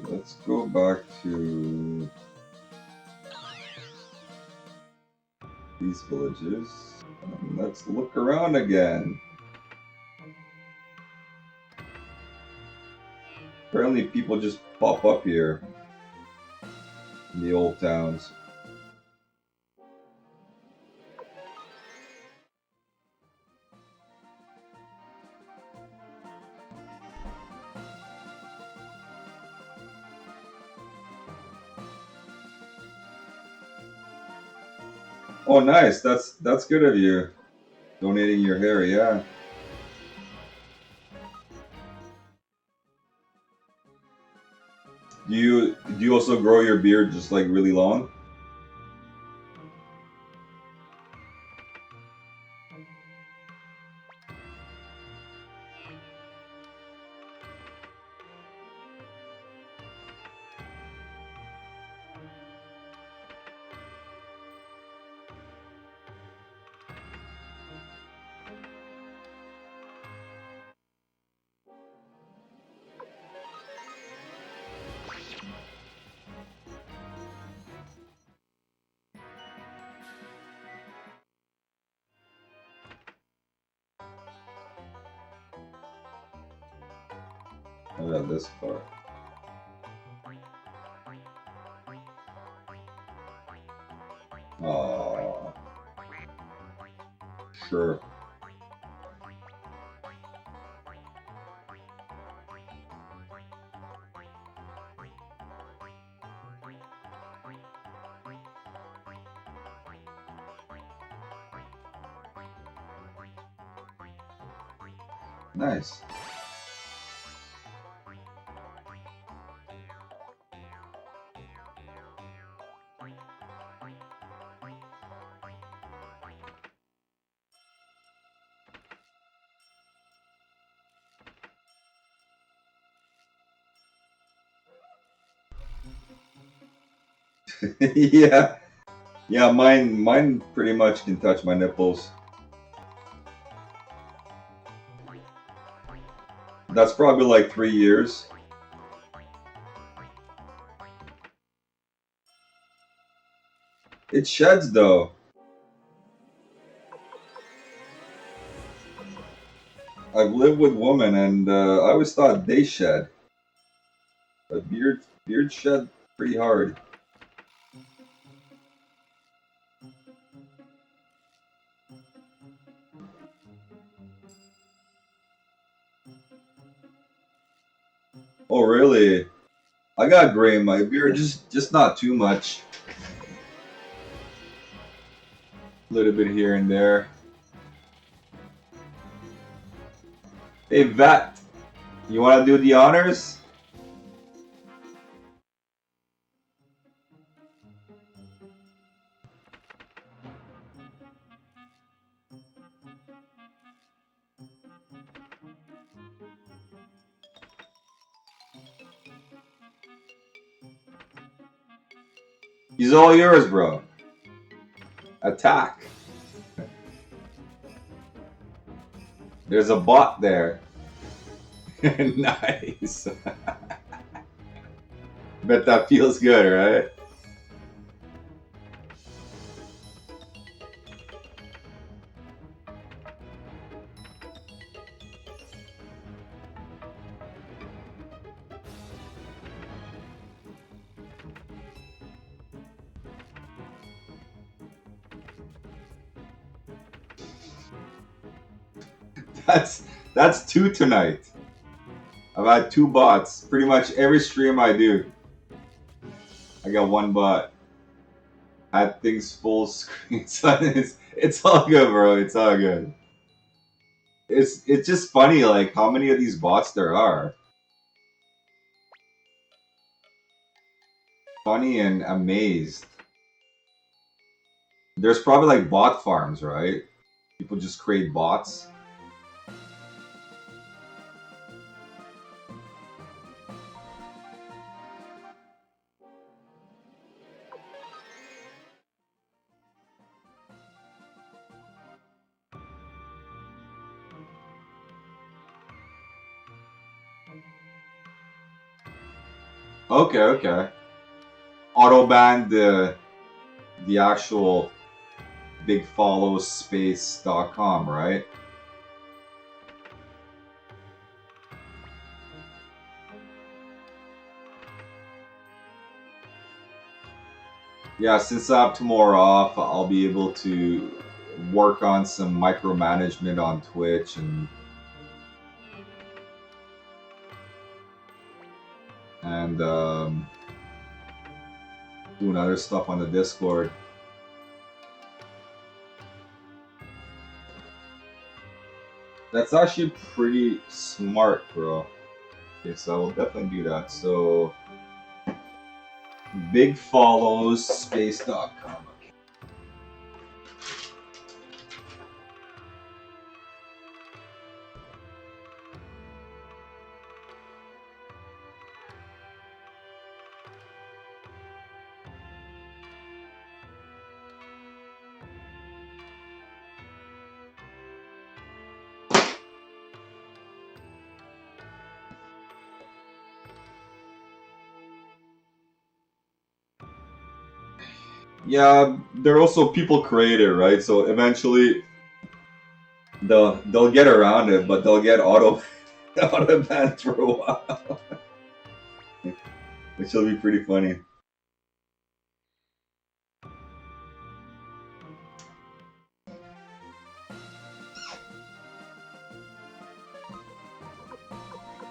[SPEAKER 1] Let's go back to these villages and let's look around again. Apparently people just pop up here in the old towns. Oh, nice. That's good of you. Donating your hair, yeah. Do you also grow your beard just like really long? I got this far. Aww. Sure. Nice. Yeah. Yeah, mine pretty much can touch my nipples. That's probably like 3 years. It sheds though. I've lived with women and I always thought they shed. But beard shed pretty hard. Oh really? I got gray in my beard, just not too much. A little bit here and there. Hey Vat, you wanna do the honors? He's all yours, bro. Attack. There's a bot there. Nice. Bet that feels good, right? That's two tonight. I've had two bots. Pretty much every stream I do, I got one bot. Had things full screen. So it's all good, bro. It's all good. It's just funny, like how many of these bots there are. Funny and amazed. There's probably like bot farms, right? People just create bots. Okay, okay. Autoban the actual bigfollowspace.com, right? Yeah, since I have tomorrow off, I'll be able to work on some micromanagement on Twitch and doing other stuff on the Discord. That's actually pretty smart, bro. Okay, so I will definitely do that. So, bigfollowspace.com. Yeah, they're also people created, right? So eventually they'll get around it, but they'll get auto banned for a while, which will be pretty funny.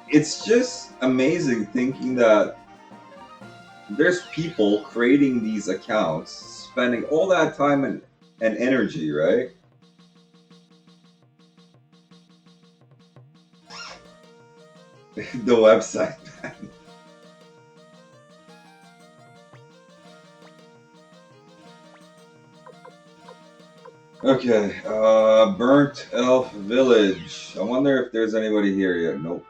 [SPEAKER 1] It's just amazing thinking that there's people creating these accounts, spending all that time and energy, right? The website. Okay, Burnt Elf Village. I wonder if there's anybody here yet. Nope.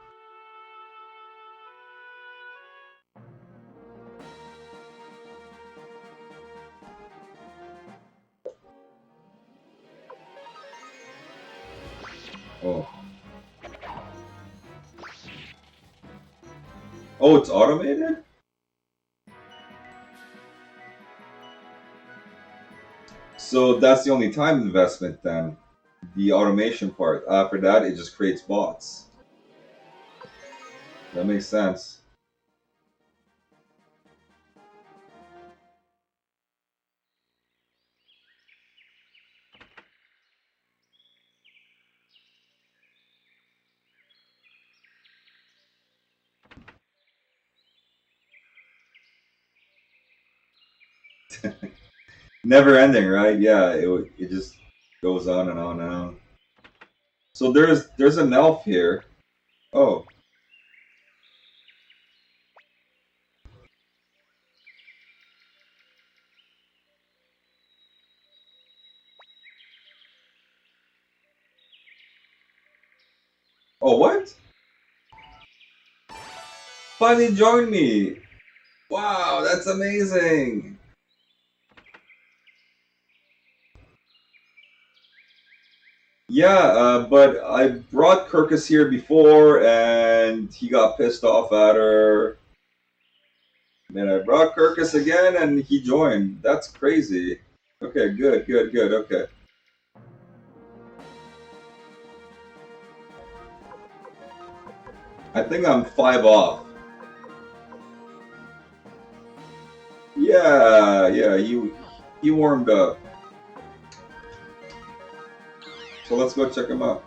[SPEAKER 1] Oh. Oh, it's automated? So that's the only time investment then. The automation part. After that, it just creates bots. That makes sense. Never ending, right? Yeah, it just goes on and on and on. So there's an elf here. Oh. Oh, what? Finally joined me! Wow, that's amazing! Yeah, but I brought Kirkus here before, and he got pissed off at her. Then I brought Kirkus again, and he joined. That's crazy. Okay, good, good, good. Okay. I think I'm 5 off. Yeah, yeah, he warmed up. So let's go check him out.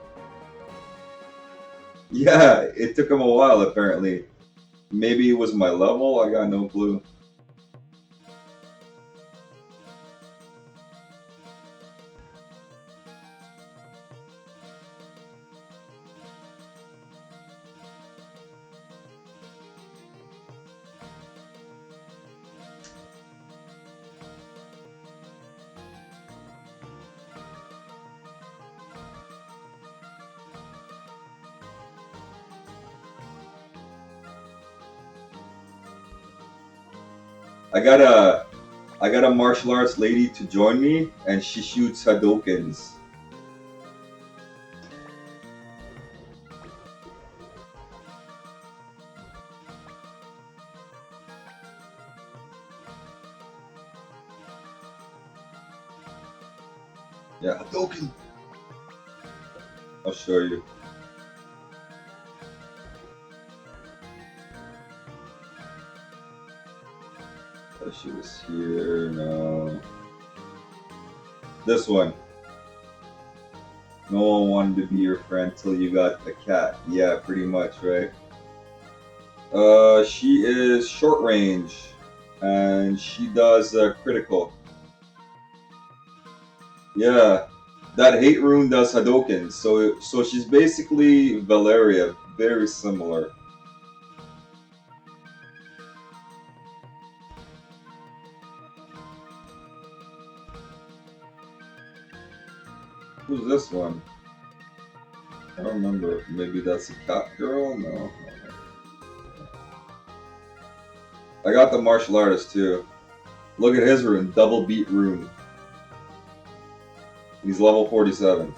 [SPEAKER 1] Yeah, it took him a while apparently. Maybe it was my level, I got no clue. I got a martial arts lady to join me, and she shoots Hadokens. Yeah, Hadoken. I'll show you. Oh, she was here. No. This one. No one wanted to be your friend till you got the cat. Yeah, pretty much, right? She is short range, and she does critical. Yeah, that hate rune does Hadoken, so she's basically Valeria, very similar. Who's this one? I don't remember. Maybe that's a cat girl? No. I got the martial artist too. Look at his rune, double beat rune. He's level 47.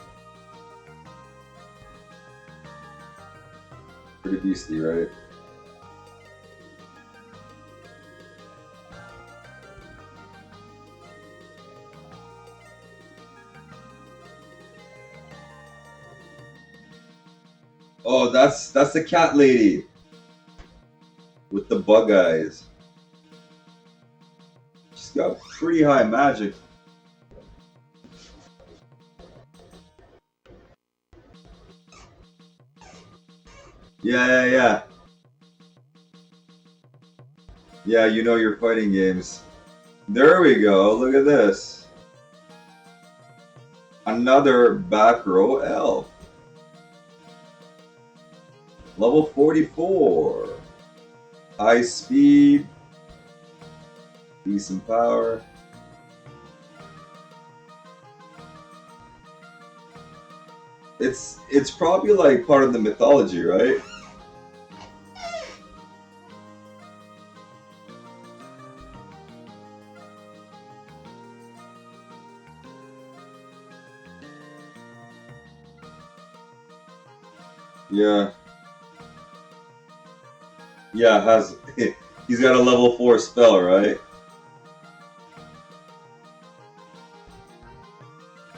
[SPEAKER 1] Pretty beastly, right? Oh, that's the cat lady with the bug eyes. She's got pretty high magic. Yeah, yeah, yeah. Yeah, you know your fighting games. There we go. Look at this. Another back row elf. Level 44. High speed. Decent power. It's probably like part of the mythology, right? Yeah. Yeah, has he's got a level 4 spell, right?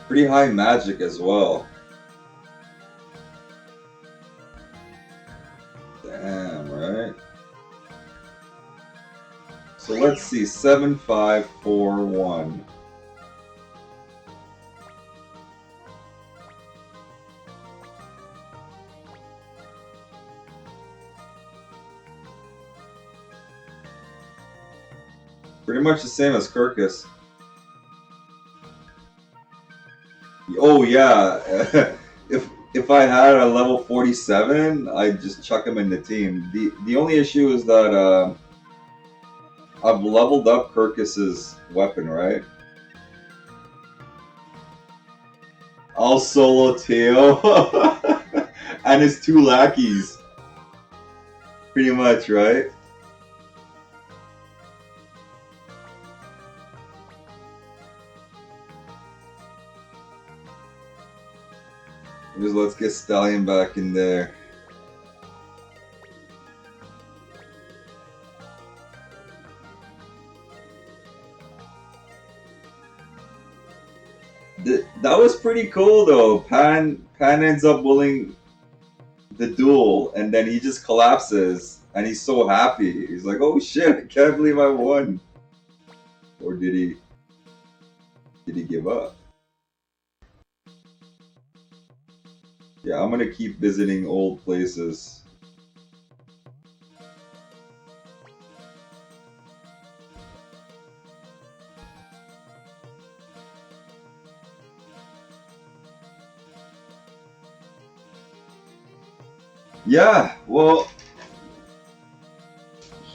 [SPEAKER 1] Pretty high magic as well. Damn, right? So let's see, 7541. Pretty much the same as Kirkus. Oh yeah, if I had a level 47, I'd just chuck him in the team. The only issue is that I've leveled up Kirkus's weapon, right? I'll solo Teo and his 2 lackeys. Pretty much, right? Just let's get Stallion back in there. That was pretty cool though. Pan ends up winning the duel, and then he just collapses, and he's so happy. He's like, "Oh shit! I can't believe I won." Or did he? Did he give up? Yeah, I'm gonna keep visiting old places. Yeah, well,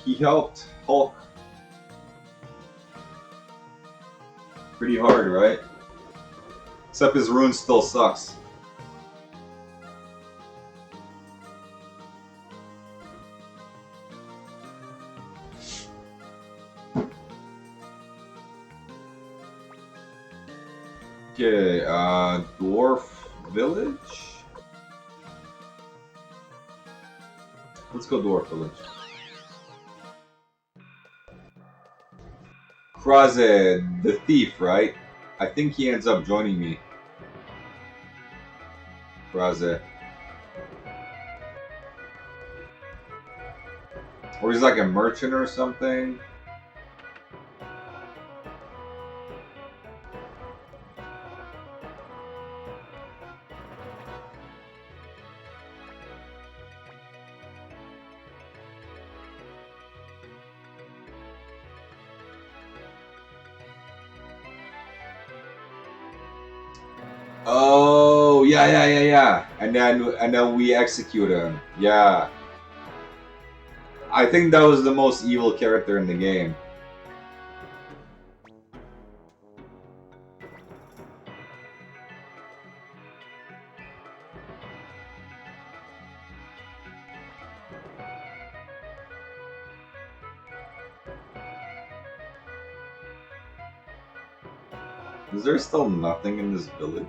[SPEAKER 1] he helped Hulk pretty hard, right? Except his rune still sucks. Okay, Dwarf Village? Let's go Dwarf Village. Kraze, the thief, right? I think he ends up joining me. Kraze. Or he's like a merchant or something. Oh, yeah. And then we execute him. Yeah. I think that was the most evil character in the game. Is there still nothing in this village?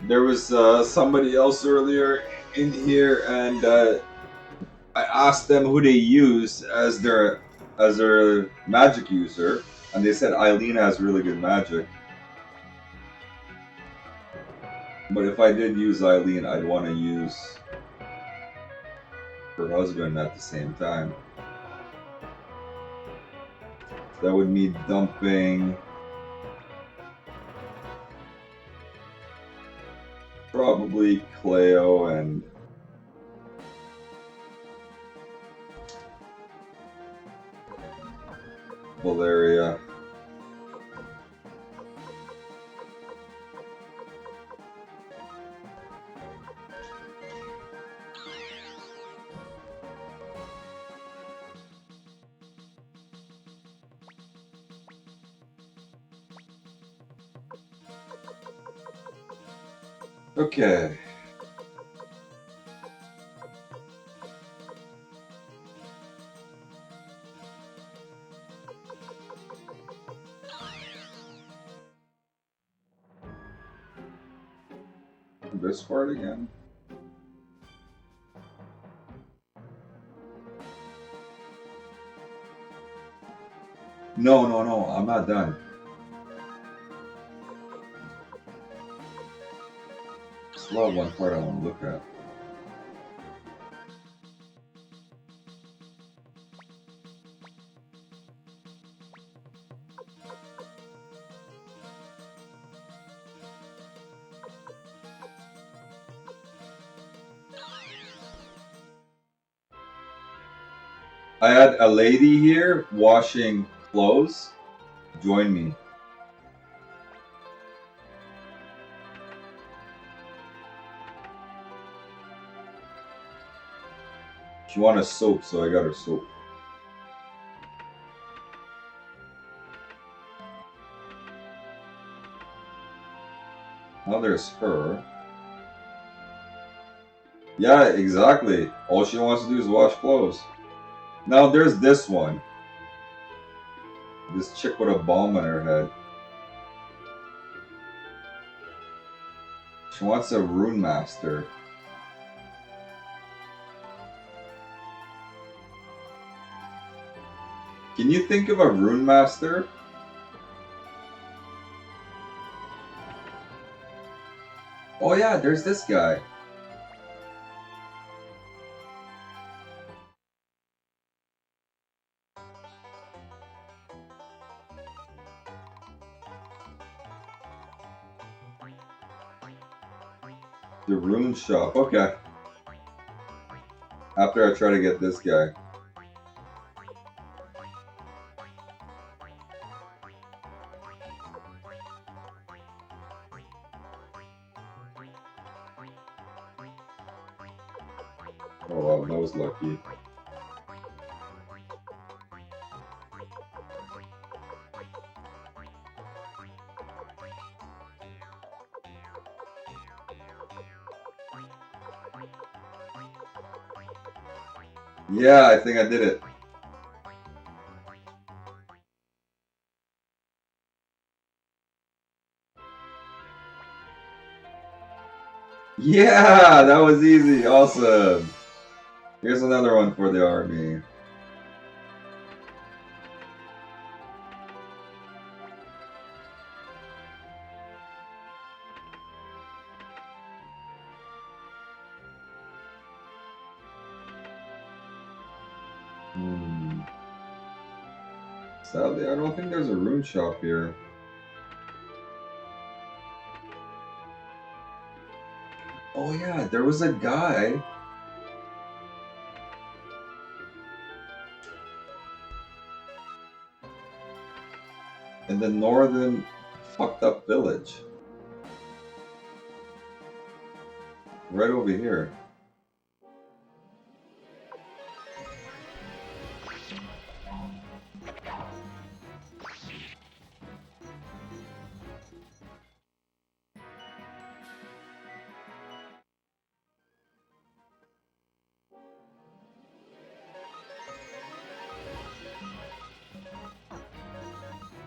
[SPEAKER 1] There was somebody else earlier in here, and I asked them who they use as their magic user, and they said Eileen has really good magic. But if I did use Eileen, I'd want to use her husband at the same time. That would mean dumping probably Cleo and Valeria. Okay. This part again. No, I'm not done. Still have one part I want to look at. I had a lady here washing clothes join me. She wanted soap, so I got her soap. Now there's her. Yeah, exactly. All she wants to do is wash clothes. Now there's this one. This chick with a bomb on her head. She wants a rune master. Can you think of a rune master? Oh yeah, there's this guy. The rune shop. Okay. After I try to get this guy. Oh wow, that was lucky. Yeah, I think I did it. Yeah, that was easy. Awesome. Here's another one for the army. Sadly, I don't think there's a rune shop here. Oh yeah, there was a guy. In the northern fucked up village. Right over here.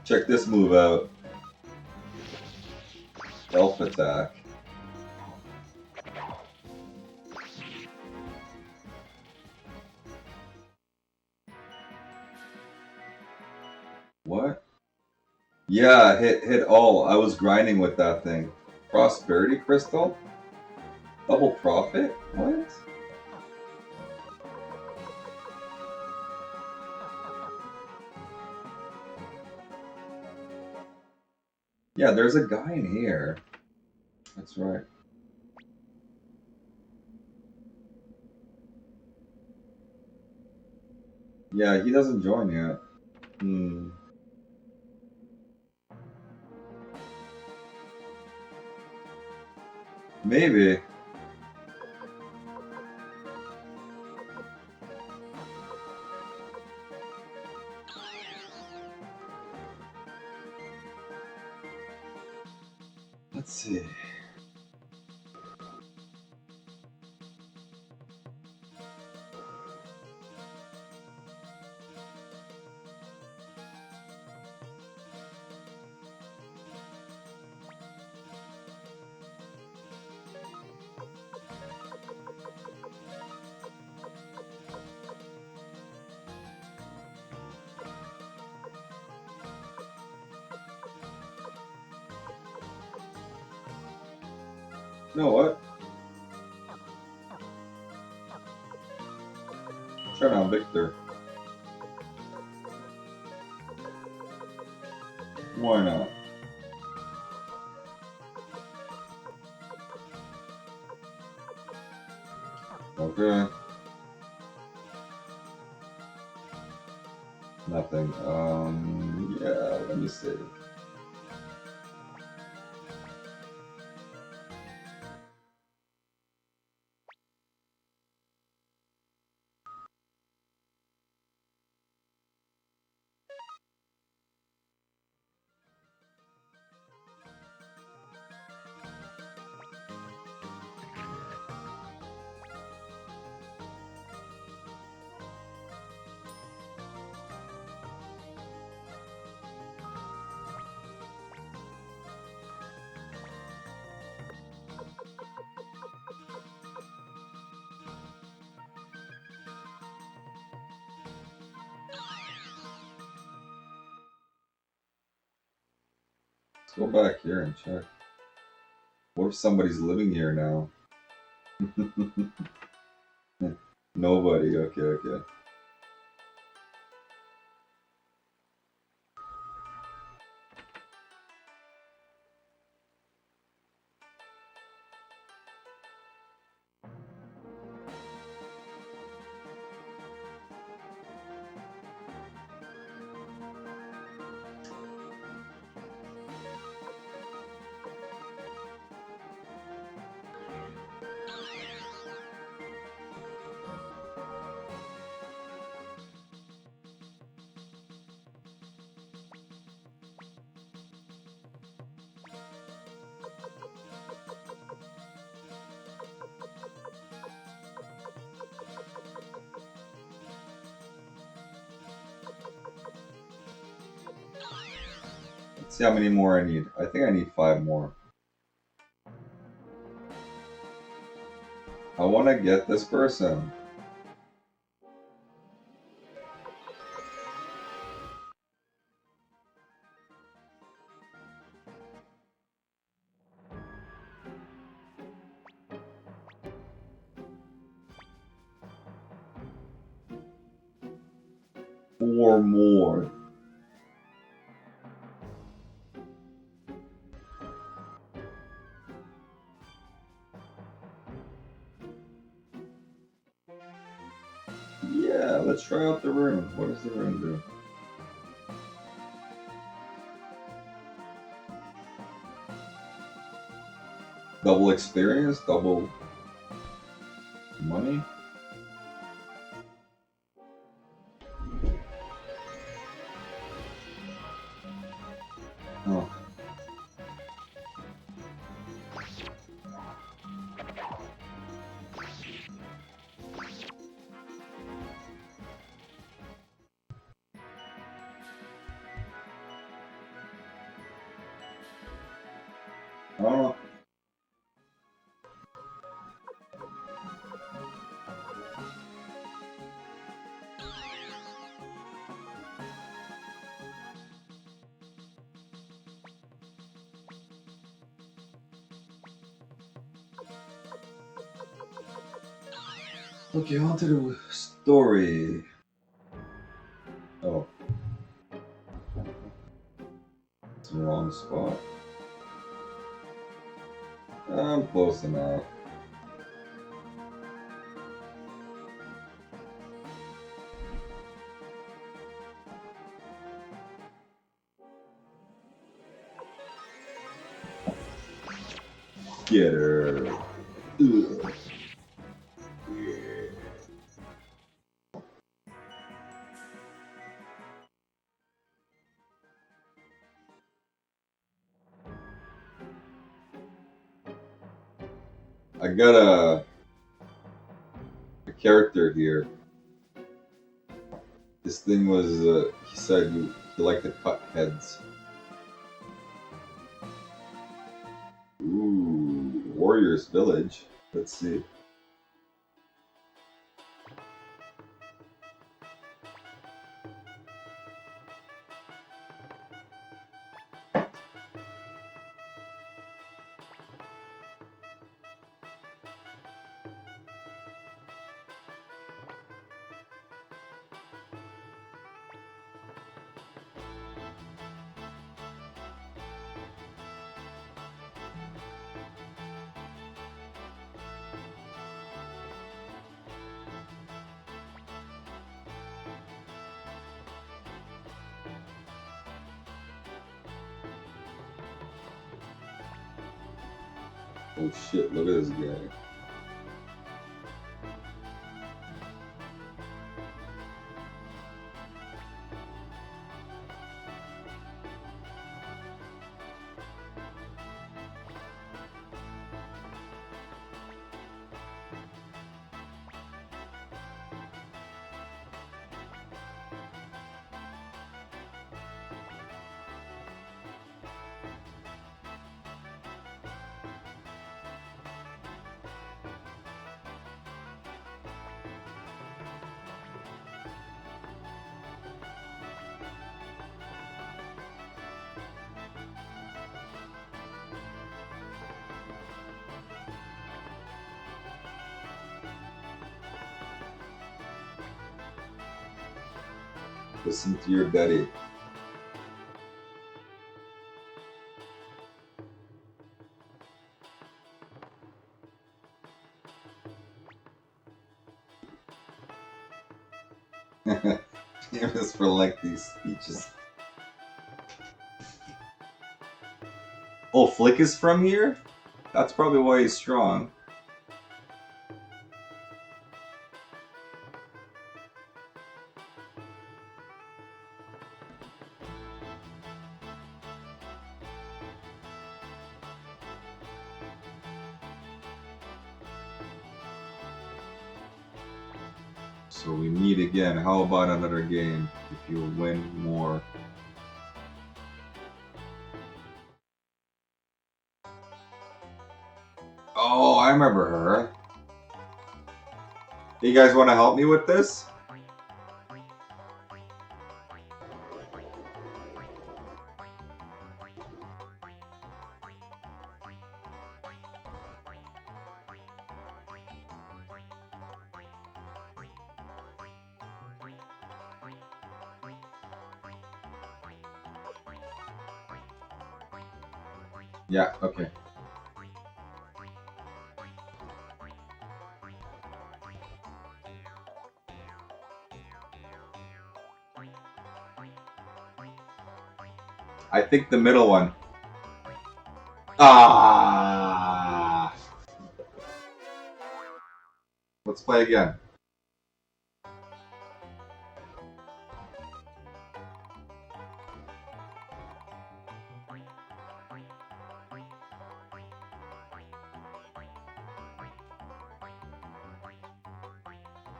[SPEAKER 1] Check this move out. Elf attack. What? Yeah, hit all. I was grinding with that thing. Prosperity crystal? Double profit? What? Yeah, there's a guy in here. That's right. Yeah, he doesn't join yet. Maybe. Let's see. You know what? Try now, Victor. Why not? Okay. Nothing. Yeah, let me see. go back here and check. What if somebody's living here now? Nobody. Okay, okay. Let's see how many more I need. I think I need 5 more. I want to get this person. Four more. Yeah, let's try out the rune. What does the rune do? Double experience, double money. Oh. I don't know. Okay, on to the story. Oh. It's the wrong spot. I'm close enough. Get her. Ugh. I got a character here. This thing was, he said he liked to cut heads. Ooh, Warriors Village. Let's see. Oh shit, look at this guy. Listen to your daddy. Famous for lengthy speeches. Oh, Flick is from here? That's probably why he's strong. So we meet again. How about another game if you win more? Oh, I remember her. You guys want to help me with this? Yeah, okay. I think the middle one. Ah! Let's play again.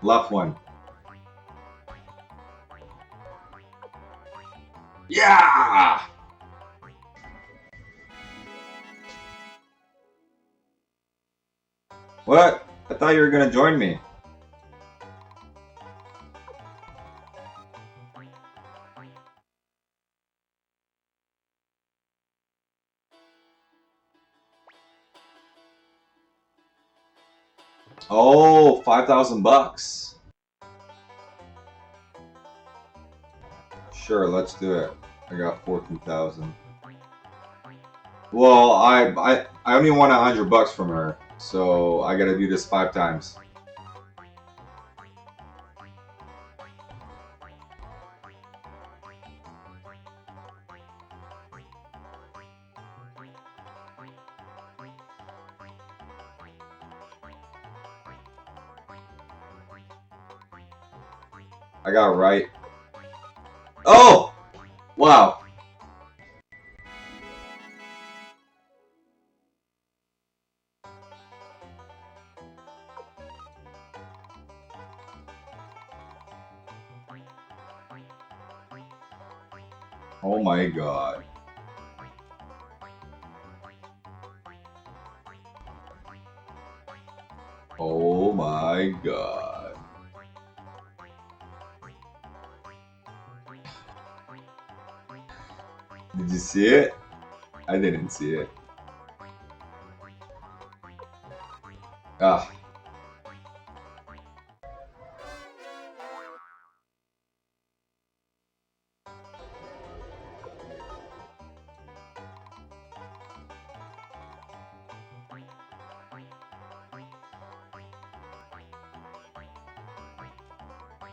[SPEAKER 1] Left one. Yeah! What? I thought you were gonna join me. Oh, 5,000 bucks. Sure, let's do it. I got 14,000. Well, I only won 100 bucks from her, so I gotta do this 5 times. I got it right. Oh! Wow. Oh my god. Oh my god. Did you see it? I didn't see it. Ah.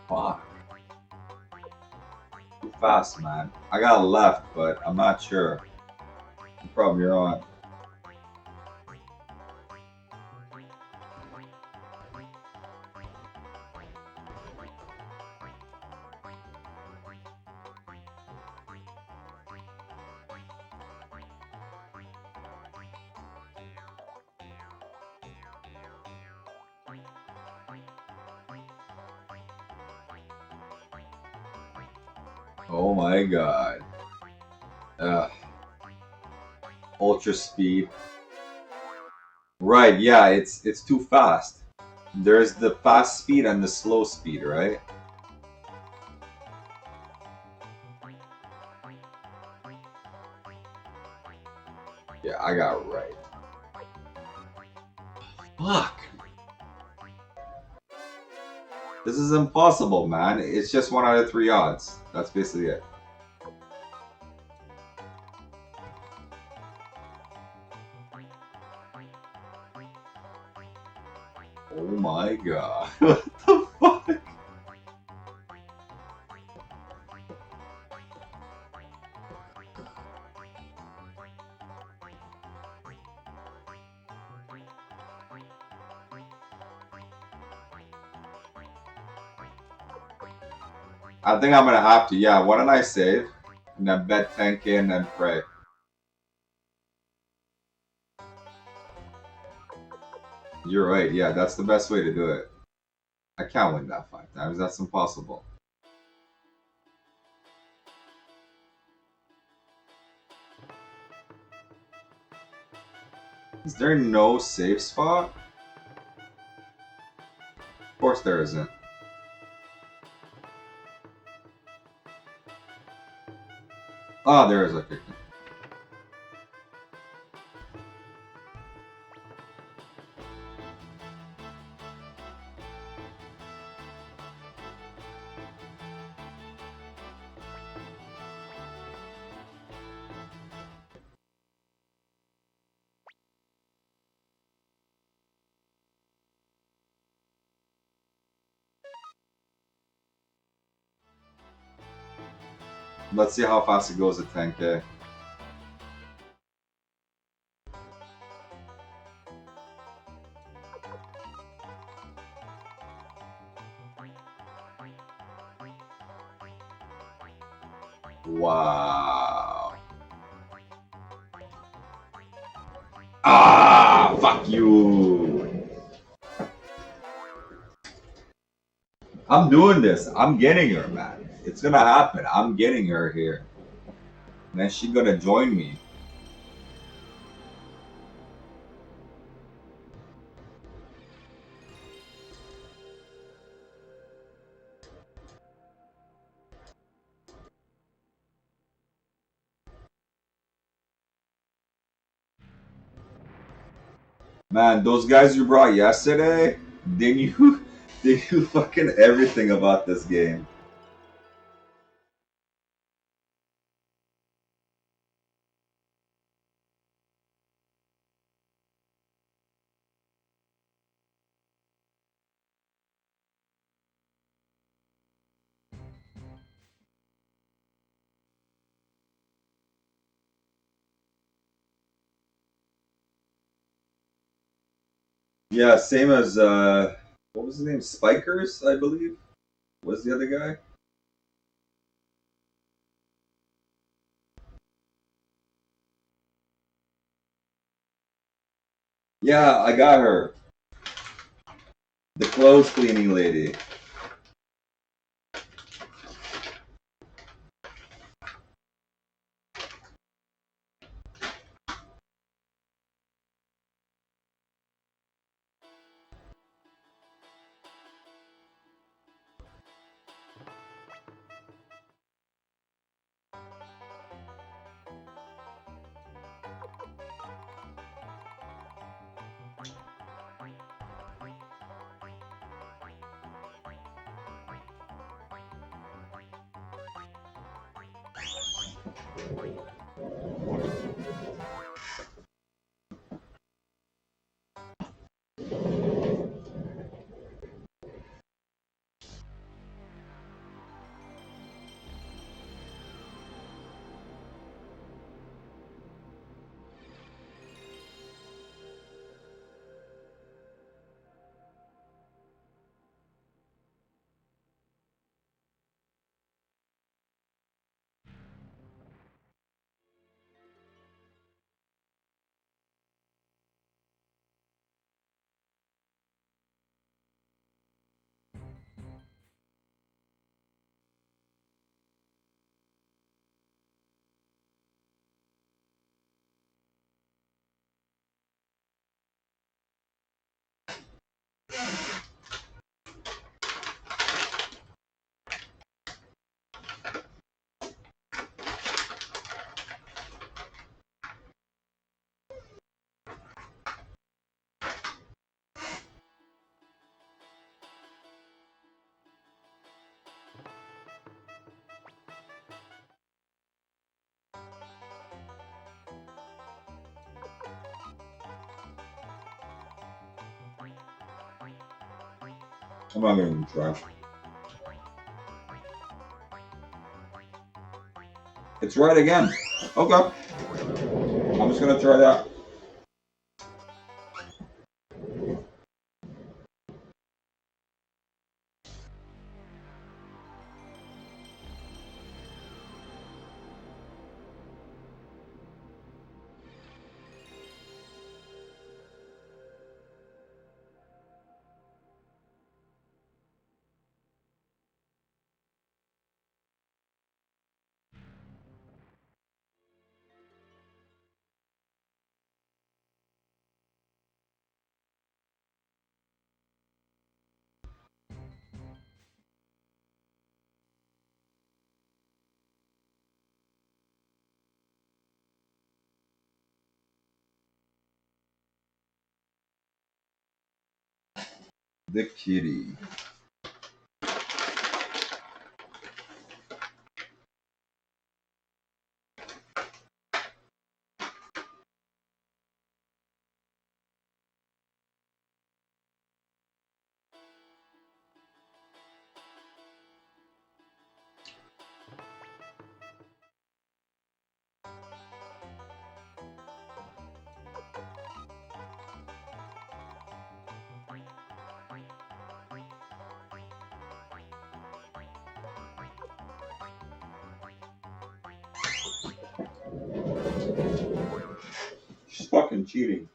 [SPEAKER 1] Fuck. Too fast, man. I got a left, but I'm not sure. You're probably on. Oh my god. Ultra speed. Right, yeah, it's too fast. There's the fast speed and the slow speed, right? Yeah, I got it right. Fuck. This is impossible, man. It's just 1 out of 3 odds. That's basically it. Oh my god. What the fuck? I think I'm gonna have to. Yeah, why don't I save? And then bet 10k and then pray. You're right, yeah, that's the best way to do it. I can't win that 5 times, that's impossible. Is there no safe spot? Of course there isn't. Ah, there is, okay. Let's see how fast it goes at 10k. Wow. Ah, fuck you. I'm doing this. I'm getting her, man. It's gonna happen. I'm getting her here. And then she's gonna join me. Man, those guys you brought yesterday, they knew, they knew fucking everything about this game. Yeah, same as what was his name? Spikers, I believe. Was the other guy? Yeah, I got her. The clothes cleaning lady. I'm not gonna even try. It's right again. Okay. I'm just gonna try that. The kitty. She's fucking cheating.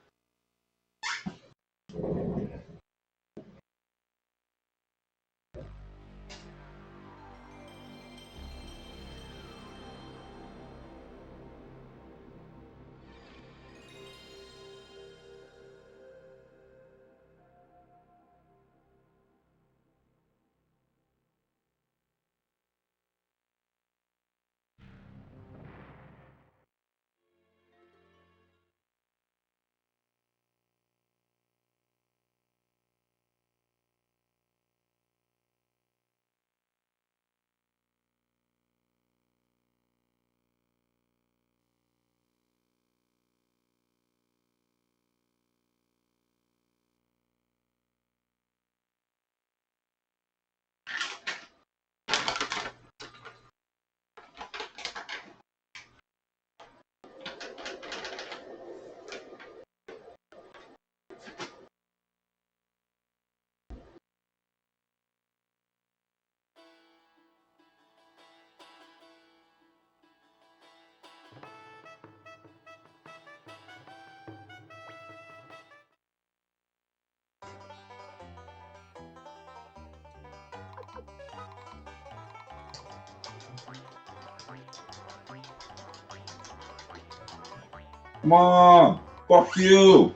[SPEAKER 1] Come on! Fuck you!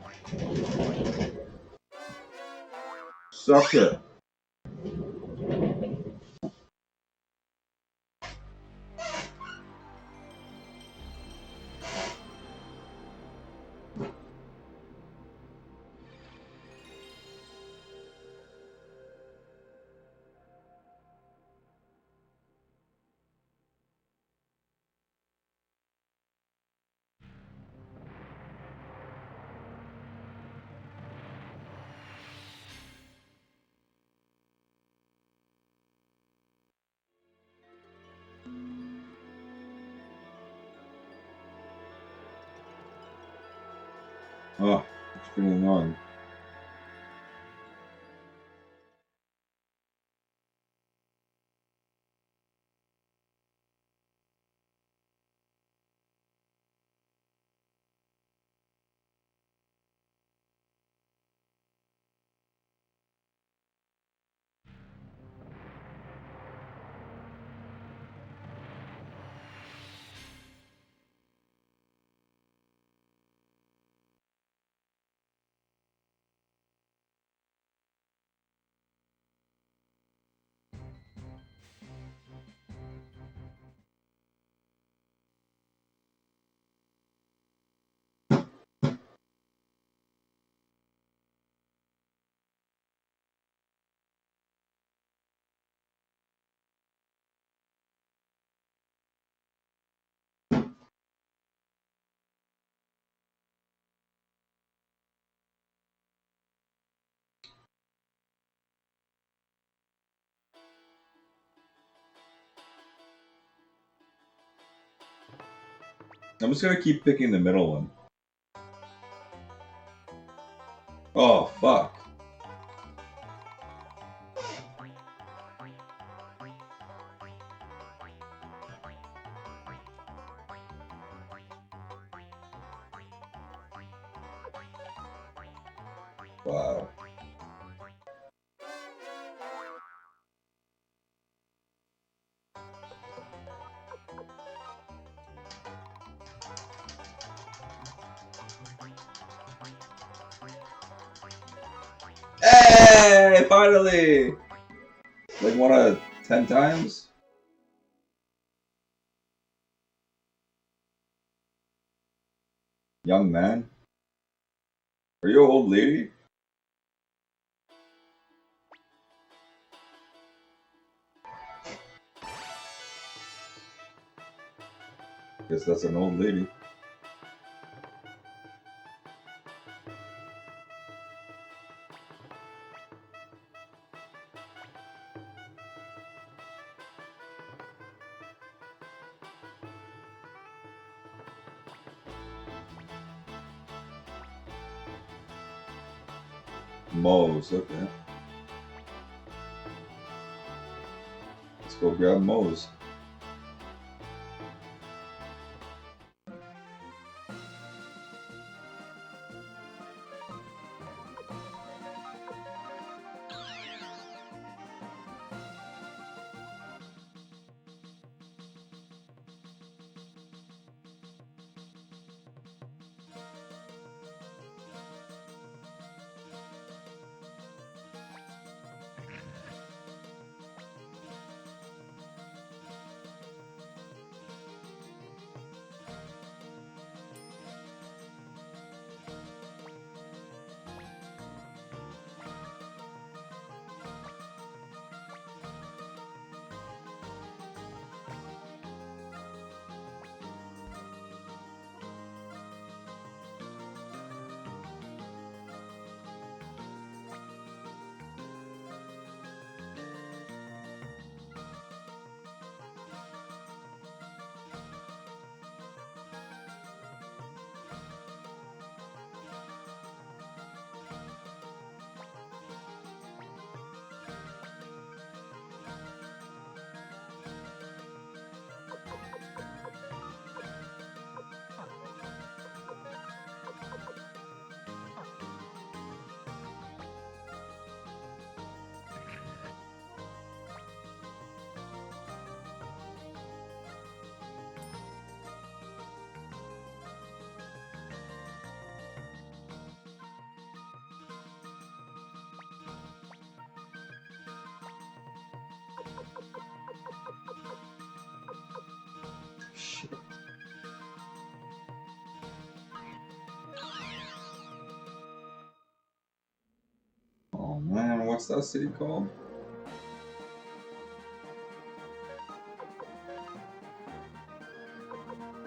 [SPEAKER 1] Suck it. Oh, it's pretty annoying. I'm just gonna keep picking the middle one. Oh, fuck. Wow. Hey, finally! Like 1 out of 10 times? Young man? Are you an old lady? Guess that's an old lady. Moe's, okay. Let's go grab Moe's. Shit. Oh man, what's that city called?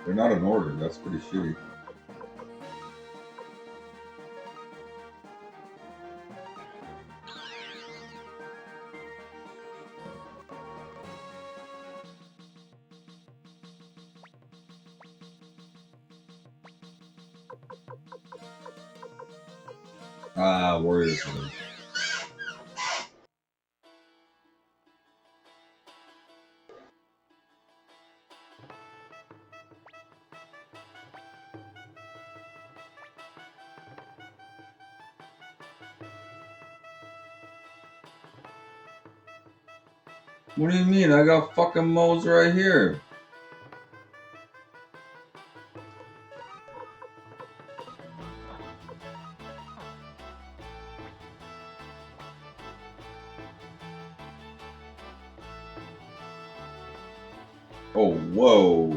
[SPEAKER 1] They're not in order, that's pretty shitty. Ah, Warriors Village. What do you mean? I got fucking Moe's right here. Oh, whoa.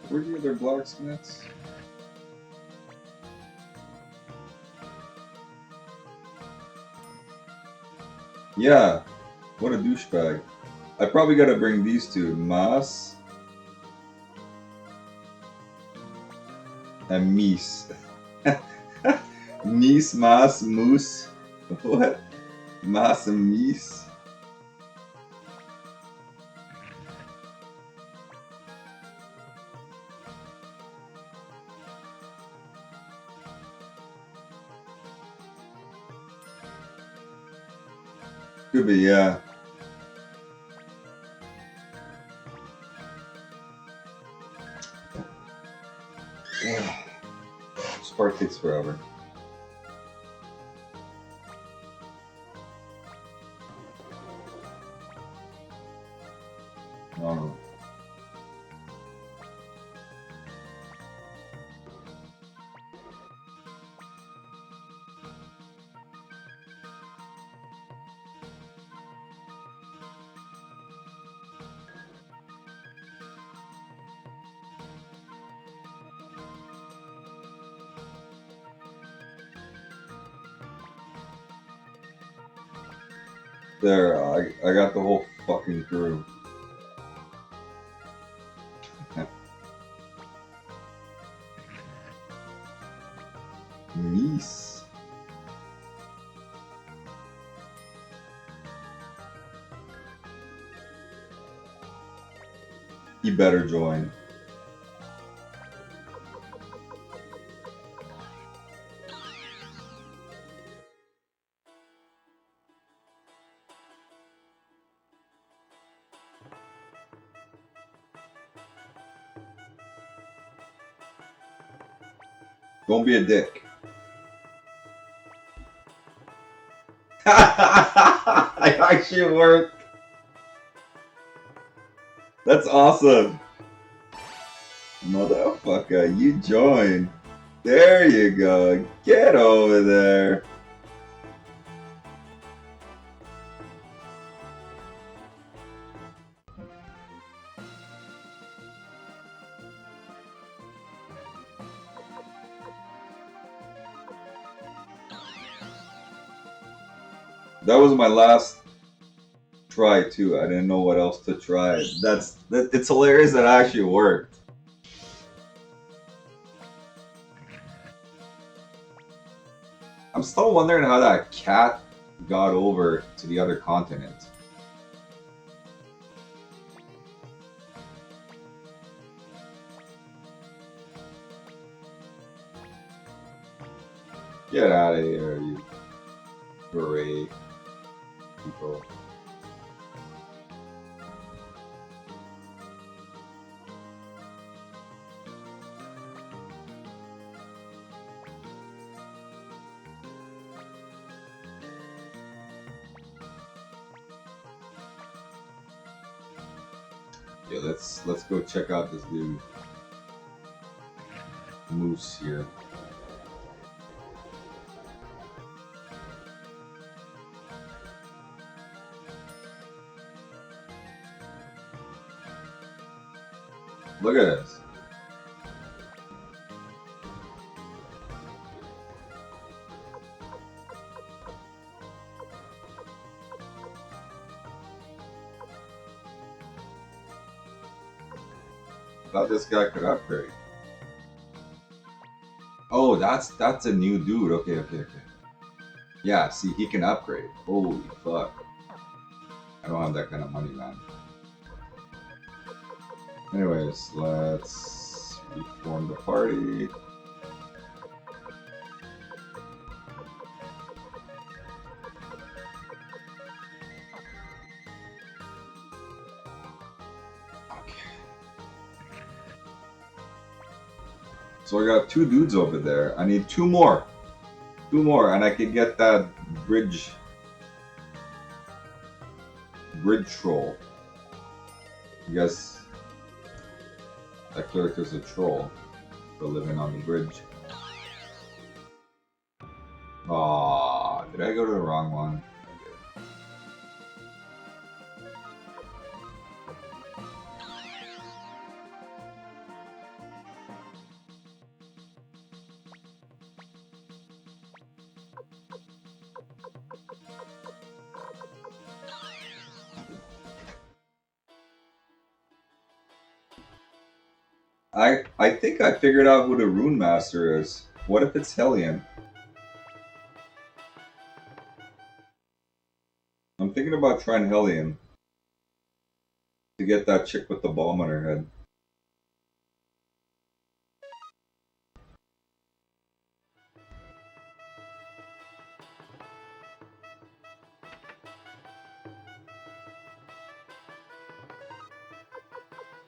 [SPEAKER 1] Where are the other blacksmiths? Yeah, what a douchebag. I probably gotta bring these two, Mas and Mies. Mies, Mas, Moose. What? Mas and Mies? Could be, yeah. This part takes forever. No. There, I got the whole fucking crew. Nice. You better join. Don't be a dick. I actually worked. That's awesome. Motherfucker, you join. There you go. Get over there. That was my last try too. I didn't know what else to try. It's hilarious that it actually worked. I'm still wondering how that cat got over to the other continent. Get out of here, you beret people. Yeah, let's go check out this dude Moose here. Look at this. I thought this guy could upgrade. Oh, that's a new dude. Okay. Yeah, see, he can upgrade. Holy fuck. I don't have that kind of money, man. Anyways, let's reform the party. So I got 2 dudes over there. I need 2 more. 2 more, and I can get that bridge troll. I guess that character's a troll for living on the bridge. Aw, did I go to the wrong one? I think I figured out who the Rune Master is. What if it's Hellion? I'm thinking about trying Hellion to get that chick with the bomb on her head.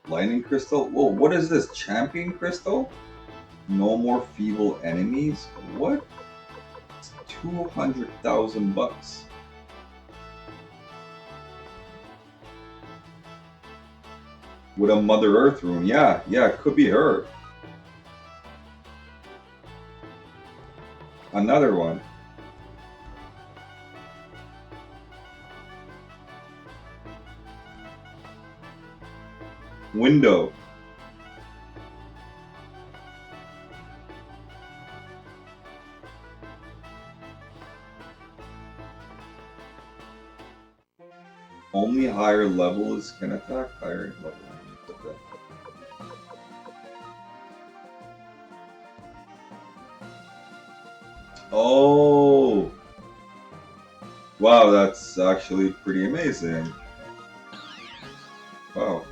[SPEAKER 1] Lightning Crystal? Whoa, what is this? Champion Crystal? No more feeble enemies? What? It's 200,000 bucks. With a Mother Earth rune. Yeah, it could be her. Another one. Window. Only higher levels can attack. Higher level. Okay. Oh! Wow, that's actually pretty amazing. Wow.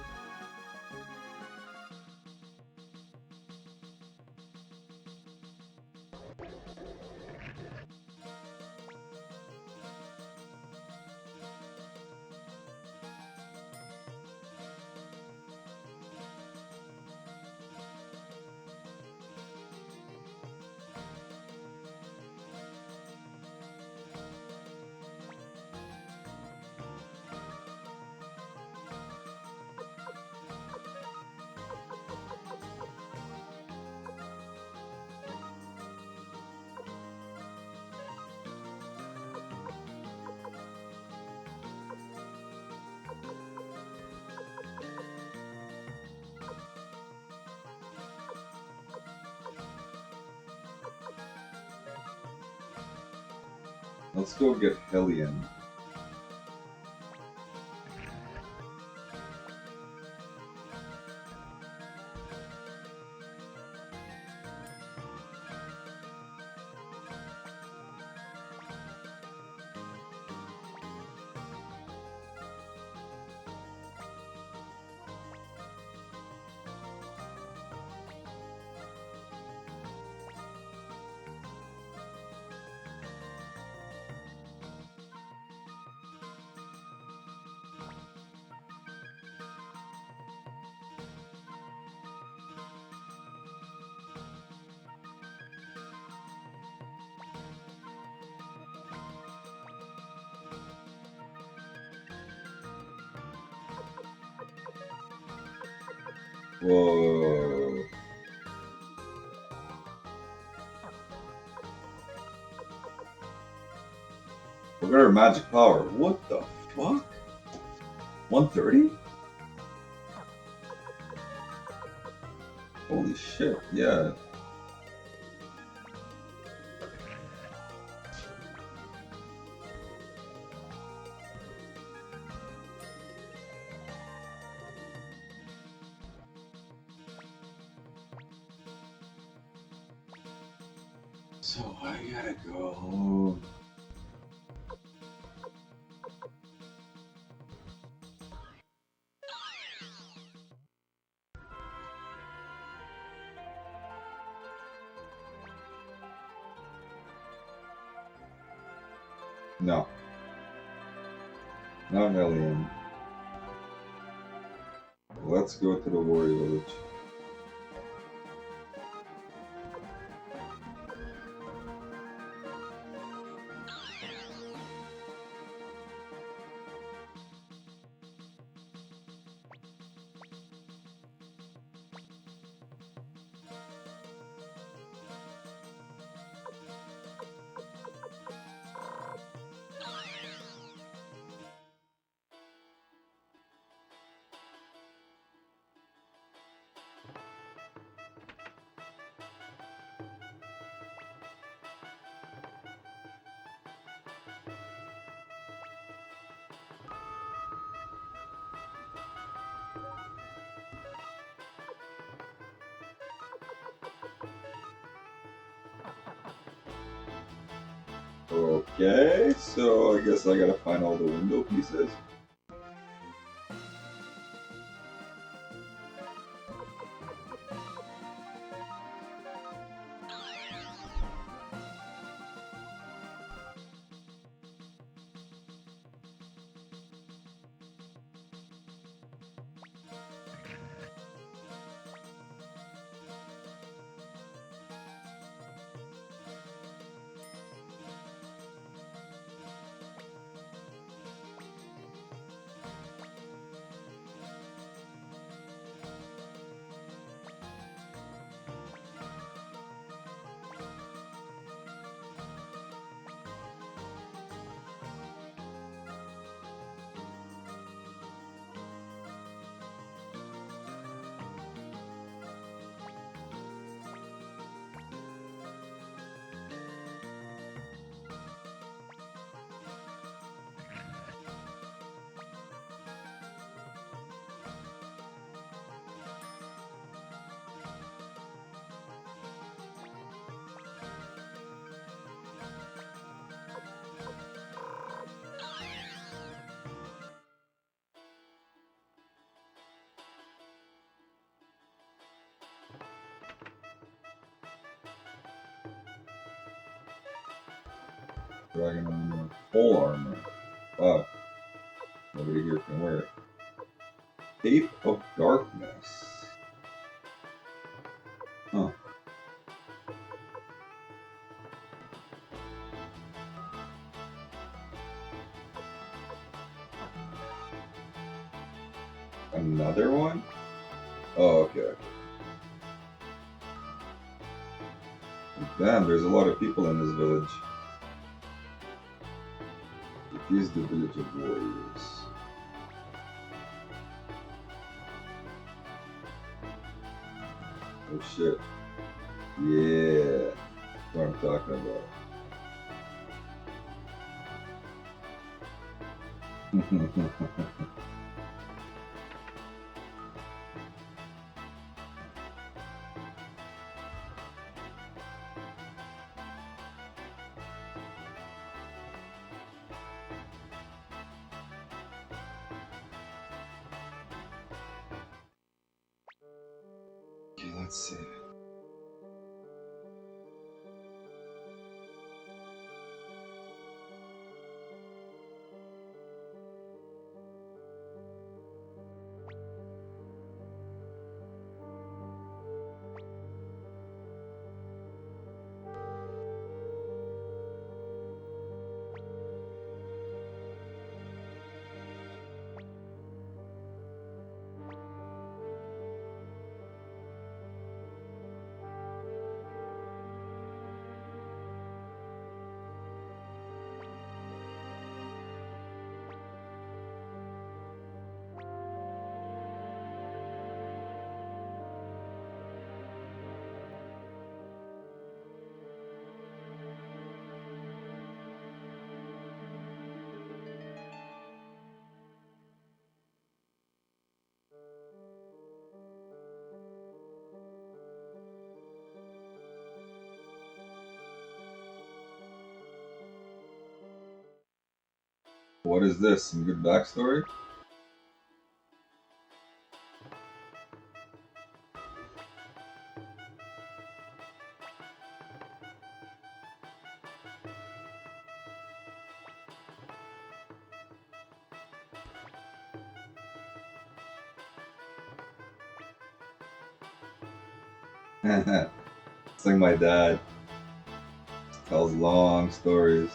[SPEAKER 1] Let's go get Hellion. Whoa. Look at her magic power. What the fuck? 130? Holy shit, yeah. So I gotta go. No. Not Hellion. Let's go to the Warrior Village. Okay, so I guess I gotta find all the window pieces. Dragon armor, full armor. Wow, nobody here can wear it. Cape of Darkness. Huh. Another one? Oh, okay. Damn, there's a lot of people in this village. It is the village of warriors. Oh shit. Yeah. That's what I'm talking about. Okay, let's see. What is this? Some good backstory? It's like my dad. Tells long stories.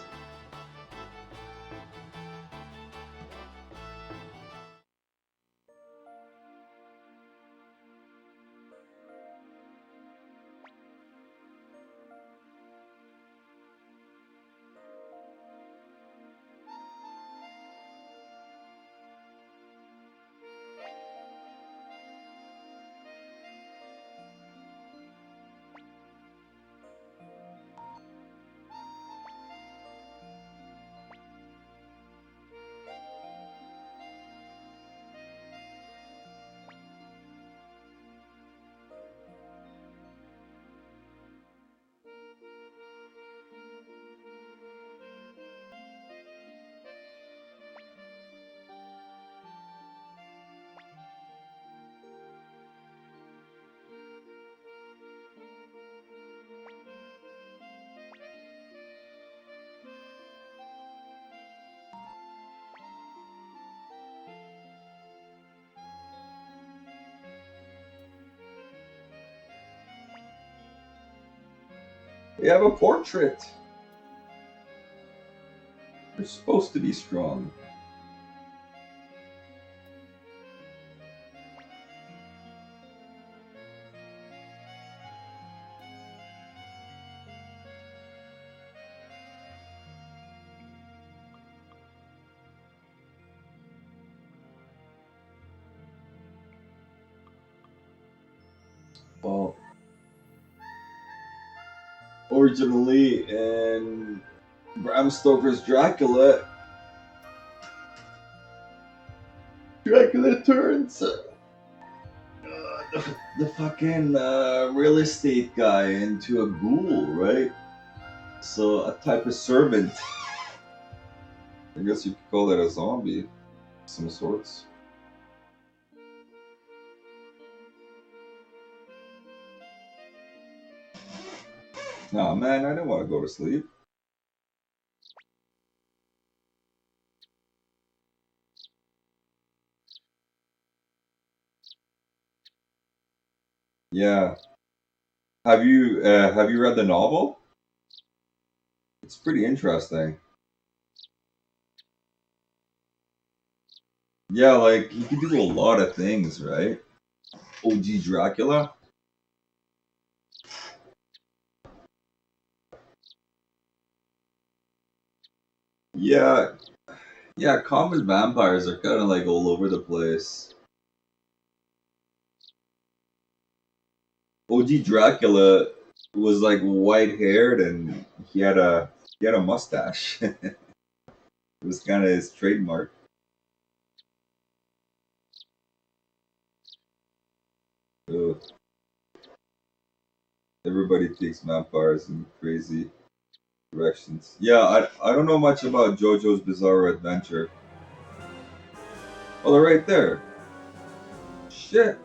[SPEAKER 1] We have a portrait. You're supposed to be strong. Well, originally in Bram Stoker's Dracula turns the fucking real estate guy into a ghoul, right? So a type of servant. I guess you could call that a zombie of some sorts. Nah, man, I don't want to go to sleep. Yeah. Have you read the novel? It's pretty interesting. Yeah, like he could do a lot of things, right? OG Dracula. Yeah, yeah. Common vampires are kind of like all over the place. OG Dracula was like white haired and he had a mustache. It was kind of his trademark. Ugh. Everybody takes vampires in crazy directions. Yeah, I don't know much about JoJo's Bizarre Adventure. Oh, they're right there. Shit.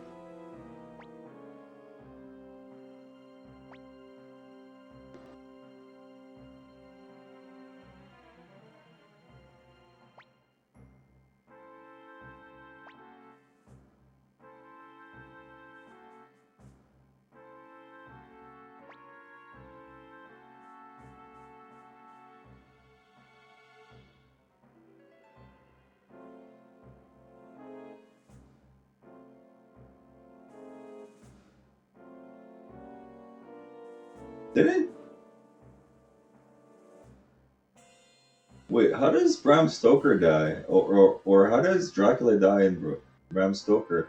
[SPEAKER 1] Didn't Wait, how does Bram Stoker die? Or how does Dracula die in Bram Stoker?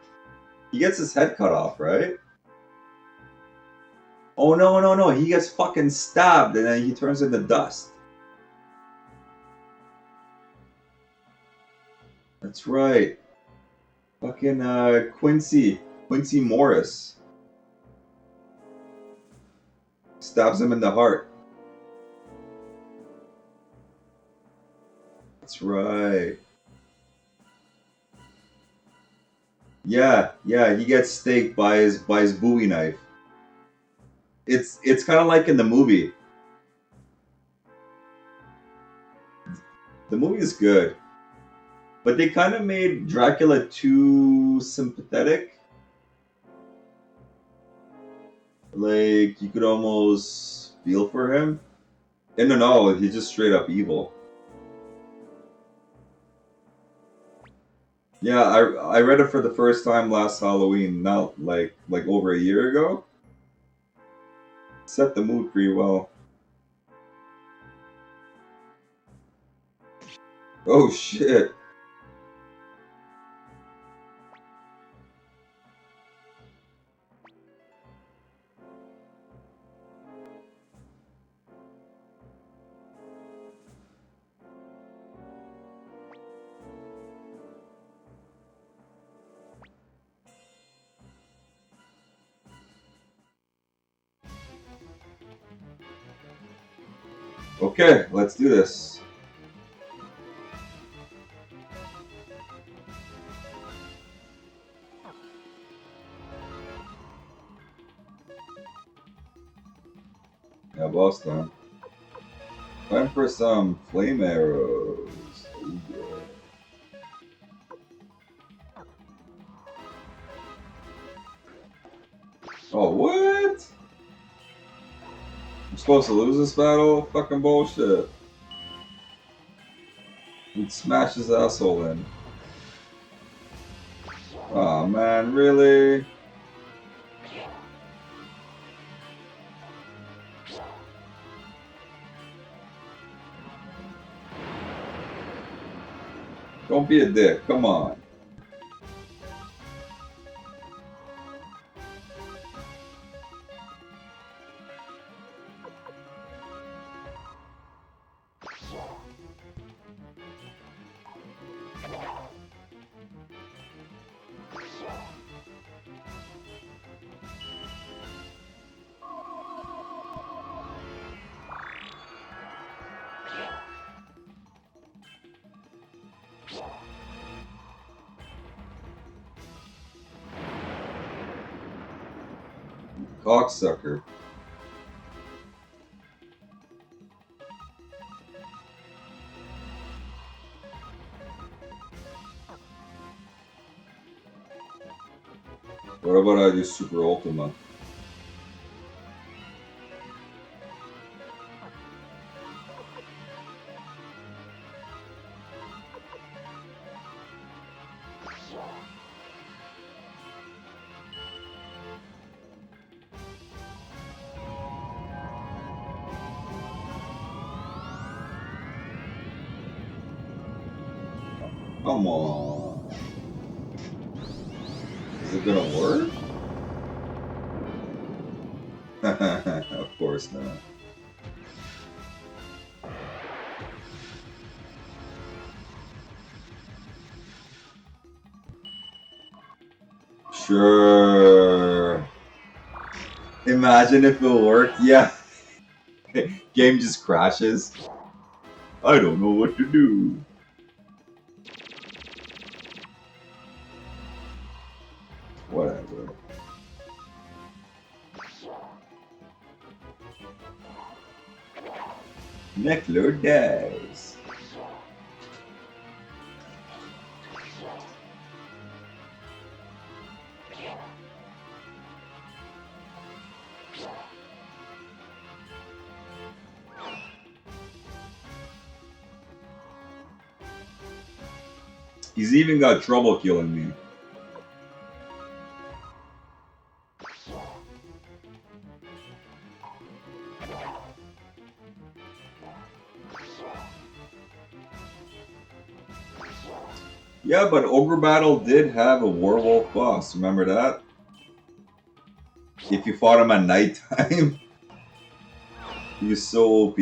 [SPEAKER 1] He gets his head cut off, right? Oh no, no, no. He gets fucking stabbed and then he turns into dust. That's right. Fucking Quincy Morris stabs him in the heart. That's right. Yeah, yeah, he gets staked by his Bowie knife. It's kind of like in the movie. The movie is good, but they kind of made Dracula too sympathetic. Like you could almost feel for him. And no, he's just straight up evil. Yeah, I read it for the first time last Halloween, not like over a year ago. Set the mood pretty well. Oh shit. Okay, let's do this. Yeah, boss time. Time for some flame arrows. Oh, yeah. Oh, what? I'm supposed to lose this battle? Fucking bullshit. He'd smash his asshole in. Aw, man, really? Don't be a dick, come on. Cocksucker. What about I do Super Ultima? Come on. Is it gonna work? Of course not. Sure. Imagine if it worked. Yeah. Game just crashes. I don't know what to do. Whatever. Necklord dies. He's even got trouble killing me. Yeah, but Ogre Battle did have a werewolf boss, remember that? If you fought him at nighttime, he was so OP.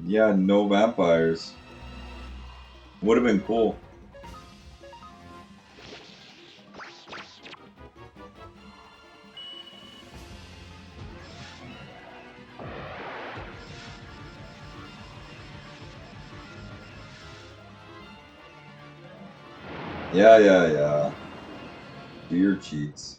[SPEAKER 1] Yeah, no vampires. Would have been cool. Yeah. Do your cheats.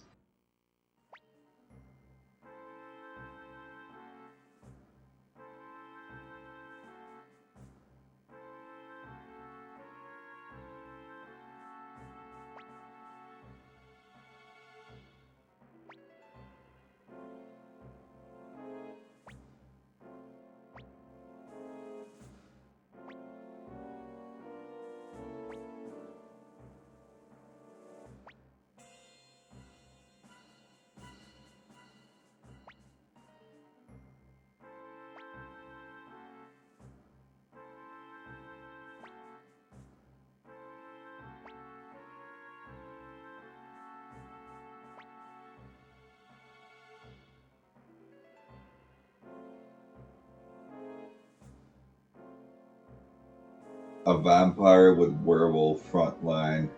[SPEAKER 1] A vampire with werewolf frontline.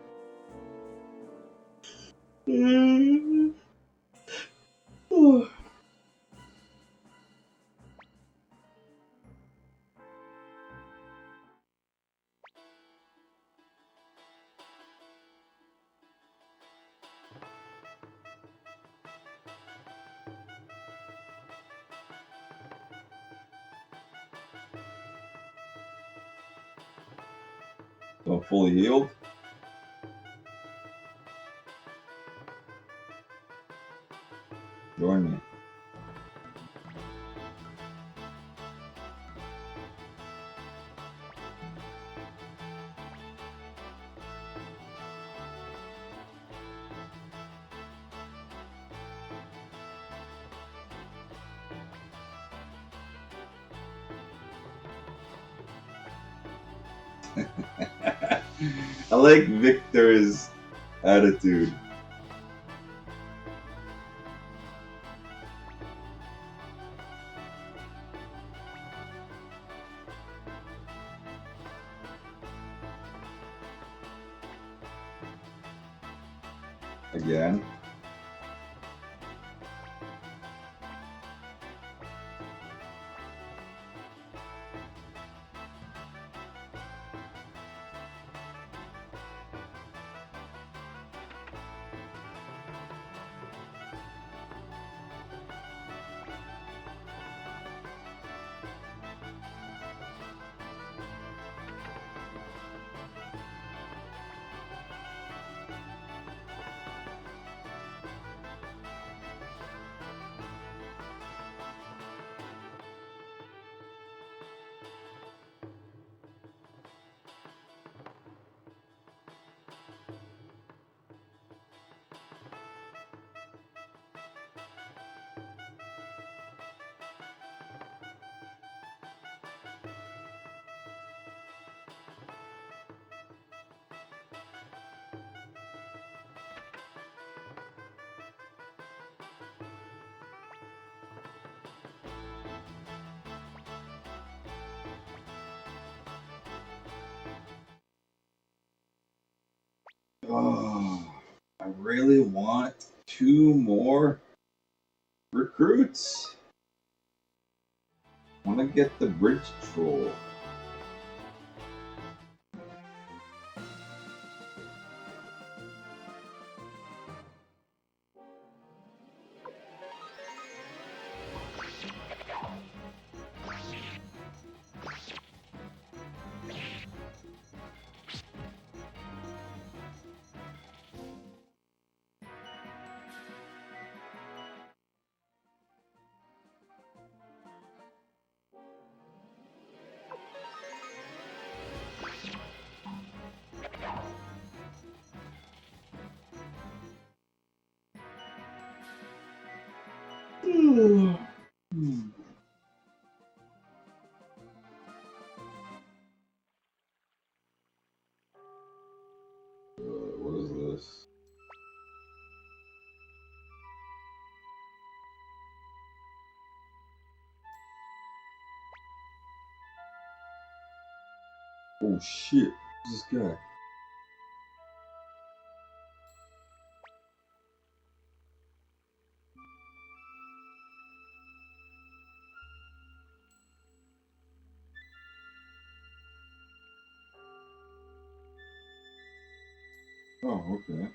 [SPEAKER 1] So I'm fully healed. I like Victor's attitude. Again. Oh, I really want 2 more recruits. I want to get the bridge troll. What is this? Oh shit, who's this guy? Oh, okay.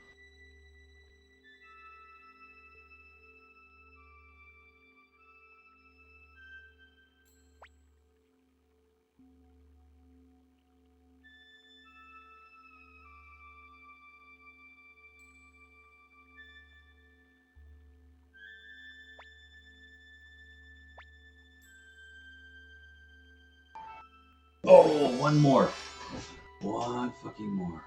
[SPEAKER 1] Oh, one more. One fucking more.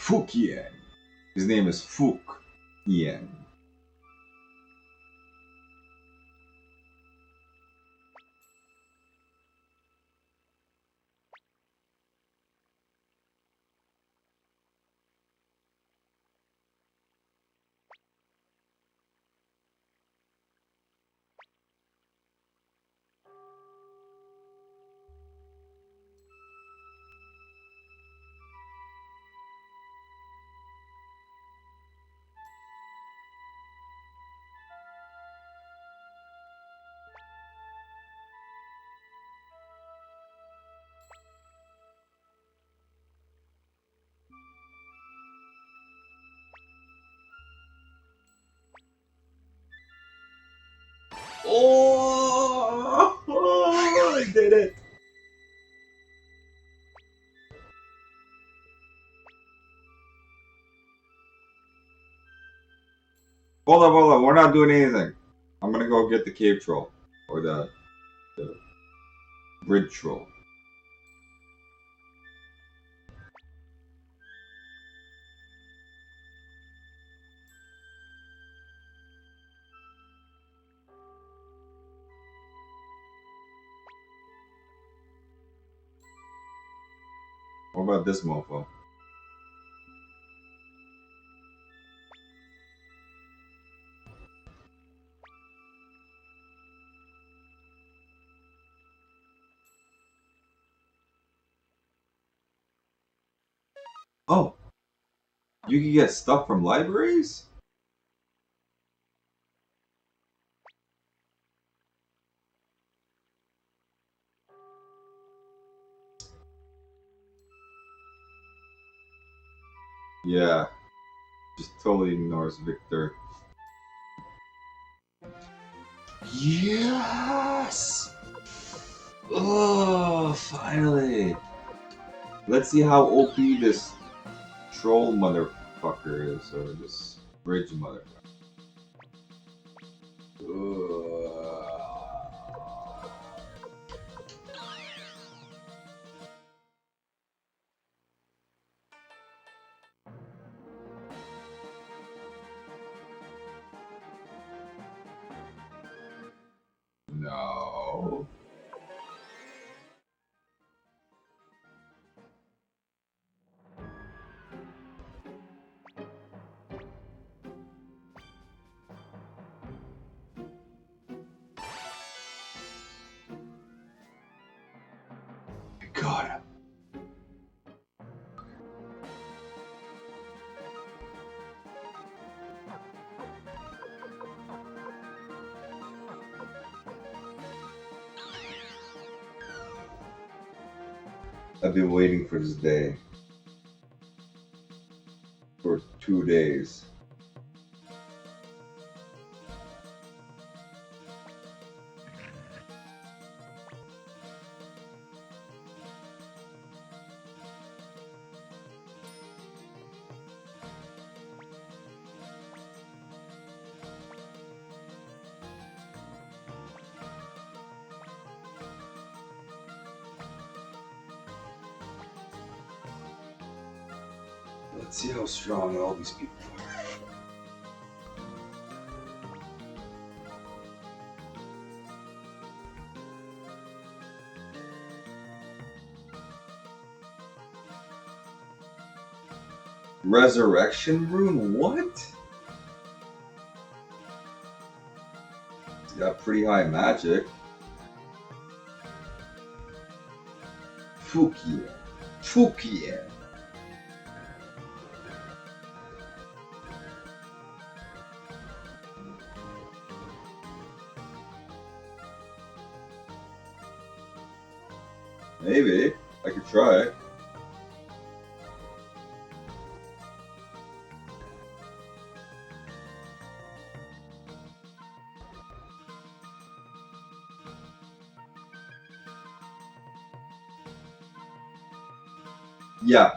[SPEAKER 1] Fukian. His name is Fukian. Oh, I did it. Hold up, we're not doing anything. I'm gonna go get the cave troll. Or the bridge troll. What about this mofo? Oh, you can get stuff from libraries? Yeah, just totally ignores Victor. Yes! Oh, finally! Let's see how OP this troll motherfucker is, or this bridge motherfucker. No. Got him. I've been waiting for this day for 2 days. Let's see how strong all these people are. Resurrection rune? What? He's got pretty high magic. Fukian. Fukian. Maybe. I could try it. Yeah.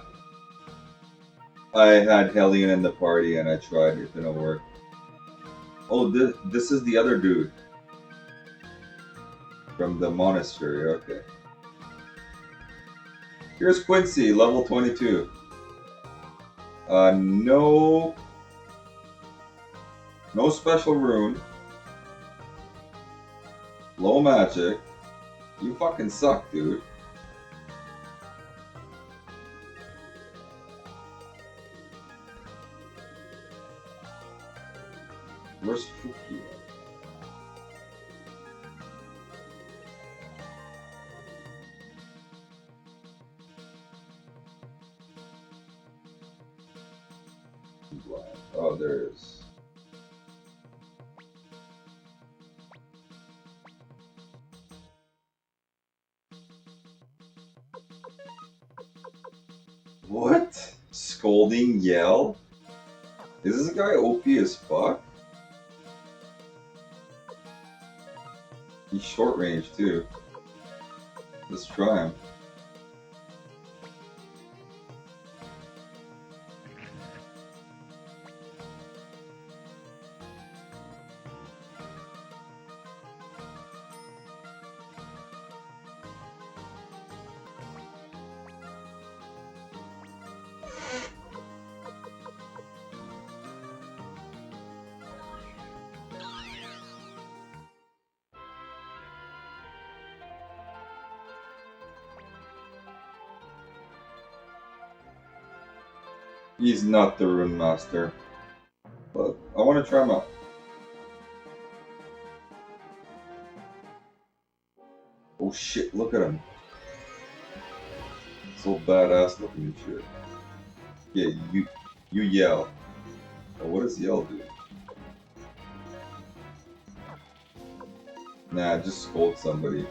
[SPEAKER 1] I had Hellion in the party and I tried it, didn't work. Oh, this is the other dude. From the monastery, okay. Here's Quincy, level 22. No special rune. Low magic. You fucking suck, dude. Where's Fuki? Oh, there it is. What? Scolding yell? Is this guy OP as fuck? He's short range too. Let's try him. He's not the Rune Master. But I want to try him out. Oh shit, look at him. So badass looking and shit. Yeah, you yell. Oh, what does yell do? Nah, just scold somebody.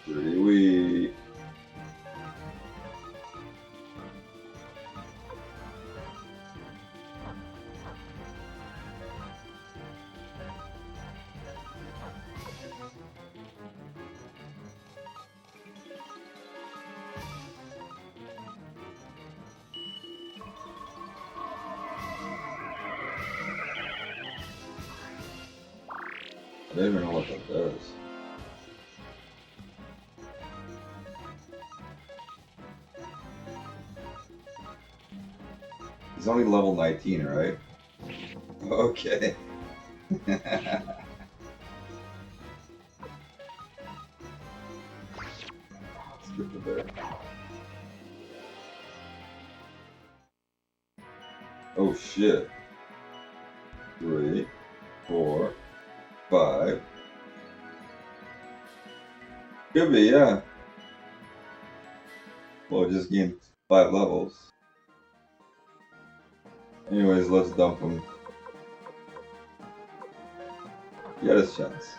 [SPEAKER 1] Pretty wee. I don't even know what that does. He's only level 19, right? Okay. Let's get to there. Oh shit. 3, 4, 5. Could be, yeah. Well, just gained 5 levels. Anyways, let's dump him. He had his chance.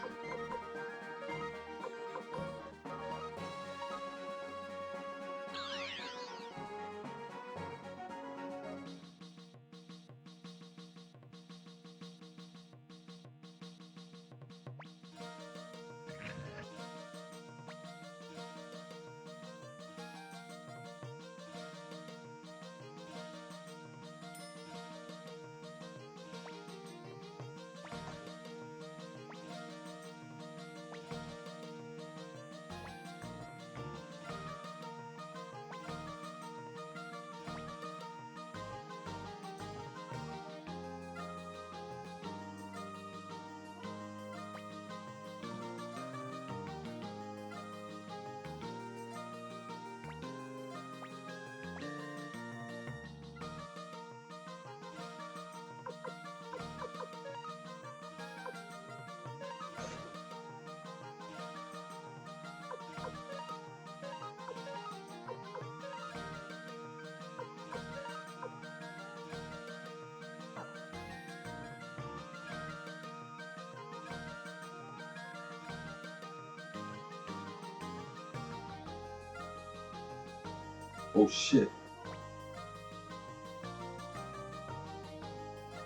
[SPEAKER 1] Oh shit.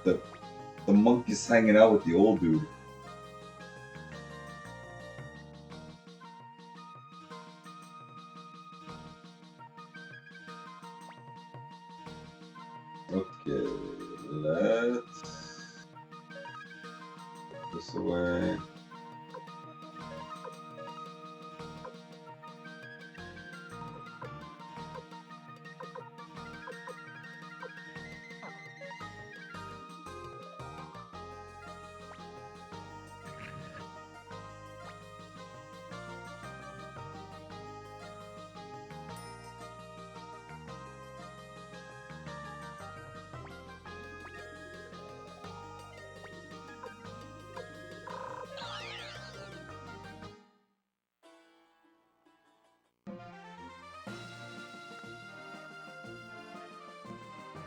[SPEAKER 1] The monkey's hanging out with the old dude. Okay, let's put this away.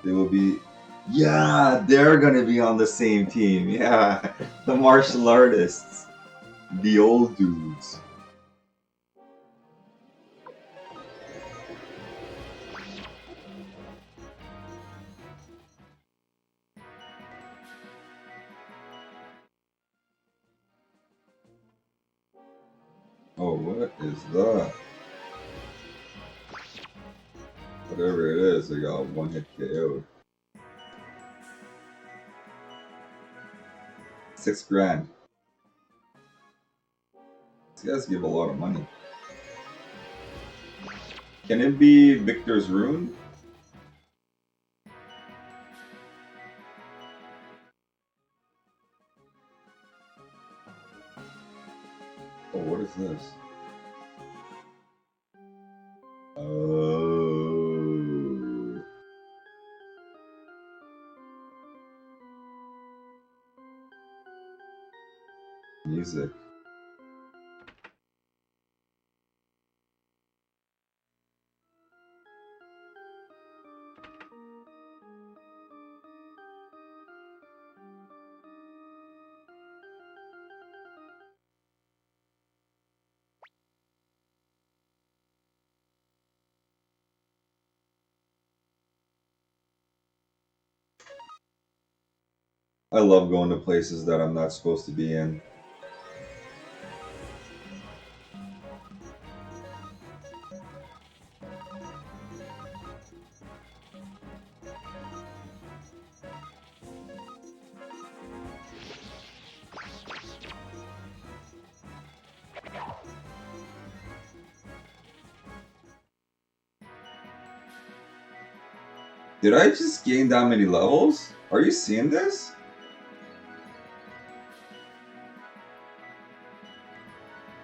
[SPEAKER 1] They will be, yeah, they're gonna be on the same team. Yeah, the martial artists, the old dudes. Oh, what is that? Whatever it is, they got one hit KO'd. 6 grand. These guys give a lot of money. Can it be Victor's Rune? Oh, what is this? Oh. Music. I love going to places that I'm not supposed to be in. Did I just gain that many levels? Are you seeing this?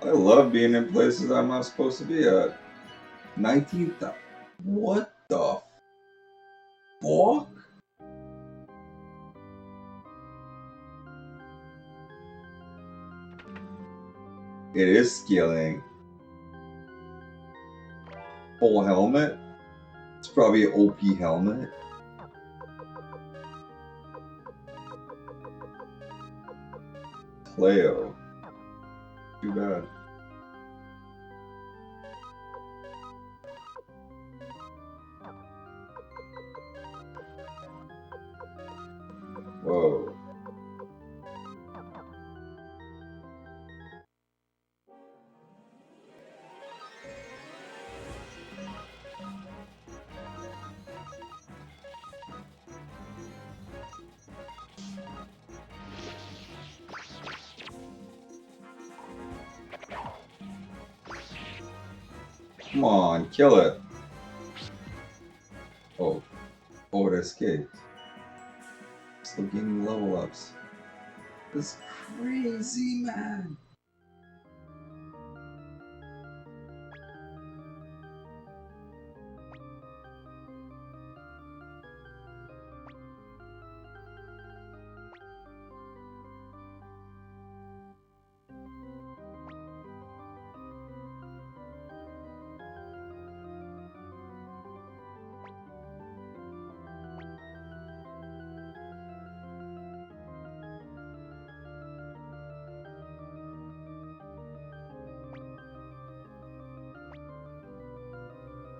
[SPEAKER 1] I love being in places I'm not supposed to be at. 19th. What the fuck? It is scaling. Full helmet? It's probably an OP helmet. Cleo. Too bad. Whoa. Come on, kill it. Oh. Oh, it escaped. Still gaining level ups. That's crazy, man.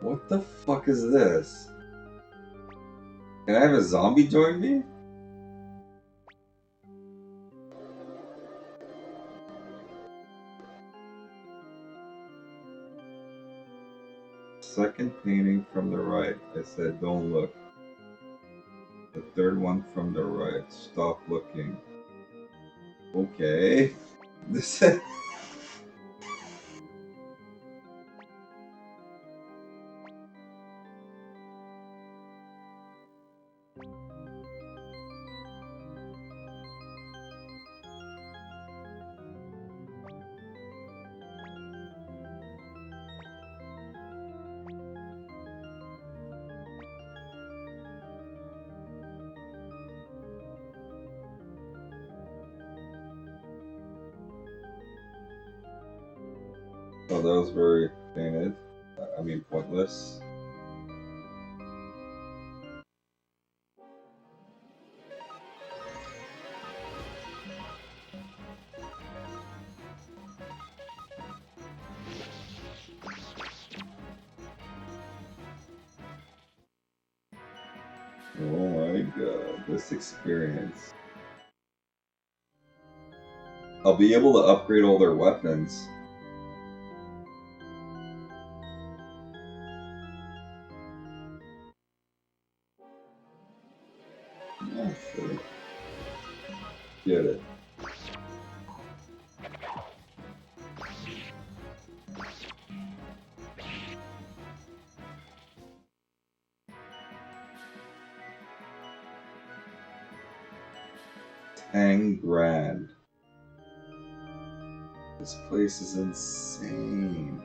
[SPEAKER 1] What the fuck is this? Can I have a zombie join me? Second painting from the right. I said don't look. The third one from the right. Stop looking. Okay. This Oh, that was very painted. I mean, pointless. Oh my god, this experience. I'll be able to upgrade all their weapons. Yeah, sure. Get it. 10 grand. This place is insane.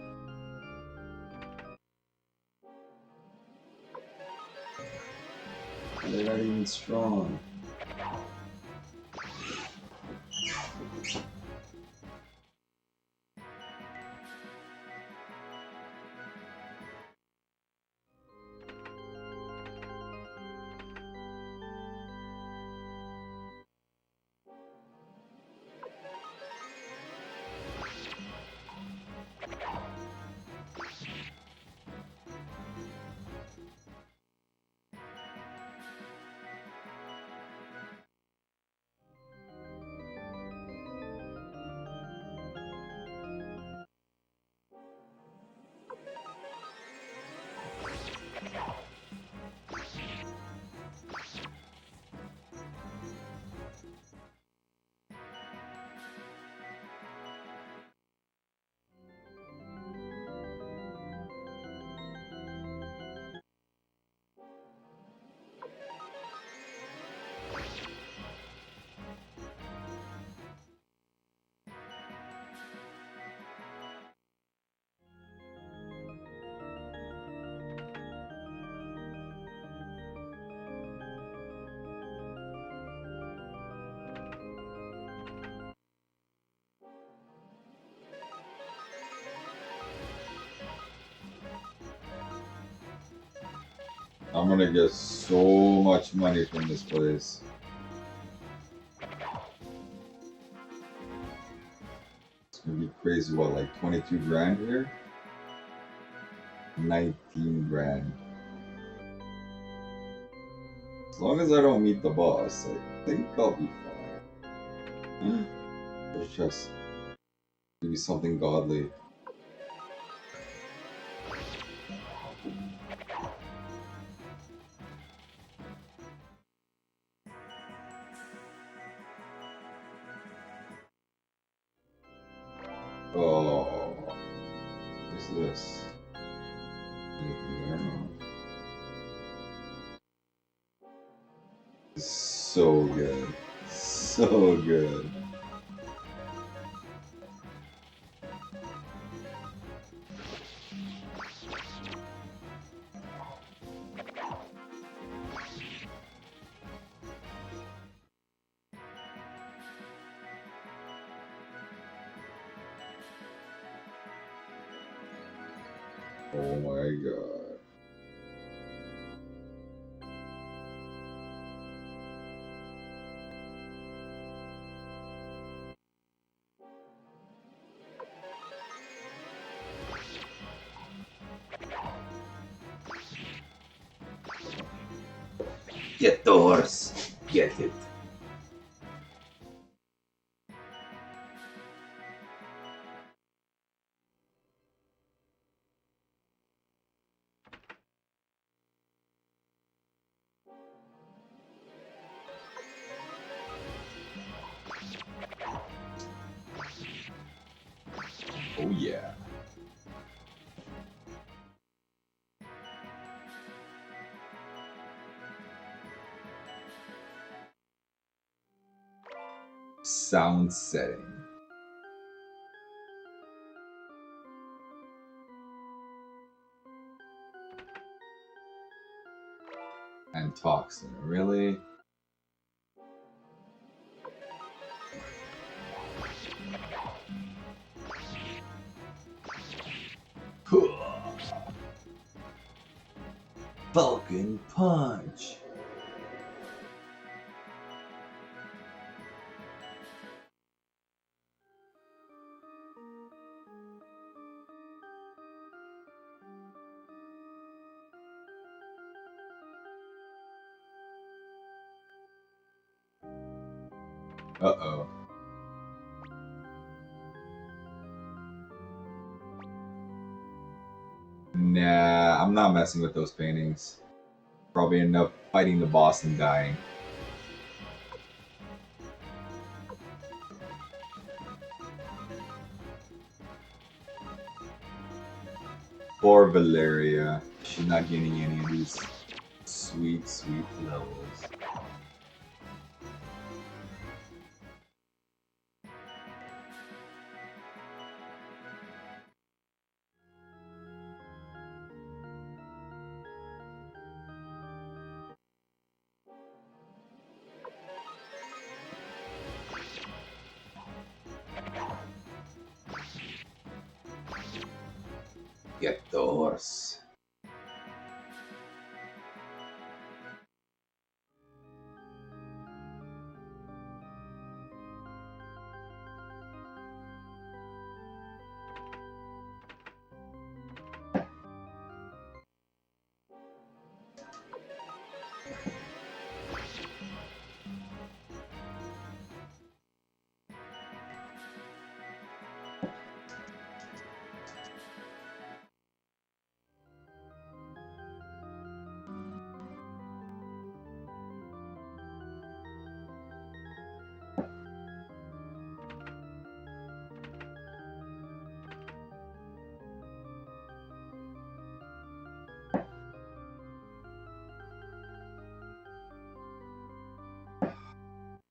[SPEAKER 1] And they're not even strong. I'm gonna get so much money from this place. It's gonna be crazy. What, like 22 grand here? 19 grand. As long as I don't meet the boss, I think I'll be fine. Let's just maybe something godly. Oh, what's this? Anything there? No. So good. So good. Oh my god. Get the horse. Get it. Oh yeah. Sound setting. And toxin, really? Vulcan punch. Uh-oh. Nah, I'm not messing with those paintings. Probably end up fighting the boss and dying. Poor Valeria. She's not getting any of these sweet, sweet levels. Get the horse.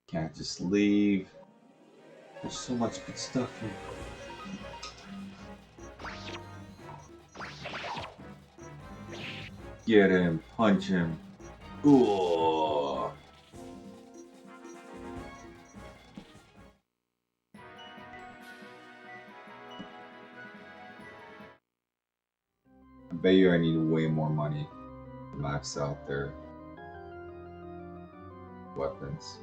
[SPEAKER 1] Can't just leave. There's so much good stuff here. Get him, punch him. Ooh. I bet you I need way more money to max out their weapons.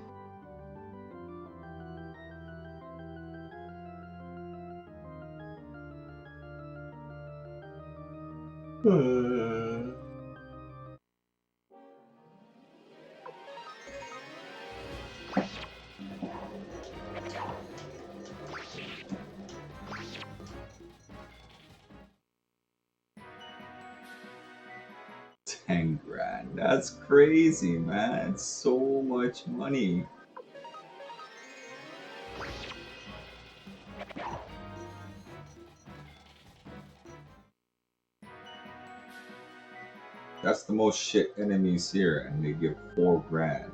[SPEAKER 1] $10,000. That's crazy, man. It's so much money. That's the most shit enemies here, and they give $4,000.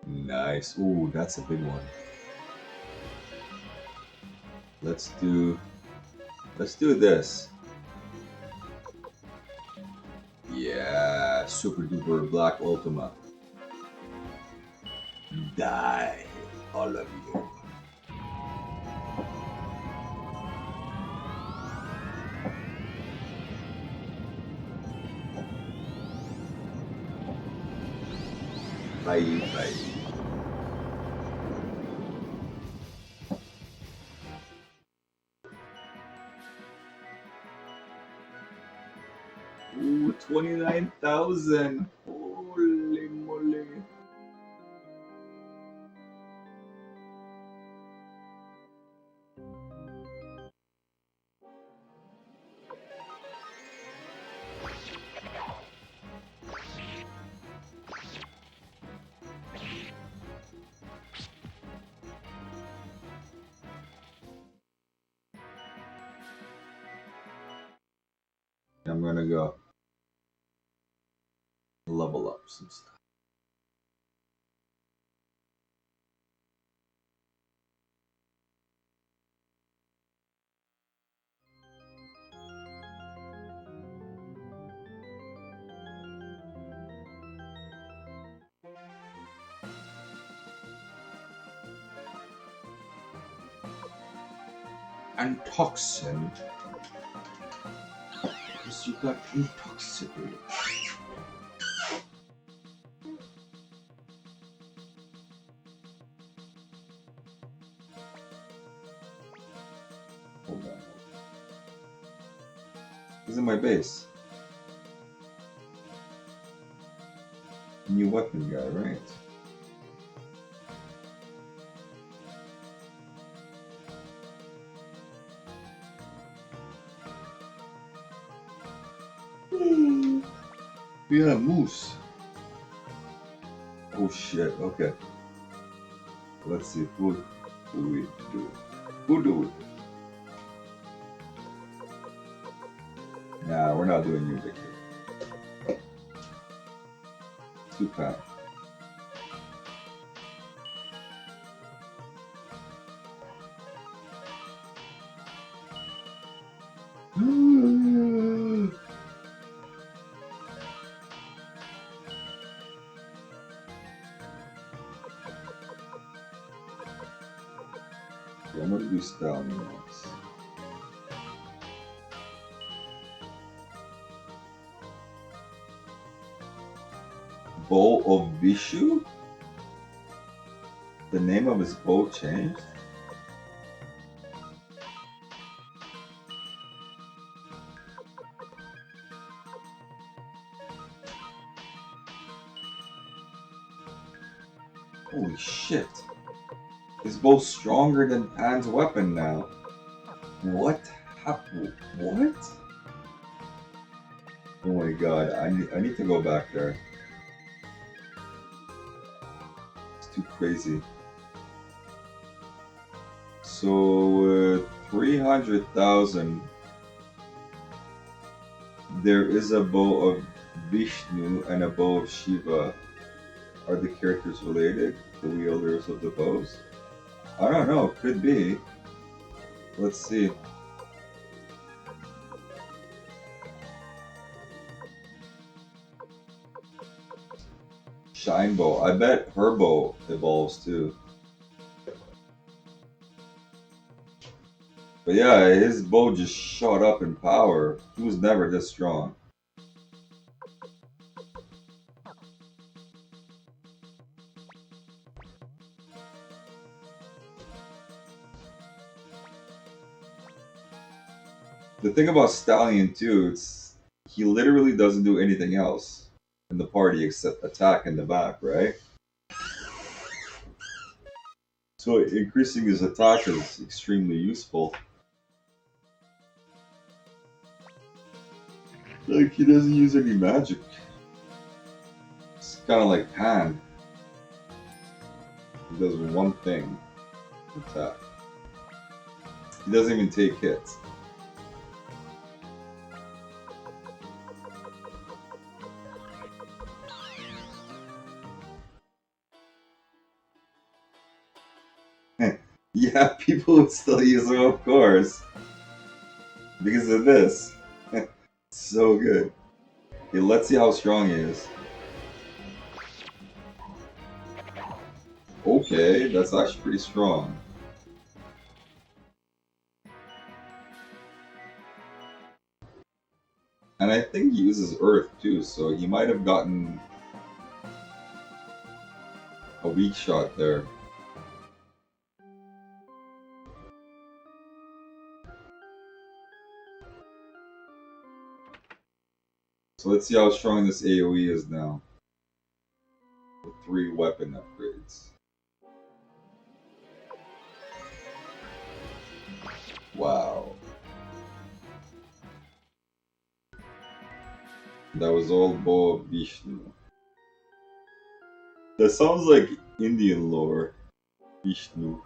[SPEAKER 1] Nice. Ooh, that's a big one. Let's do this. Yeah, super duper black Ultima. Die, all of you. Bye, bye. Ooh, 29,000. Holy moly. I'm gonna go level up some stuff. And toxin. Because you got intoxicated. Hold on. He's in my base. new weapon guy, right? Yeah, moose. Oh shit, okay. Let's see, who do we do? Who do we? Nah, we're not doing music here. Too kind. Yeah, I'm gonna do style next. Bow of Vishu? The name of his bow changed? Holy shit. His bow's stronger than Pan's weapon now. What happened? What? Oh my god, I need to go back there. It's too crazy. So, 300,000. There is a bow of Vishnu and a bow of Shiva. Are the characters related? The wielders of the bows? I don't know, could be. Let's see. Shine bow. I bet her bow evolves too. But yeah, his bow just shot up in power. He was never this strong. The thing about Stallion too, it's he literally doesn't do anything else in the party except attack in the back, right? So increasing his attack is extremely useful. Like he doesn't use any magic. It's kind of like Pan. He does one thing, attack. He doesn't even take hits. Yeah, people would still use him, of course. Because of this. So good. Okay, let's see how strong he is. Okay, that's actually pretty strong. And I think he uses Earth too, so he might have gotten a weak shot there. So let's see how strong this AoE is now. With 3 weapon upgrades. Wow. That was all Bow of Vishnu. That sounds like Indian lore. Vishnu.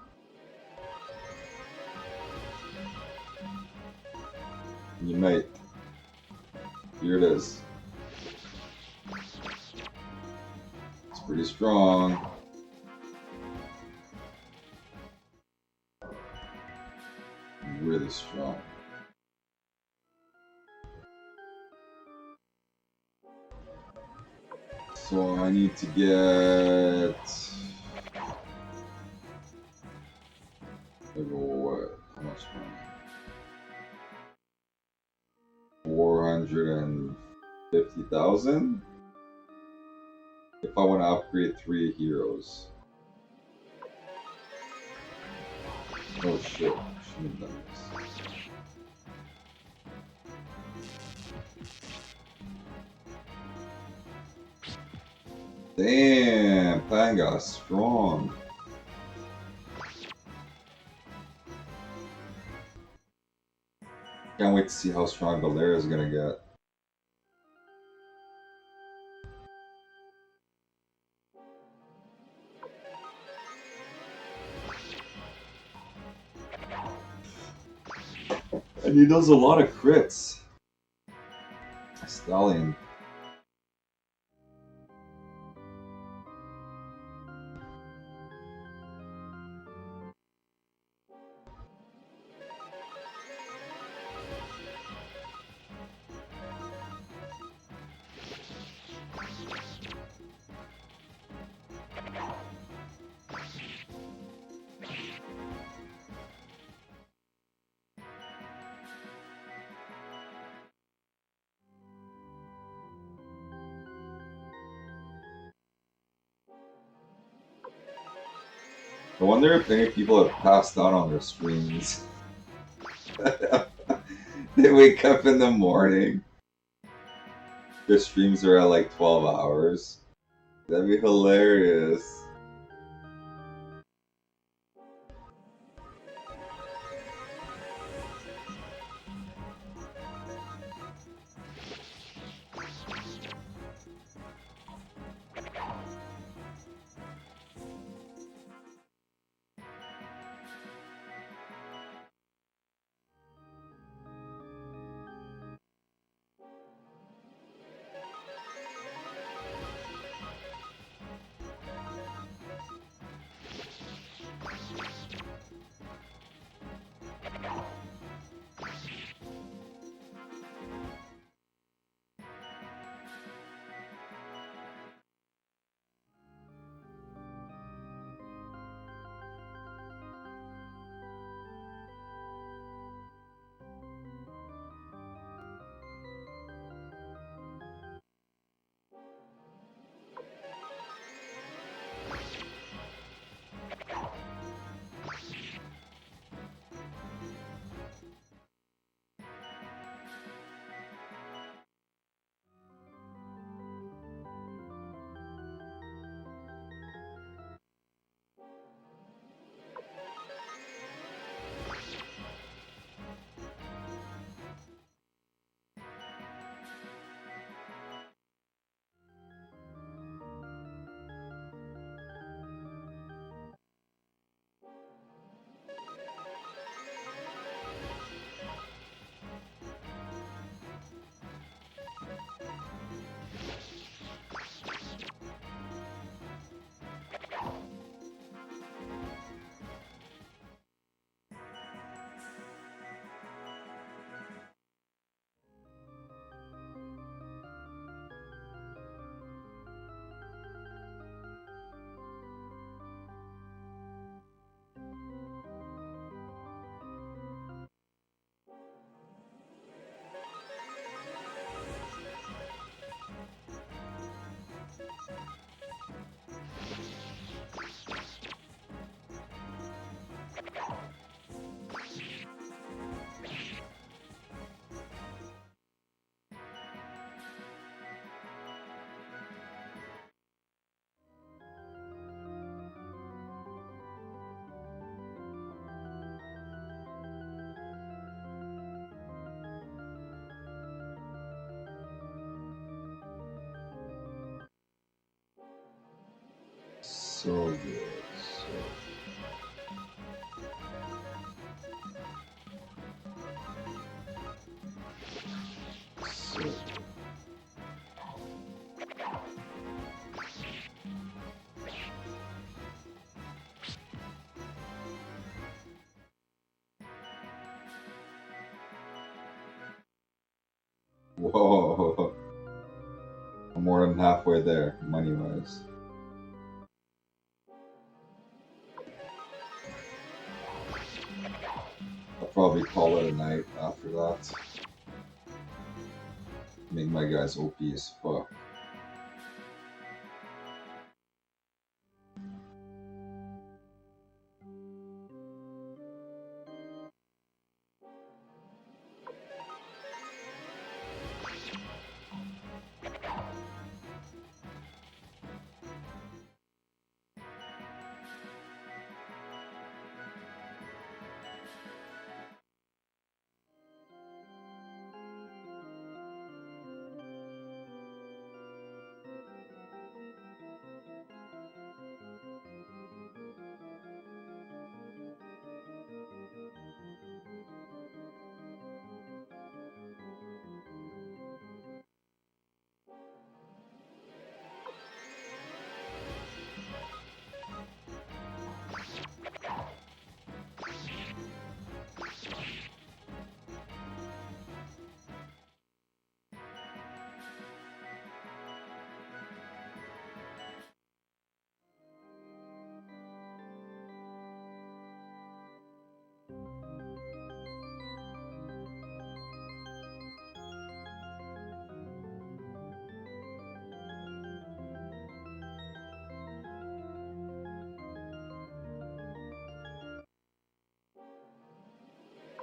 [SPEAKER 1] Unite. Here it is. It's pretty strong. Really strong. So I need to get what? How much money? 450,000. If I want to upgrade 3 heroes. Oh shit! Shouldn't have done this. Damn, Panga, strong. Can't wait to see how strong Valeria is gonna get. And he does a lot of crits. Stallion. I wonder if any people have passed out on their streams. They wake up in the morning. Their streams are at like 12 hours. That'd be hilarious. So good. So good. Whoa. I'm more than halfway there, money-wise. I'll probably call it a night after that. Make my guys OP as fuck.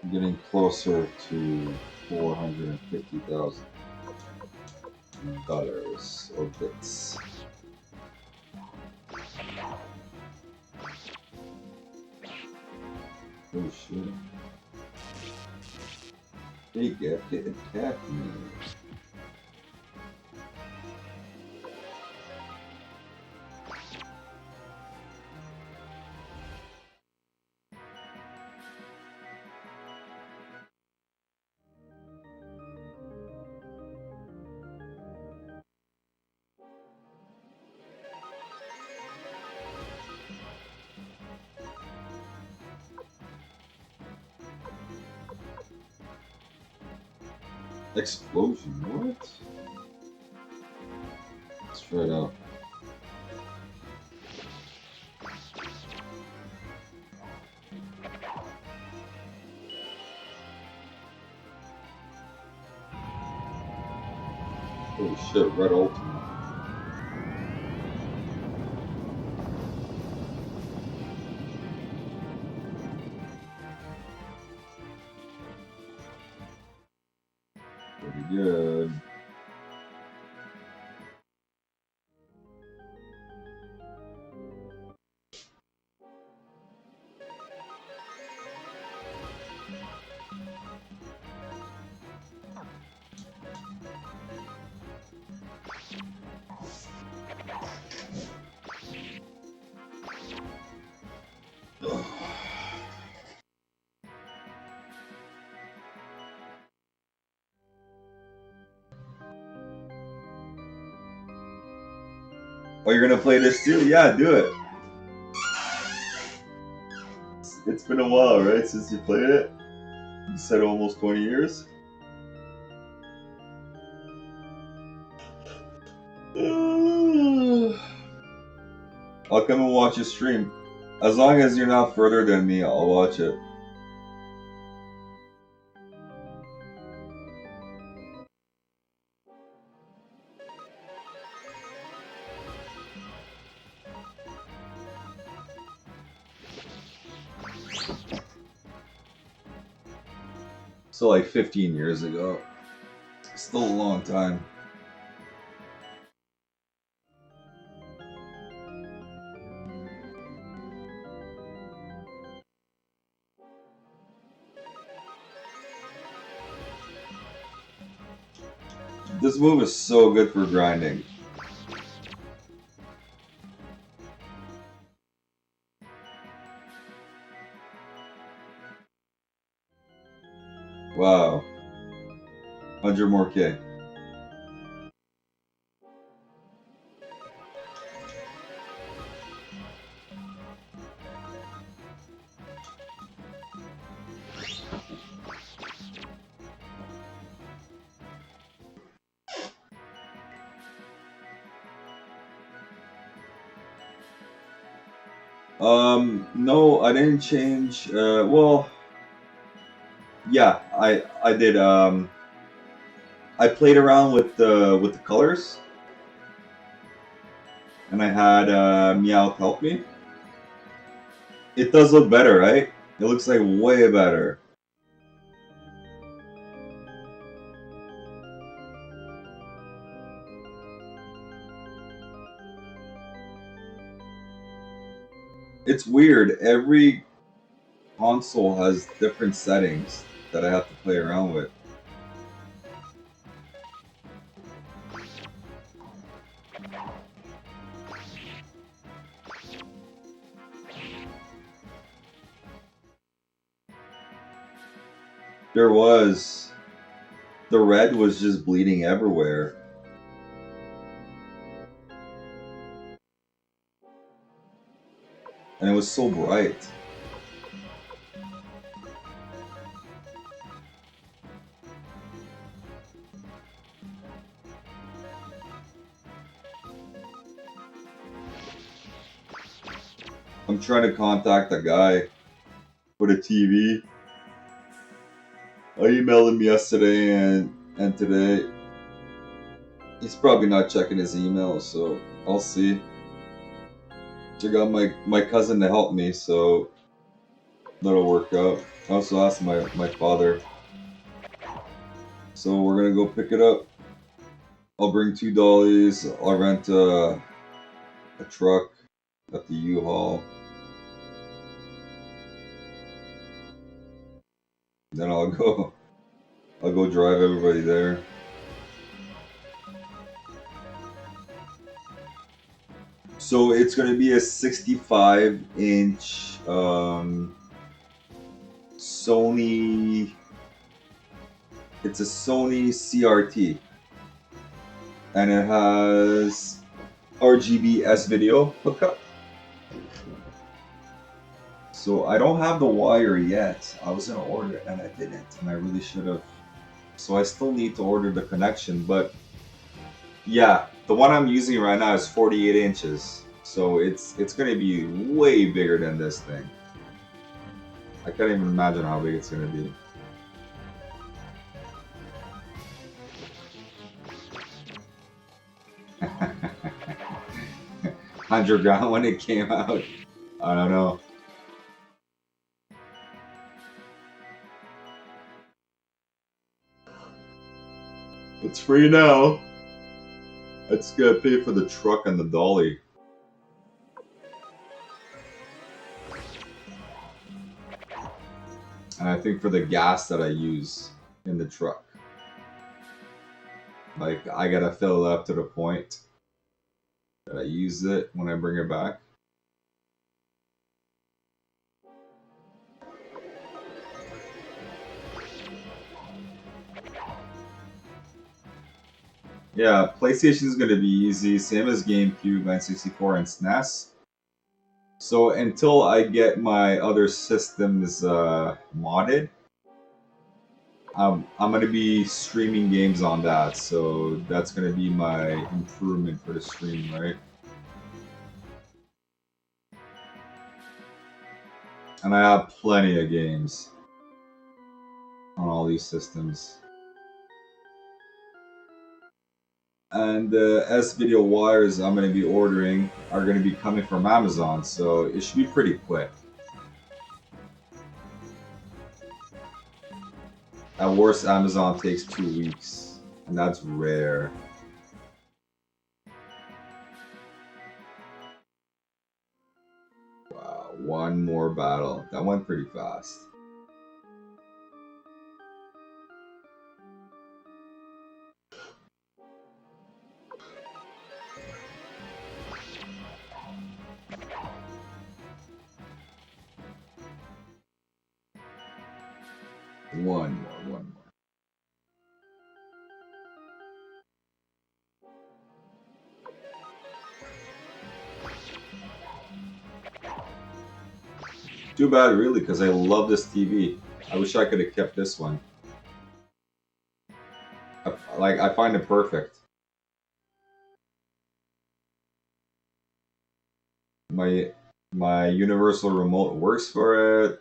[SPEAKER 1] I'm getting closer to $450,000 or bits. Oh shit. Hey, get attack me. Explosion, what? Let's try it out. Holy shit, red ultimate. Pretty good. Oh, you're gonna play this too? Yeah, do it. It's been a while, right, since you played it? You said almost 20 years? I'll come and watch your stream. As long as you're not further than me, I'll watch it. So like 15 years ago. Still a long time. This move is so good for grinding. Wow. 100 more K. No, I didn't change. Well, yeah, I did. I played around with the colors, and I had Meow help me. It does look better, right? It looks like way better. It's weird. Every console has different settings that I have to play around with. There was. The red was just bleeding everywhere. And it was so bright. I'm trying to contact a guy for the TV. I emailed him yesterday and today. He's probably not checking his email, so I'll see. I got my cousin to help me, so That'll work out. I also asked my father. So we're gonna go pick it up. I'll bring 2 dollies. I'll rent a truck at the U-Haul. Then I'll go drive everybody there. So it's gonna be a 65-inch Sony. It's a Sony CRT, and it has RGB S-video hookup. So I don't have the wire yet. I was gonna order it and I didn't, and I really should have. So I still need to order the connection, but yeah, the one I'm using right now is 48 inches. So it's gonna be way bigger than this thing. I can't even imagine how big it's gonna be. Underground when it came out. I don't know. It's free now. It's gonna pay for the truck and the dolly. And I think for the gas that I use in the truck. Like, I gotta fill it up to the point that I use it when I bring it back. Yeah, PlayStation is gonna be easy, same as GameCube, N64, and SNES. So until I get my other systems modded, I'm gonna be streaming games on that. So that's gonna be my improvement for the stream, right? And I have plenty of games on all these systems. And the S-video wires I'm going to be ordering are going to be coming from Amazon, so it should be pretty quick. At worst, Amazon takes 2 weeks, and that's rare. Wow, 1 more battle. That went pretty fast. One more. Too bad, really, because I love this TV. I wish I could have kept this one. I find it perfect. My universal remote works for it.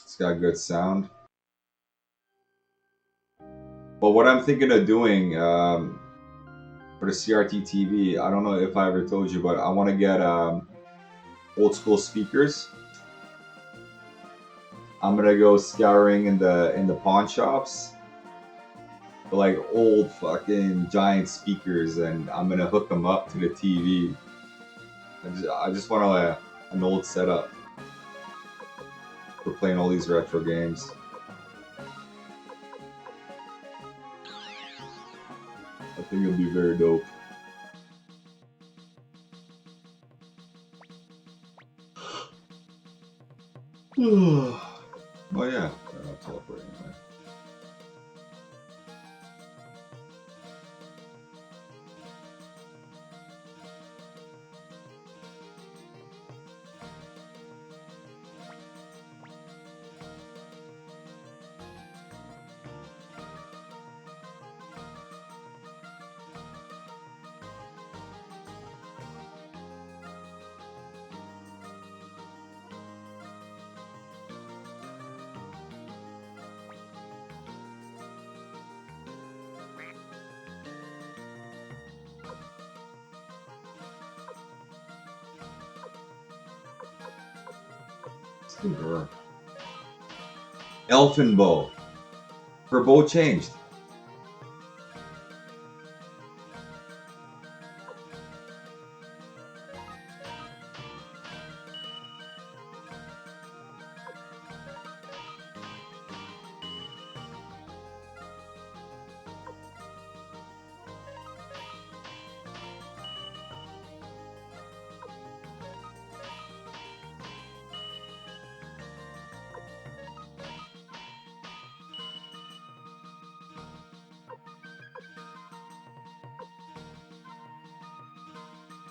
[SPEAKER 1] It's got good sound. But what I'm thinking of doing for the CRT TV, I don't know if I ever told you, but I want to get old school speakers. I'm gonna go scouring in the pawn shops for like old fucking giant speakers, and I'm gonna hook them up to the TV. I just want an old setup for playing all these retro games. I think it'll be very dope. Oh yeah, I'll teleport anyway. Elfin bow. Her bow changed.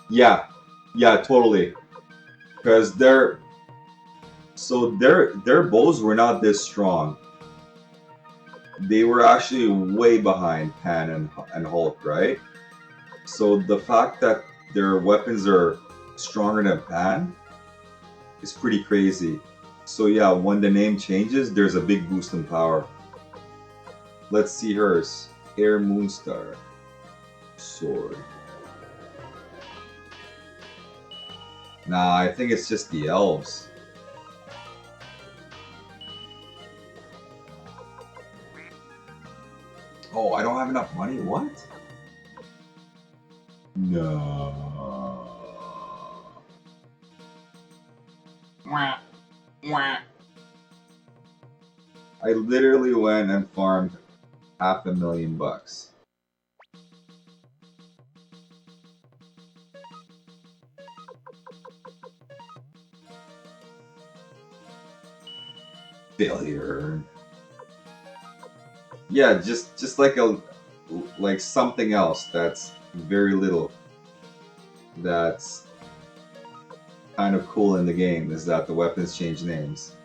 [SPEAKER 1] Yeah, yeah, totally. Because their bows were not this strong. They were actually way behind Pan and Hulk, right? So the fact that their weapons are stronger than Pan is pretty crazy. So yeah, when the name changes, there's a big boost in power. Let's see hers. Air Moonstar. Sword. Nah, I think it's just the elves. Oh, I don't have enough money? What? No. I literally went and farmed $500,000. Failure. Yeah, just like something else that's very little. That's kind of cool in the game is that the weapons change names.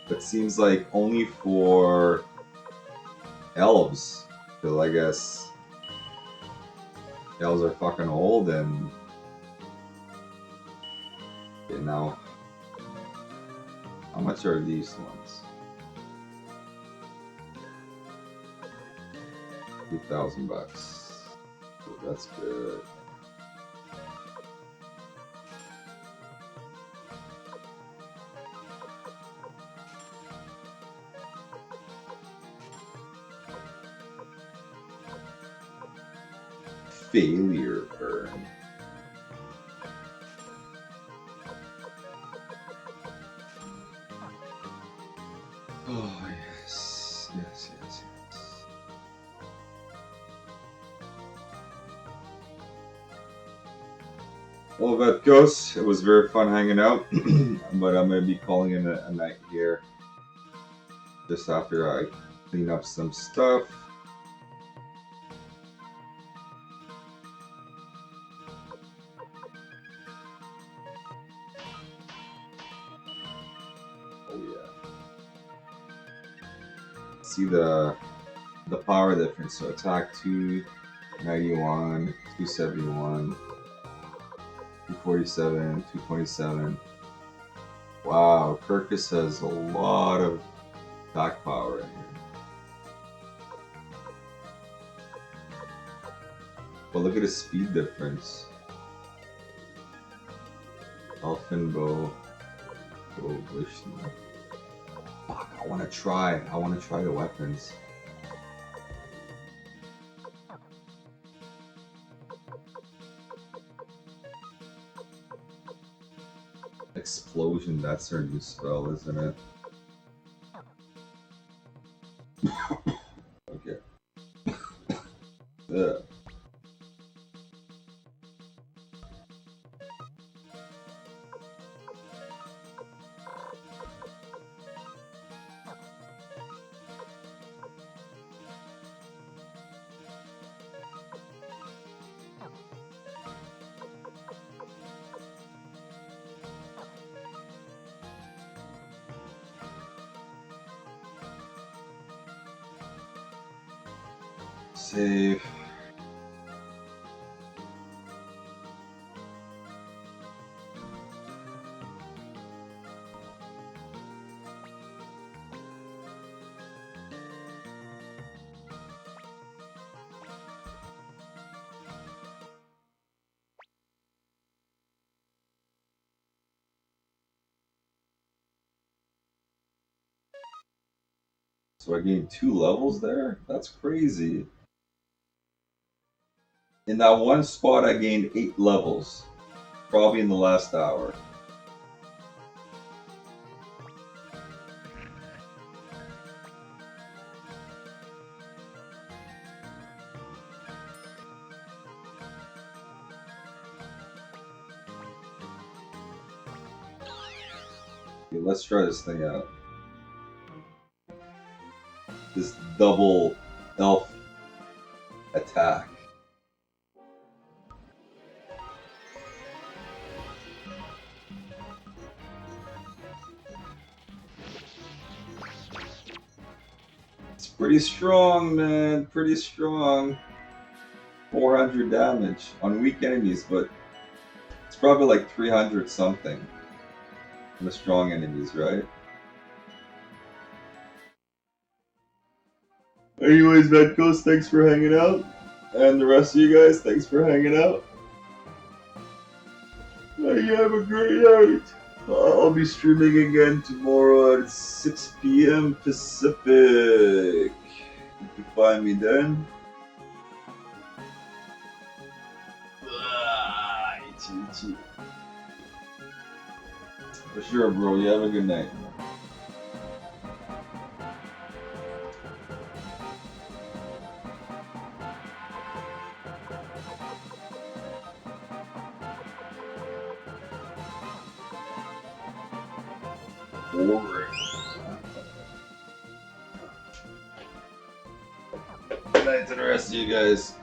[SPEAKER 1] But seems like only for elves. Because I guess elves are fucking old and okay, now how much are these ones? 2,000 bucks. Oh, that's good. Failure burn. Oh yes, yes, yes, yes. Well, that goes. It was very fun hanging out, but I'm gonna be calling it a night here. Just after I clean up some stuff. Oh yeah. See the power difference. So attack 291, 271, 247, 227. Wow, Kirkus has a lot of attack power in here. But look at the speed difference. Elfin bow. Oh, Vishnu. Fuck, I wanna try the weapons. Explosion, that's our new spell, isn't it? Okay. Ugh. Save. So I gained 2 levels there? That's crazy. In that one spot, I gained 8 levels. Probably in the last hour. Okay, let's try this thing out. This double elf attack. It's pretty strong, man. Pretty strong. 400 damage on weak enemies, but it's probably like 300 something on the strong enemies, right? Anyways, Medcos, thanks for hanging out. And the rest of you guys, thanks for hanging out. You have a great night. I'll be streaming again tomorrow at 6 p.m. Pacific. You can find me then. Itchy. For sure, bro. You have a good night. Good night to the rest of you guys.